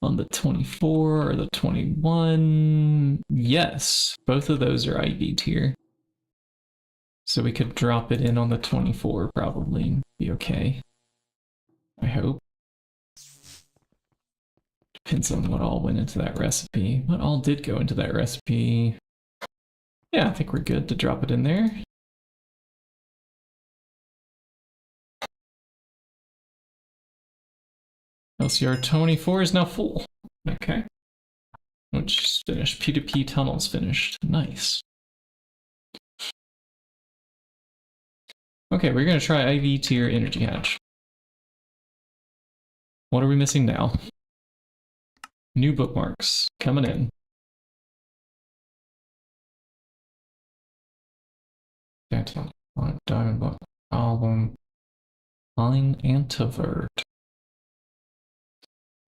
On the 24 or the 21? Yes, both of those are IV tier. So we could drop it in on the 24 probably and be okay. I hope. Depends on what all went into that recipe. What all did go into that recipe? Yeah, I think we're good to drop it in there. LCR 24 is now full. Okay. Which is finished. P2P tunnel's finished. Nice. Okay, we're gonna try IV tier energy hatch. What are we missing now? New bookmarks coming in. Diamond book album. Ein Antivert.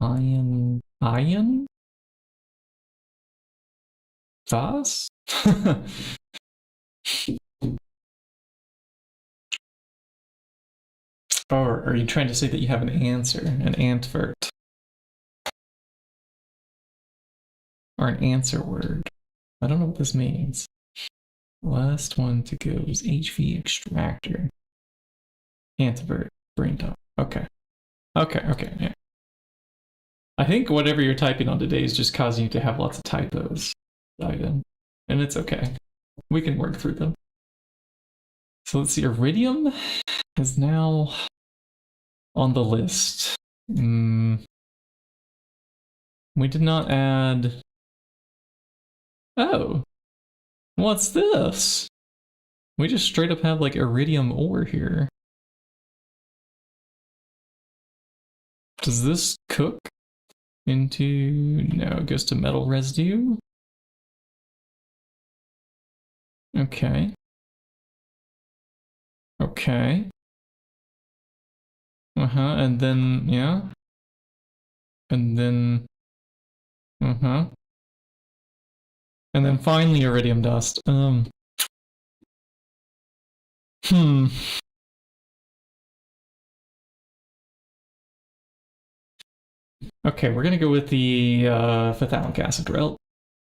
Iron. Was? Or are you trying to say that you have an answer? An antvert? Or an answer word? I don't know what this means. Last one to go is HV extractor. Antivert. Brain dump. Okay. Okay, yeah. I think whatever you're typing on today is just causing you to have lots of typos. And it's okay. We can work through them. So let's see, Iridium is now on the list. We did not add... Oh, what's this? We just straight up have like Iridium ore here. Does this cook into... No, it goes to metal residue. Okay. Okay. And then, yeah. And then, and then finally iridium dust. Okay, we're gonna go with the phthalic acid route.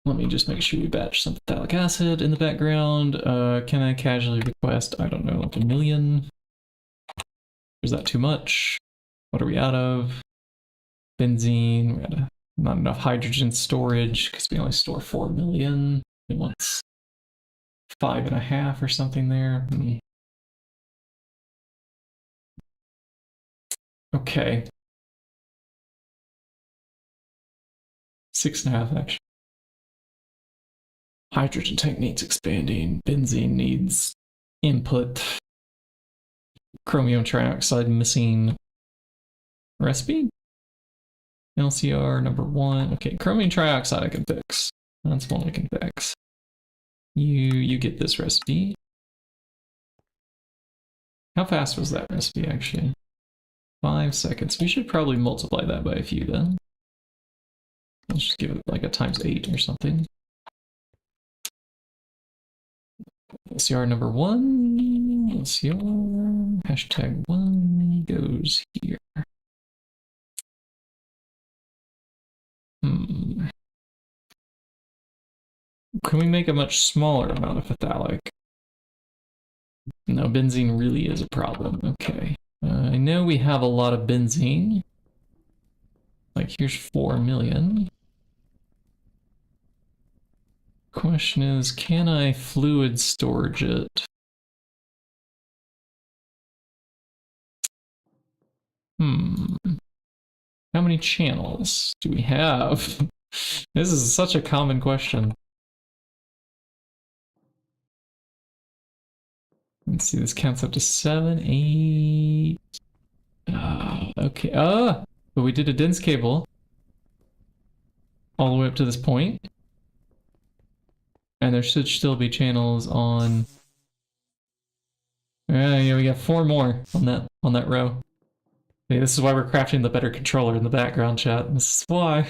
Let me just make sure we batch some phthalic acid in the background. Can I casually request, I don't know, like 1 million? Is that too much? What are we out of? Benzene, we're at not enough hydrogen storage because we only store 4 million. It wants 5.5 or something there. Okay. 6.5 actually. Hydrogen tank needs expanding. Benzene needs input. Chromium trioxide missing. Recipe? LCR number 1. Okay, chromium trioxide I can fix. That's one we can fix. You get this recipe. How fast was that recipe actually? 5 seconds. We should probably multiply that by a few then. Let's just give it like a ×8 or something. LCR number 1. LCR #1 goes here. Can we make a much smaller amount of phthalic? No, benzene really is a problem. Okay. I know we have a lot of benzene. Like, here's 4 million. Question is, can I fluid storage it? How many channels do we have? This is such a common question. Let's see, this counts up to 7, 8. Okay. But we did a dense cable all the way up to this point. And there should still be channels on. Yeah, we got 4 more on that row. Okay, this is why we're crafting the better controller in the background, chat. This is why.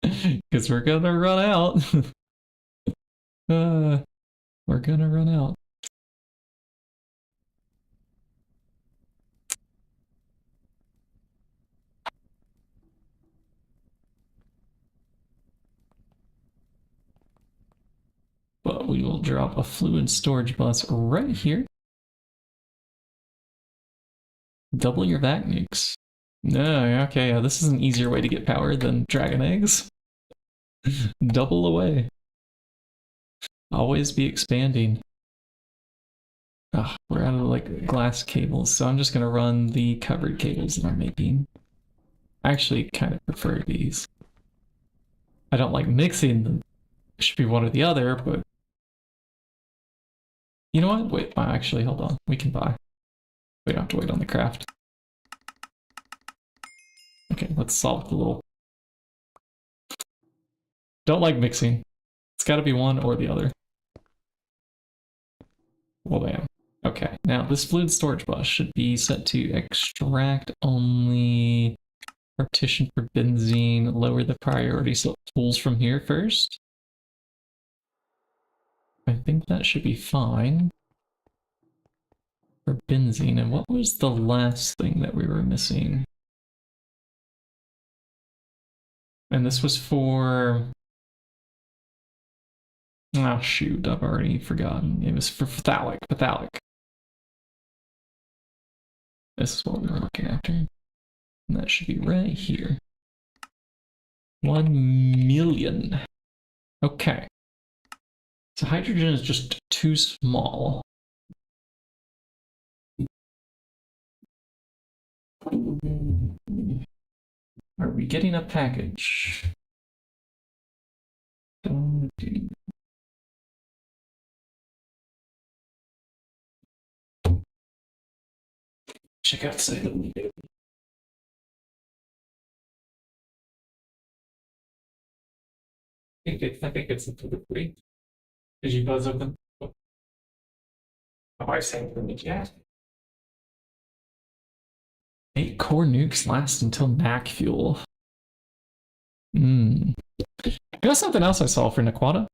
Because we're gonna run out. We're gonna run out. But we will drop a fluid storage bus right here. Double your vac nukes. No, okay, yeah, this is an easier way to get power than dragon eggs. Double away. Always be expanding. We're out of like glass cables, so I'm just gonna run the covered cables that I'm making. I actually kind of prefer these. I don't like mixing them. It should be one or the other, but you know what? Wait, actually, hold on. We can buy. We don't have to wait on the craft. Okay, let's solve the little... Don't like mixing. It's gotta be one or the other. Well, bam. Okay, now this fluid storage bus should be set to extract only, partition for benzene, lower the priority so it pulls from here first. I think that should be fine for benzene. And what was the last thing that we were missing? And this was for... Oh shoot, I've already forgotten. It was for phthalic. This is what we were looking after. And that should be right here. 1 million. Okay. So hydrogen is just too small. Are we getting a package? Check out site. I think it's a little free. Did you buzz open? Oh, I saved them, yeah. 8 core nukes last until NAC fuel. You know something else I saw for Naquata?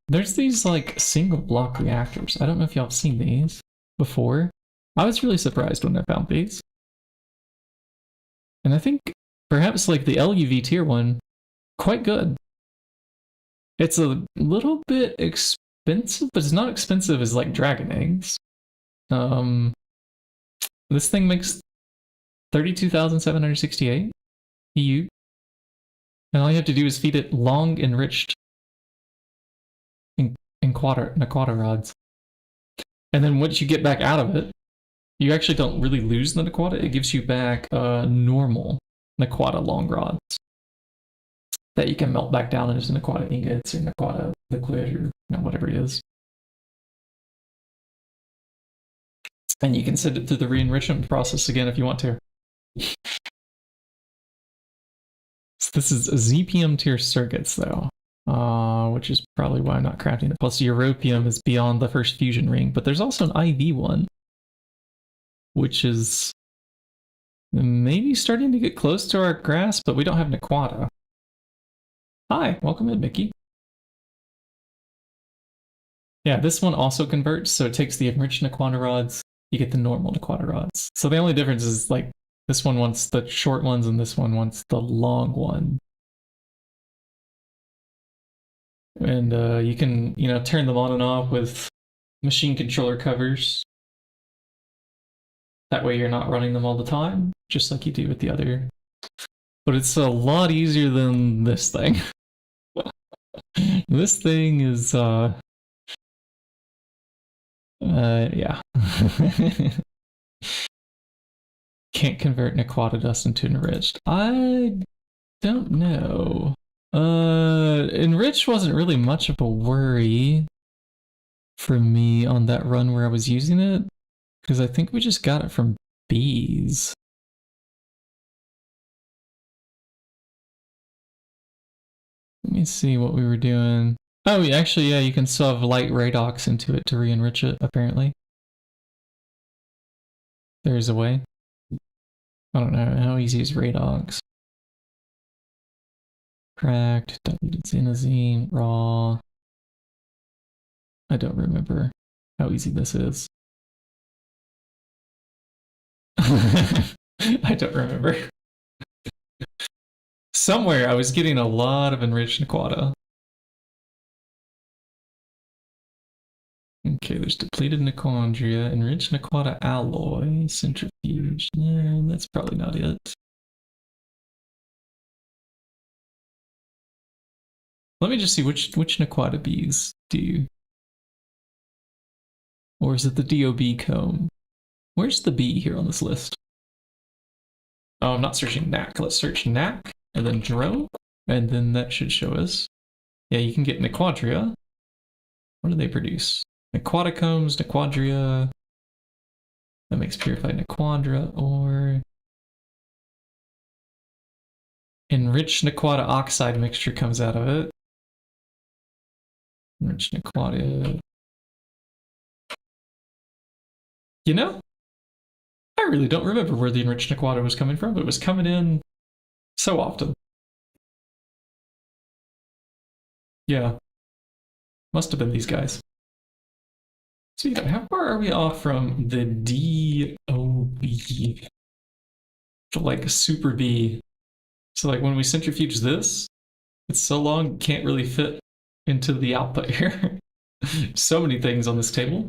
There's these like single block reactors. I don't know if y'all have seen these before. I was really surprised when I found these. And I think perhaps like the LUV tier one, quite good. It's a little bit expensive, but it's not expensive as like dragon eggs. This thing makes 32,768 EU. And all you have to do is feed it long enriched Naquata rods. And then once you get back out of it, you actually don't really lose the Naquata. It gives you back normal Naquata long rods that you can melt back down into Naquata ingots or Naquata liquid or whatever it is. And you can send it through the re-enrichment process again if you want to. So this is ZPM tier circuits though, which is probably why I'm not crafting it. Plus Europium is beyond the first fusion ring, but there's also an IV one, which is maybe starting to get close to our grasp, but we don't have Naquata. Hi, welcome in, Mickey. Yeah, this one also converts, so it takes the enriched Naquata rods, you get the normal Naquata rods. So the only difference is like this one wants the short ones and this one wants the long one. And you can, turn them on and off with machine controller covers. That way you're not running them all the time, just like you do with the other. But it's a lot easier than this thing. This thing is, yeah. Can't convert Naquata dust into enriched. I don't know. Enriched wasn't really much of a worry for me on that run where I was using it, because I think we just got it from bees. Let me see what we were doing. Oh, actually, yeah, you can shove light radox into it to re-enrich it, apparently. There's a way. I don't know, how easy is radox? Cracked, diluted xenazine, raw. I don't remember how easy this is. I don't remember. Somewhere I was getting a lot of enriched Naquata. Okay, there's depleted Nichondria, enriched Naquata alloy, centrifuge. No, that's probably not it. Let me just see which Naquata bees do. Or is it the DOB comb? Where's the bee here on this list? Oh, I'm not searching NAC. Let's search NAC and then drone, and then that should show us. Yeah, you can get Naquadria. What do they produce? Naquata combs, Naquadria. That makes purified Naquadra, or enriched Naquata oxide mixture comes out of it. Enriched Naquata. You know, I really don't remember where the enriched Naquata was coming from, but it was coming in so often. Yeah. Must have been these guys. So yeah, how far are we off from the DOB? Like super B. So like when we centrifuge this, it's so long it can't really fit into the output here. So many things on this table.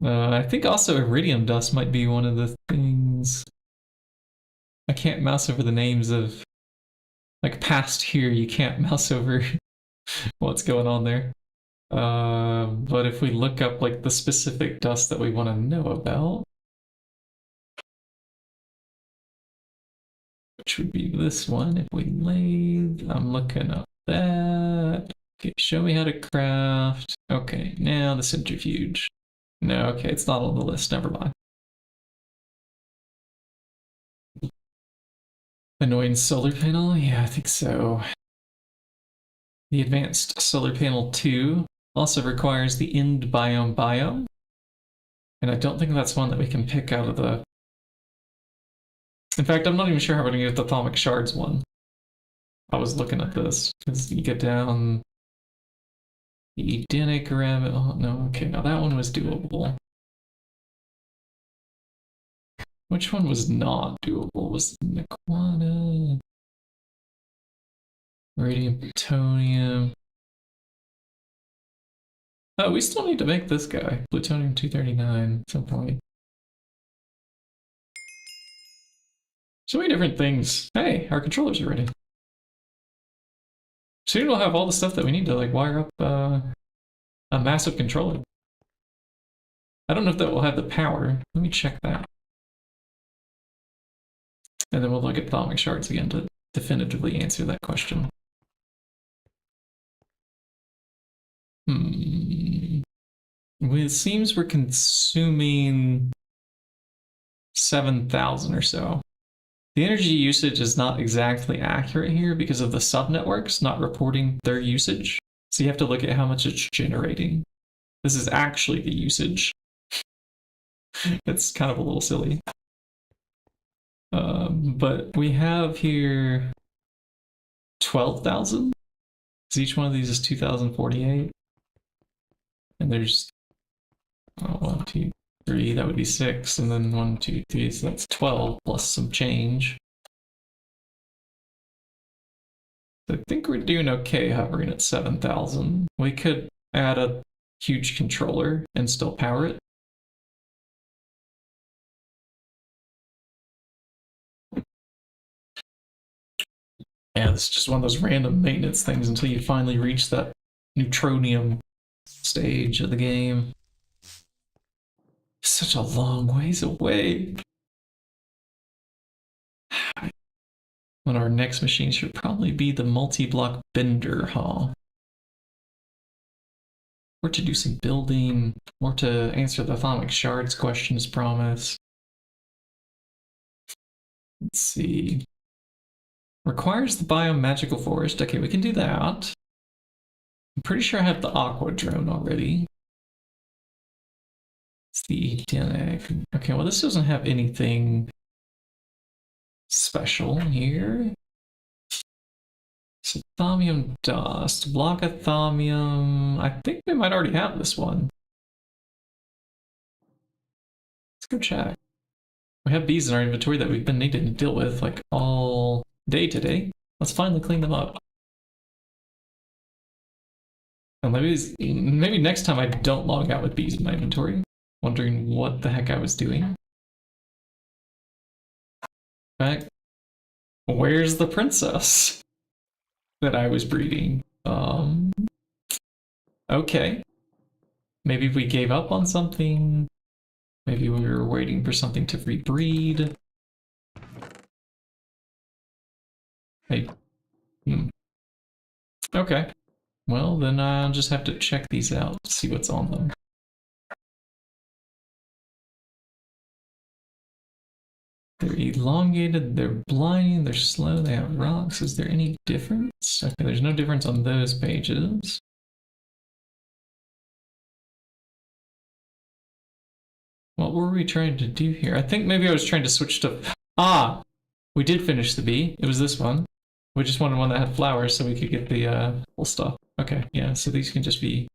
I think also iridium dust might be one of the things. I can't mouse over the names of, like past here, you can't mouse over what's going on there. But if we look up like the specific dust that we want to know about, which would be this one, if we lathe, I'm looking up that. Okay, show me how to craft. Okay, now the centrifuge. No, okay, it's not on the list, never mind. Annoying solar panel? Yeah, I think so. The advanced solar panel 2 also requires the end biome. And I don't think that's one that we can pick out of the... In fact, I'm not even sure how we're going to get the Thalmic Shards one. I was looking at this, because you get down... The Edenic rabbit... Oh, no, okay, now that one was doable. Which one was not doable? Was the Nequana? Radium, plutonium. Oh, we still need to make this guy. Plutonium-239 at some point. So many different things. Hey, our controllers are ready. Soon we'll have all the stuff that we need to like wire up a massive controller. I don't know if that will have the power. Let me check that. And then we'll look at atomic shards again to definitively answer that question. It seems we're consuming 7,000 or so. The energy usage is not exactly accurate here because of the subnetworks not reporting their usage. So you have to look at how much it's generating. This is actually the usage. It's kind of a little silly. But we have here 12,000. So each one of these is 2,048. And there's 1, 2, 3, that would be 6, and then 1, 2, 3, so that's 12 plus some change. So I think we're doing okay hovering at 7,000. We could add a huge controller and still power it. Yeah, this is just one of those random maintenance things until you finally reach that neutronium stage of the game. Such a long ways away. And our next machine should probably be the multi-block bender, huh? Or to do some building, or to answer the atomic shards question as promised. Let's see. Requires the biome magical forest. Okay, we can do that. I'm pretty sure I have the aqua drone already. It's the GTNH. Okay, well this doesn't have anything special here. So thaumium dust, block of thaumium. I think we might already have this one. Let's go check. We have bees in our inventory that we've been needing to deal with like all day today. Let's finally clean them up. And maybe next time I don't log out with bees in my inventory, wondering what the heck I was doing. Back. Where's the princess that I was breeding? Okay. Maybe we gave up on something. Maybe we were waiting for something to rebreed. Hey. Okay. Well, then I'll just have to check these out, see what's on them. They're elongated, they're blinding, they're slow, they have rocks. Is there any difference? Okay, there's no difference on those pages. What were we trying to do here? I think maybe I was trying to switch to... Ah! We did finish the bee. It was this one. We just wanted one that had flowers so we could get the full stuff. Okay, yeah, so these can just be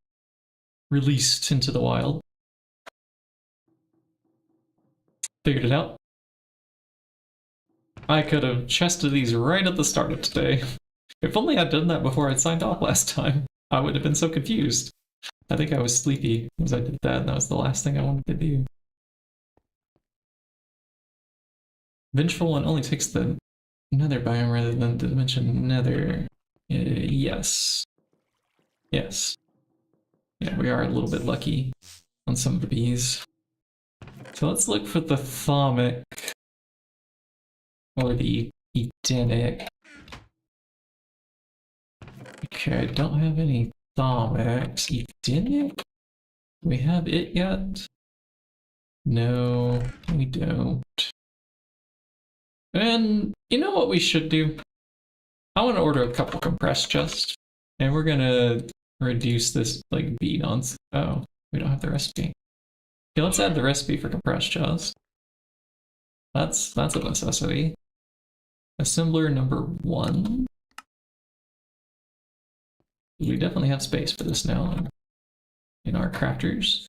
released into the wild. Figured it out. I could have chested these right at the start of today. If only I'd done that before I'd signed off last time. I would have been so confused. I think I was sleepy as I did that, and that was the last thing I wanted to do. Vengeful one only takes the nether biome rather than the dimension nether. Yes. Yes. Yeah, we are a little bit lucky on some of the bees. So let's look for the thaumic. Or the Edenic. Okay, I don't have any thaumics. Edenic? Do we have it yet? No, we don't. And you know what we should do? I want to order a couple compressed chests. And we're gonna reduce this like bead on. Oh, we don't have the recipe. Okay, let's add the recipe for compressed chest. That's a necessity. Assembler number 1. We definitely have space for this now in our crafters.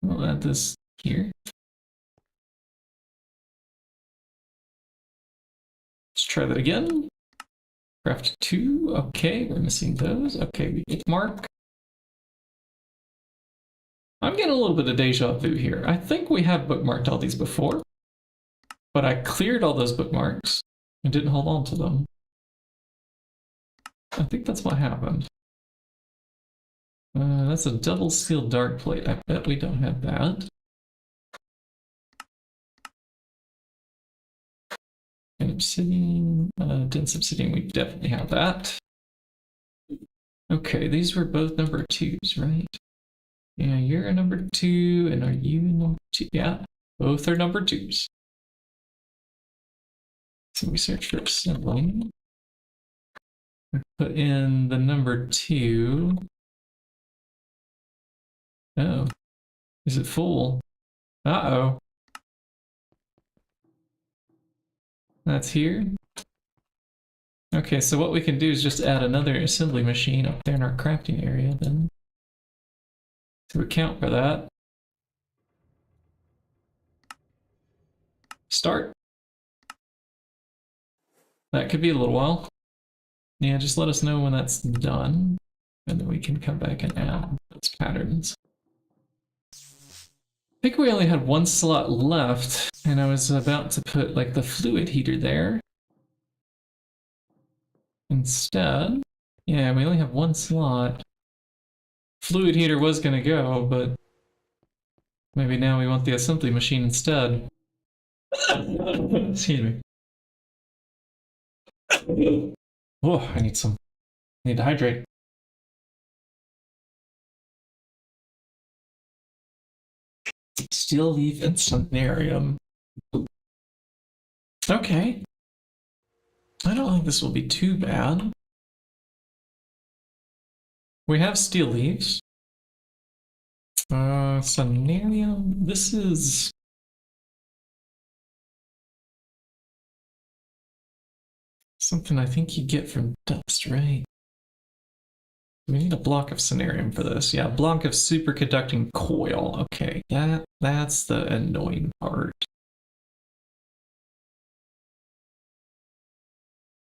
We'll add this here. try that again. Craft 2. Okay, we're missing those. Okay, we bookmark. I'm getting a little bit of deja vu here. I think we have bookmarked all these before, but I cleared all those bookmarks and didn't hold on to them. I think that's what happened. That's a double sealed dark plate. I bet we don't have that. And obsidian, dense obsidian, we definitely have that. Okay, these were both number 2s, right? Yeah, you're a number 2, and are you number 2? Yeah, both are number 2s. So we search for assembling. We put in the number 2. Oh, is it full? Uh-oh. That's here. Okay, so what we can do is just add another assembly machine up there in our crafting area then. To account for that. Start. That could be a little while. Yeah, just let us know when that's done, and then we can come back and add those patterns. I think we only had one slot left, and I was about to put like the fluid heater there. Instead, yeah, we only have one slot. Fluid heater was gonna go, but maybe now we want the assembly machine instead. Excuse me. Oh, I need to hydrate. Steel leaf and sonarium. Okay. I don't think this will be too bad. We have steel leaves. Sonarium. This is something I think you get from dust, right? We need a block of sonarium for this. Yeah, block of superconducting coil. Okay, that's the annoying part.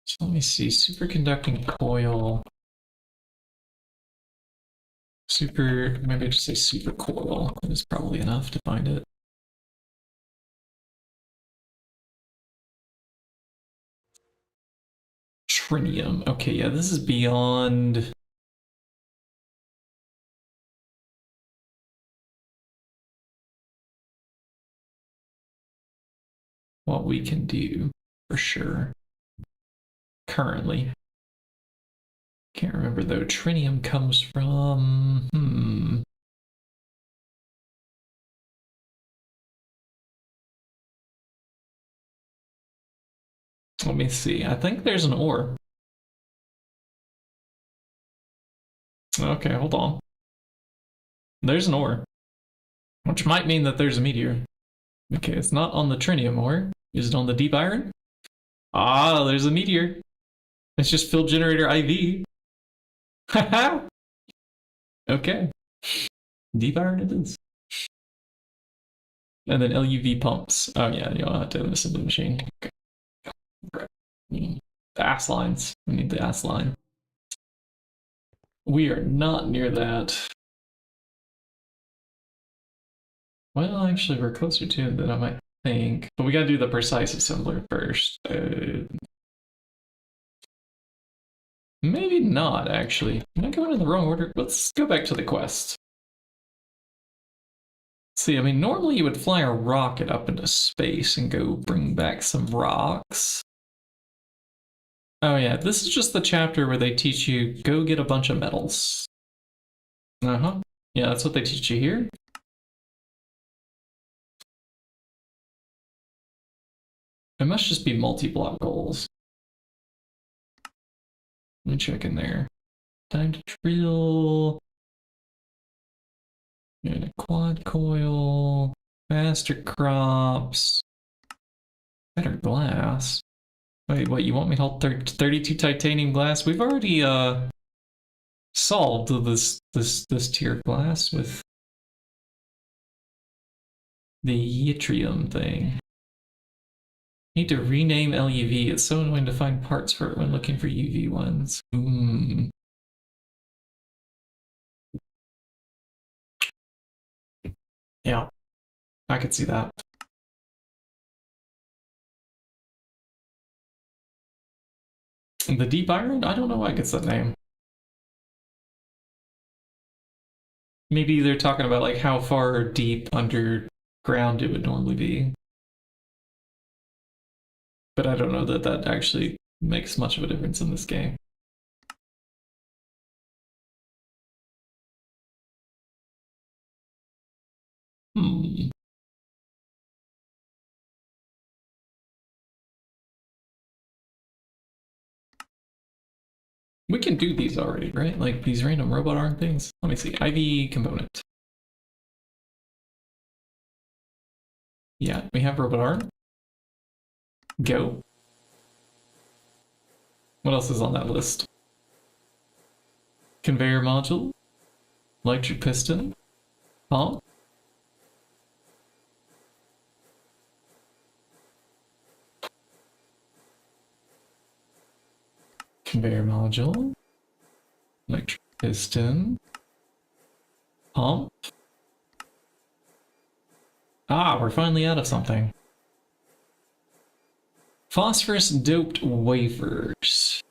So let me see, superconducting coil. Maybe I just say super coil. That is probably enough to find it. Trinium. Okay, yeah, this is beyond. What we can do, for sure. Currently. Can't remember though. Trinium comes from. Let me see. I think there's an ore. Okay, hold on. There's an ore. Which might mean that there's a meteor. Okay, it's not on the trinium ore. Is it on the deep iron? Ah, there's a meteor. It's just field generator IV. Haha. Okay. Deep iron it is. And then LUV pumps. Oh yeah, you'll have to have an assembly machine. Okay. The ass lines. We need the ass line. We are not near that. Well, actually, we're closer to it than I might think. But we gotta do the precise assembler first. Maybe not, actually. Am I going in the wrong order? Let's go back to the quest. See, I mean, normally you would fly a rocket up into space and go bring back some rocks. Oh yeah, this is just the chapter where they teach you, go get a bunch of metals. Uh-huh. Yeah, that's what they teach you here. It must just be multi-block goals. Let me check in there. Time to drill. And a quad coil. Faster crops. Better glass. Wait, what, you want me to hold 32 titanium glass? We've already solved this tier glass with the yttrium thing. Need to rename LUV. It's so annoying to find parts for it when looking for UV ones. Yeah, I could see that. The deep iron? I don't know why it gets that name. Maybe they're talking about like how far deep underground it would normally be. But I don't know that that actually makes much of a difference in this game. We can do these already, right? Like these random robot arm things. Let me see. IV component. Yeah, we have robot arm. Go. What else is on that list? Conveyor module. Electric piston. Pump. Conveyor module. Electric piston. Pump. Ah, we're finally out of something. Phosphorus doped wafers.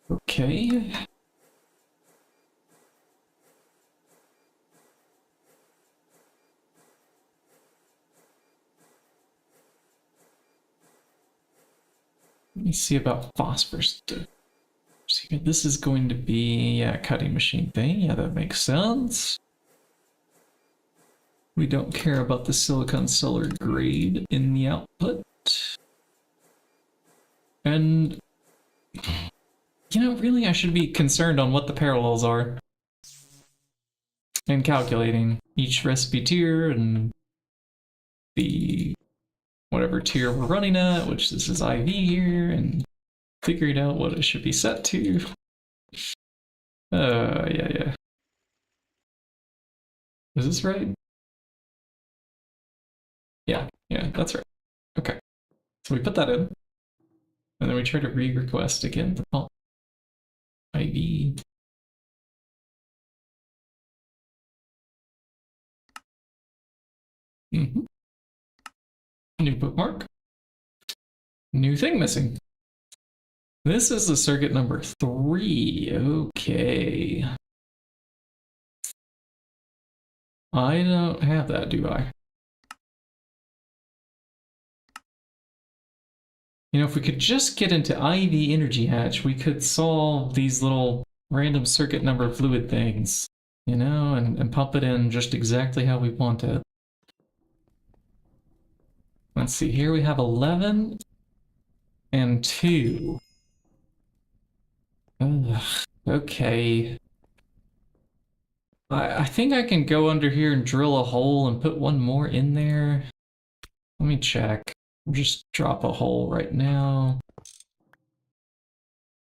Okay. Let me see about phosphorus. This is going to be a cutting machine thing. Yeah, that makes sense. We don't care about the silicon solar grade in the output. And, you know, really I should be concerned on what the parallels are. And calculating each recipe tier and the whatever tier we're running at, which this is IV here, and figuring out what it should be set to. Yeah. Is this right? Yeah, that's right. Okay. So we put that in. And then we try to re-request again the pump IV. New bookmark. New thing missing. This is the circuit number 3. Okay. I don't have that, do I? You know, if we could just get into IV energy hatch, we could solve these little random circuit number fluid things, you know, and pump it in just exactly how we want it. Let's see, here we have 11 and 2. Ugh, okay. I think I can go under here and drill a hole and put one more in there. Let me check. Just drop a hole right now.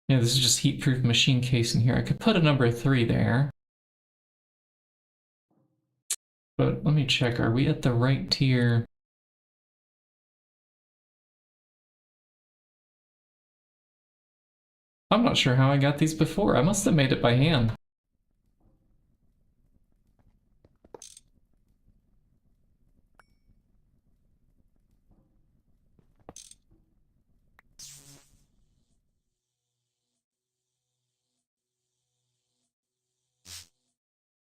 Yeah, this is just heat-proof machine case in here. I could put a number 3 there. But let me check. Are we at the right tier? I'm not sure how I got these before. I must have made it by hand.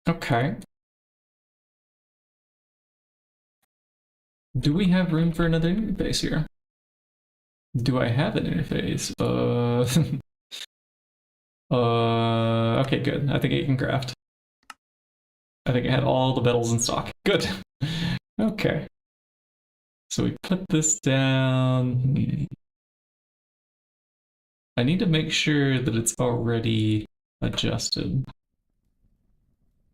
Okay. Do we have room for another interface here? Do I have an interface? Okay, good. I think it can craft. I think I had all the metals in stock. Good. Okay. So we put this down. I need to make sure that it's already adjusted.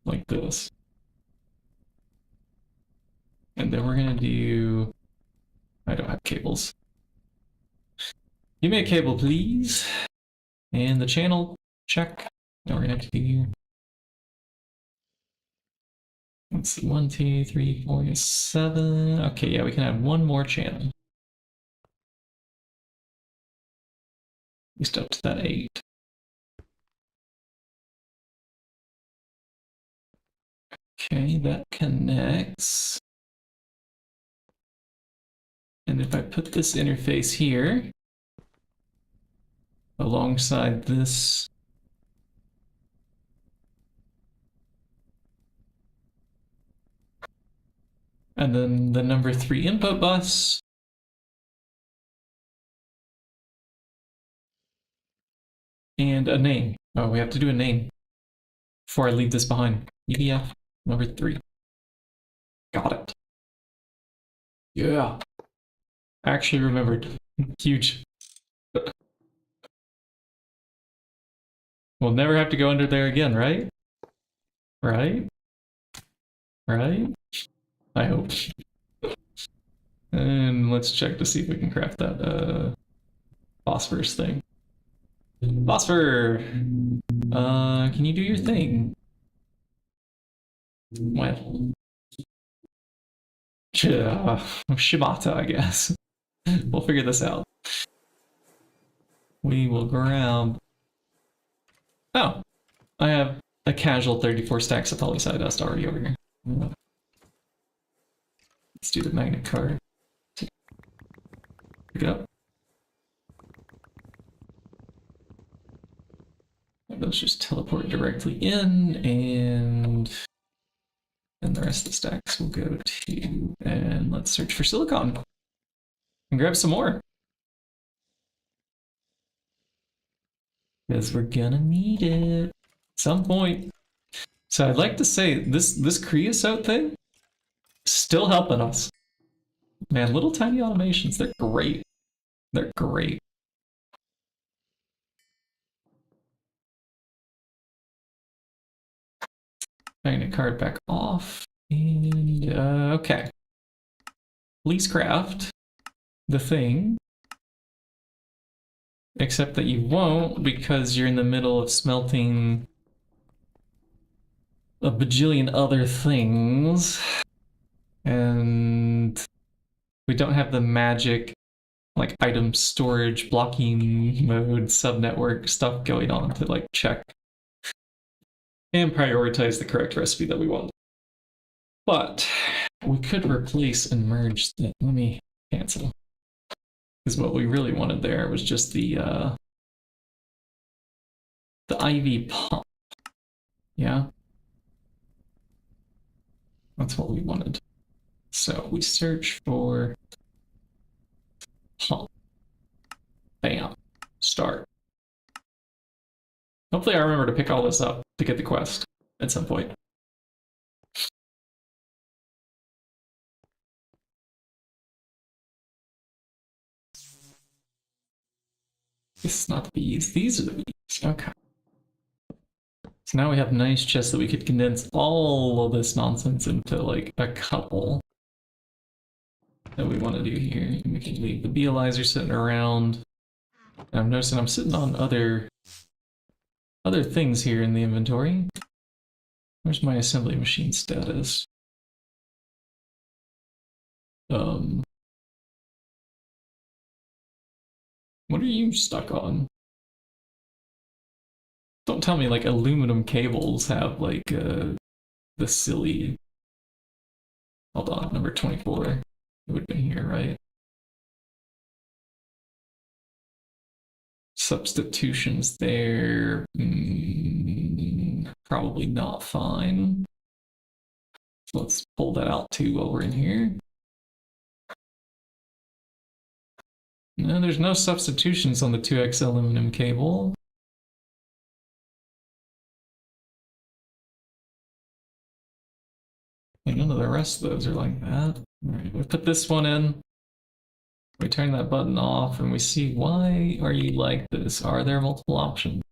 Like this. And then we're gonna do... I don't have cables. Give me a cable, please. And the channel, check. Now we're gonna have to do... Let's see, 1, 2, 3, 4, 7. Okay, yeah, we can have one more channel. least up to that 8. Okay, that connects. And if I put this interface here, alongside this, and then the number 3 input bus, and a name. Oh, we have to do a name before I leave this behind. EDF number 3. Got it. Yeah. Actually remembered. Huge. We'll never have to go under there again, right? Right? Right? I hope. And let's check to see if we can craft that phosphorus thing. Phosphor! Can you do your thing? Well. Shibata, I guess. We'll figure this out. We will grab... Oh! I have a casual 34 stacks of polyside dust already over here. Let's do the magnet card. Pick it up. Those just teleport directly in, and the rest of the stacks will go to, and let's search for silicon and grab some more, because we're gonna need it at some point. So I'd like to say this creosote thing still helping us, man. Little tiny automations, they're great. They're great. Magnet card back off, and okay. Please craft the thing, except that you won't because you're in the middle of smelting a bajillion other things, and we don't have the magic like item storage blocking mode subnetwork stuff going on to like check and prioritize the correct recipe that we want. But we could replace and merge that. Let me cancel, because what we really wanted there was just the IV pump. Yeah, that's what we wanted. So we search for pump. Bam. Start. Hopefully I remember to pick all this up to get the quest at some point. This is not the bees. These are the bees. Okay. So now we have nice chests that we could condense all of this nonsense into like a couple that we want to do here. We can leave the beealyzer sitting around. And I'm noticing I'm sitting on other things here in the inventory. Where's my assembly machine status? What are you stuck on? Don't tell me like aluminum cables have like the silly... Hold on, number 24. It would have been here, right? Substitutions there. Probably not fine. So let's pull that out too while we're in here. No, there's no substitutions on the 2X aluminum cable. And none of the rest of those are like that. All right, we put this one in. We turn that button off and we see, why are you like this? Are there multiple options?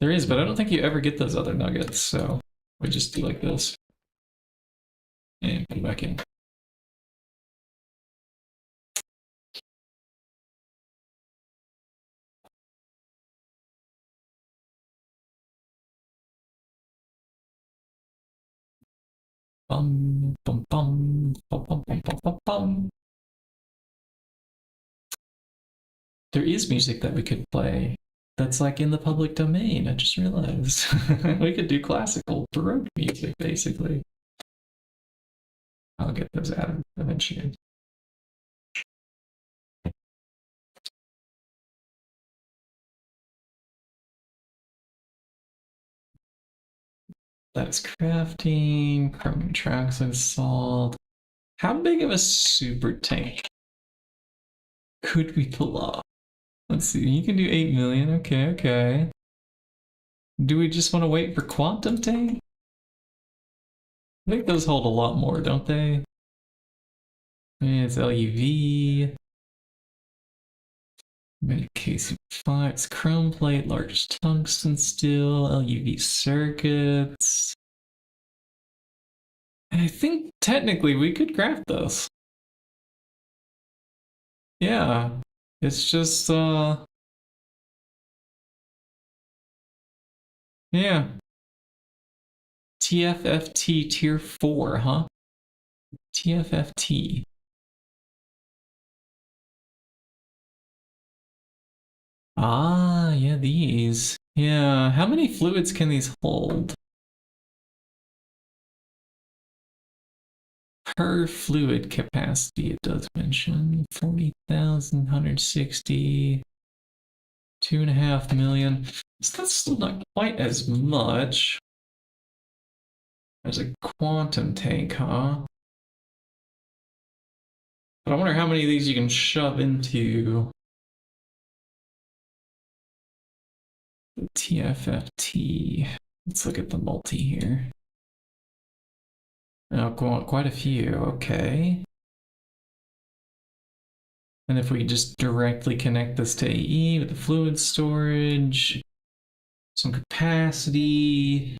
There is, but I don't think you ever get those other nuggets, so we just do like this. And put it back in. Bum, bum, bum, bum, bum, bum, bum, bum, bum. There is music that we could play that's like in the public domain. I just realized we could do classical Baroque music basically. I'll get those added eventually. That's crafting, chromium trioxide salt. How big of a super tank could we pull off? Let's see, you can do 8 million. Okay, okay. Do we just want to wait for quantum tank? I think those hold a lot more, don't they? It's LUV. Medication 5, it's chrome plate, largest tungsten steel, LUV circuits. And I think technically we could craft this. Yeah, it's just, yeah. TFFT tier 4, huh? TFFT. Ah, yeah, these. Yeah, how many fluids can these hold? Per fluid capacity, it does mention 40,000, 160, 2.5 million. So that's still not quite as much as a quantum tank, huh? But I wonder how many of these you can shove into the TFFT. Let's look at the multi here. Oh, quite a few, okay. And if we just directly connect this to AE with the fluid storage, some capacity,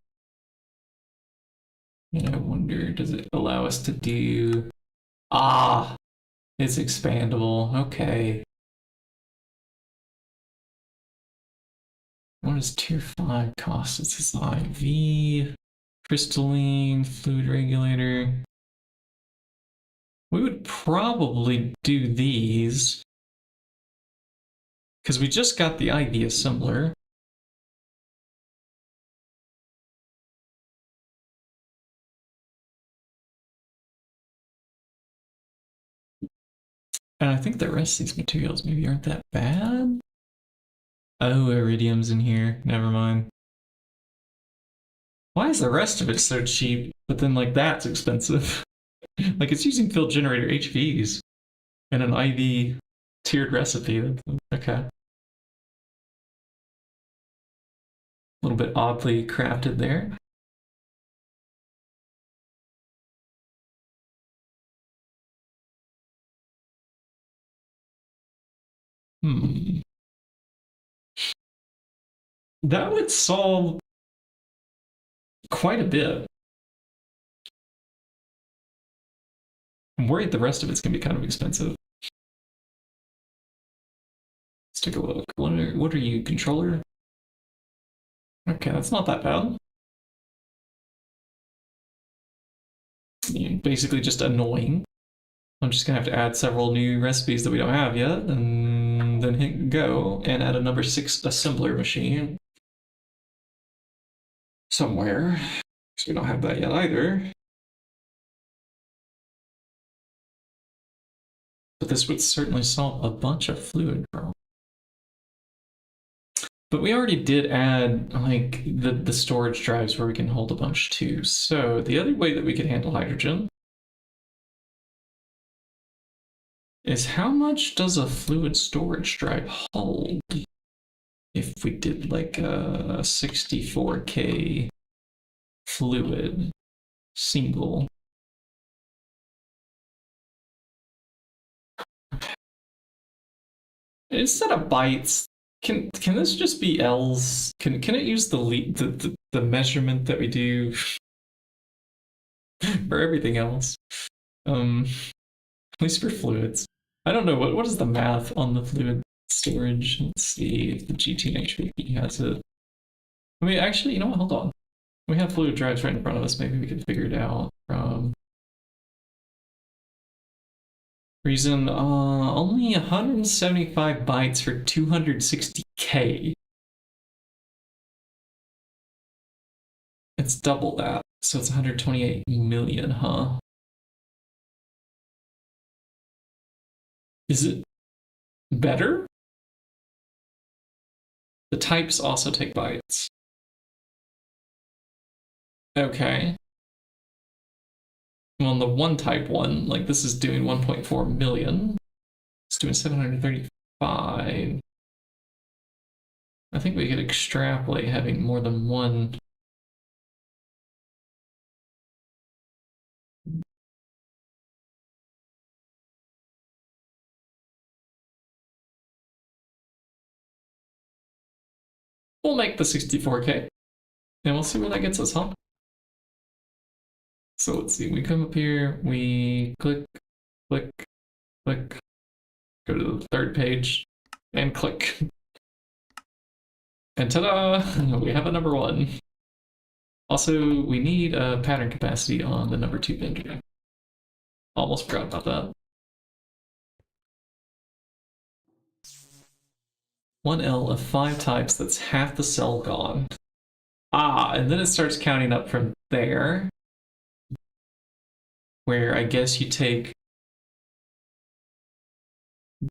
and I wonder, does it allow us to do... Ah, it's expandable, okay. What does tier 5 cost? It's this IV, crystalline, fluid regulator. We would probably do these because we just got the IV assembler. And I think the rest of these materials maybe aren't that bad. Oh, iridium's in here. Never mind. Why is the rest of it so cheap, but then like that's expensive? Like it's using field generator HVs and an IV tiered recipe. Okay. A little bit oddly crafted there. That would solve quite a bit. I'm worried the rest of it's gonna be kind of expensive. Let's take a look. What are you, controller? Okay, that's not that bad. Basically just annoying. I'm just gonna have to add several new recipes that we don't have yet, and then hit go and add a number 6 assembler machine somewhere, because we don't have that yet either. But this would certainly solve a bunch of fluid problems. But we already did add like the storage drives where we can hold a bunch too. So the other way that we could handle hydrogen is how much does a fluid storage drive hold? If we did like a 64K fluid single. Instead of bytes, can this just be L's? Can it use the measurement that we do for everything else? At least for fluids. I don't know what is the math on the fluid storage. Let's see if the GTNH wiki has it. I mean, actually, you know what? Hold on. We have fluid drives right in front of us. Maybe we can figure it out from Reason, only 175 bytes for 260K. It's double that, so it's 128 million, huh? Is it better? The types also take bytes. Okay. Well, the one type one, like this is doing 1.4 million. It's doing 735. I think we could extrapolate having more than one. We'll make the 64K, and we'll see where that gets us, huh? So let's see, we come up here, we click, click, click, go to the third page, and click. And ta-da! We have a number one. Also, we need a pattern capacity on the number 2 bender. Almost forgot about that. 1L of 5 types, that's half the cell gone. Ah, and then it starts counting up from there, where I guess you take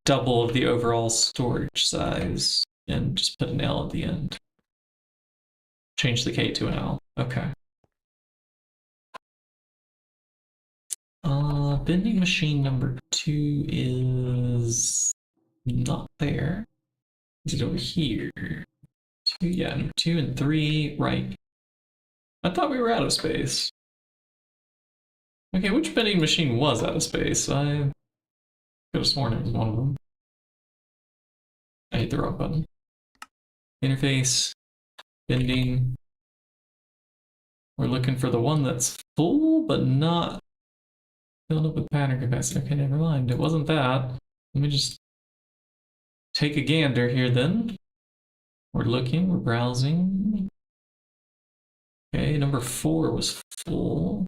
double of the overall storage size and just put an L at the end. Change the K to an L. Okay. Bending machine number 2 is not there. Is it over here? 2, yeah, number 2 and 3, right. I thought we were out of space. Okay, which bending machine was out of space? I could have sworn it was one of them. I hit the wrong button. Interface, bending. We're looking for the one that's full, but not filled up with pattern capacity. Okay, never mind. It wasn't that. Let me just take a gander here then. We're looking, we're browsing. Okay, number 4 was full.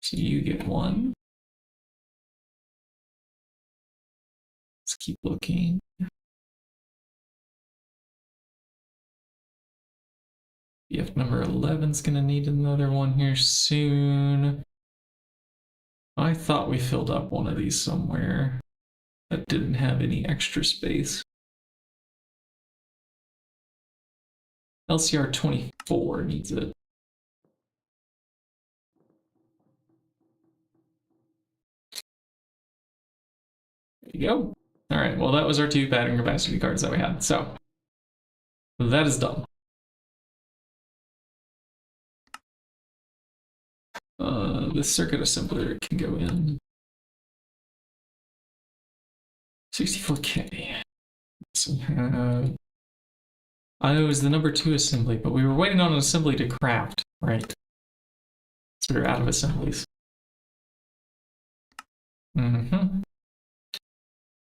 So you get 1. Let's keep looking. BF number 11's gonna need another one here soon. I thought we filled up one of these somewhere that didn't have any extra space. LCR 24 needs it. There you go. All right, well, that was our 2 pattern capacity cards that we had. So that is done. This circuit assembler can go in. 64K. So it was the number 2 assembly, but we were waiting on an assembly to craft, right? So we're out of assemblies. Mm-hmm.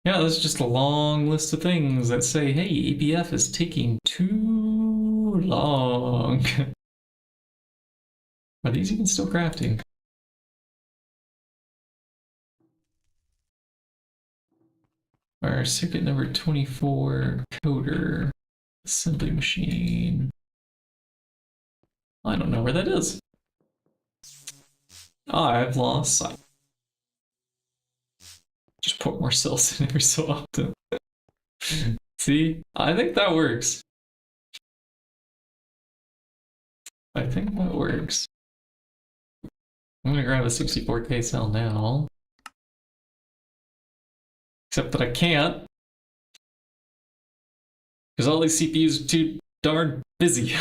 Yeah, that's just a long list of things that say, hey, EPF is taking too long. Are these even still crafting? Our circuit number 24 coder assembly machine. I don't know where that is. I've lost sight. Just put more cells in every so often. See, I think that works. I think that works. I'm gonna grab a 64K cell now. Except that I can't. Because all these CPUs are too darn busy.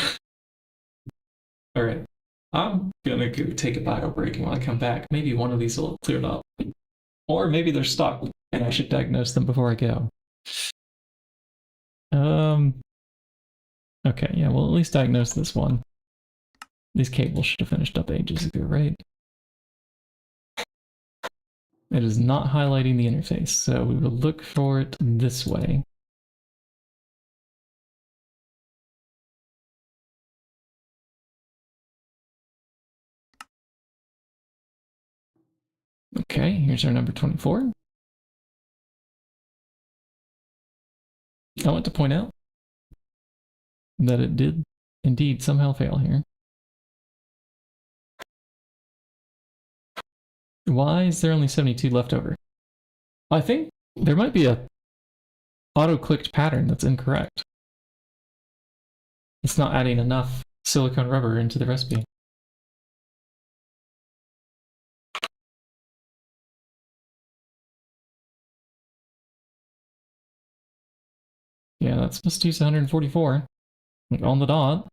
Alright. I'm gonna go take a bio break, and when I come back, maybe one of these will have cleared up. Or maybe they're stuck, and I should diagnose them before I go. Okay, yeah, we'll at least diagnose this one. These cables should have finished up ages ago, right? It is not highlighting the interface, so we will look for it this way. Okay, here's our number 24. I want to point out that it did indeed somehow fail here. Why is there only 72 left over? I think there might be a auto-clicked pattern that's incorrect. It's not adding enough silicone rubber into the recipe. Yeah, that's supposed to use 144. Like on the dot.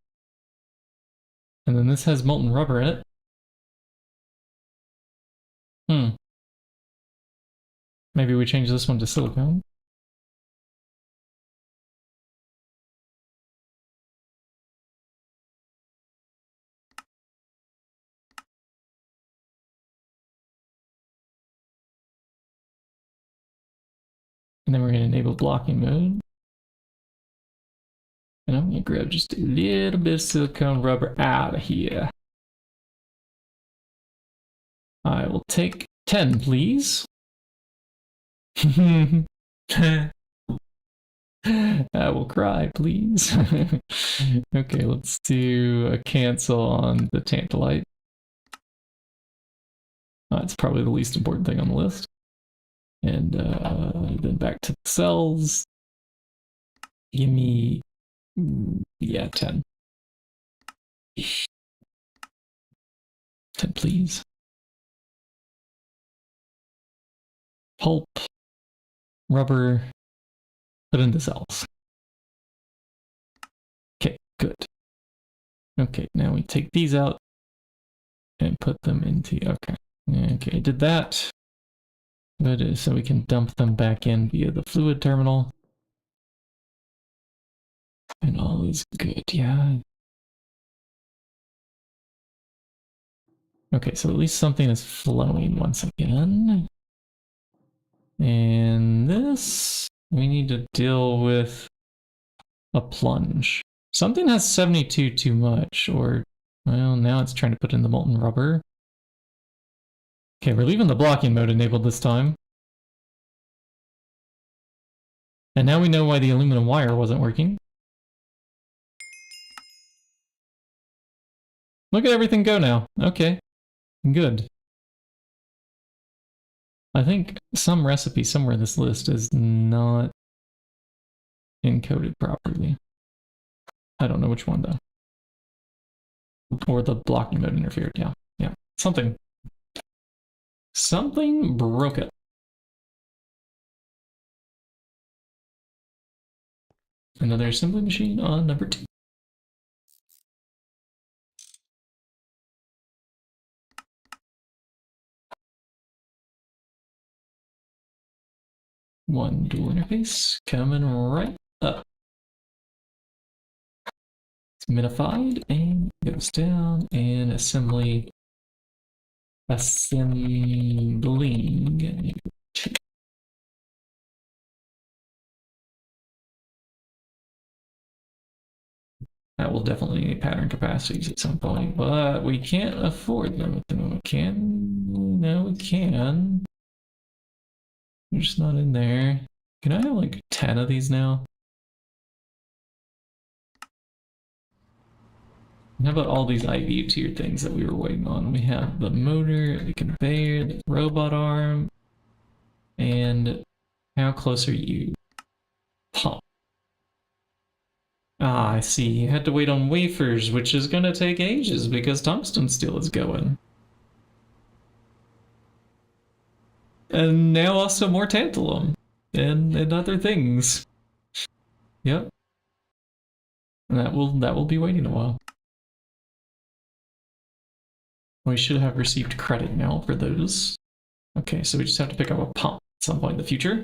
And then this has molten rubber in it. Maybe we change this one to silicone. And then we're going to enable blocking mode. And I'm going to grab just a little bit of silicone rubber out of here. I will take 10, please. I will cry, please. Okay, let's do a cancel on the tantalite. It's probably the least important thing on the list. And then back to the cells. Give me, yeah, 10. 10, please. Pulp, rubber, put into cells. Okay, good. Okay, now we take these out and put them into, okay, did that. Good, so we can dump them back in via the fluid terminal. And all is good, yeah. Okay, so at least something is flowing once again. And this, we need to deal with a plunge. Something has 72 too much, or, well, now it's trying to put in the molten rubber. Okay, we're leaving the blocking mode enabled this time. And now we know why the aluminum wire wasn't working. Look at everything go now. Okay, good. I think some recipe somewhere in this list is not encoded properly. I don't know which one though. Or the blocking mode interfered, yeah. Something broke it. Another assembly machine on number 2. One dual interface coming right up. It's minified and goes down and assembling. That will definitely need pattern capacities at some point, but we can't afford them at the moment. No, we can. They're just not in there. Can I have like 10 of these now? How about all these IV tier things that we were waiting on? We have the motor, the conveyor, the robot arm, and how close are you? Pump. Ah, I see. You had to wait on wafers, which is gonna take ages because tungsten still is going. And now also more tantalum and other things. Yep. And that will be waiting a while. We should have received credit now for those. Okay, so we just have to pick up a pump at some point in the future.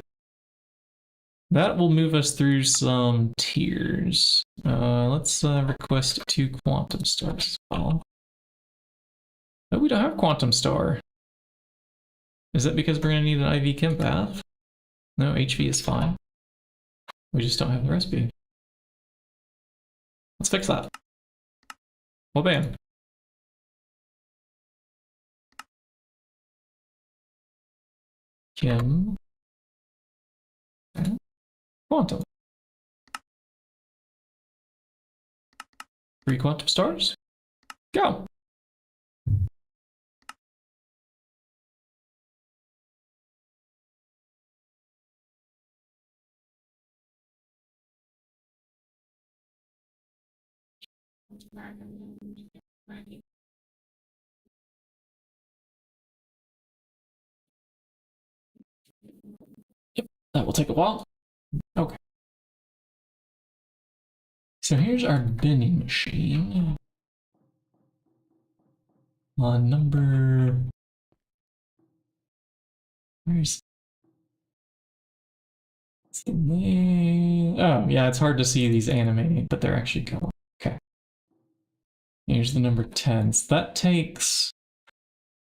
That will move us through some tiers. Let's request 2 quantum stars as well. Oh, we don't have quantum star. Is that because we're going to need an IV chem path? No, HV is fine. We just don't have the recipe. Let's fix that. Well, bam. Kim. Okay. Quantum. 3 quantum stars. Go. Yep, that will take a while. Okay. So here's our vending machine. On number... Where's... What's the name? Oh, yeah, it's hard to see these animating, but they're actually going. Okay. Here's the number 10. So that takes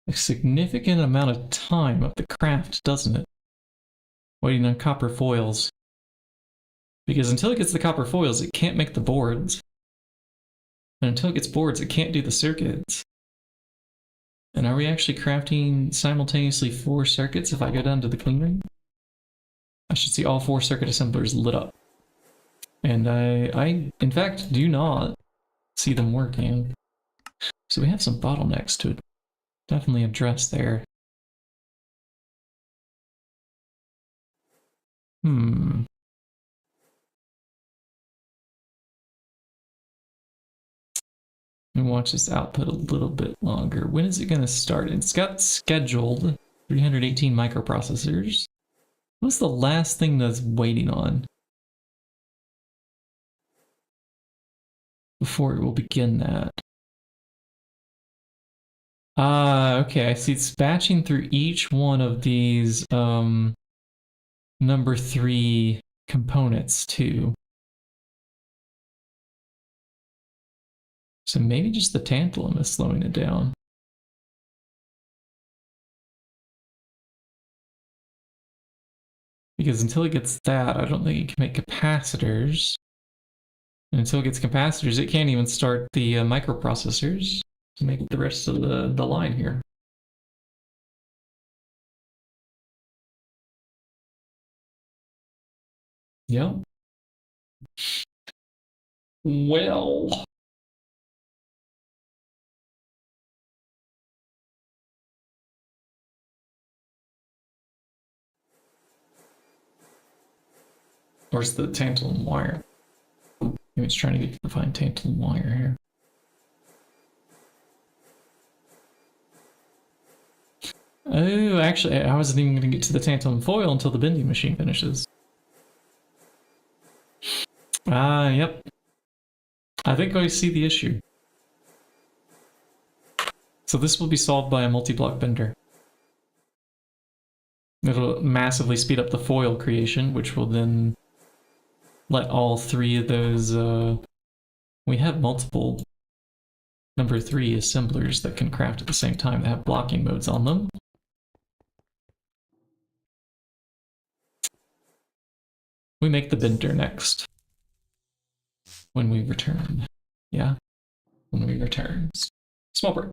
a significant amount of time of the craft, doesn't it? Waiting on copper foils. Because until it gets the copper foils, it can't make the boards. And until it gets boards, it can't do the circuits. And are we actually crafting simultaneously 4 circuits if I go down to the clean room? I should see all 4 circuit assemblers lit up. And I in fact, do not see them working. So we have some bottlenecks to definitely address there. And watch this output a little bit longer. When is it going to start? It's got scheduled 318 microprocessors. What's the last thing that's waiting on before it will begin that? Okay, I see it's batching through each one of these number 3 components too. So maybe just the tantalum is slowing it down. Because until it gets that, I don't think it can make capacitors. And until it gets capacitors, it can't even start the microprocessors to make the rest of the line here. Yep. Well. Where's the tantalum wire? Maybe it's trying to get to the fine tantalum wire here. Oh, actually, I wasn't even going to get to the tantalum foil until the bending machine finishes. Yep. I think I see the issue. So this will be solved by a multi-block bender. It'll massively speed up the foil creation, which will then let all 3 of those... we have multiple number 3 assemblers that can craft at the same time that have blocking modes on them. We make the bender next. When we return. Yeah? When we return. Small break.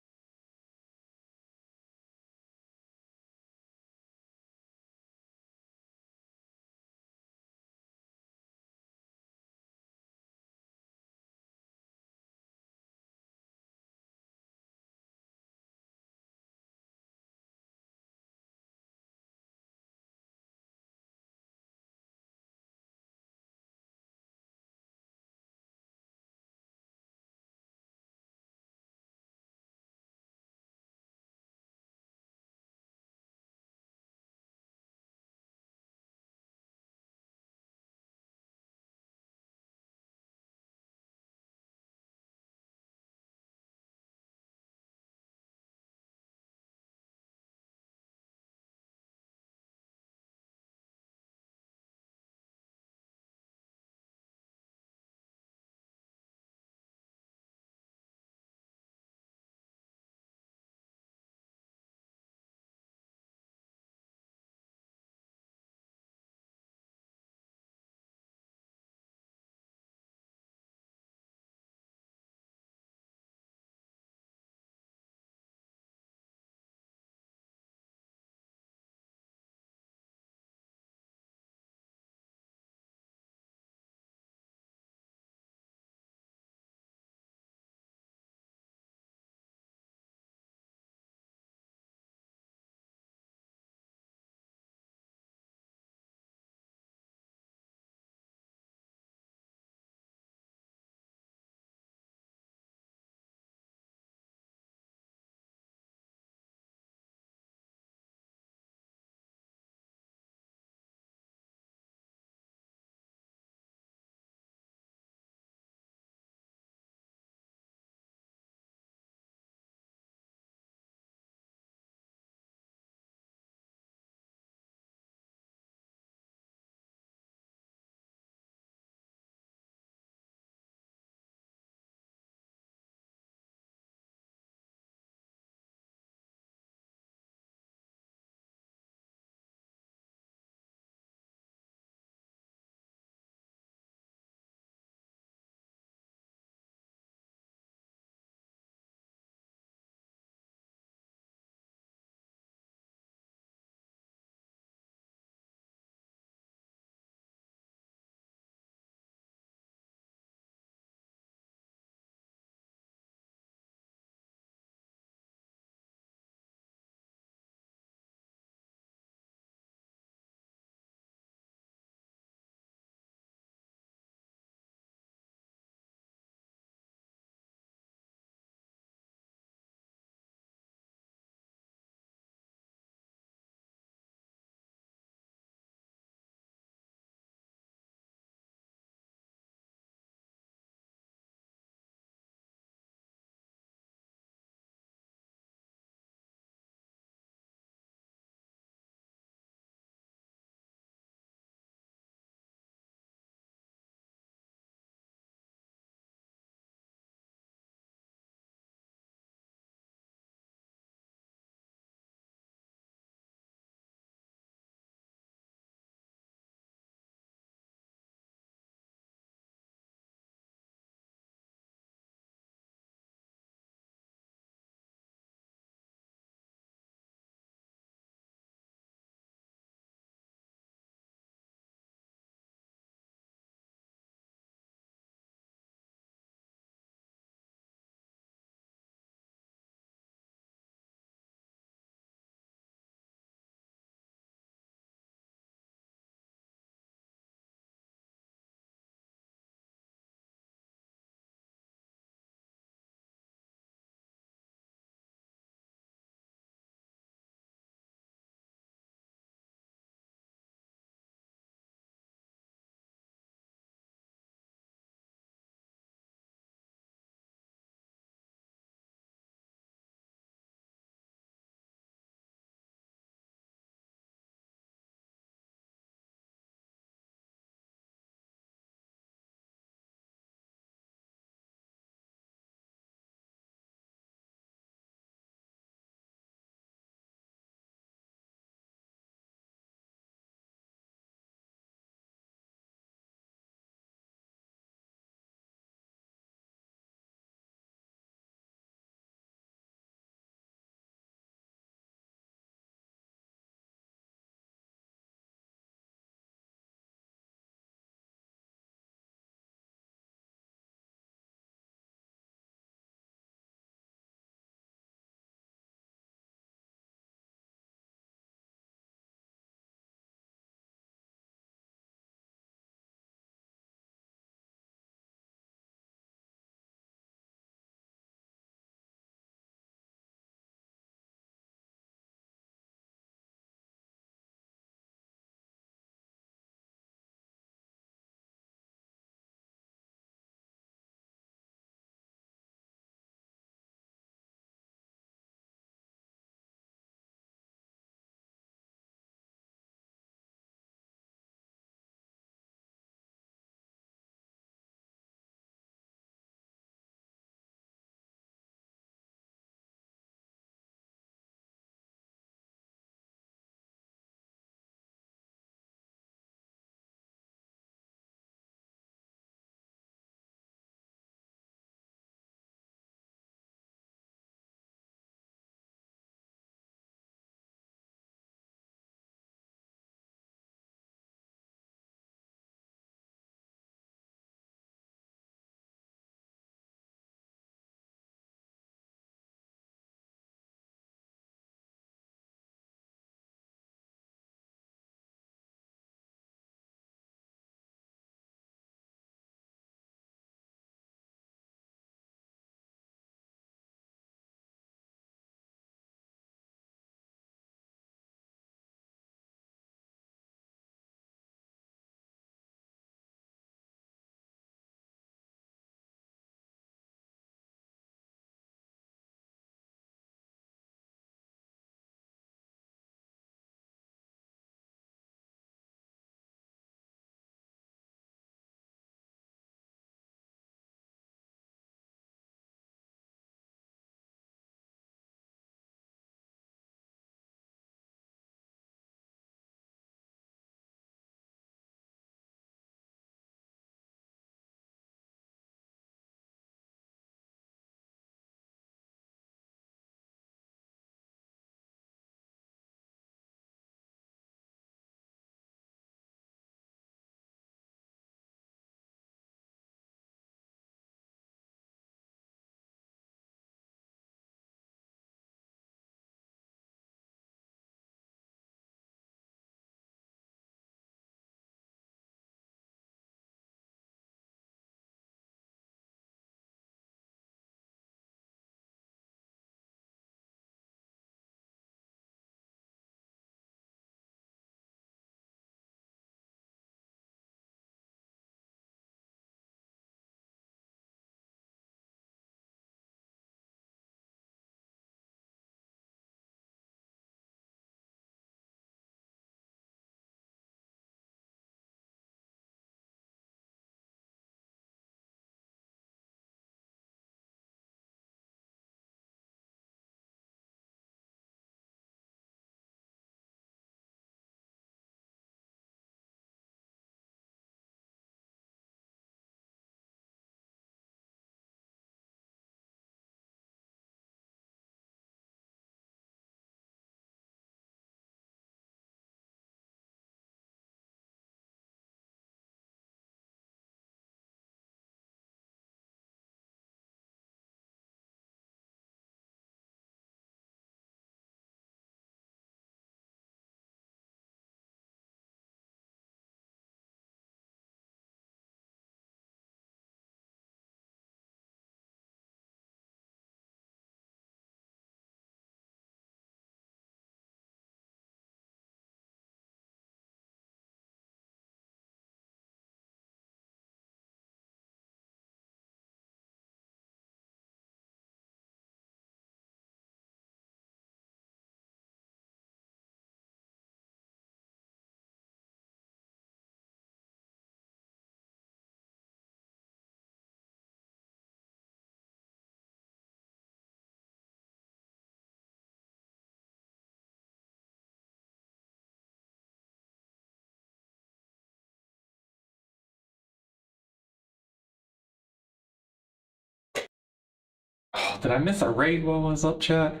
Oh, did I miss a raid while I was up, chat?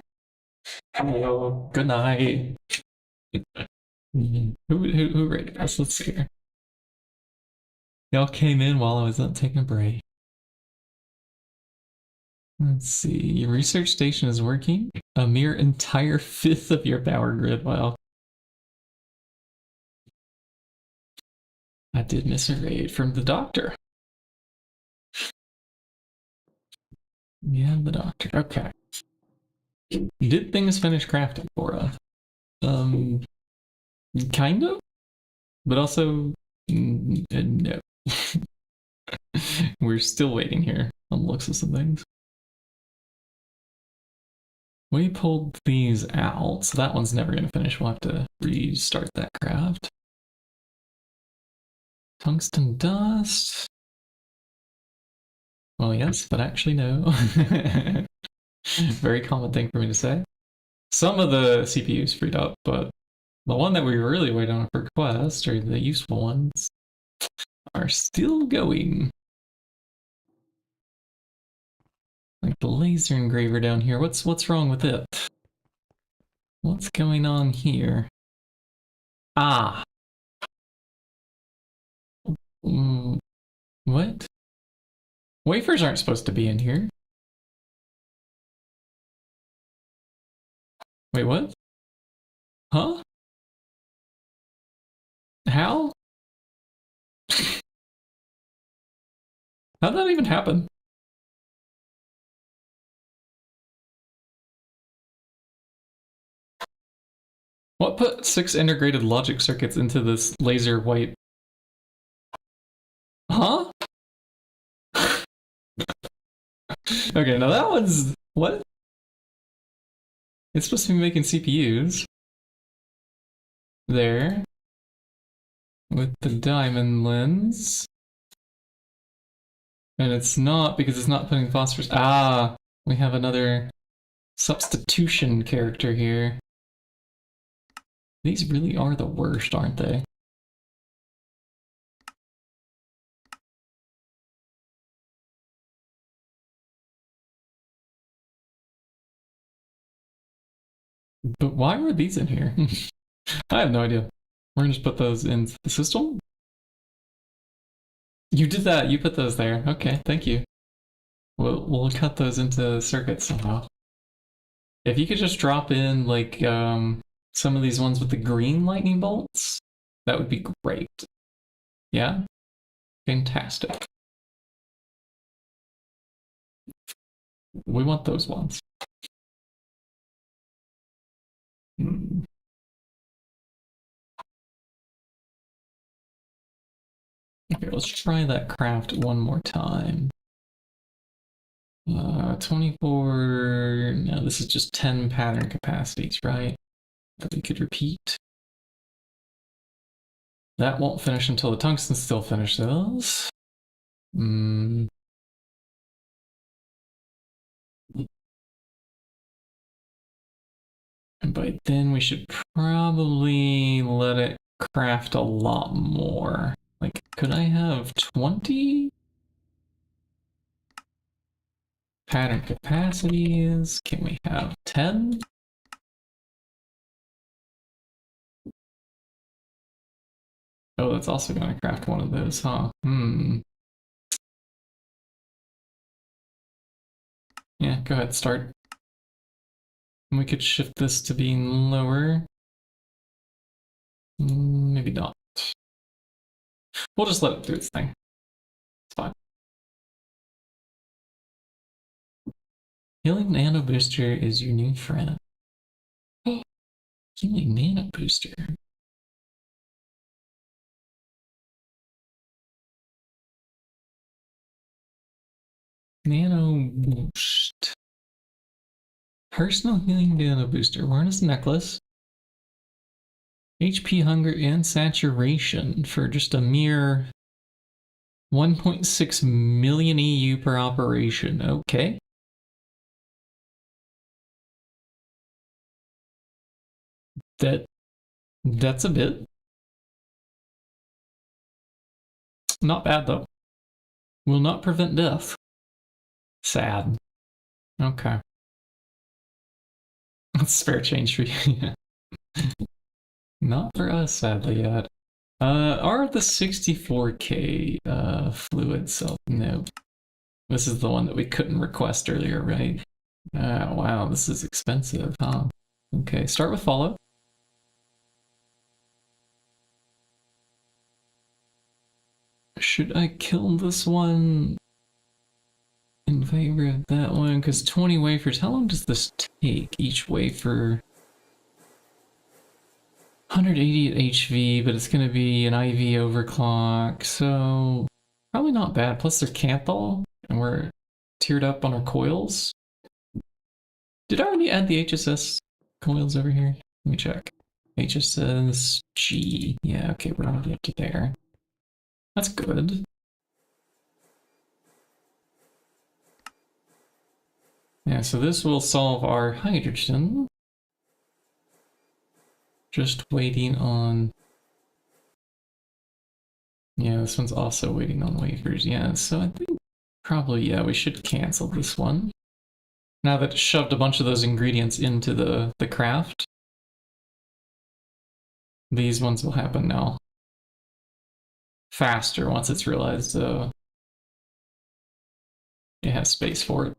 Hello. Good night. Who raided us? Let's see here. Y'all came in while I was up taking a break. Let's see. Your research station is working. A mere entire fifth of your power grid. Wow. I did miss a raid from the doctor. Yeah, the doctor. Okay. Did things finish crafting for us? Kind of, but also no. We're still waiting here on the looks of some things. We pulled these out, so that one's never going to finish. We'll have to restart that craft. Tungsten dust. Well, yes, but actually no. Very common thing for me to say. Some of the CPUs freed up, but the one that we were really waiting on for quest, or the useful ones, are still going. Like the laser engraver down here. What's wrong with it? What's going on here? Ah. What? Wafers aren't supposed to be in here. Wait, what? Huh? How? How'd that even happen? What put 6 integrated logic circuits into this laser white? Huh? Okay, now that one's... What? It's supposed to be making CPUs. There. With the diamond lens. And it's not because it's not putting phosphorus. Ah! We have another substitution character here. These really are the worst, aren't they? But why were these in here? I have no idea. We're gonna just put those in the system? You did that, you put those there. Okay, thank you. We'll cut those into circuits somehow. If you could just drop in, like, some of these ones with the green lightning bolts, that would be great. Yeah? Fantastic. We want those ones. Okay, let's try that craft one more time. 24... No, this is just 10 pattern capacities, right? That we could repeat. That won't finish until the tungsten still finishes. And by then we should probably let it craft a lot more. Like, could I have 20? Pattern capacities, can we have 10? Oh, that's also going to craft one of those, huh? Yeah, go ahead, start. We could shift this to being lower. Maybe not. We'll just let it do its thing. It's fine. Healing Nano Booster is your new friend. Healing Nano Booster. Nano Boost. Personal Healing Nano Booster. Harness necklace. HP hunger and saturation for just a mere 1.6 million EU per operation. Okay. That's a bit. Not bad though. Will not prevent death. Sad. Okay. Spare change for you. Not for us, sadly, yet. Are the 64K fluid cell? No. This is the one that we couldn't request earlier, right? Wow, this is expensive, huh? Okay, start with follow. Should I kill this one in favor of that one? Because 20 wafers, how long does this take? Each wafer? 180 at HV, but it's going to be an IV overclock, so probably not bad. Plus they're Canthal, and we're tiered up on our coils. Did I already add the HSS coils over here? Let me check. HSS G. Yeah, okay, we're already up to there. That's good. Yeah, so this will solve our hydrogen. Just waiting on... Yeah, this one's also waiting on wafers. Yeah, so I think probably, yeah, we should cancel this one. Now that it shoved a bunch of those ingredients into the craft, these ones will happen now. Faster once it's realized it has space for it.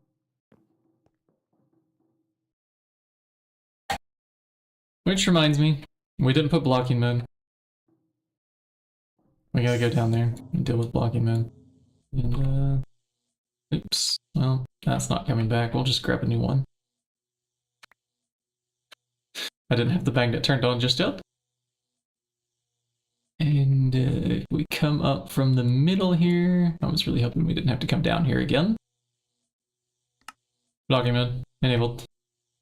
Which reminds me, we didn't put blocking mode. We gotta go down there and deal with blocking mode. And, oops. Well, that's not coming back. We'll just grab a new one. I didn't have the magnet turned on just yet. And if we come up from the middle here, I was really hoping we didn't have to come down here again. Blocking mode enabled.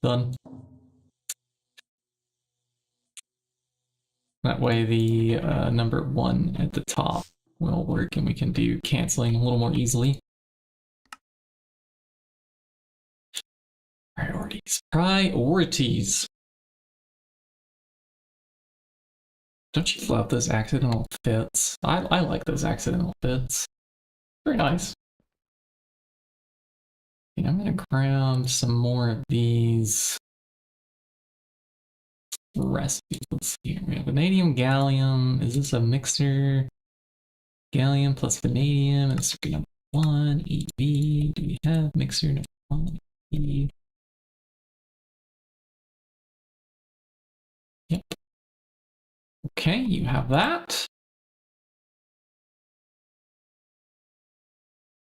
Done. That way the number 1 at the top will work and we can do canceling a little more easily. Priorities. Priorities. Don't you love those accidental fits? I like those accidental fits. Very nice. Okay, I'm gonna grab some more of these recipes. Let's see here. We have vanadium, gallium. Is this a mixer? Gallium plus vanadium. And it's number 1, EV. Do we have mixer number 1, EV? Yep. Okay, you have that.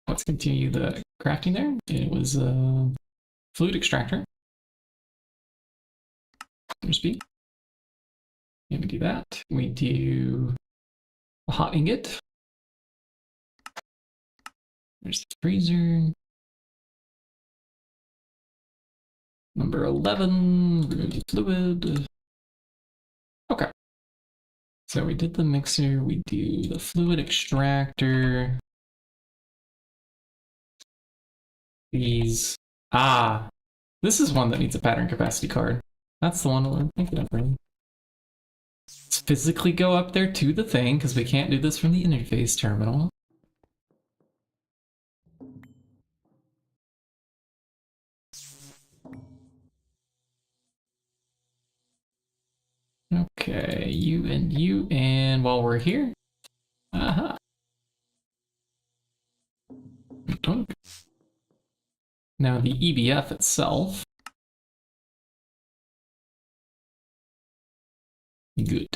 Let's continue the crafting there. It was a fluid extractor. Speed. And we do that. We do a hot ingot. There's the freezer. Number 11, remove the fluid. Okay. So we did the mixer, we do the fluid extractor. These. This is one that needs a pattern capacity card. That's the one I'm thinking of, really. Let's physically go up there to the thing, because we can't do this from the interface terminal. Okay, you, and while we're here, aha. Now the EBF itself. Good.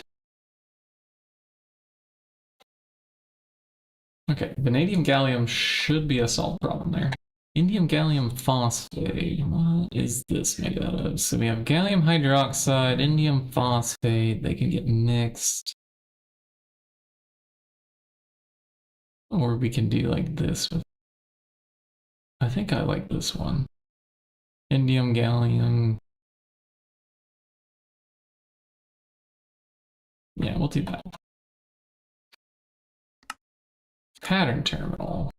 Okay, vanadium gallium should be a solved problem there. Indium gallium phosphate. What is this made out of? So we have gallium hydroxide, indium phosphate. They can get mixed. Or we can do like this with. I think I like this one. Indium gallium. Yeah, we'll do that. Pattern terminal.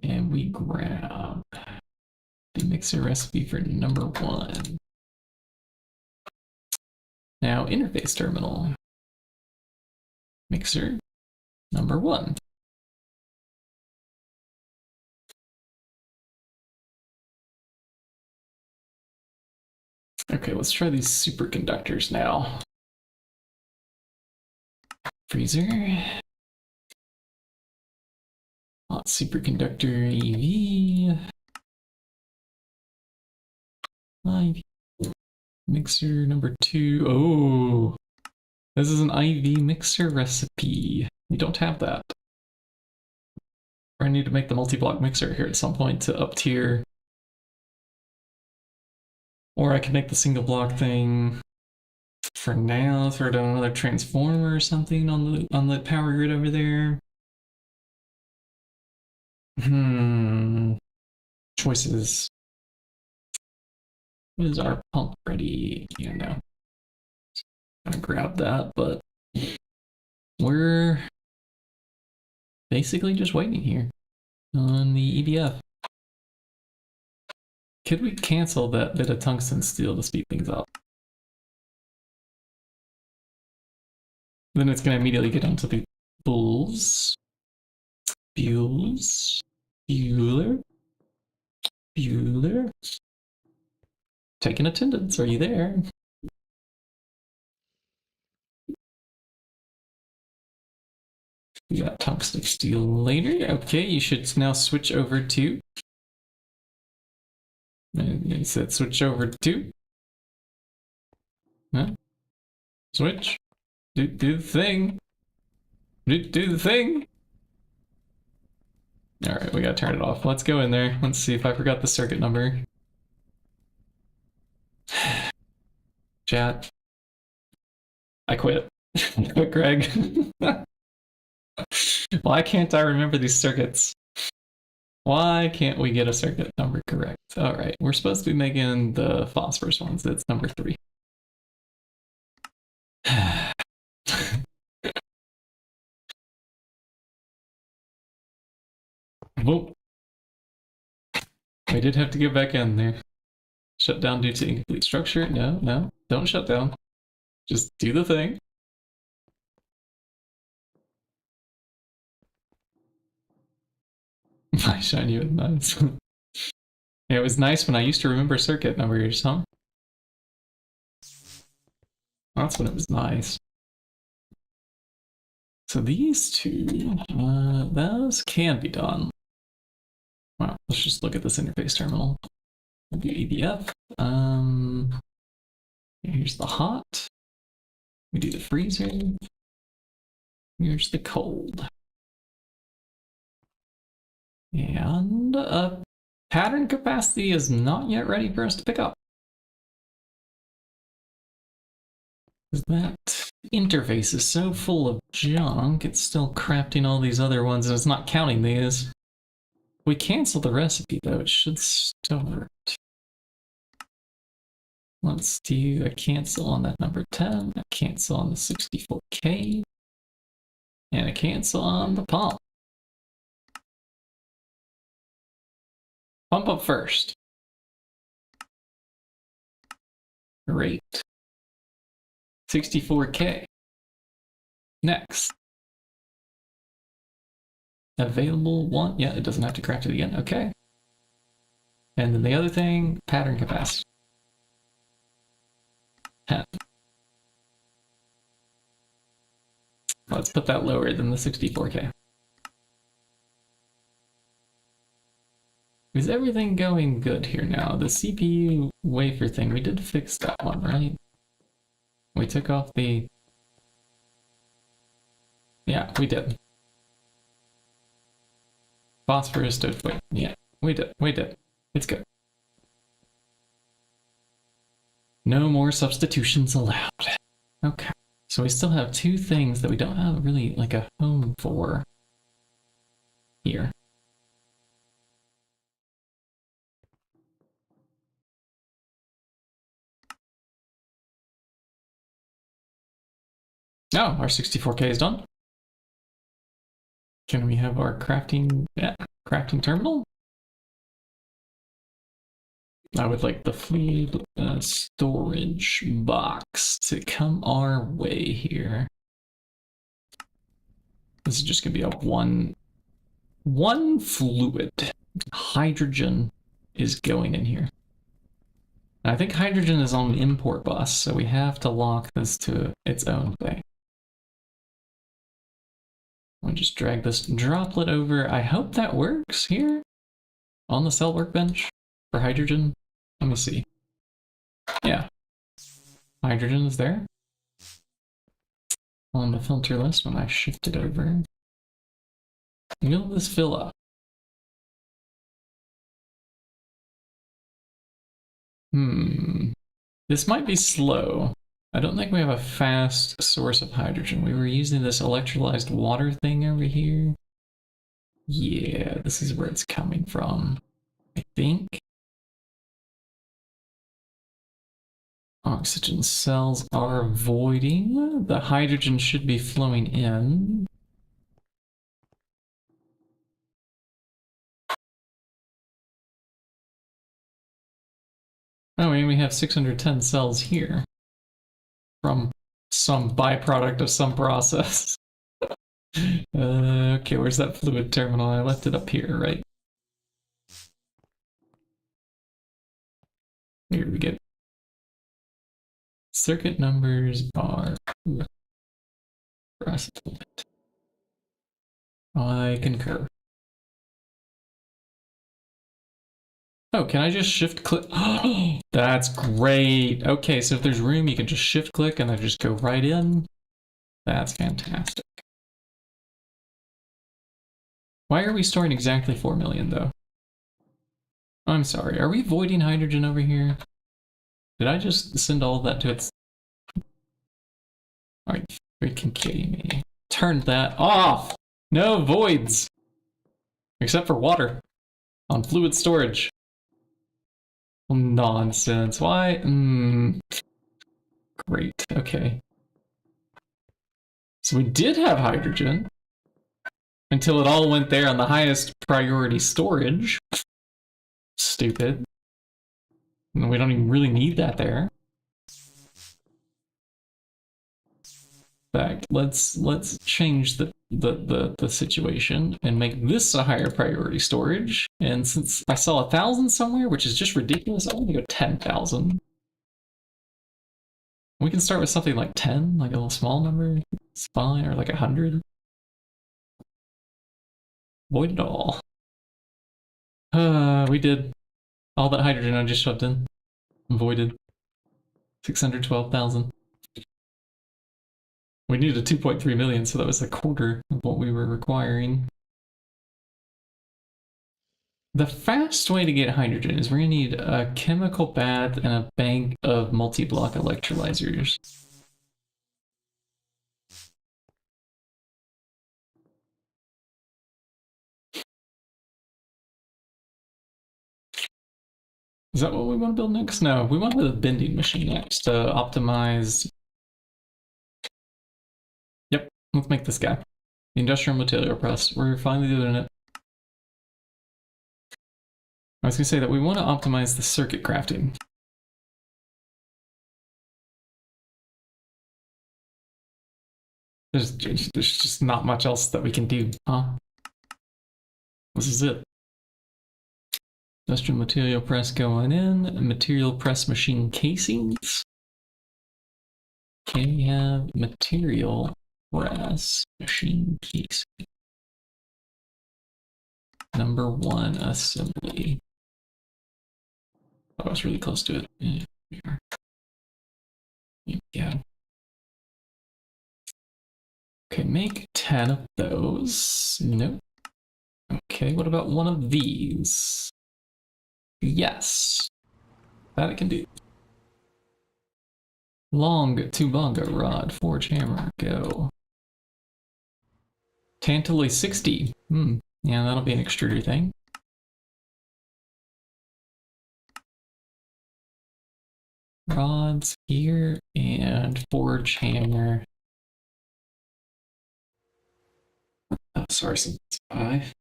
And we grab the mixer recipe for number 1. Now interface terminal. Mixer number 1. Okay, let's try these superconductors now. Freezer. Hot superconductor EV. IV. Mixer number 2. Oh, this is an IV mixer recipe. We don't have that. I need to make the multi-block mixer here at some point to up tier. Or I can make the single block thing for now, throw down another transformer or something on the power grid over there. Choices. Is our pump ready? You know. I'm gonna grab that, but we're basically just waiting here on the EBF. Could we cancel that bit of tungsten steel to speed things up? Then it's gonna immediately get onto the bulls. Bueller. Taking attendance, are you there? We got tungsten steel later. Okay, you should now switch over to. You said switch over to. Huh? Switch. Do the thing. Do the thing. All right, we gotta turn it off. Let's go in there. Let's see if I forgot the circuit number. Chat. I quit. I quit, Greg. Why can't I remember these circuits? Why can't we get a circuit number correct? All right, we're supposed to be making the phosphorus ones. That's number 3. Whoa. We did have to get back in there. Shut down due to incomplete structure. No, don't shut down. Just do the thing. My shiny was nice. Yeah, it was nice when I used to remember circuit numbers, huh? That's when it was nice. So these two, those can be done. Well, let's just look at this interface terminal. We'll do EBF. Here's the hot. We do the freezer. Here's the cold. And pattern capacity is not yet ready for us to pick up. That interface is so full of junk, it's still crafting all these other ones and it's not counting these. If we cancel the recipe though, it should start. Let's do a cancel on that number 10, a cancel on the 64K, and a cancel on the pump. Pump up first. Great. 64K. Next. Available one. Yeah, it doesn't have to craft it again. Okay. And then the other thing, pattern capacity. 10. Let's put that lower than the 64K. Is everything going good here now? The CPU wafer thing, we did fix that one, right? We took off the... Yeah, we did. Phosphorus stood... Wait, yeah, we did. It's good. No more substitutions allowed. Okay, so we still have 2 things that we don't have really like a home for here. No, our 64K is done. Can we have our crafting terminal? I would like the fleet storage box to come our way here. This is just gonna be a one fluid. Hydrogen is going in here. I think hydrogen is on an import bus, so we have to lock this to its own thing. I'll just drag this droplet over. I hope that works here on the cell workbench for hydrogen. Let me see. Yeah. Hydrogen is there on the filter list when I shift it over. Will this fill up? This might be slow. I don't think we have a fast source of hydrogen. We were using this electrolyzed water thing over here. Yeah, this is where it's coming from, I think. Oxygen cells are voiding. The hydrogen should be flowing in. Oh, and we have 610 cells here from some byproduct of some process. Okay, where's that fluid terminal? I left it up here, right? Here we go. Circuit numbers are... I concur. Oh, can I just shift click? Oh, that's great. Okay, so if there's room, you can just shift click and then just go right in. That's fantastic. Why are we storing exactly 4 million though? I'm sorry, are we voiding hydrogen over here? Did I just send all of that to its... Are you freaking kidding me? Turn that off! No voids! Except for water. On fluid storage. Nonsense. Why? Great. Okay. So we did have hydrogen until it all went there on the highest priority storage. Stupid. We don't even really need that there. In fact, let's change the situation and make this a higher priority storage. And since I saw 1,000 somewhere, which is just ridiculous, I'm gonna go 10,000. We can start with something like 10, like a little small number. It's fine, or like 100. Void it all. We did all that hydrogen I just shoved in. Voided. 612,000. We needed a 2.3 million, so that was a quarter of what we were requiring. The fast way to get hydrogen is we're gonna need a chemical bath and a bank of multi-block electrolyzers. Is that what we want to build next? No, we want to build a bending machine next to optimize. Yep, let's make this guy. The industrial material press. We're finally doing it. I was gonna say that we want to optimize the circuit crafting. There's just not much else that we can do, huh? This is it. Industrial material press going in. Material press machine casings. Can we have material press machine casing? Number 1 assembly. Oh, I was really close to it. Yeah, we are. Yeah. Okay, make 10 of those. Nope. Okay, what about one of these? Yes. That it can do. Long Tubonga rod, forge hammer, go. Tantalloy 60. Yeah, that'll be an extruder thing. Rods here and forge hammer. Oh, sorry, 5.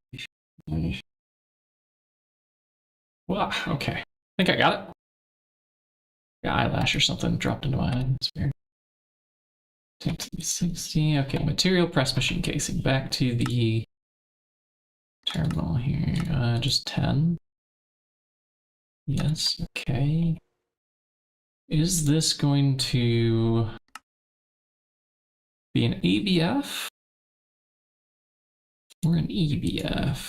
Wow, okay. I think I got it. Got eyelash or something dropped into my eye. That's weird. 10 to the 60. Okay, material press machine casing. Back to the terminal here. Just 10. Yes, okay. Is this going to be an ABF or an EBF?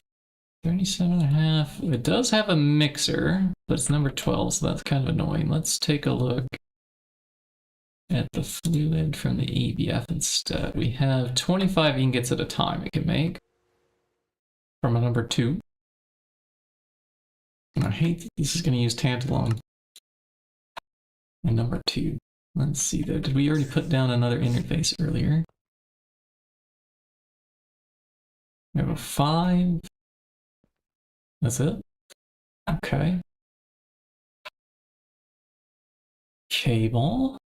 37.5. It does have a mixer, but it's number 12, so that's kind of annoying. Let's take a look at the fluid from the ABF instead. We have 25 ingots at a time it can make from a number 2. And I hate that this is going to use tantalum. And number 2. Let's see though. Did we already put down another interface earlier? We have a 5. That's it? Okay. Cable.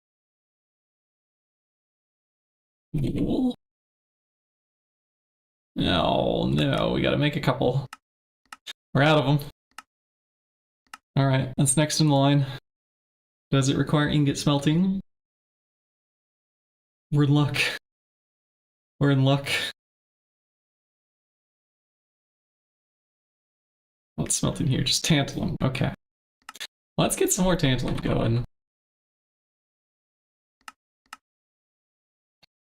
Cool. Oh no, we gotta make a couple. We're out of them. Alright, that's next in line. Does it require ingot smelting? We're in luck. We're in luck. What's smelting here? Just tantalum. Okay. Let's get some more tantalum going.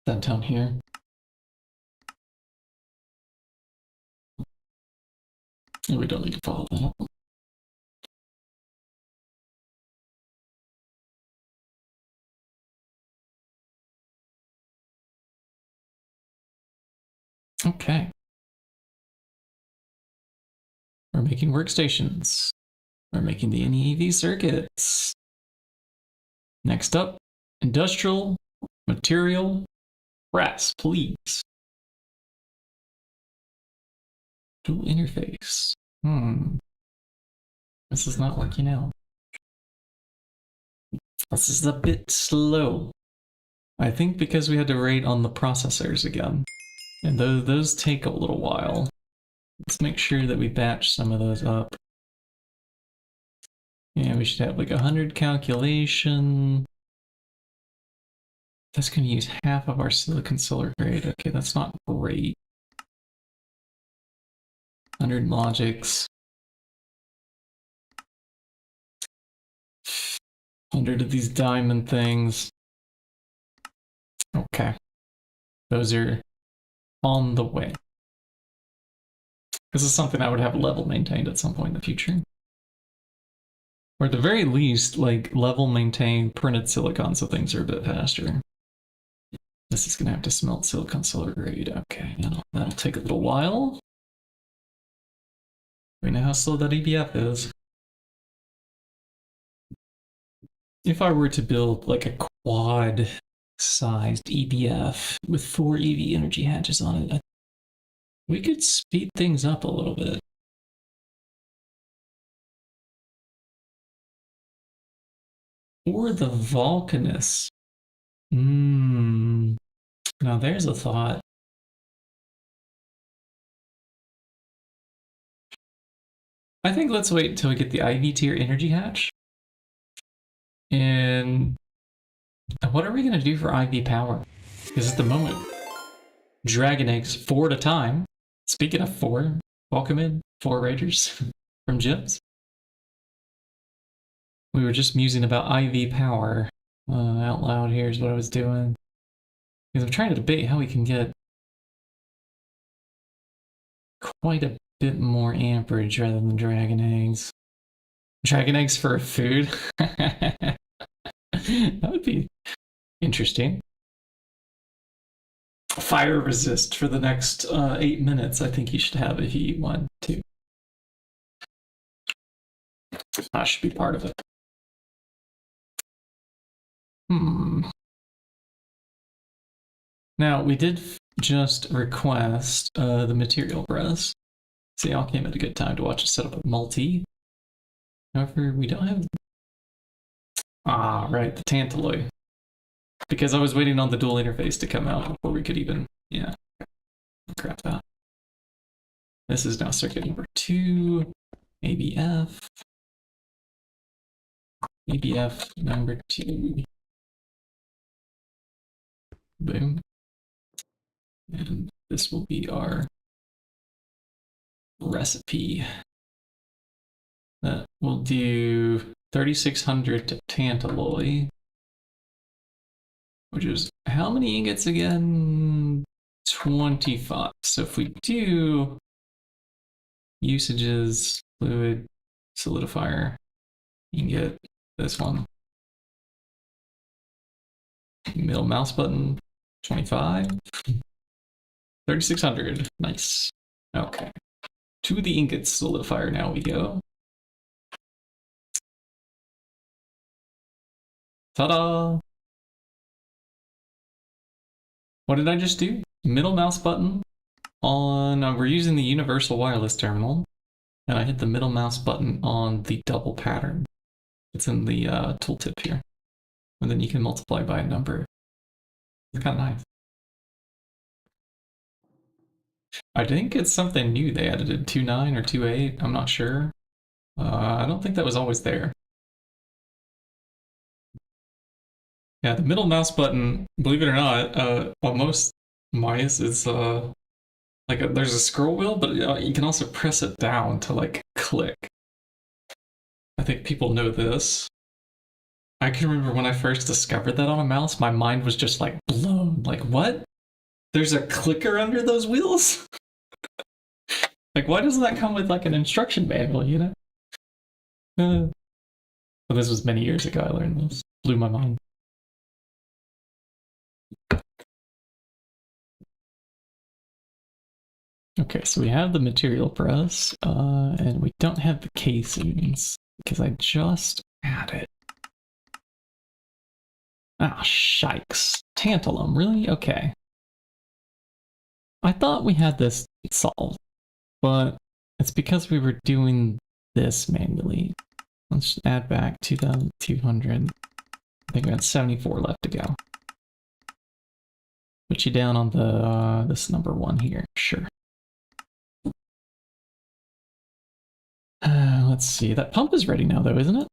That down here. We don't need to follow that. Okay. We're making workstations. We're making the NEV circuits. Next up, industrial, material, brass, please. Dual interface. This is not working out. This is a bit slow. I think because we had to rate on the processors again. And those take a little while. Let's make sure that we batch some of those up. Yeah, we should have like 100 calculation. That's going to use half of our silicon solar grade. Okay, that's not great. 100 logics. 100 of these diamond things. Okay. Those are on the way. This is something I would have level maintained at some point in the future. Or at the very least, like level maintained printed silicon so things are a bit faster. This is going to have to smelt silicon solar grade. Okay, that'll take a little while. We know how slow that EBF is. If I were to build like a quad-sized EBF with 4 EV energy hatches on it, we could speed things up a little bit. Or the Vulcanus. Now there's a thought. I think let's wait until we get the IV tier energy hatch. And what are we going to do for IV power? Because at the moment, Dragon Eggs 4 at a time. Speaking of 4, welcome in 4 Raiders from Gyms. We were just musing about IV power out loud. Here's what I was doing. Because I'm trying to debate how we can get quite a bit more amperage rather than Dragon Eggs. Dragon Eggs for food? That would be interesting. Fire resist for the next 8 minutes, I think you should have if you want to. That should be part of it. Now, we did just request the material press. So y'all came at a good time to watch us set up a multi. However, we don't have... Ah, right, the Tantalloy. Because I was waiting on the dual interface to come out before we could even... Yeah. Crap that. This is now circuit number 2. ABF. ABF number 2. Boom. And this will be our recipe. That will do 3600 to tantalloy, which is how many ingots again? 25. So if we do usages, fluid, solidifier, you can get this one. Middle mouse button, 25. 3600, nice. Okay. To the ingot solidifier now we go. Ta-da! What did I just do? Middle mouse button on, we're using the universal wireless terminal, and I hit the middle mouse button on the double pattern. It's in the tooltip here. And then you can multiply by a number. It's kind of nice. I think it's something new they added in 2.9 or 2.8, I'm not sure. I don't think that was always there. Yeah, the middle mouse button, believe it or not, on most mice is there's a scroll wheel, but you can also press it down to like click. I think people know this. I can remember when I first discovered that on a mouse, my mind was just like blown. Like, what? There's a clicker under those wheels? Like, why doesn't that come with like an instruction manual, you know? But this was many years ago I learned this. Blew my mind. Okay, so we have the material press, and we don't have the casings, because I just added. Ah, shikes. Tantalum, really? Okay. I thought we had this solved, but it's because we were doing this manually. Let's add back 2,200. I think we had 74 left to go. Put you down on the this number 1 here, sure. Let's see, that pump is ready now though, isn't it?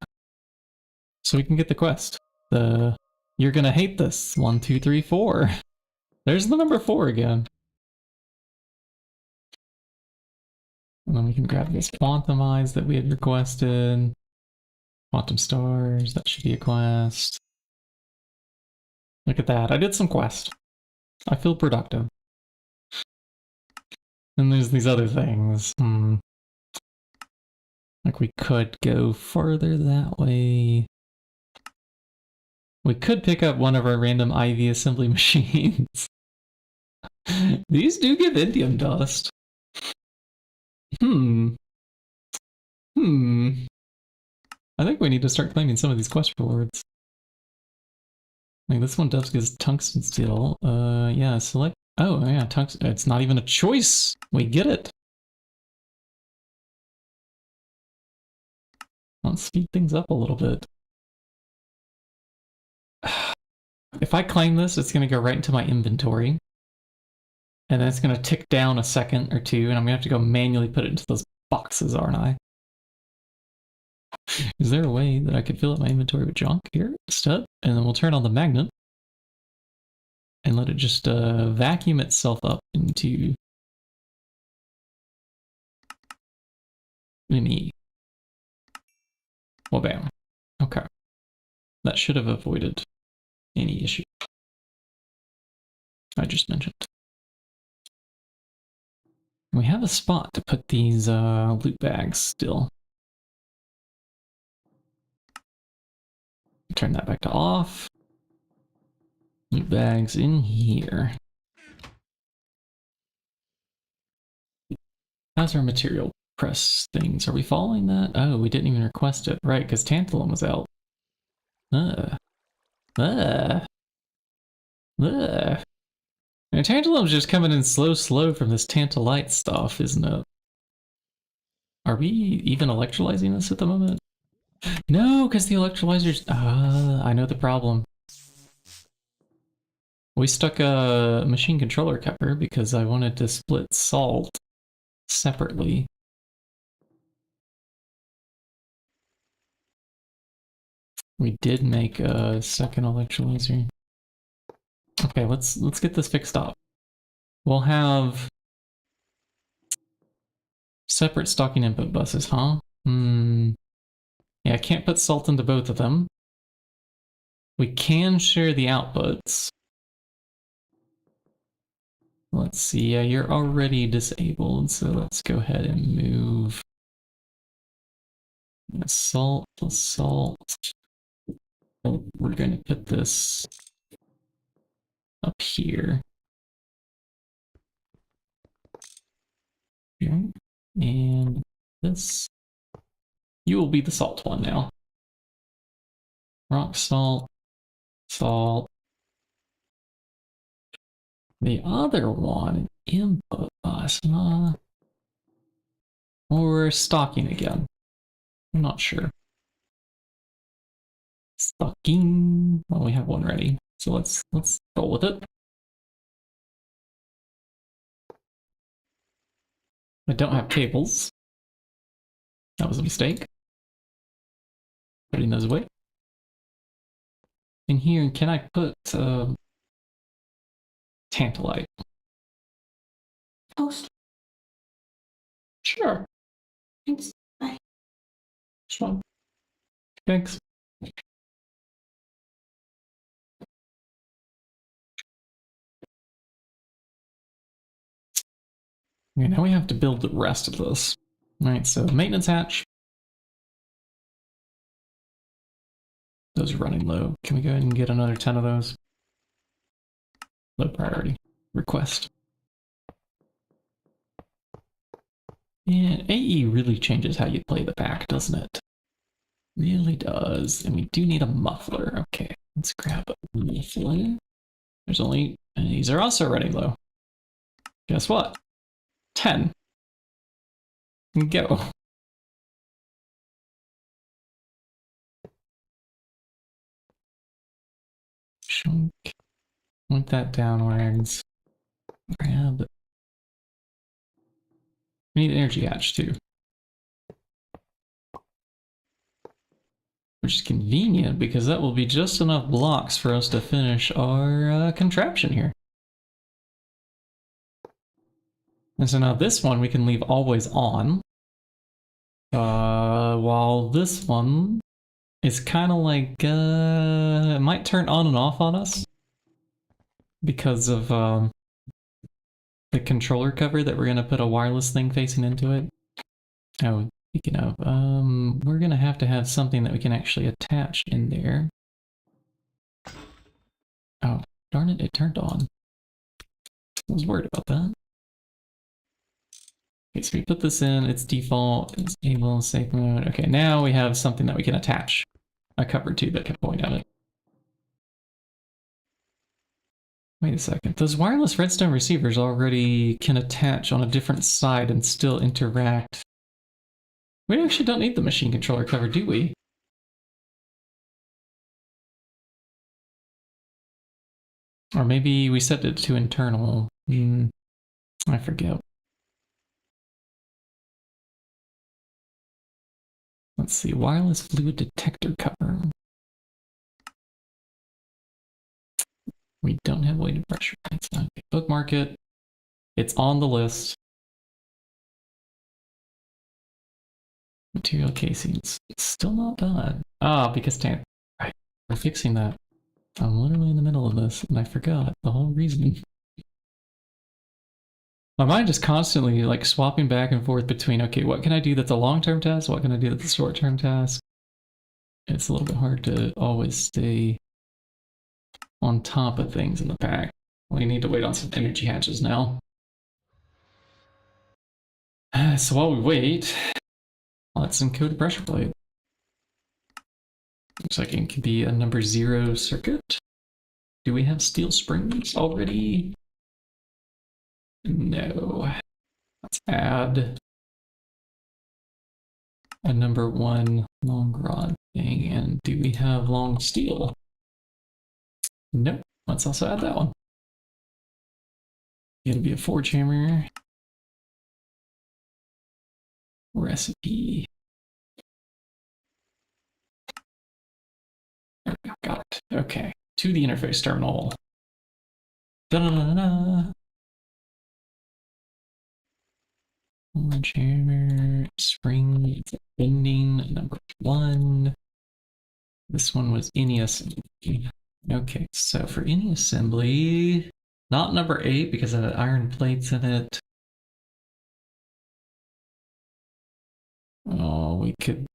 So we can get the quest. You're gonna hate this. 1, 2, 3, 4. There's the number 4 again. And then we can grab this quantumize that we had requested. Quantum stars, that should be a quest. Look at that, I did some quest. I feel productive. And there's these other things. Like we could go further that way. We could pick up one of our random IV assembly machines. These do give indium dust. I think we need to start claiming some of these quest rewards. Like this one does give tungsten steel. Yeah, select. Oh, yeah, tungsten. It's not even a choice. We get it. Let's speed things up a little bit. If I claim this, it's going to go right into my inventory. And then it's going to tick down a second or two, and I'm going to have to go manually put it into those boxes, aren't I? Is there a way that I could fill up my inventory with junk here instead? And then we'll turn on the magnet and let it just vacuum itself up into an E. Well, bam. Okay. That should have avoided any issue I just mentioned. We have a spot to put these loot bags still. Turn that back to off. Loot bags in here. How's our material press things? Are we following that? Oh, we didn't even request it. Right, because tantalum was out. And tantalum's just coming in slow from this tantalite stuff, isn't it? Are we even electrolyzing this at the moment? No, because the electrolyzers... I know the problem. We stuck a machine controller cover because I wanted to split salt separately. We did make a second electrolyzer. Okay, let's get this fixed up. We'll have separate stocking input buses, huh? Yeah, I can't put salt into both of them. We can share the outputs. Let's see, yeah, you're already disabled, so let's go ahead and move salt plus salt. Oh, we're going to put this up here. Okay. And this. You will be the salt one now. Rock salt, salt. The other one, input plasma. Or stocking again. I'm not sure. Stocking. Well, we have one ready, so let's roll with it. I don't have cables. That was a mistake. Putting those away. In here, can I put tantalite? Post. Sure. Thanks. Bye. Sure. Thanks. Okay, now we have to build the rest of this. Alright, so maintenance hatch. Those are running low. Can we go ahead and get another 10 of those? Low priority. Request. And AE really changes how you play the pack, doesn't it? Really does. And we do need a muffler. Okay, let's grab a muffler. There's only... And these are also running low. Guess what? 10. Go. Shunk. Point that downwards. Grab. We need energy hatch too. Which is convenient because that will be just enough blocks for us to finish our contraption here. And so now this one we can leave always on. While this one is kind of like, it might turn on and off on us because of the controller cover that we're going to put a wireless thing facing into it. Oh, speaking of, we're going to have something that we can actually attach in there. Oh, darn it, it turned on. I was worried about that. Okay, so we put this in, it's default, it's able, safe mode. Okay, now we have something that we can attach a cover to that can point at it. Wait a second, those wireless redstone receivers already can attach on a different side and still interact. We actually don't need the machine controller cover, do we? Or maybe we set it to internal. I forget. Let's see, wireless fluid detector cover. We don't have weighted pressure. It's not okay. Bookmark it. It's on the list. Material casings. It's still not done. Ah, because right, we're fixing that. I'm literally in the middle of this, and I forgot the whole reason. My mind is constantly like swapping back and forth between, okay, what can I do that's a long-term task? What can I do that's a short-term task? It's a little bit hard to always stay on top of things in the pack. We need to wait on some energy hatches now. So while we wait, let's encode a pressure plate. Looks like it could be a number 0 circuit. Do we have steel springs already? No. Let's add a number 1 long rod thing. And do we have long steel? Nope. Let's also add that one. It'll be a forge hammer. Recipe. Got it. Okay. To the interface terminal. Da-da-da-da-da. Sledgehammer, spring, bending, number 1. This one was any assembly. Okay, so for any assembly, not number 8 because of the iron plates in it. Oh, we could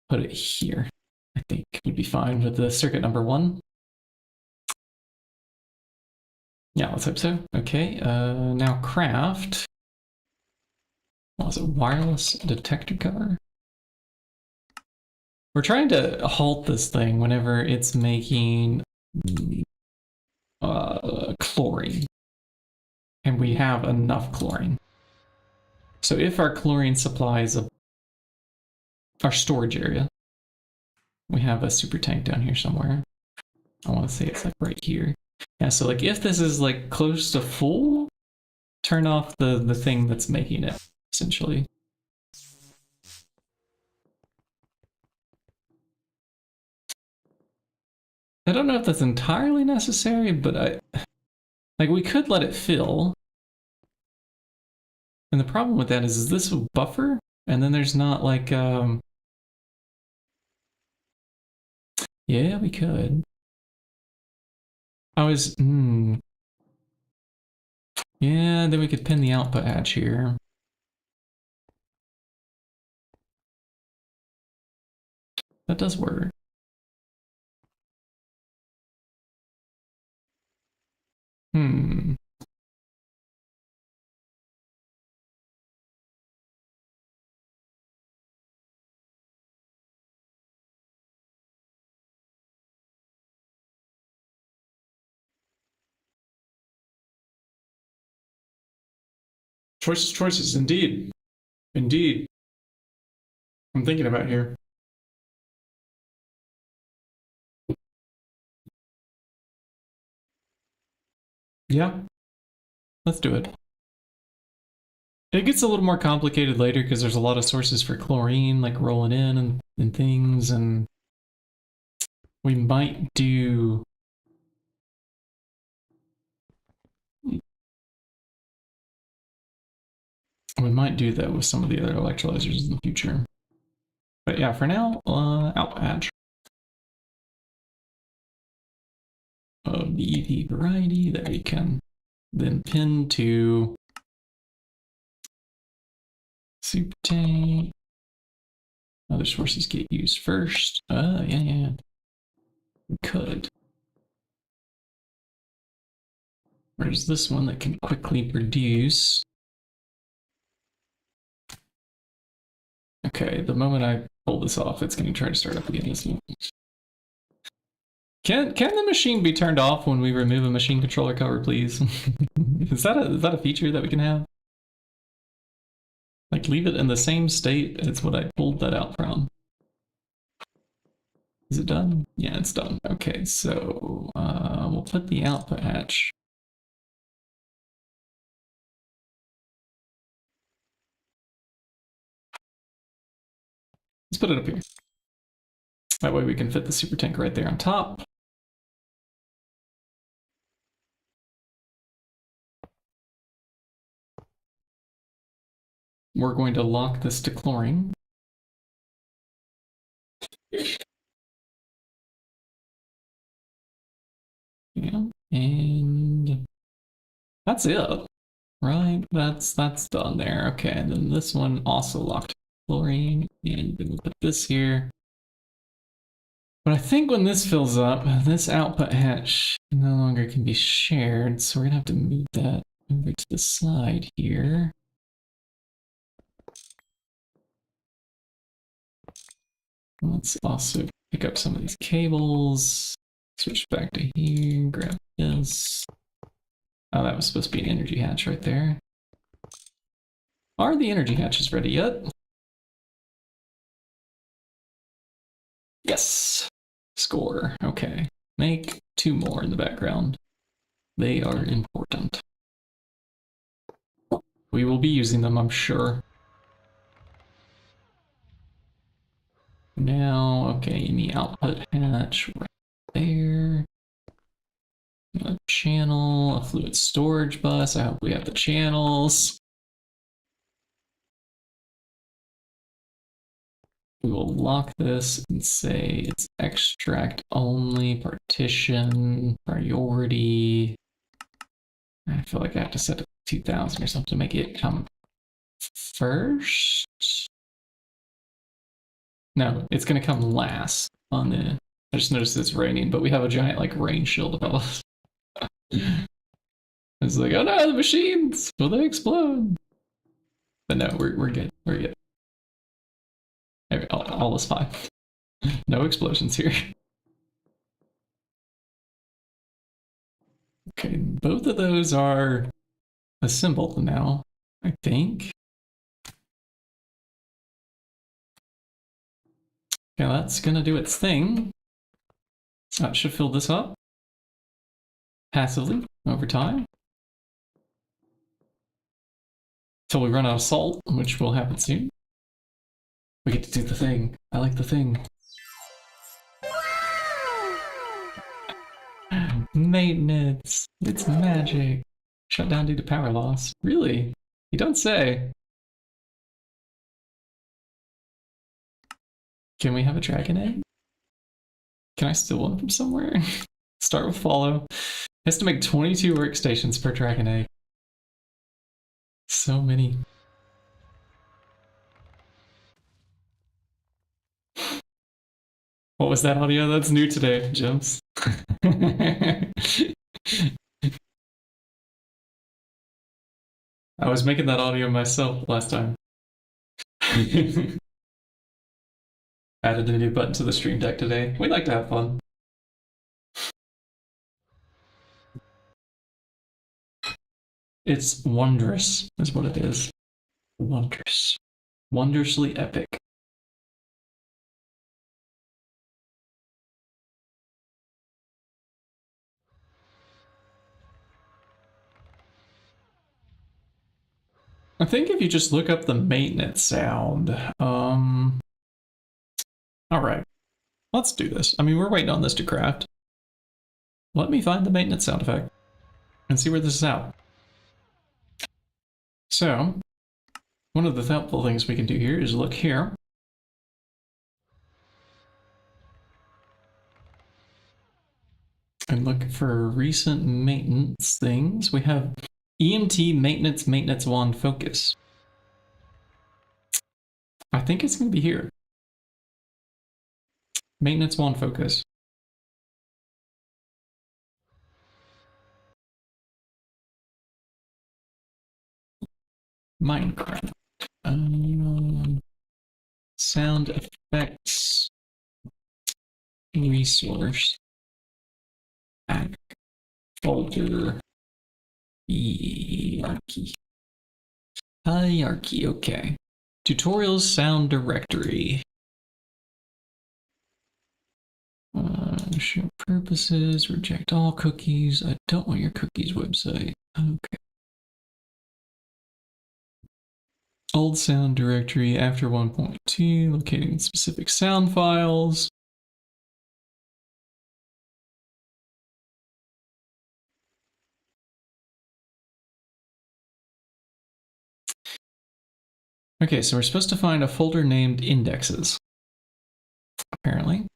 put it here. I think would be fine with the circuit number 1. Yeah, let's hope so. Okay, now craft. What was it? Wireless detector cover? We're trying to halt this thing whenever it's making chlorine. And we have enough chlorine. So if our chlorine supplies our storage area, we have a super tank down here somewhere. I want to say it's like right here. Yeah, so like if this is like close to full, turn off the thing that's making it, essentially. I don't know if that's entirely necessary, but we could let it fill. And the problem with that is this a buffer? And then there's not like, yeah, we could. Yeah, then we could pin the output hatch here. That does work. Choices, indeed. Indeed. I'm thinking about here. Yeah. Let's do it. It gets a little more complicated later because there's a lot of sources for chlorine, like rolling in and things, and we might do... We might do that with some of the other electrolyzers in the future. But yeah, for now, output hatch. Of the EV variety that we can then pin to super tank. Other sources get used first. Yeah. We could. Where's this one that can quickly produce? Okay, the moment I pull this off, it's going to try to start up again. Can the machine be turned off when we remove a machine controller cover, please? Is that a feature that we can have? Like leave it in the same state as what I pulled that out from. Is it done? Yeah, it's done. Okay, so we'll put the output hatch. Let's put it up here. That way we can fit the super tank right there on top. We're going to lock this to chlorine. Yeah, and that's it, right? That's done there. Okay, and then this one also locked to chlorine, and then we put this here. But I think when this fills up, this output hatch no longer can be shared, so we're gonna have to move that over to the side here. Let's also pick up some of these cables, switch back to here, grab this. Oh, that was supposed to be an energy hatch right there. Are the energy hatches ready yet? Yes. Score. Okay. Make 2 more in the background. They are important. We will be using them, I'm sure. Now, okay, in the output hatch right there. A channel, a fluid storage bus. I hope we have the channels. we will lock this and say it's extract only, partition, priority. I feel like I have to set it to 2000 or something to make it come first. No, it's gonna come last on the. I just noticed it's raining, but we have a giant like rain shield above us. It's like, oh no, the machines! Will they explode? But no, we're good. We're good. All is fine. No explosions here. Okay, both of those are assembled now, I think. Okay, that's gonna do its thing. That should fill this up passively over time. Until we run out of salt, which will happen soon. We get to do the thing. I like the thing. Maintenance. It's magic. Shut down due to power loss. Really? You don't say. Can we have a dragon egg? Can I steal one from somewhere? Start with follow. Has to make 22 workstations per dragon egg. So many. What was that audio? That's new today, Gems. I was making that audio myself last time. Added a new button to the stream deck today. We like to have fun. It's wondrous, is what it is. Wondrous. Wondrously epic. I think if you just look up the maintenance sound, all right, let's do this. I mean, we're waiting on this to craft. Let me find the maintenance sound effect and see where this is out. So, one of the helpful things we can do here is look here. And look for recent maintenance things. We have EMT maintenance 1 focus. I think it's going to be here. Maintenance 1 focus. Minecraft. Sound effects. Resource. Back. Folder. Hierarchy. Hierarchy, okay. Tutorials sound directory. Show purposes, reject all cookies. I don't want your cookies website. Okay. Old sound directory after 1.2, locating specific sound files. Okay, so we're supposed to find a folder named indexes, apparently.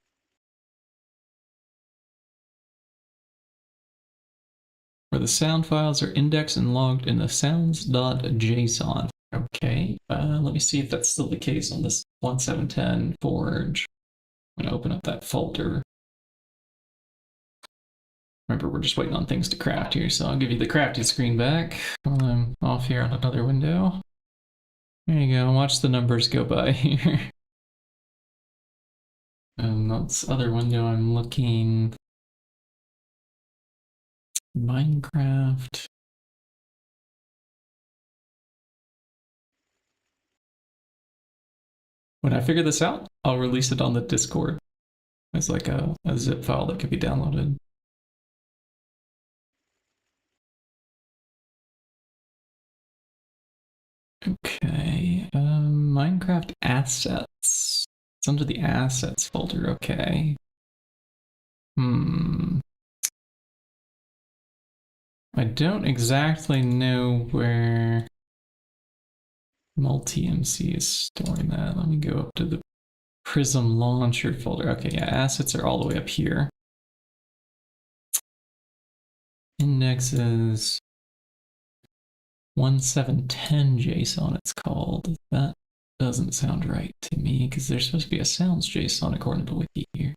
Where the sound files are indexed and logged in the sounds.json. Okay, let me see if that's still the case on this 1710 Forge. I'm gonna open up that folder. Remember, we're just waiting on things to craft here, so I'll give you the crafted screen back while I'm off here on another window. There you go, watch the numbers go by here. And that's other window I'm looking. Minecraft. When I figure this out, I'll release it on the Discord as like a zip file that could be downloaded. Okay, Minecraft assets. It's under the assets folder, okay. I don't exactly know where multi-MC is storing that. Let me go up to the Prism launcher folder. Okay, yeah, assets are all the way up here. Indexes 1710 JSON it's called. That doesn't sound right to me because there's supposed to be a sounds JSON according to Wiki here.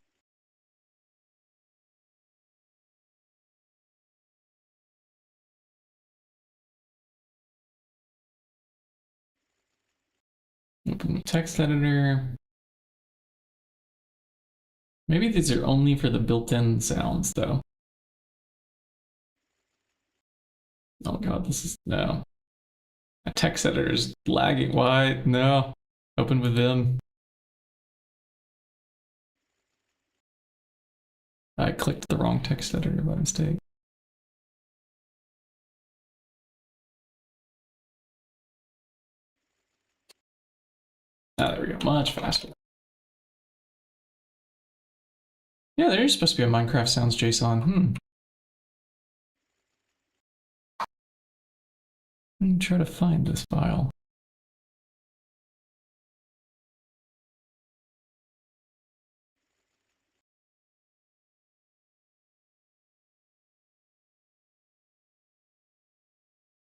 Open the text editor. Maybe these are only for the built-in sounds though. Oh god, this is no. A text editor is lagging. Why? No. Open with Vim. I clicked the wrong text editor by mistake. Ah, there we go. Much faster. Yeah, there is supposed to be a Minecraft sounds JSON. Let me try to find this file.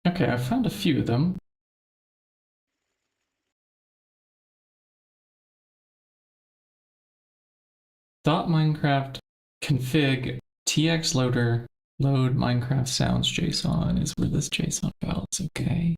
Okay, I found a few of them. .minecraft config tx loader load Minecraft sounds JSON is where this JSON file is. Okay.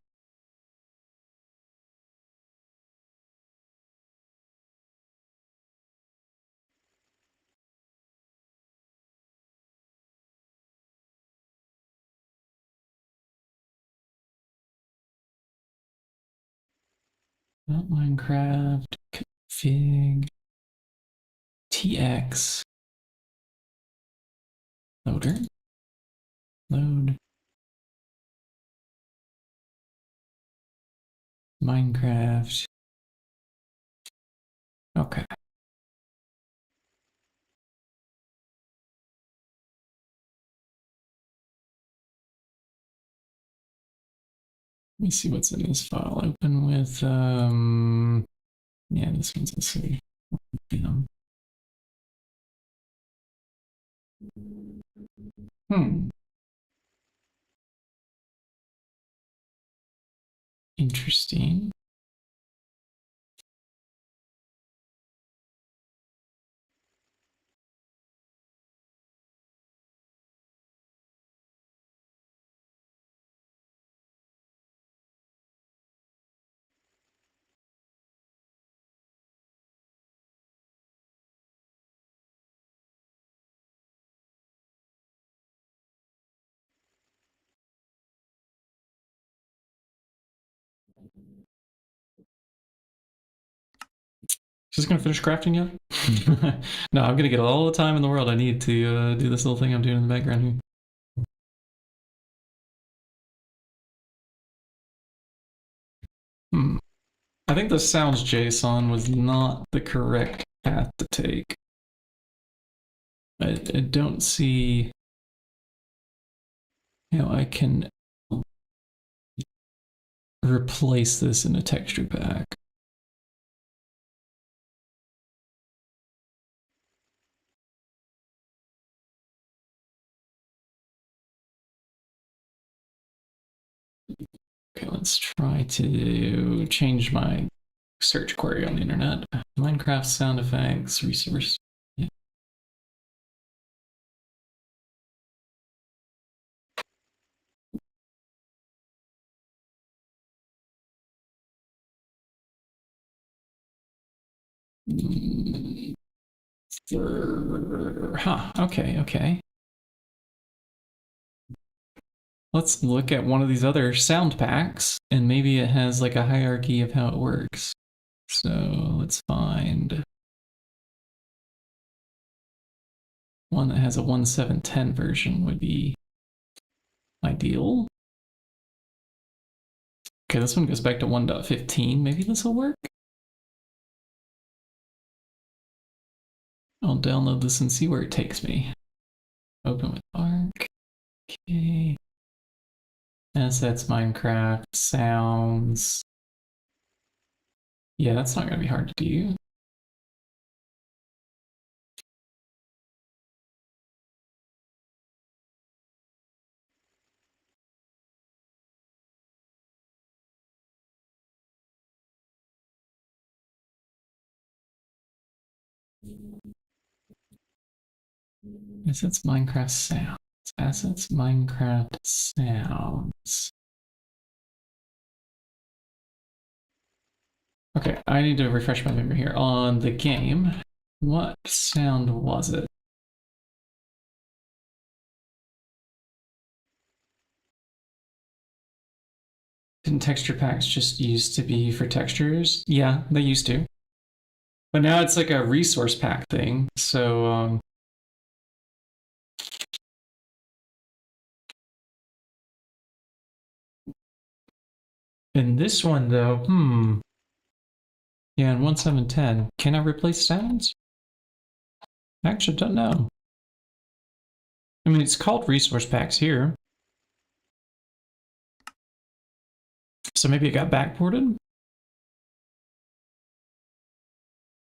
.minecraft config tx loader load Minecraft. Okay. Let me see what's in this file. Open with yeah, this one's also interesting. Just gonna finish crafting yet? No, I'm gonna get all the time in the world I need to do this little thing I'm doing in the background here. I think the sounds JSON was not the correct path to take. I don't see how I can replace this in a texture pack. Okay, let's try to change my search query on the internet. Minecraft sound effects resource. Yeah. Huh, okay. Let's look at one of these other sound packs, and maybe it has like a hierarchy of how it works. So let's find one that has a 1.7.10 version would be ideal. Okay, this one goes back to 1.15. Maybe this will work. I'll download this and see where it takes me. Open with Arc. Okay. Assets, Minecraft, sounds. Yeah, that's not gonna be hard to do. Assets Minecraft sounds. Assets Minecraft sounds. Okay, I need to refresh my memory here. On the game, what sound was it? Didn't texture packs just used to be for textures? Yeah, they used to. But now it's like a resource pack thing, so in this one though, yeah, in 1.7.10, can I replace sounds? I actually don't know. I mean, it's called resource packs here. So maybe it got backported?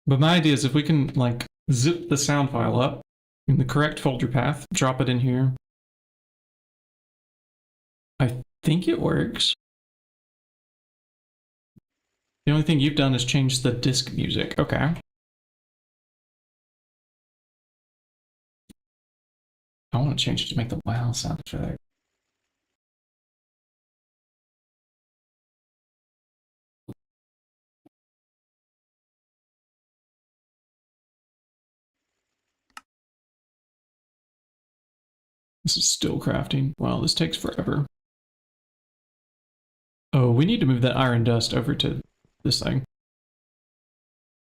But my idea is if we can like zip the sound file up in the correct folder path, drop it in here. I think it works. The only thing you've done is change the disk music. Okay. I want to change it to make the wow sound effect. This is still crafting. Wow, this takes forever. Oh, we need to move that iron dust over to this thing.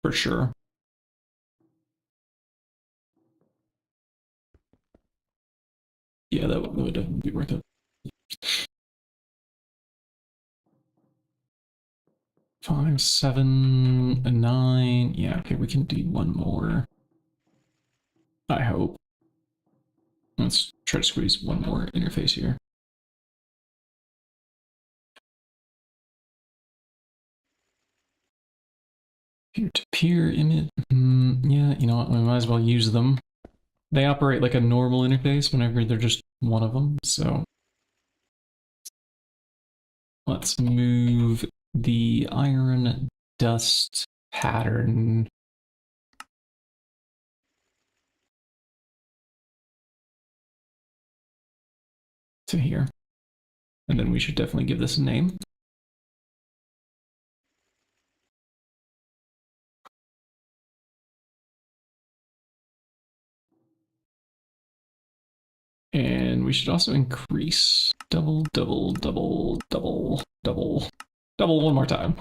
For sure. Yeah, that would definitely be worth it. 5, 7, 9. Yeah, okay, we can do one more. I hope. Let's try to squeeze one more interface here. Peer-to-peer image. Yeah, you know what? We might as well use them. They operate like a normal interface whenever they're just one of them, so let's move the iron dust pattern to here. And then we should definitely give this a name. And we should also increase double one more time.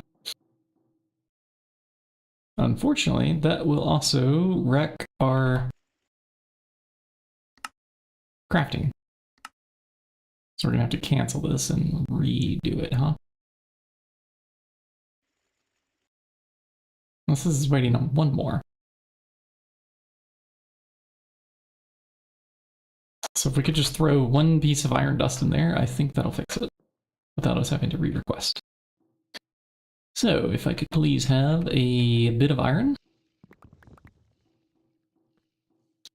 Unfortunately, that will also wreck our crafting. So we're gonna have to cancel this and redo it, huh? This is waiting on one more. So if we could just throw one piece of iron dust in there, I think that'll fix it without us having to re-request. So if I could please have a bit of iron.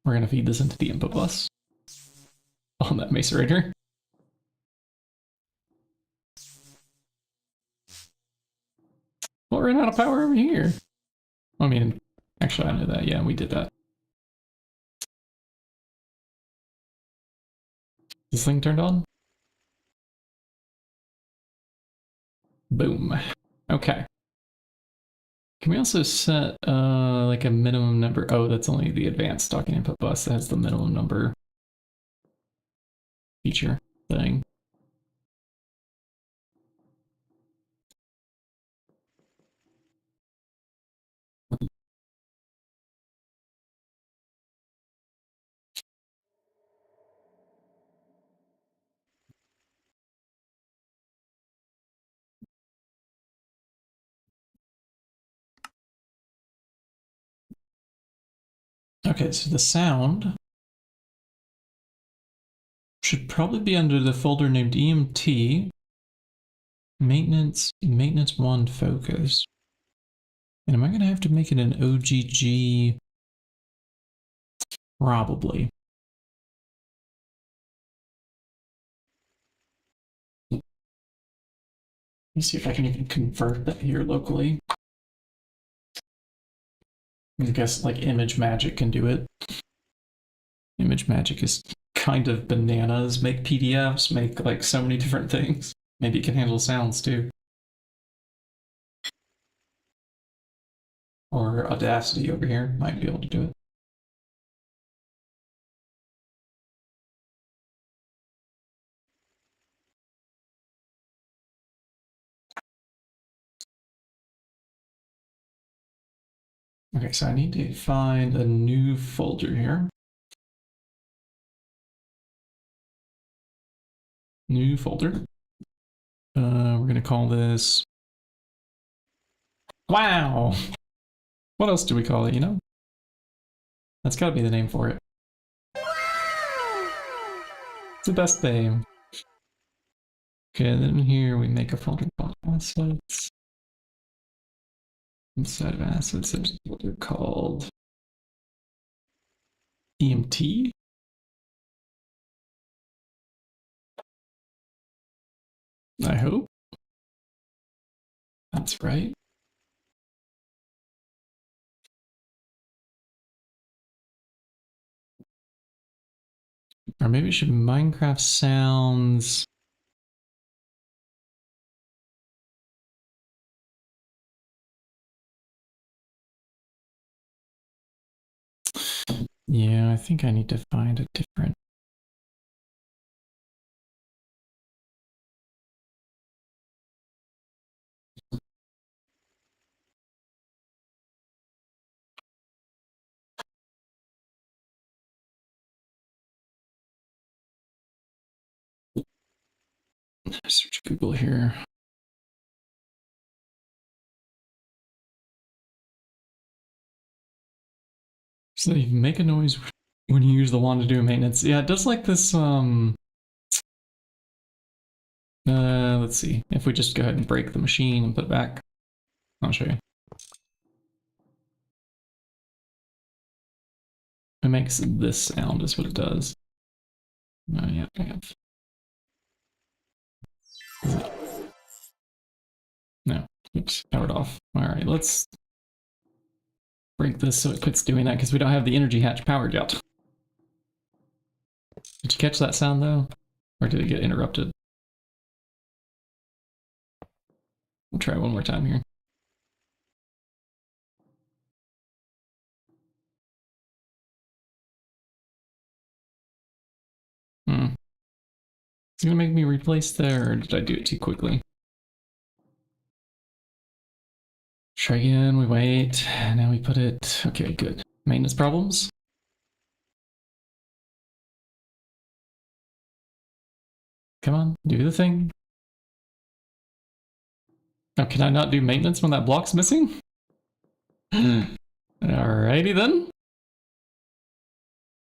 We're gonna feed this into the input bus on that macerator. Well, we're out of power over here. I mean, actually I know that, yeah, we did that. This thing turned on? Boom. Okay. Can we also set like a minimum number? Oh, that's only the advanced docking input bus that has the minimum number feature thing. Okay, so the sound should probably be under the folder named EMT, maintenance 1 focus. And am I gonna have to make it an OGG? Probably. Let me see if I can even convert that here locally. I guess like Image Magic can do it. Image Magic is kind of bananas. Make PDFs, make like so many different things. Maybe it can handle sounds too. Or Audacity over here might be able to do it. Okay, so I need to find a new folder here. New folder. We're gonna call this. Wow! What else do we call it, you know? That's gotta be the name for it. It's the best name. Okay, then here we make a folder called assets. Inside of assets, there's a folder called EMT. I hope that's right. Or maybe it should be Minecraft sounds. Yeah, I think I need to find a different. Search Google here. So you make a noise when you use the wand to do maintenance. Yeah, it does like this, let's see. If we just go ahead and break the machine and put it back, I'll show you. It makes this sound is what it does. Oh yeah, I have. No, oops, powered off. All right, let's break this so it quits doing that because we don't have the energy hatch powered yet. Did you catch that sound though? Or did it get interrupted? We'll try one more time here. It's gonna make me replace there, or did I do it too quickly? Try again, we wait. Now we put it. Okay, good. Maintenance problems? Come on, do the thing. Oh, can I not do maintenance when that block's missing? Alrighty then.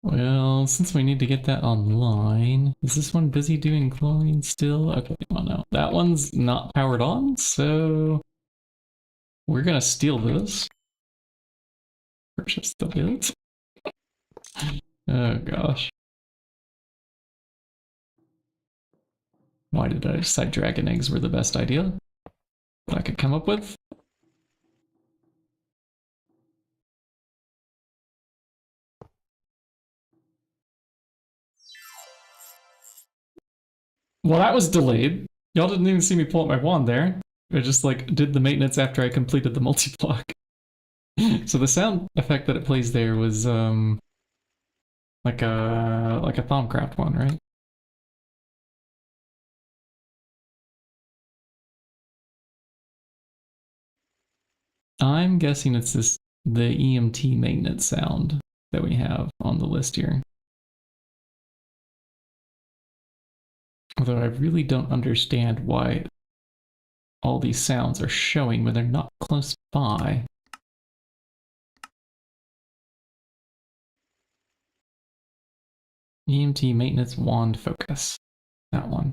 Well, since we need to get that online, is this one busy doing chlorine still? Okay, well no, that one's not powered on, so we're gonna steal this. Purchase the build. Oh gosh. Why did I decide dragon eggs were the best idea that I could come up with? Well, that was delayed. Y'all didn't even see me pull up my wand there. I just like did the maintenance after I completed the multi-block. So the sound effect that it plays there was like a Thaumcraft one, right? I'm guessing it's the EMT maintenance sound that we have on the list here. Although I really don't understand why all these sounds are showing when they're not close by. EMT maintenance wand focus. That one.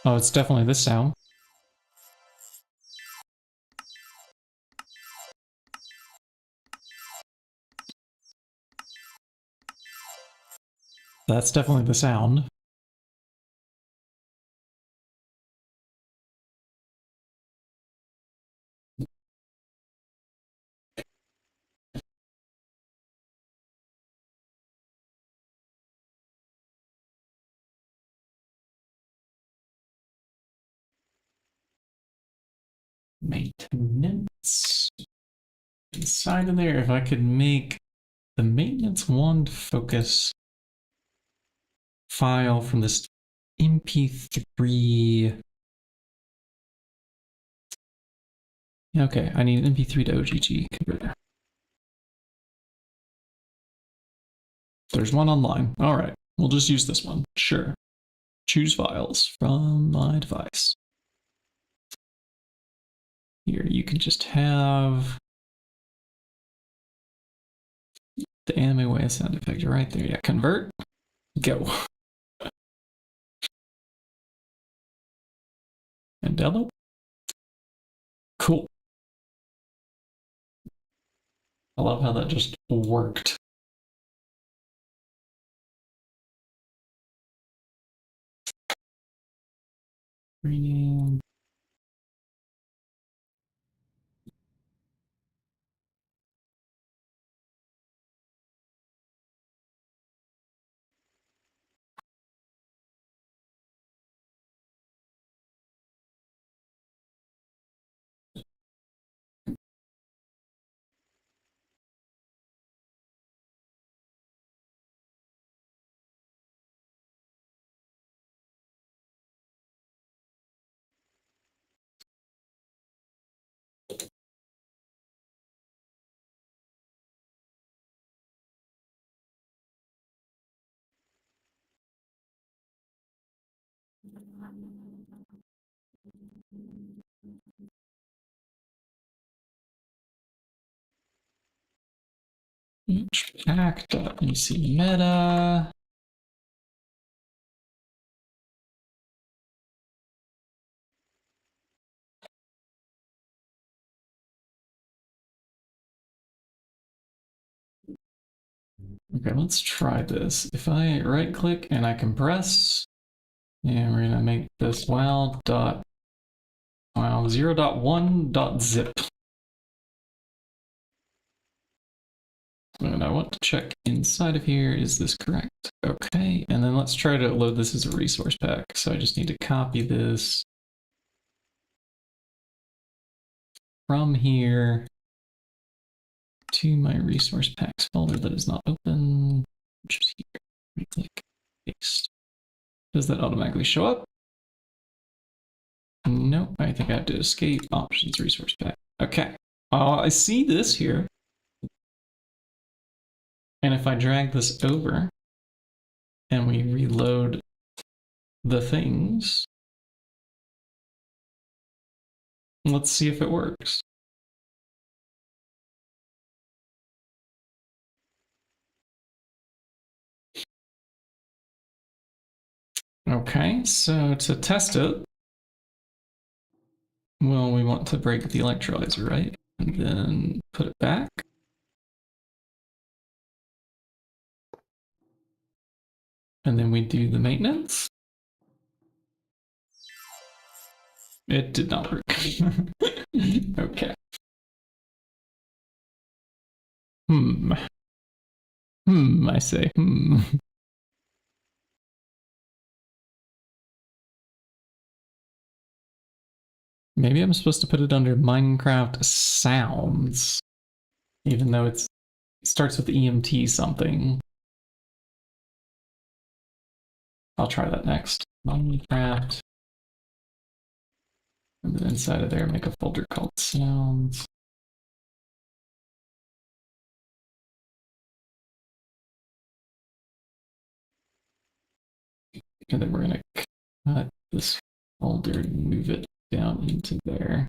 Oh, it's definitely this sound. That's definitely the sound. Maintenance. Inside of there, if I could make the maintenance wand focus file from this MP3. Okay, I need an MP3 to OGG converter. There's one online. All right, we'll just use this one. Sure. Choose files from my device. Here, you can just have the anime way sound effect right there. Yeah, convert, go. And download. Cool. I love how that just worked. Rename. hpack.mc meta. Okay, let's try this. If I right click and I compress, and we're gonna make this wow 0.1.zip. And I want to check inside of here, is this correct? Okay, and then let's try to load this as a resource pack. So I just need to copy this from here to my resource packs folder that is not open, which is here. Right click, paste. Does that automatically show up? Nope, I think I have to escape options resource pack. Okay, I see this here. And if I drag this over and we reload the things, let's see if it works. Okay, so to test it, well, we want to break the electrolyzer, right? And then put it back. And then we do the maintenance. It did not work. Okay. I say, Maybe I'm supposed to put it under Minecraft sounds, even though it starts with EMT something. I'll try that next. Minecraft. And then inside of there, make a folder called sounds. And then we're going to cut this folder and move it down into there.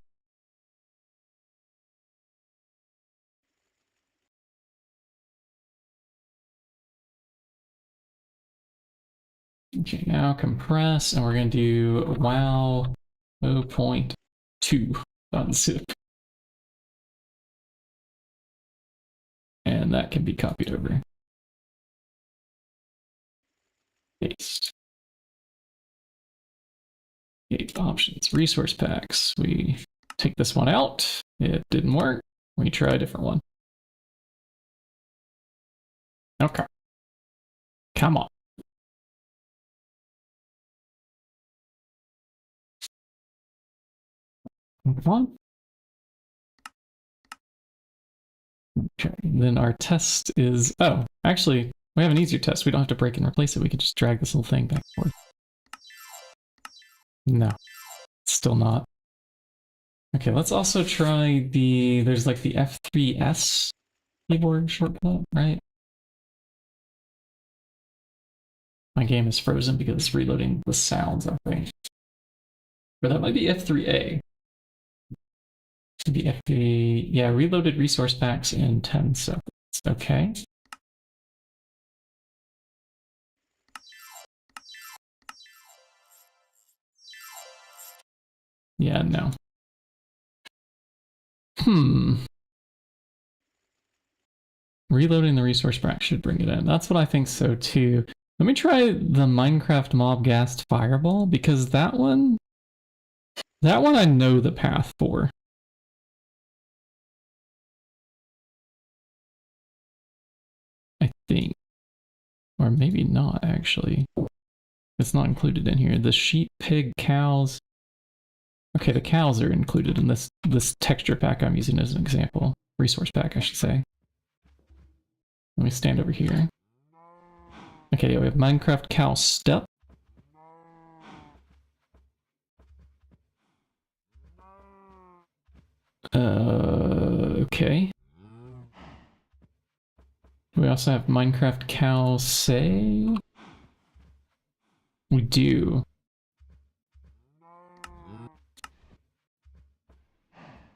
Okay, now compress, and we're going to do wow 0.2.zip. And that can be copied over. Paste. Okay, options, resource packs. We take this one out. It didn't work. We try a different one. Okay. Come on. Come on. Okay, then our test is... Oh, actually, we have an easier test. We don't have to break and replace it. We can just drag this little thing back and forth. No, still not. Okay, let's also try the... There's like the F3S keyboard shortcut, right? My game is frozen because it's reloading the sounds, I think. Or that might be F3A. The F3... Yeah, reloaded resource packs in 10 seconds. Okay. Yeah, no. Reloading the resource pack should bring it in. That's what I think so too. Let me try the Minecraft Mob Ghast Fireball, because that one I know the path for. I think. Or maybe not, actually. It's not included in here. The sheep, pig, cows. Okay, the cows are included in this texture pack I'm using as an example. Resource pack, I should say. Let me stand over here. Okay, yeah, we have Minecraft cow step. Okay. We also have Minecraft cow say. We do.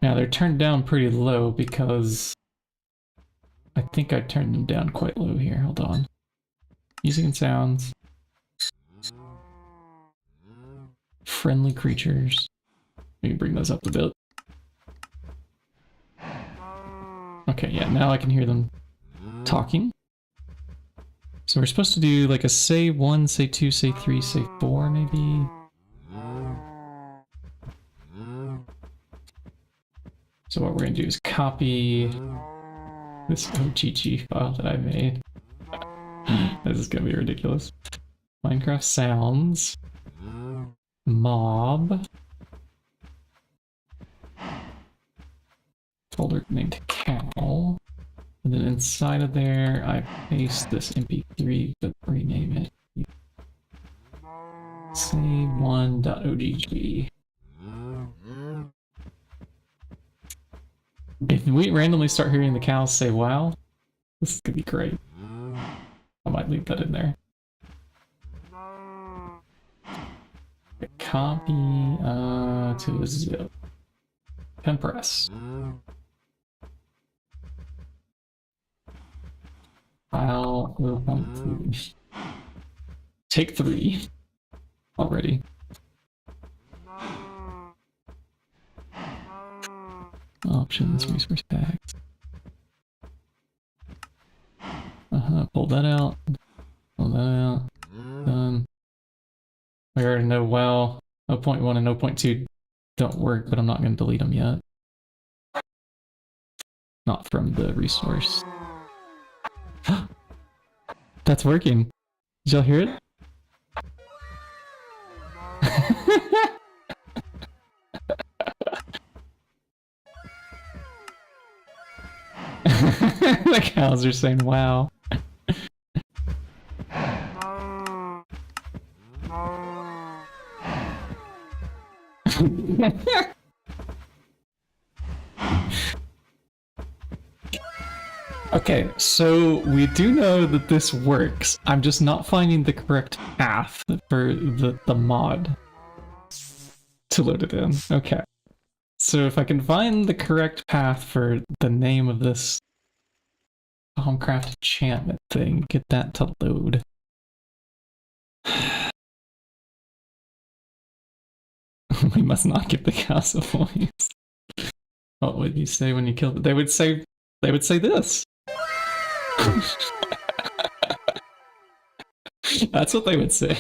Now they're turned down pretty low because I think I turned them down quite low here. Hold on. Music and sounds. Friendly creatures. Maybe bring those up a bit. Okay, yeah, now I can hear them talking. So we're supposed to do like a say 1, say 2, say 3, say 4 maybe. So what we're gonna do is copy this OGG file that I made. This is gonna be ridiculous. Minecraft sounds. Mob. Folder named cow. And then inside of there, I paste this MP3, but rename it. Say1.ogg. If we randomly start hearing the cows say wow, this is gonna be great. I might leave that in there. Copy to a zip. Compress. File 0.2. Take 3 already. Options, resource packs. Pull that out. Pull that out. Done. I already know wow. 0.1 and 0.2 don't work, but I'm not going to delete them yet. Not from the resource. That's working. Did y'all hear it? The cows are saying wow. Okay, so we do know that this works. I'm just not finding the correct path for the mod to load it in. Okay. So if I can find the correct path for the name of this Homecraft enchantment thing, get that to load. We must not give the cows a voice. What would you say when you killed it? They would say this. That's what they would say.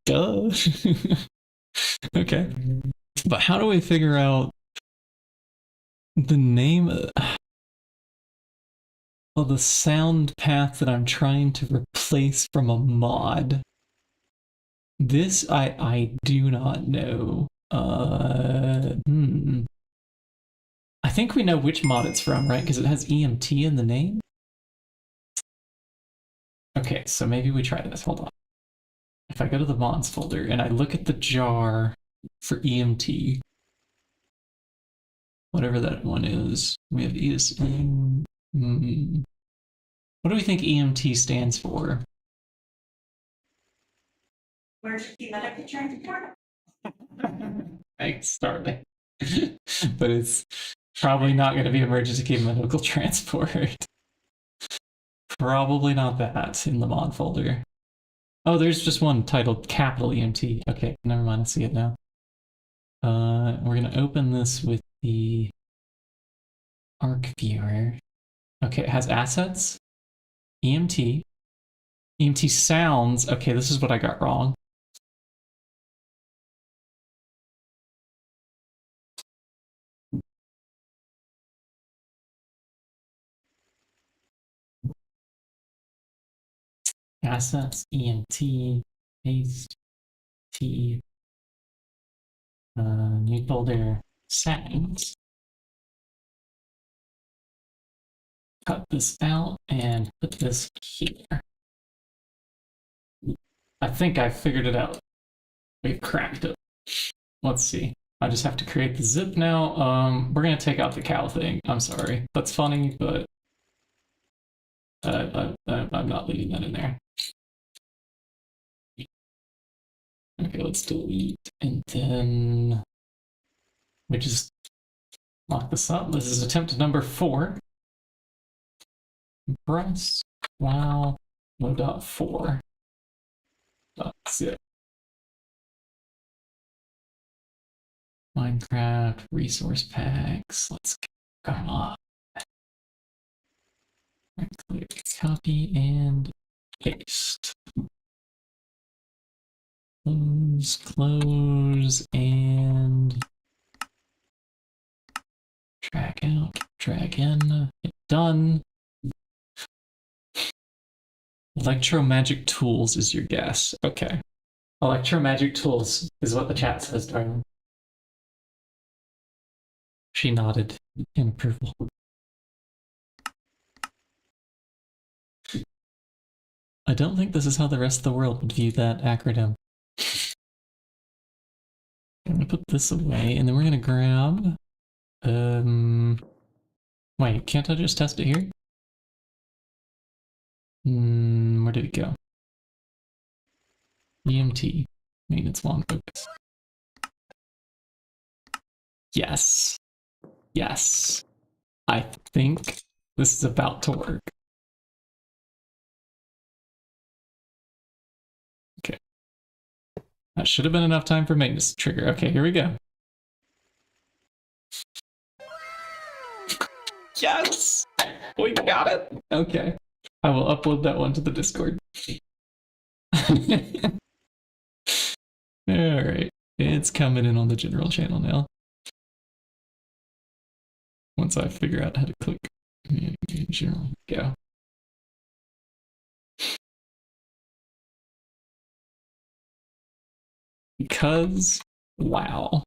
Duh. Okay. But how do we figure out the name of the sound path that I'm trying to replace from a mod? This I do not know. I think we know which mod it's from, right? Because it has EMT in the name. Okay, so maybe we try this. Hold on. If I go to the mods folder and I look at the jar for EMT, whatever that one is, we have ESM. What do we think EMT stands for? Emergency medical transport. Thanks, Starling. But it's probably not going to be emergency medical transport. Probably not that in the mod folder. Oh, there's just one titled capital EMT. Okay, never mind, I see it now. We're going to open this with the Arc Viewer. Okay, it has assets, EMT, EMT sounds. Okay, this is what I got wrong. Assets, EMT, paste, T, new folder, sounds. Cut this out and put this here. I think I figured it out. We've cracked it. Let's see. I just have to create the zip now. We're gonna take out the cow thing. I'm sorry. That's funny, but I'm not leaving that in there. Okay, let's delete, and then we just lock this up. This is attempt number 4. Press wow .4. .zip. Minecraft resource packs. Let's come on. Right click, copy and paste. Close, and drag out, drag in. Hit done. Electromagic tools is your guess. Okay. Electromagic tools is what the chat says, darling. She nodded in approval. I don't think this is how the rest of the world would view that acronym. I'm gonna put this away, and then we're gonna grab... Wait, can't I just test it here? Where did it go? EMT. Maintenance long focus. Yes. Yes. I think this is about to work. Okay. That should have been enough time for maintenance to trigger. Okay, here we go. Yes! We got it! Okay. I will upload that one to the Discord. Alright. It's coming in on the general channel now. Once I figure out how to click general, go. Because, wow.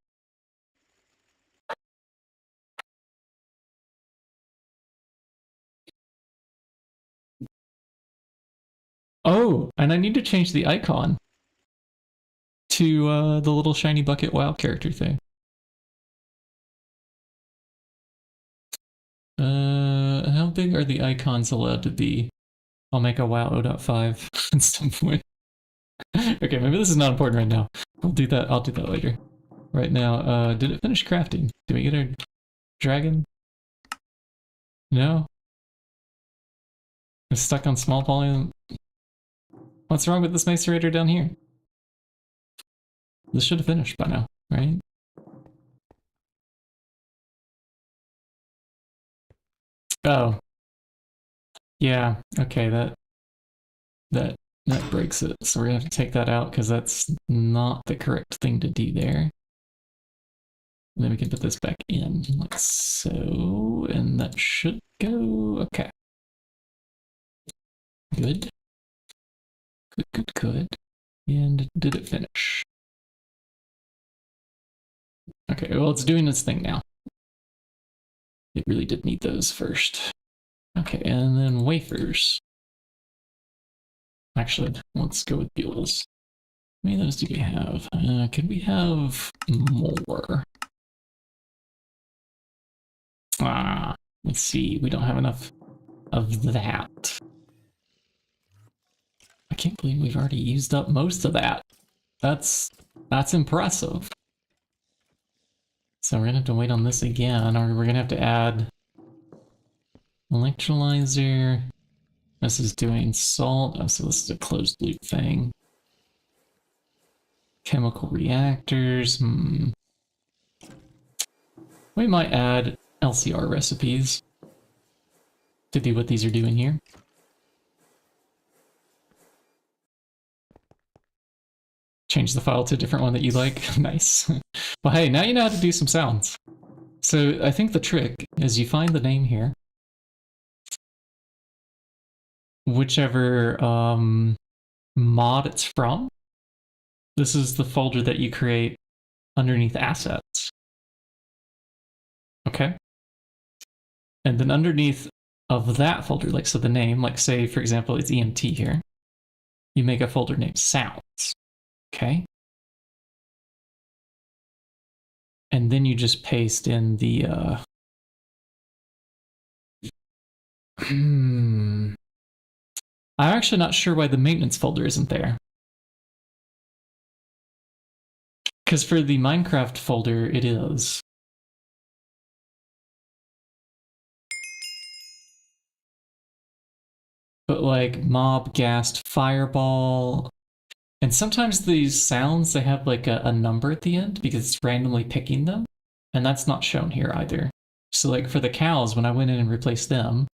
Oh, and I need to change the icon to the little Shinybucket WoW character thing. How big are the icons allowed to be? I'll make a WoW 0.5 at some point. Okay, maybe this is not important right now. I'll do that later. Right now, did it finish crafting? Did we get our dragon? No? It's stuck on small volume. What's wrong with this macerator down here? This should have finished by now, right? Oh, Yeah, okay, that breaks it. So we're gonna have to take that out because that's not the correct thing to do there. And then we can put this back in like so, and that should go. Okay. Good. Good. And did it finish? Okay, well, it's doing its thing now. It really did need those first. Okay, and then wafers. Actually, let's go with fuels. How many of those do we have? Could we have more? Let's see. We don't have enough of that. I can't believe we've already used up most of that. That's impressive. So we're gonna have to wait on this again, or we're gonna have to add electrolyzer. This is doing salt. Oh, so this is a closed loop thing. Chemical reactors. We might add LCR recipes to do what these are doing here. Change the file to a different one that you like. Nice. Well, hey, now you know how to do some sounds. So I think the trick is you find the name here. Whichever mod it's from. This is the folder that you create underneath assets. Okay. And then underneath of that folder, like so the name, like say for example it's EMT here, you make a folder named sounds. Okay. And then you just paste in the I'm actually not sure why the maintenance folder isn't there. Because for the Minecraft folder, it is. But like mob, ghast, fireball, and sometimes these sounds, they have like a number at the end because it's randomly picking them, and that's not shown here either. So like for the cows, when I went in and replaced them,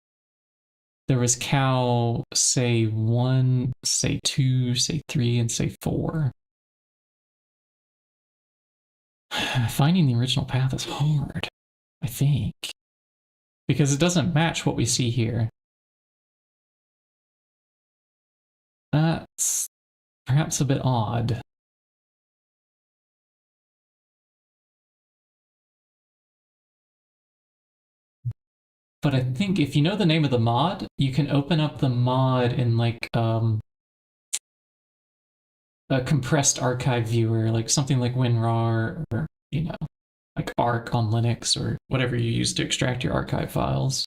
there was cow, say 1, say 2, say 3, and say 4. Finding the original path is hard, I think, because it doesn't match what we see here. That's perhaps a bit odd. But I think if you know the name of the mod, you can open up the mod in like a compressed archive viewer, like something like WinRAR or, you know, like Arc on Linux or whatever you use to extract your archive files.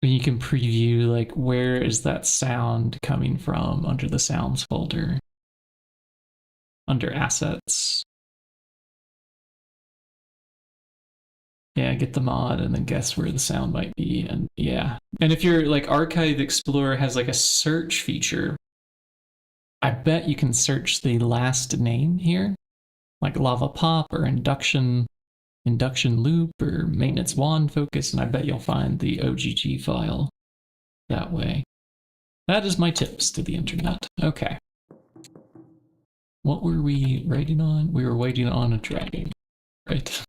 And you can preview like where is that sound coming from under the sounds folder, under assets. Yeah, get the mod and then guess where the sound might be. And yeah. And if your like Archive Explorer has like a search feature, I bet you can search the last name here, like lava pop or induction loop or maintenance wand focus, and I bet you'll find the OGG file that way. That is my tips to the internet. Okay. What were we waiting on? We were waiting on a dragon, right?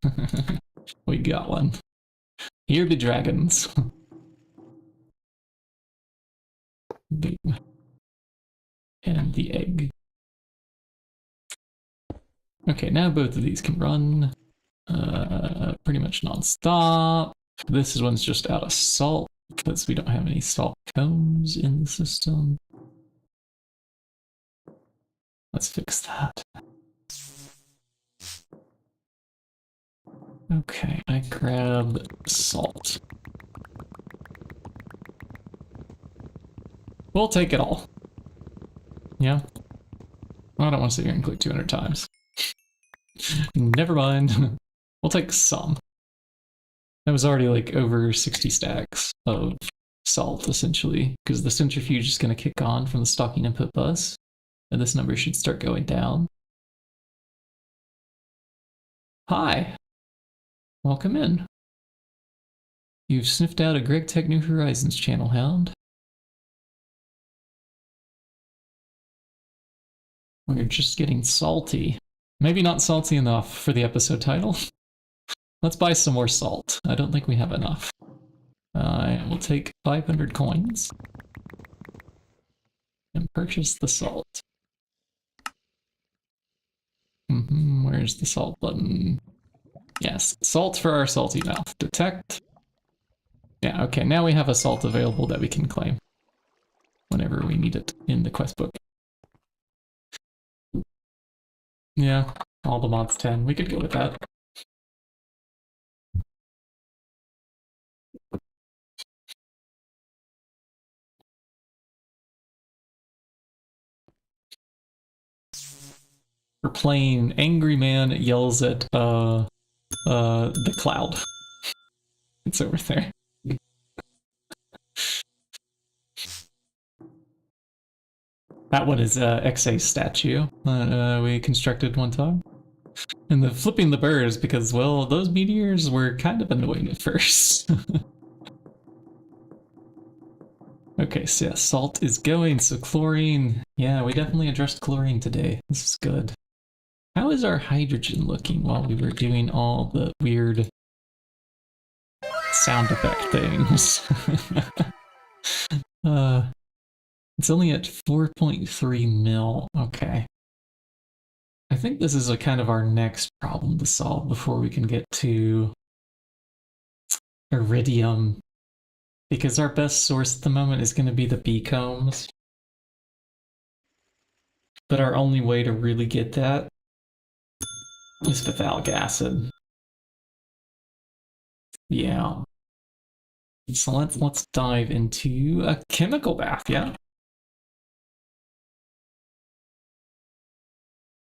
We got one. Here be dragons. Boom. And the egg. Okay, now both of these can run pretty much non-stop. This one's just out of salt because we don't have any salt cones in the system. Let's fix that. Okay, I grab salt. We'll take it all. Yeah? I don't want to sit here and click 200 times. Never mind. We'll take some. That was already like over 60 stacks of salt, essentially, because the centrifuge is going to kick on from the stocking input bus, and this number should start going down. Hi. Welcome in. You've sniffed out a GregTech New Horizons channel, Hound. We're just getting salty. Maybe not salty enough for the episode title. Let's buy some more salt. I don't think we have enough. We'll take 500 coins and purchase the salt. Where's the salt button? Yes, salt for our salty mouth. Detect. Yeah, okay, now we have a salt available that we can claim whenever we need it in the quest book. Yeah, all the mods 10. We could go with that. We're playing Angry Man Yells at the cloud. It's over there. That one is XA's statue that we constructed one time. And the flipping the birds because, well, those meteors were kind of annoying at first. Okay, so yeah, salt is going, so chlorine. Yeah, we definitely addressed chlorine today. This is good. How is our hydrogen looking while we were doing all the weird sound effect things? It's only at 4.3 mil. Okay. I think this is a kind of our next problem to solve before we can get to iridium. Because our best source at the moment is going to be the beacombs. But our only way to really get that is phthalic acid. Yeah. So let's dive into a chemical bath, yeah?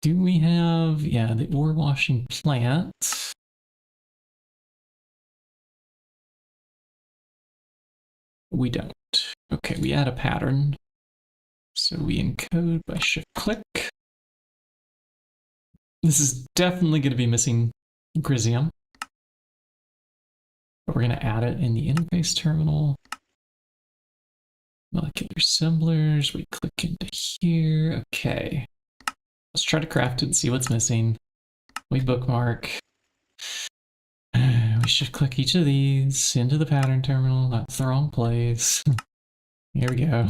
Do we have, yeah, the ore washing plant? We don't. Okay, we add a pattern. So we encode by shift click. This is definitely going to be missing Grizium. But we're going to add it in the interface terminal. Molecular assemblers, we click into here. Okay. Let's try to craft it and see what's missing. We bookmark. We should click each of these into the pattern terminal. That's the wrong place. Here we go.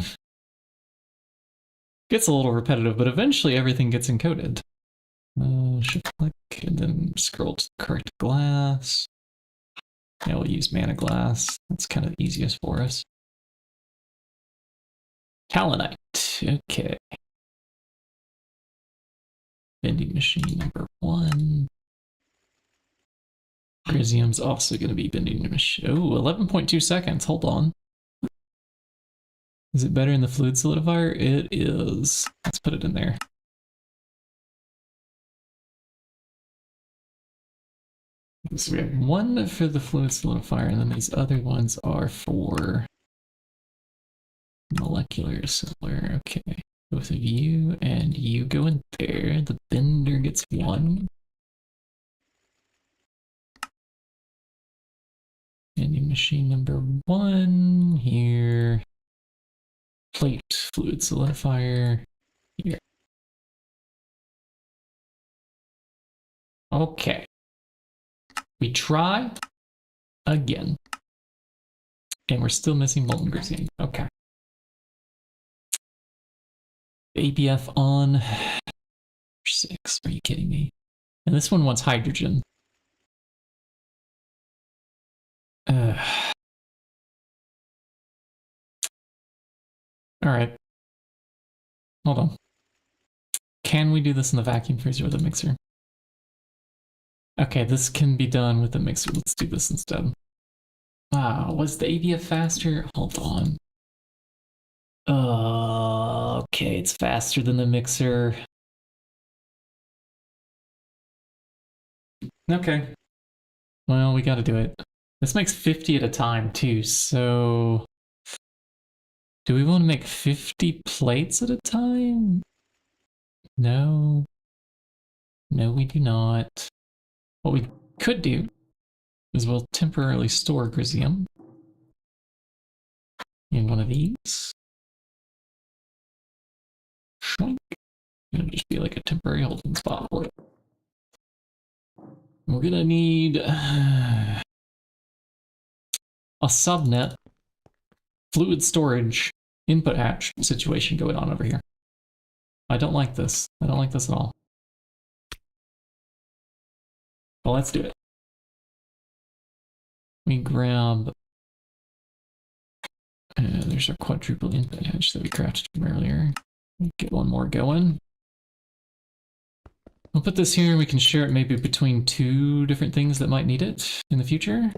Gets a little repetitive, but eventually everything gets encoded. Shift click and then scroll to the correct glass. Yeah, we'll use mana glass. That's kind of the easiest for us. Kaolinite. Okay. Vending machine number 1. Grizium's also going to be vending machine. Oh, 11.2 seconds. Hold on. Is it better in the fluid solidifier? It is. Let's put it in there. So we have one for the fluid solidifier, and then these other ones are for molecular assembler. Okay. Both of you and you go in there. The bender gets 1. Vending machine number 1 here. Plate fluid solidifier here. Okay. We try again. And we're still missing molten Grizium. Okay. ABF on 6. Are you kidding me? And this one wants hydrogen. All right. Hold on. Can we do this in the vacuum freezer with a mixer? Okay, this can be done with the mixer. Let's do this instead. Wow, was the ABF faster? Hold on. Okay, it's faster than the mixer. Okay. Well, we gotta do it. This makes 50 at a time, too, so... Do we want to make 50 plates at a time? No. No, we do not. What we could do is we'll temporarily store Grizium. in one of these. Shink. It'll just be like a temporary holding spot for it. We're gonna need a subnet fluid storage input hatch situation going on over here. I don't like this. I don't like this at all. Well, let's do it. We grab... there's our quadruple input hatch that we crafted from earlier. Get one more going. We'll put this here and we can share it maybe between two different things that might need it in the future.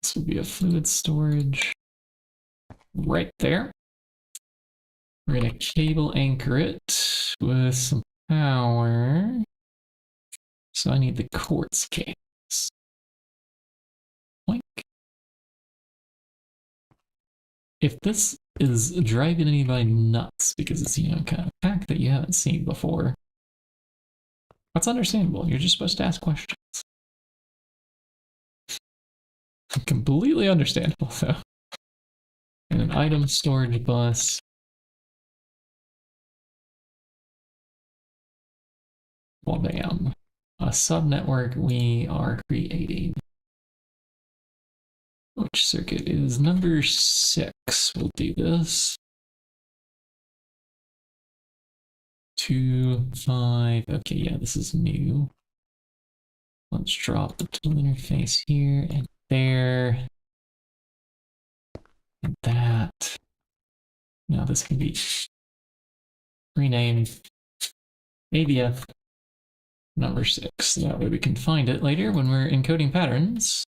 This will be a fluid storage right there. We're going to cable anchor it with some power. So I need the quartz cables. Boink. If this is driving anybody nuts because it's, you know, kind of a pack that you haven't seen before, that's understandable. You're just supposed to ask questions. Completely understandable, though. And an item storage bus. Well, bam. A subnetwork we are creating. Which circuit is number 6? We'll do this. 2, 5. Okay, yeah, this is new. Let's drop the tool interface here and there. And that. Now this can be renamed ABF number 6. That way we can find it later when we're encoding patterns.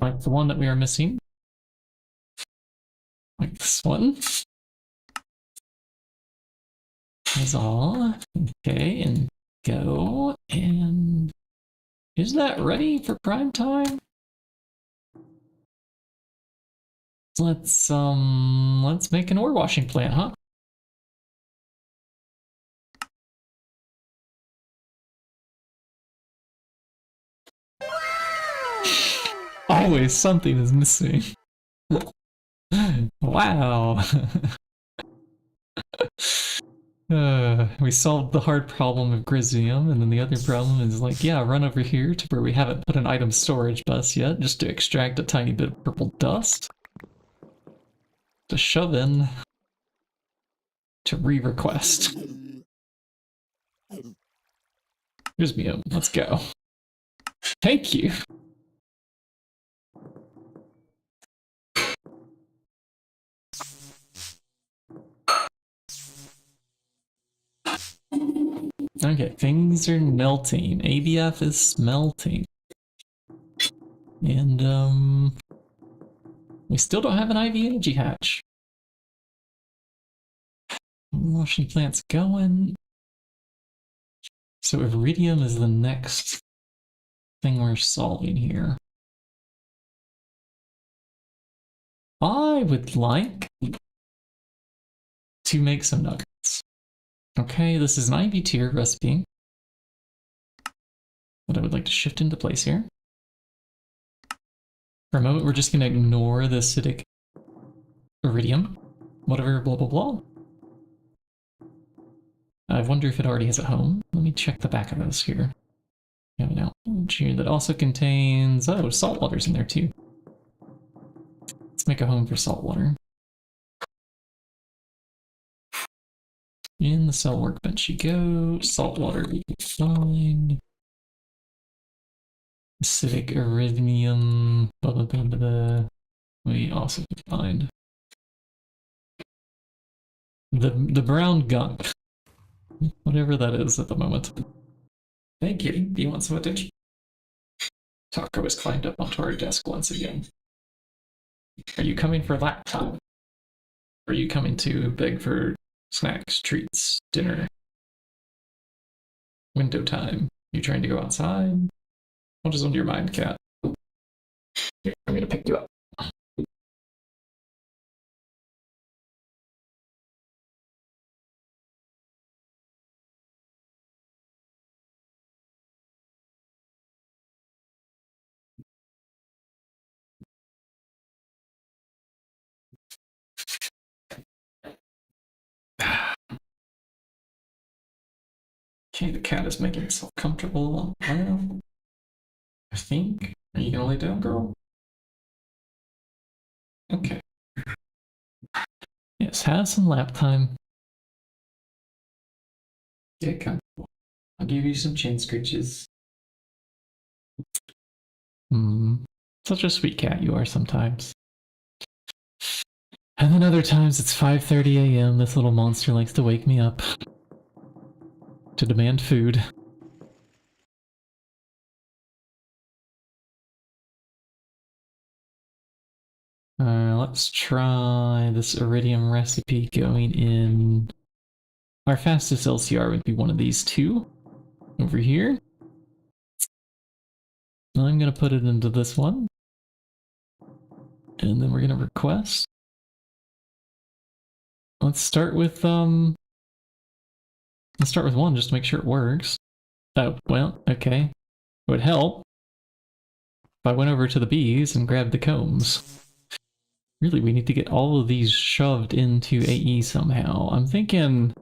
Like the one that we are missing. Like this one. Is all. Okay, and go. And is that ready for prime time? Let's make an ore washing plant, huh? Always something is missing. Wow. We solved the hard problem of Grizium, and then the other problem is like, yeah, run over here to where we haven't put an item storage bus yet, just to extract a tiny bit of purple dust. To shove in. To re-request. Here's me, let's go. Thank you. Okay, things are melting. ABF is smelting. And, we still don't have an IV energy hatch. Washing plant's going. So iridium is the next thing we're solving here. I would like to make some nuggets. Okay, this is an IV tier recipe that I would like to shift into place here. For a moment, we're just going to ignore the acidic iridium, whatever, blah, blah, blah. I wonder if it already has a home. Let me check the back of this here. We have an outlet here that also contains, oh, salt water's in there too. Let's make a home for salt water. In the cell workbench you go. Salt water we can find. Acidic iridium. Blah, blah, blah, blah, blah. We also can find the brown gunk. Whatever that is at the moment. Hey kitty, do you want some attention? Taco has climbed up onto our desk once again. Are you coming for lap time? Are you coming to beg for snacks, treats, dinner? Window time. You trying to go outside? What is on your mind, cat? Here, I'm gonna pick you up. Okay, the cat is making itself comfortable on the ground. I think. Are you gonna lay down, girl? Okay. Yes, have some lap time. Get comfortable. I'll give you some chin scratches. Such a sweet cat you are sometimes. And then other times it's 5:30 a.m. This little monster likes to wake me up to demand food. Let's try this iridium recipe going in. Our fastest LCR would be one of these two over here. I'm gonna put it into this one. And then we're gonna request. Let's start with one just to make sure it works. Oh, well, okay. It would help if I went over to the bees and grabbed the combs. Really, we need to get all of these shoved into AE somehow. I'm thinking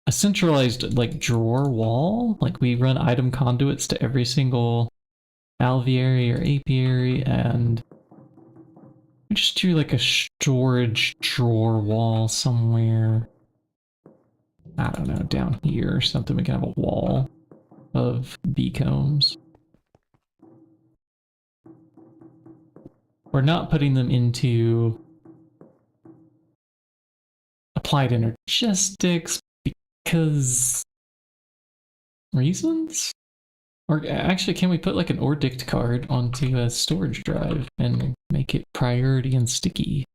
a centralized, like, drawer wall. Like, we run item conduits to every single alveary or apiary, and we just do, like, a storage drawer wall somewhere. I don't know, down here or something. We can have a wall of bee combs. We're not putting them into applied energistics because reasons? Or actually, can we put like an Ordict card onto a storage drive and make it priority and sticky?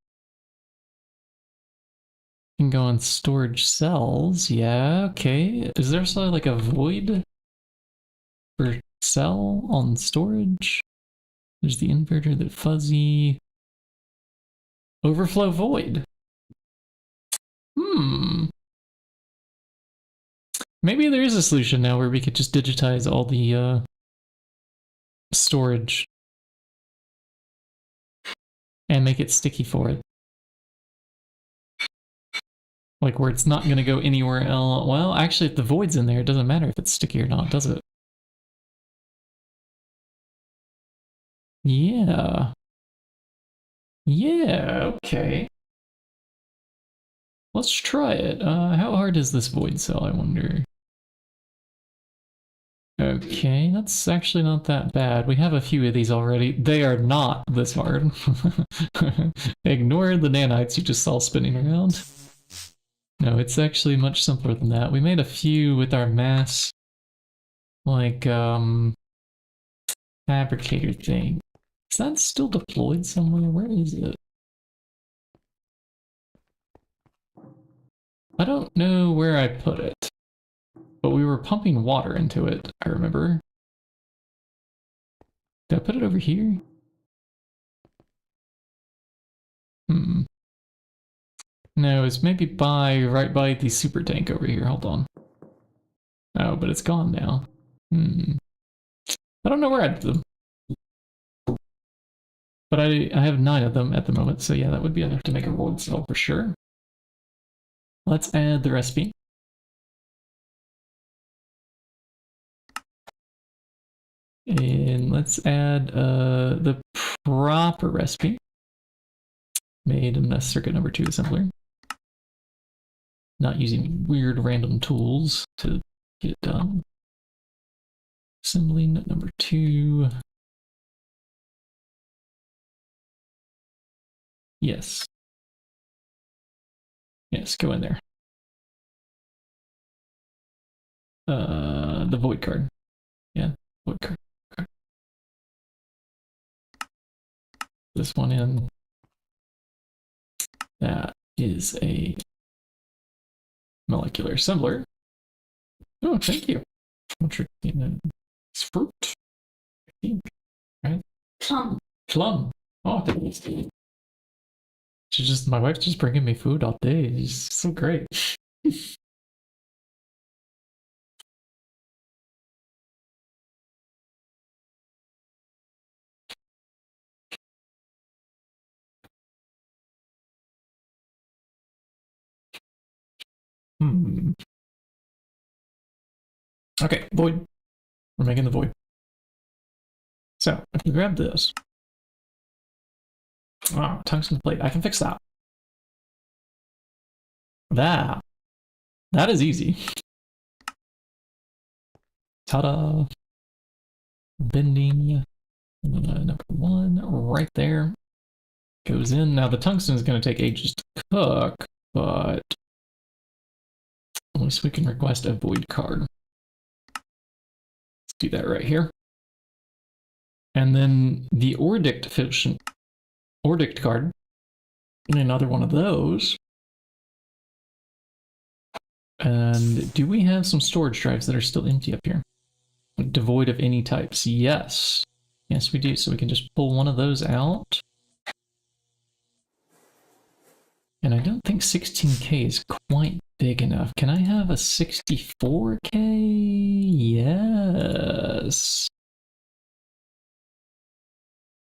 Can go on storage cells. Yeah, okay. Is there also like a void for cell on storage? There's the inverter, the fuzzy. Overflow void. Maybe there is a solution now where we could just digitize all the storage and make it sticky for it. Like where it's not going to go anywhere else. Well, actually, if the void's in there, it doesn't matter if it's sticky or not, does it? Yeah. Yeah, okay. Let's try it. How hard is this void cell, I wonder? Okay, that's actually not that bad. We have a few of these already. They are not this hard. Ignore the nanites you just saw spinning around. No, it's actually much simpler than that. We made a few with our mass, like, fabricator thing. Is that still deployed somewhere? Where is it? I don't know where I put it, but we were pumping water into it, I remember. Did I put it over here? No, it's maybe right by the super tank over here. Hold on. Oh, but it's gone now. I don't know where I did them. But I have 9 of them at the moment, so yeah, that would be enough to make a void cell for sure. Let's add the recipe. And let's add the proper recipe. Made in a circuit number 2 assembler. Not using weird random tools to get it done. Assembling number 2. Yes. Yes, go in there. The void card. Yeah, void card. Okay. This one in. That is a molecular assembler. Oh, thank you. It's fruit, I think. Right? Plum. Plum. Oh, thank you. My wife's just bringing me food all day. It's so great. Okay, void. We're making the void. So if we grab this, tungsten plate, I can fix that. That is easy. Ta-da! Bending number 1 right there goes in. Now the tungsten is going to take ages to cook, but at least we can request a void card. Let's do that right here. And then the Ordict card, and another one of those. And do we have some storage drives that are still empty up here? Devoid of any types? Yes. Yes, we do. So we can just pull one of those out. And I don't think 16K is quite big enough. Can I have a 64K? Yes.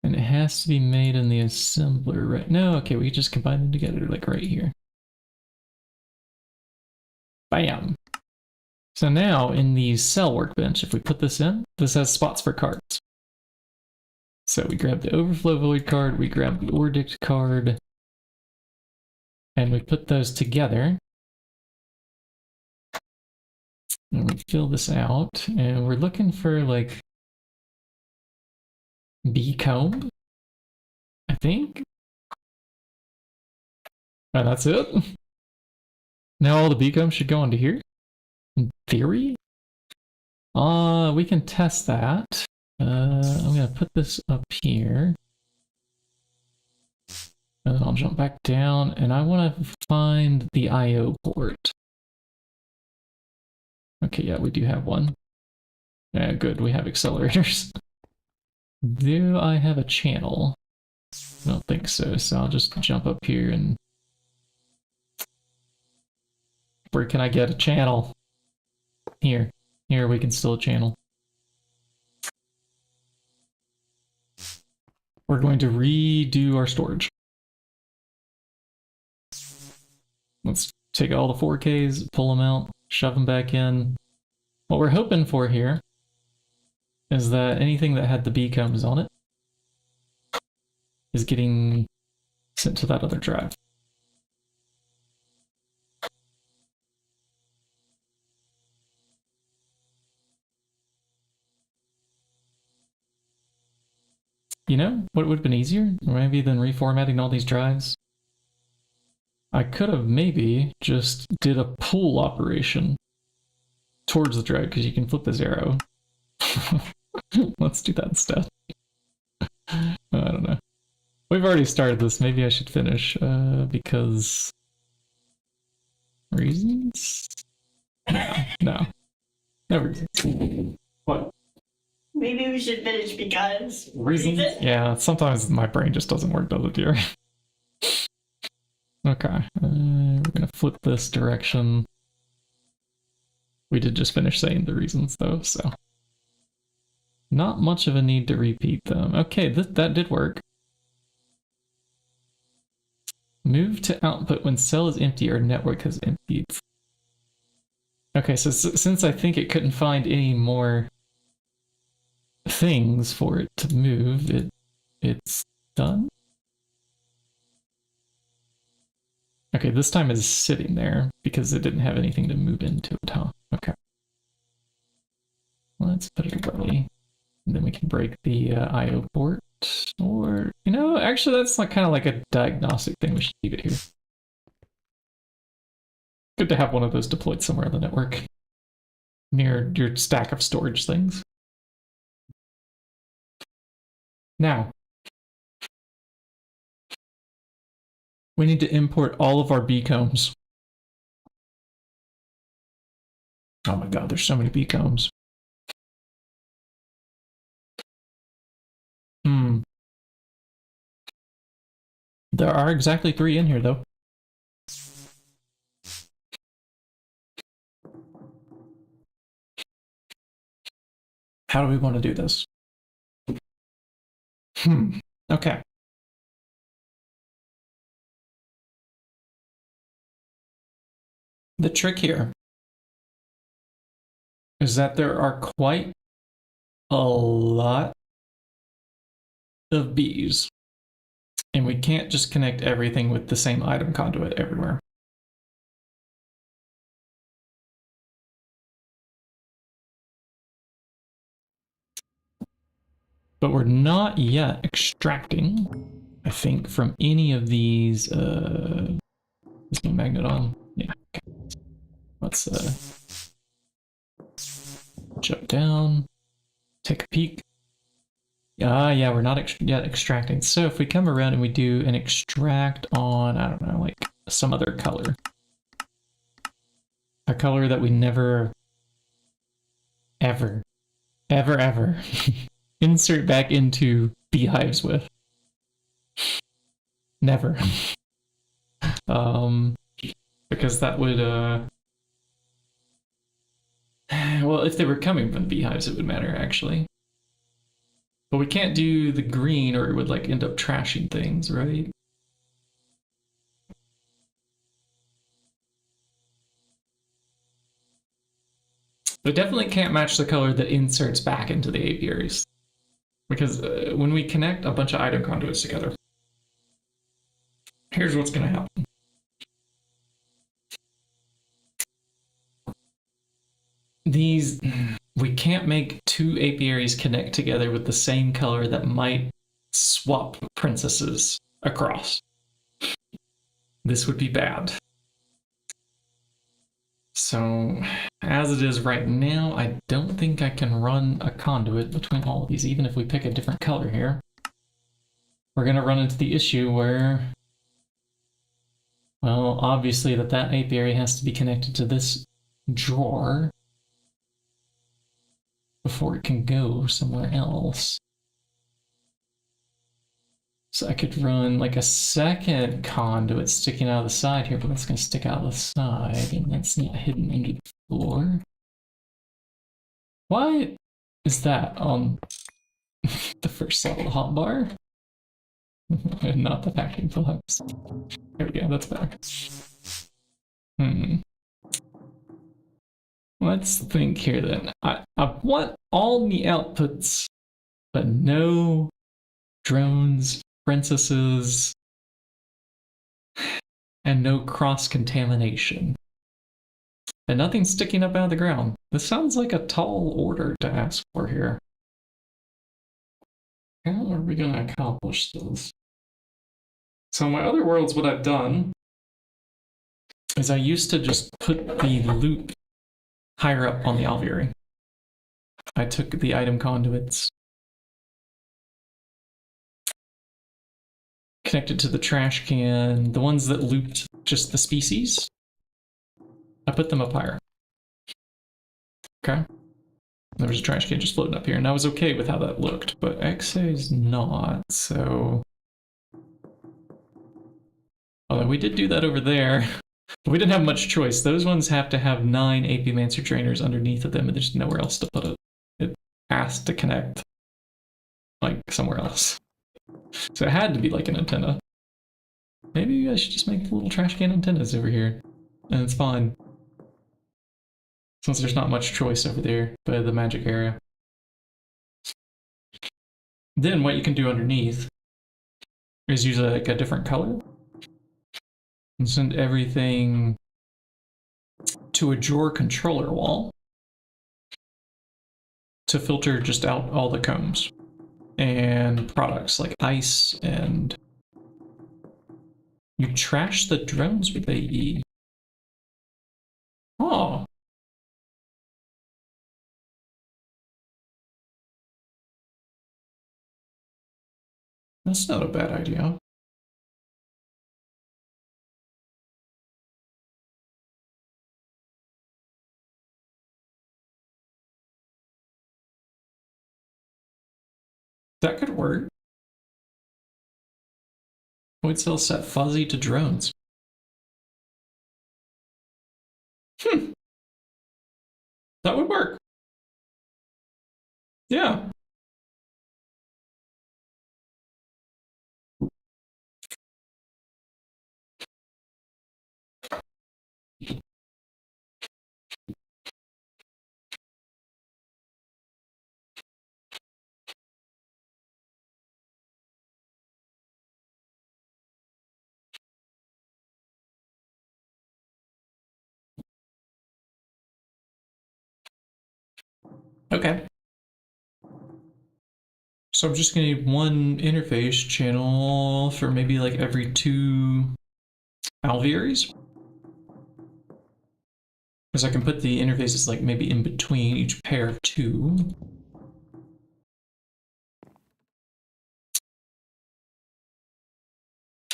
And it has to be made in the assembler, right? No, okay, we just combine them together, like right here. Bam. So now in the cell workbench, if we put this in, this has spots for cards. So we grab the overflow void card, we grab the Ordict card, and we put those together. And we fill this out, and we're looking for like bee comb, I think. And that's it. Now all the bee comb should go into here. In theory? We can test that. I'm gonna put this up here. And then I'll jump back down, and I want to find the I/O port. Okay, yeah, we do have one. Yeah, good, we have accelerators. Do I have a channel? I don't think so, so I'll just jump up here and... Where can I get a channel? Here. Here we can still a channel. We're going to redo our storage. Let's take all the 4Ks, pull them out, shove them back in. What we're hoping for here is that anything that had the bee combs on it is getting sent to that other drive. You know what would have been easier, maybe, than reformatting all these drives? I could have maybe just did a pull operation towards the drive, because you can flip this arrow. Let's do that instead. I don't know. We've already started this. Maybe I should finish, because... Reasons? No. No reasons. What? Maybe we should finish because... Reasons? Yeah, sometimes my brain just doesn't work, does it, dear? Okay, we're gonna flip this direction. We did just finish saying the reasons, though, so... Not much of a need to repeat them. Okay, that did work. Move to output when cell is empty or network has emptied. Okay, so since I think it couldn't find any more things for it to move, it's done? Okay, this time it's sitting there because it didn't have anything to move into it, huh? Okay. Let's put it away. And then we can break the I/O port. Or, you know, actually that's like kind of like a diagnostic thing. We should leave it here. Good to have one of those deployed somewhere on the network. Near your stack of storage things. Now, we need to import all of our bee combs. Oh my god, there's so many bee combs. There are exactly 3 in here, though. How do we want to do this? Okay. The trick here is that there are quite a lot of bees, and we can't just connect everything with the same item conduit everywhere. But we're not yet extracting, I think, from any of these. Is my magnet on? Yeah. Okay. Let's jump down, take a peek. Yeah, we're not yet extracting. So if we come around and we do an extract on, I don't know, like some other color. A color that we never, ever insert back into beehives with. Never. Because that would, well, if they were coming from the beehives, it would matter, actually. But we can't do the green or it would, like, end up trashing things, right? We definitely can't match the color that inserts back into the apiaries. Because when we connect a bunch of item conduits together, here's what's going to happen. These, we can't make two apiaries connect together with the same color that might swap princesses across. This would be bad. So, as it is right now, I don't think I can run a conduit between all of these, even if we pick a different color here. We're going to run into the issue where, well, obviously that apiary has to be connected to this drawer before it can go somewhere else. So I could run like a second conduit sticking out of the side here, but that's going to stick out of the side, and that's not hidden under the floor. Why is that on the first level of the hotbar? And not the vacuum Phillips. There we go, that's better. Let's think here then. I want all the outputs, but no drones, princesses, and no cross-contamination. And nothing sticking up out of the ground. This sounds like a tall order to ask for here. How are we going to accomplish this? So in my other worlds, what I've done is I used to just put the loop higher up on the alveary. I took the item conduits, connected to the trash can, the ones that looped just the species, I put them up higher. Okay? There was a trash can just floating up here, and I was okay with how that looked, but XA's not, so... Although we did do that over there, but we didn't have much choice. Those ones have to have 9 Apimancer trainers underneath of them, and there's nowhere else to put it. It has to connect, like, somewhere else. So it had to be like an antenna. Maybe I should just make little trash can antennas over here, and it's fine. Since there's not much choice over there by the magic area. Then what you can do underneath is use like a different color and send everything to a drawer controller wall to filter just out all the combs and products like ice, and you trash the drones with AE. Oh. That's not a bad idea. That could work. Void cell set fuzzy to drones. That would work. Yeah. Okay. So I'm just gonna need one interface channel for maybe like every 2 alveoles. Because I can put the interfaces like maybe in between each pair of 2.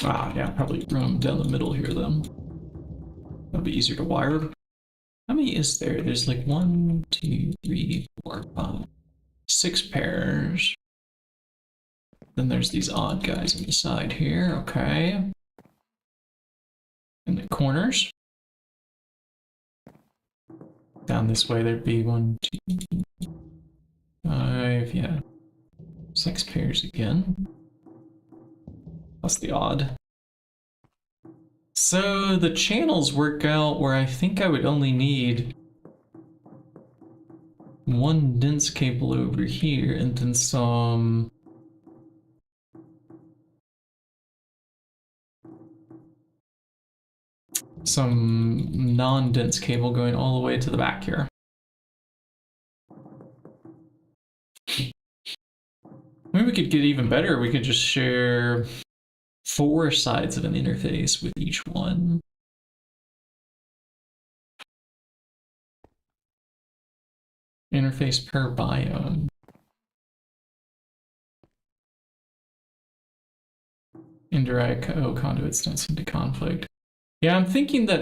Ah, yeah, probably run them down the middle here then. That'll be easier to wire. How many is there? There's like 1, 2, 3, 4, 5, 6 pairs. Then there's these odd guys on the side here, okay. In the corners. Down this way there'd be 1, 2, 5, yeah. 6 pairs again. Plus the odd. So the channels work out where I think I would only need 1 dense cable over here and then some non-dense cable going all the way to the back here. Maybe we could get even better. We could just share 4 sides of an interface with each one. Interface per biome. Indirect conduits don't seem to conflict. Yeah, I'm thinking that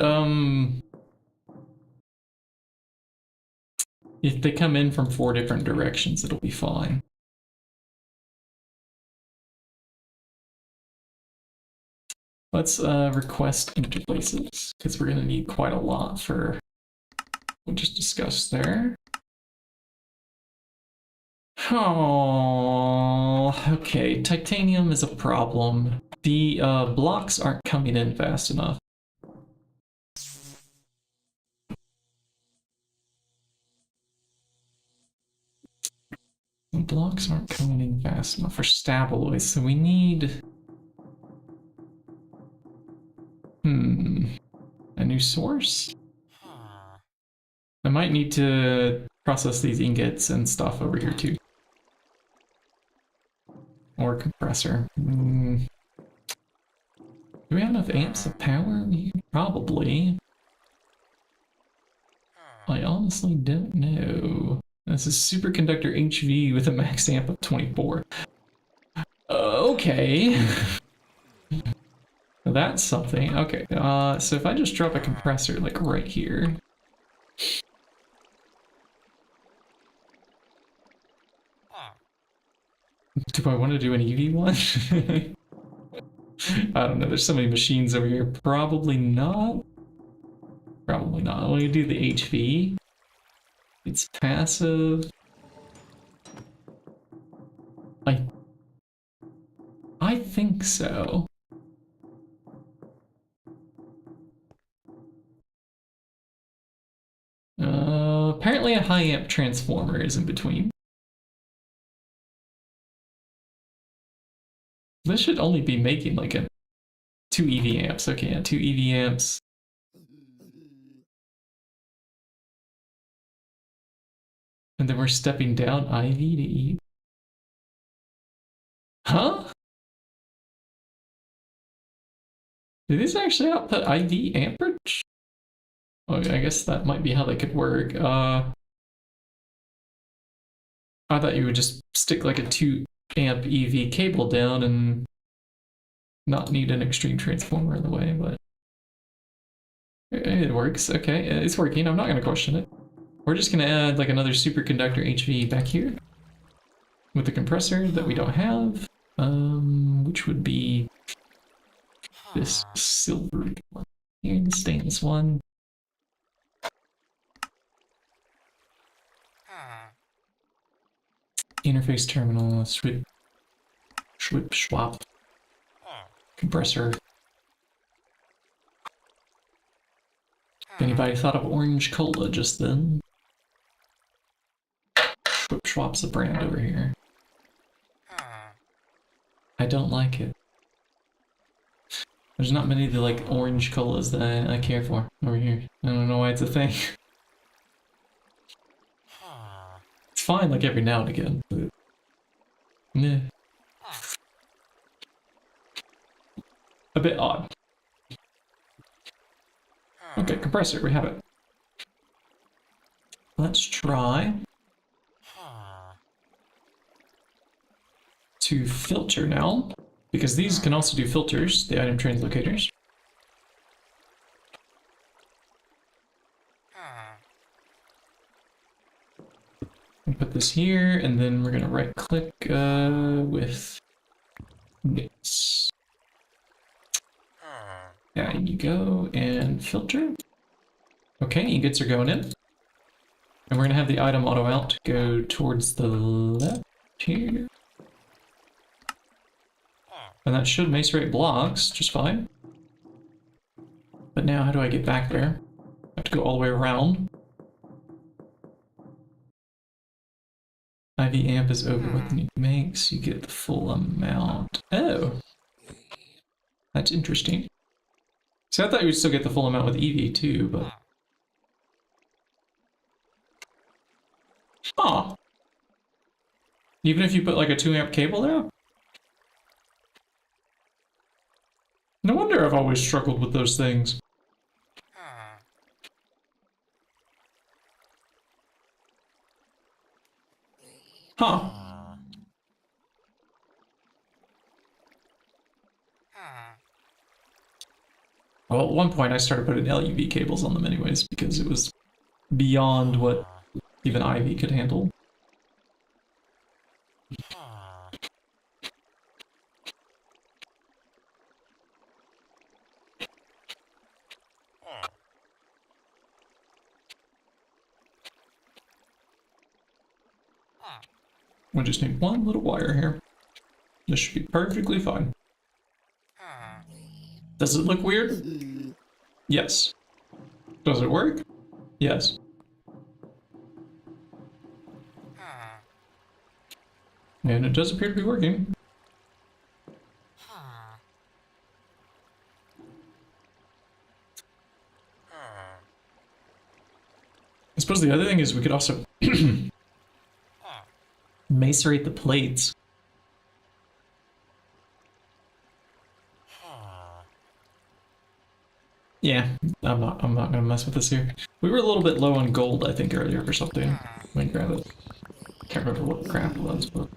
if they come in from 4 different directions, it'll be fine. Let's request interfaces, because we're going to need quite a lot for what we just discussed there. Oh, okay. Titanium is a problem. The blocks aren't coming in fast enough. The blocks aren't coming in fast enough for stabaloids, so we need... a new source? I might need to process these ingots and stuff over here too. Or compressor. Do we have enough amps of power? Probably. I honestly don't know. This is superconductor HV with a max amp of 24. Okay. That's something. Okay, so if I just drop a compressor like right here. Do I want to do an EV one? I don't know, there's so many machines over here. Probably not. Probably not. I'm gonna do the HV. It's passive. I think so. Apparently a high amp transformer is in between. This should only be making like a 2 EV amps. Okay, yeah, 2 EV amps. And then we're stepping down IV to E. Huh? Did these actually output IV amperage? Oh, I guess that might be how they could work. I thought you would just stick like a 2 amp EV cable down and not need an extreme transformer in the way, but it works. Okay, it's working. I'm not going to question it. We're just going to add like another superconductor HV back here with the compressor that we don't have, which would be this silver one here, the stainless one. Interface terminal, swip, swap, compressor. Anybody thought of orange cola just then? Swip swap's a brand over here. I don't like it. There's not many of the like orange colas that I care for over here. I don't know why it's a thing. It's fine like every now and again, but meh. A bit odd. Okay, compressor, we have it. Let's try to filter now, because these can also do filters, the item translocators. Put this here, and then we're gonna right click with this. There you go, and filter. Okay, ingots are going in. And we're gonna have the item auto out go towards the left here. And that should macerate blocks just fine. But now how do I get back there? I have to go all the way around. IV amp is over what the need makes. You get the full amount. Oh. That's interesting. So I thought you would still get the full amount with EV too, but... Huh. Even if you put like a 2 amp cable there? No wonder I've always struggled with those things. Huh. Well, at one point I started putting LUV cables on them anyways, because it was beyond what even IV could handle. We just need one little wire here. This should be perfectly fine. Does it look weird? Yes. Does it work? Yes. And it does appear to be working. I suppose the other thing is we could also macerate the plates. Yeah, I'm not gonna mess with this here. We were a little bit low on gold, I think, earlier for something. Let me grab it. Can't remember what crap it was, but...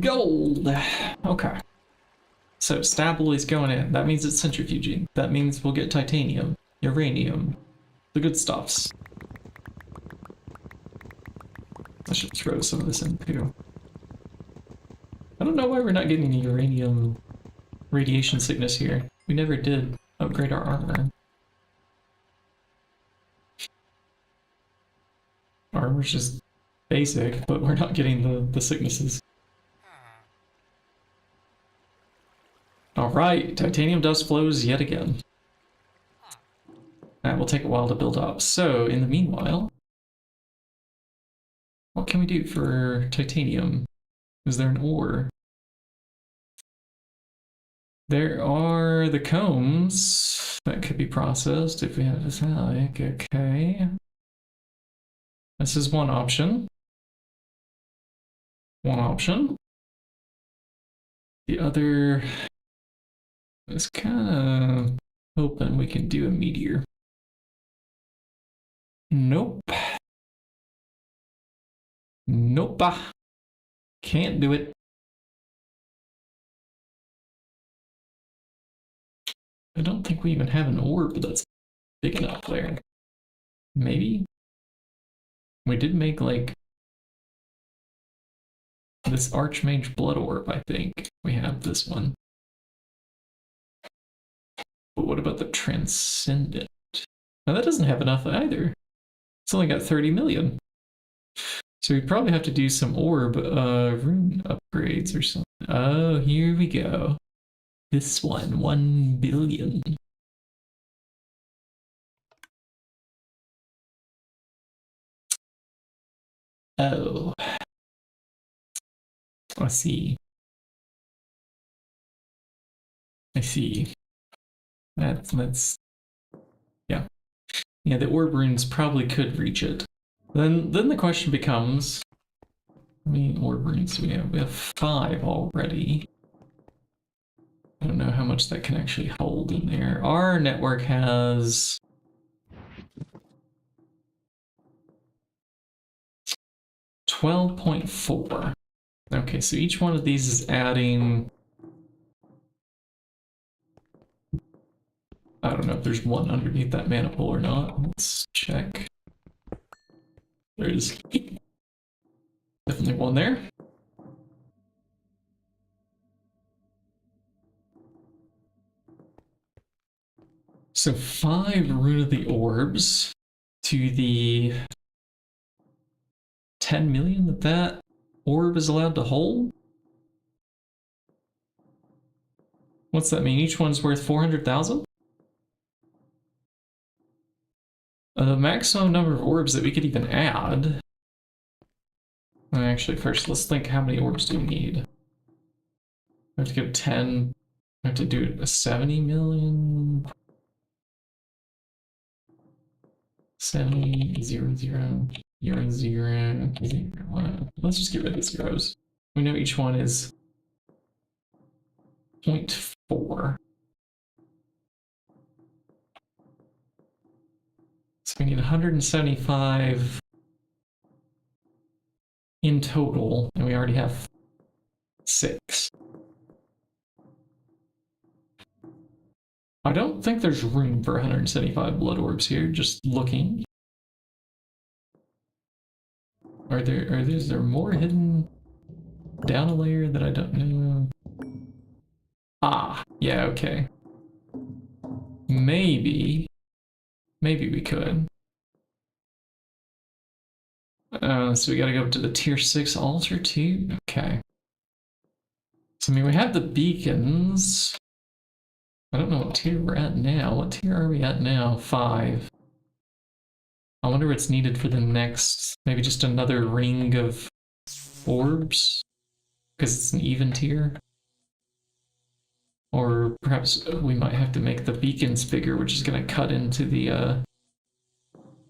Gold! Okay. So, stabloids going in. That means it's centrifuging. That means we'll get titanium, uranium, the good stuffs. I should throw some of this in too. I don't know why we're not getting any uranium radiation sickness here. We never did upgrade our armor. Armor's just basic, but we're not getting the sicknesses. Alright, titanium dust flows yet again. That will take a while to build up. So, in the meanwhile, what can we do for titanium? Is there an ore? There are the combs that could be processed if we have a phthalic. Okay. This is one option. One option. The other is kind of hoping we can do a meteor. Nope. Nope. Can't do it. I don't think we even have an orb that's big enough there. Maybe? We did make like this Archmage Blood Orb, I think. We have this one. But what about the Transcendent? Now that doesn't have enough either. It's only got 30 million. So we probably have to do some orb rune upgrades or something. Oh, here we go. This one, 1 billion. Oh. I see. I see. That's yeah. Yeah, the orb runes probably could reach it. Then the question becomes, how many orb runes do we have? We have 5 already. I don't know how much that can actually hold in there. Our network has 12.4. Okay, so each one of these is adding, I don't know if there's one underneath that mana pool or not. Let's check. There's definitely one there. So 5 Rune of the Orbs to the 10 million that that orb is allowed to hold? What's that mean? Each one's worth 400,000? The maximum number of orbs that we could even add. Actually, first, let's think how many orbs do we need? I have to give 10. I have to do a 70 million. 70, 0, 0, 0, 0, 1. Let's just get rid of the zeros. We know each one is 0.4. So we need 175 in total, and we already have 6. I don't think there's room for 175 blood orbs here, just looking. Is there more hidden down a layer that I don't know? Ah, yeah, okay. Maybe we could. So we gotta go up to the tier 6 altar too? Okay. So I mean, we have the beacons. I don't know what tier we're at now. What tier are we at now? 5. I wonder what's needed for the next, maybe just another ring of orbs? Because it's an even tier? Or perhaps we might have to make the beacons bigger, which is going to cut into the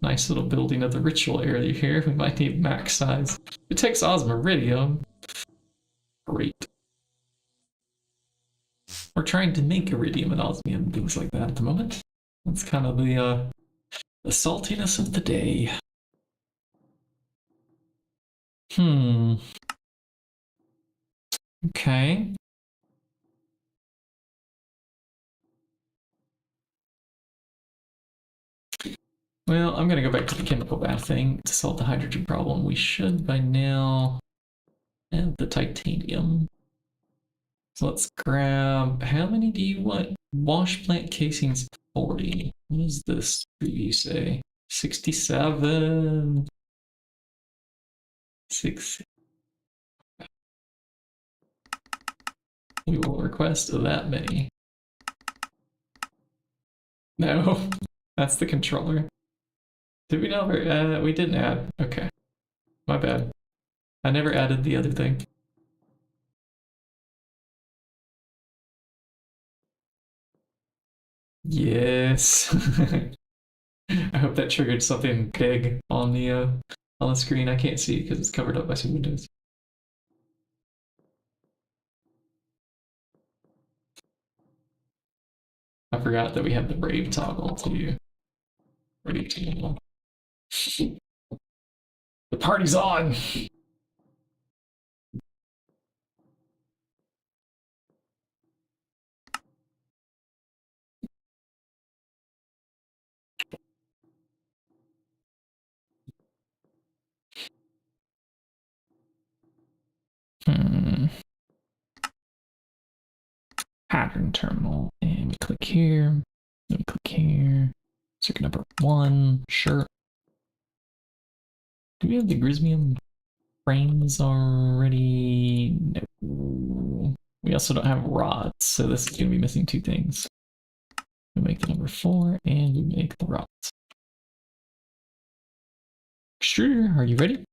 nice little building of the ritual area here. We might need max size. It takes osmiridium. Great. We're trying to make iridium and osmium and things like that at the moment. That's kind of the saltiness of the day. Okay. Well, I'm gonna go back to the chemical bath thing to solve the hydrogen problem. We should by now have the titanium. So let's grab, how many do you want? Wash plant casings 40. What does this preview say? 67. 6. We will request that many. No, that's the controller. Did we never, we didn't add, okay. My bad. I never added the other thing. Yes. I hope that triggered something big on the screen. I can't see because it's covered up by some windows. I forgot that we have the Brave toggle too. Ready to. The party's on! Pattern terminal, and we click here, and we click here. Circuit number 1, sure. Do we have the Grismium frames already? No. We also don't have rods, so this is going to be missing 2 things. We make the number 4, and we make the rods. Extruder, are you ready?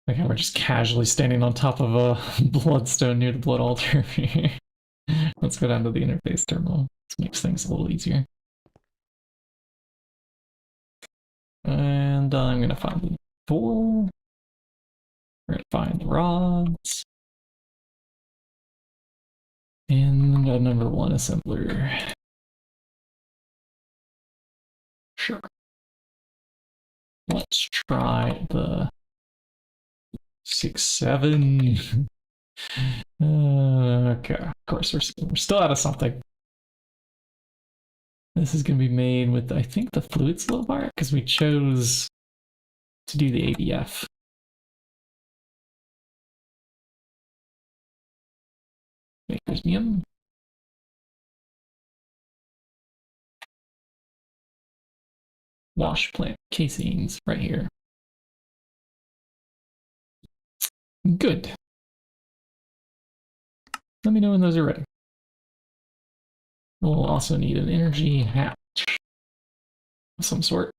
Okay, we're just casually standing on top of a bloodstone near the blood altar. Let's go down to the interface terminal. This makes things a little easier. And I'm gonna find the tool. We're gonna find the rods. And a number 1 assembler. Sure. Let's try the 6-7. Okay, of course we're still out of something. This is going to be made with, I think, the fluid slow bar, because we chose to do the ABF. Maker's medium. Wash plant casings right here. Good. Let me know when those are ready. We'll also need an energy hatch of some sort.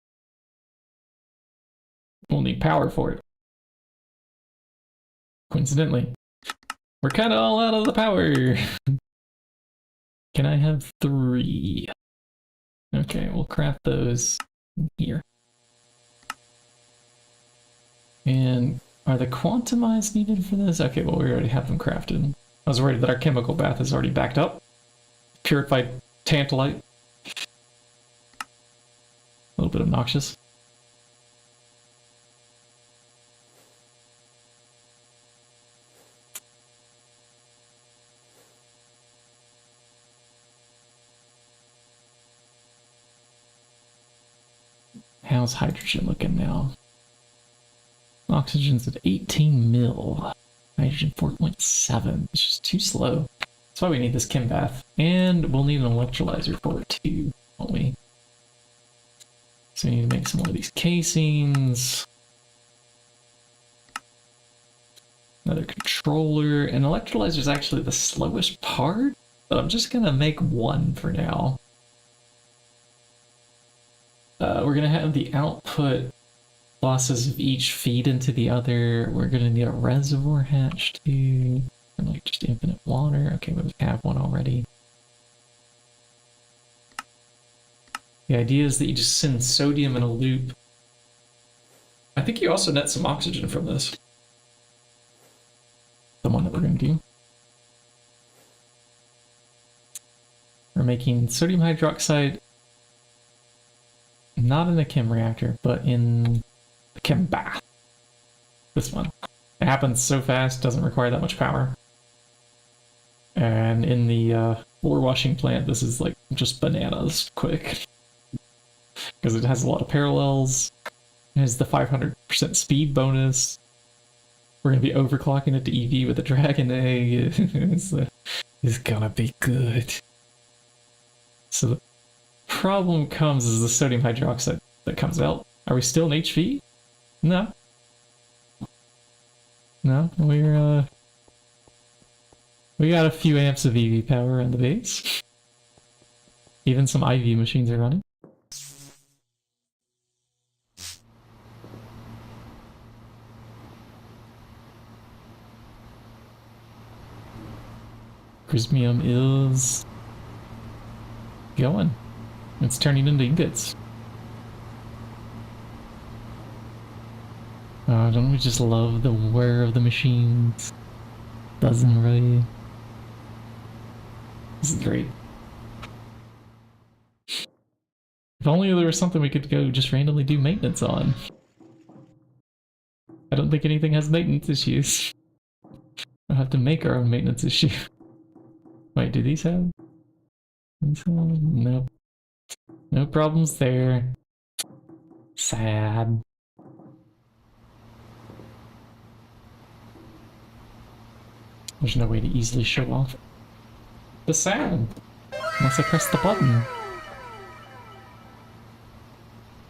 We'll need power for it. Coincidentally, we're kind of all out of the power. Can I have 3? Okay, we'll craft those here. And are the quantumized needed for this? Okay, well, we already have them crafted. I was worried that our chemical bath is already backed up. Purified tantalite. A little bit obnoxious. How's hydrogen looking now? Oxygen's at 18 mil. Hydrogen 4.7. It's just too slow. That's why we need this chem bath. And we'll need an electrolyzer for it too, won't we? So we need to make some more of these casings. Another controller. And electrolyzer is actually the slowest part, but I'm just gonna make 1 for now. We're gonna have the output losses of each feed into the other. We're gonna need a reservoir hatch too. And like just infinite water. Okay, we have one already. The idea is that you just send sodium in a loop. I think you also net some oxygen from this. The one that we're gonna do. We're making sodium hydroxide not in a chem reactor, but in the chem bath. This one. It happens so fast, doesn't require that much power. And in the ore washing plant, this is like just bananas quick. Because it has a lot of parallels. It has the 500% speed bonus. We're going to be overclocking it to EV with a dragon egg. It's gonna be good. So the problem comes is the sodium hydroxide that comes out. Are we still in HV? No. No, we got a few amps of EV power on the base. Even some IV machines are running. Prismium is going. It's turning into ingots. Oh, don't we just love the whir of the machines? Buzzing right. This is great. If only there was something we could go just randomly do maintenance on. I don't think anything has maintenance issues. We'll have to make our own maintenance issue. Wait, do these have? Nope. No problems there. Sad. There's no way to easily show off the sound unless I press the button.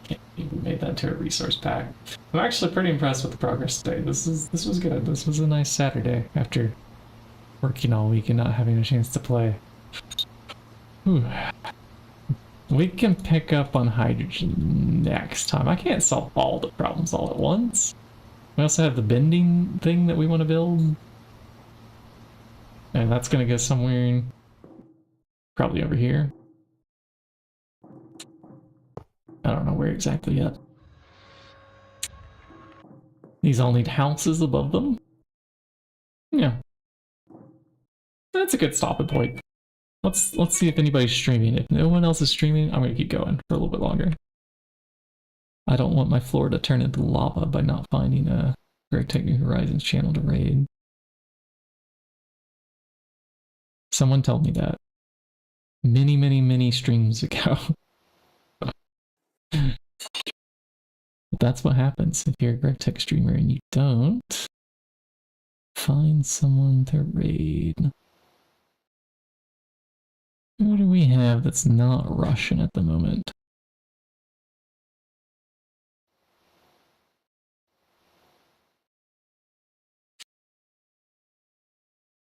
Can't believe we made that into a resource pack. I'm actually pretty impressed with the progress today. This was good. This was a nice Saturday after working all week and not having a chance to play. Whew. We can pick up on hydrogen next time. I can't solve all the problems all at once. We also have the bending thing that we want to build. And that's going to go somewhere Probably over here. I don't know where exactly yet. These all need houses above them. Yeah. That's a good stopping point. Let's see if anybody's streaming. If no one else is streaming, I'm gonna keep going for a little bit longer. I don't want my floor to turn into lava by not finding a GregTech New Horizons channel to raid. Someone told me that many streams ago. But that's what happens if you're a GregTech streamer and you don't find someone to raid. Who do we have that's not Russian at the moment?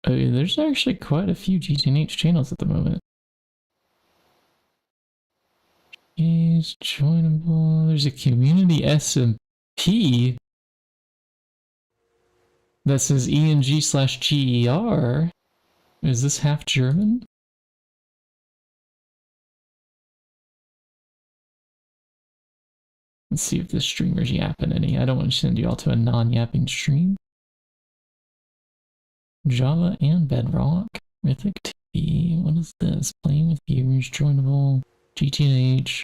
Oh, there's actually quite a few GTNH channels at the moment. Is joinable. There's a community SMP that says ENG/GER. Is this half German? Let's see if this streamer's yapping any. I don't want to send you all to a non-yapping stream. Java and Bedrock. Mythic TV. What is this? Playing with viewers. Joinable. GTNH.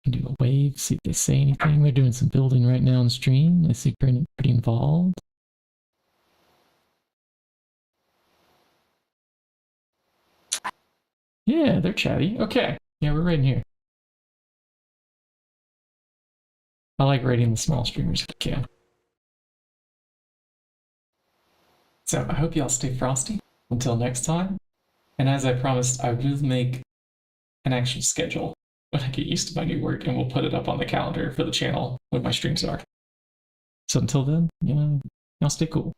Do a wave, see if they say anything. They're doing some building right now on stream. They seem pretty involved. Yeah, they're chatty. Okay. Yeah, we're raiding here. I like raiding the small streamers if I can. So I hope y'all stay frosty until next time. And as I promised, I will make an actual schedule when I get used to my new work, and we'll put it up on the calendar for the channel when my streams are. So until then, y'all stay cool.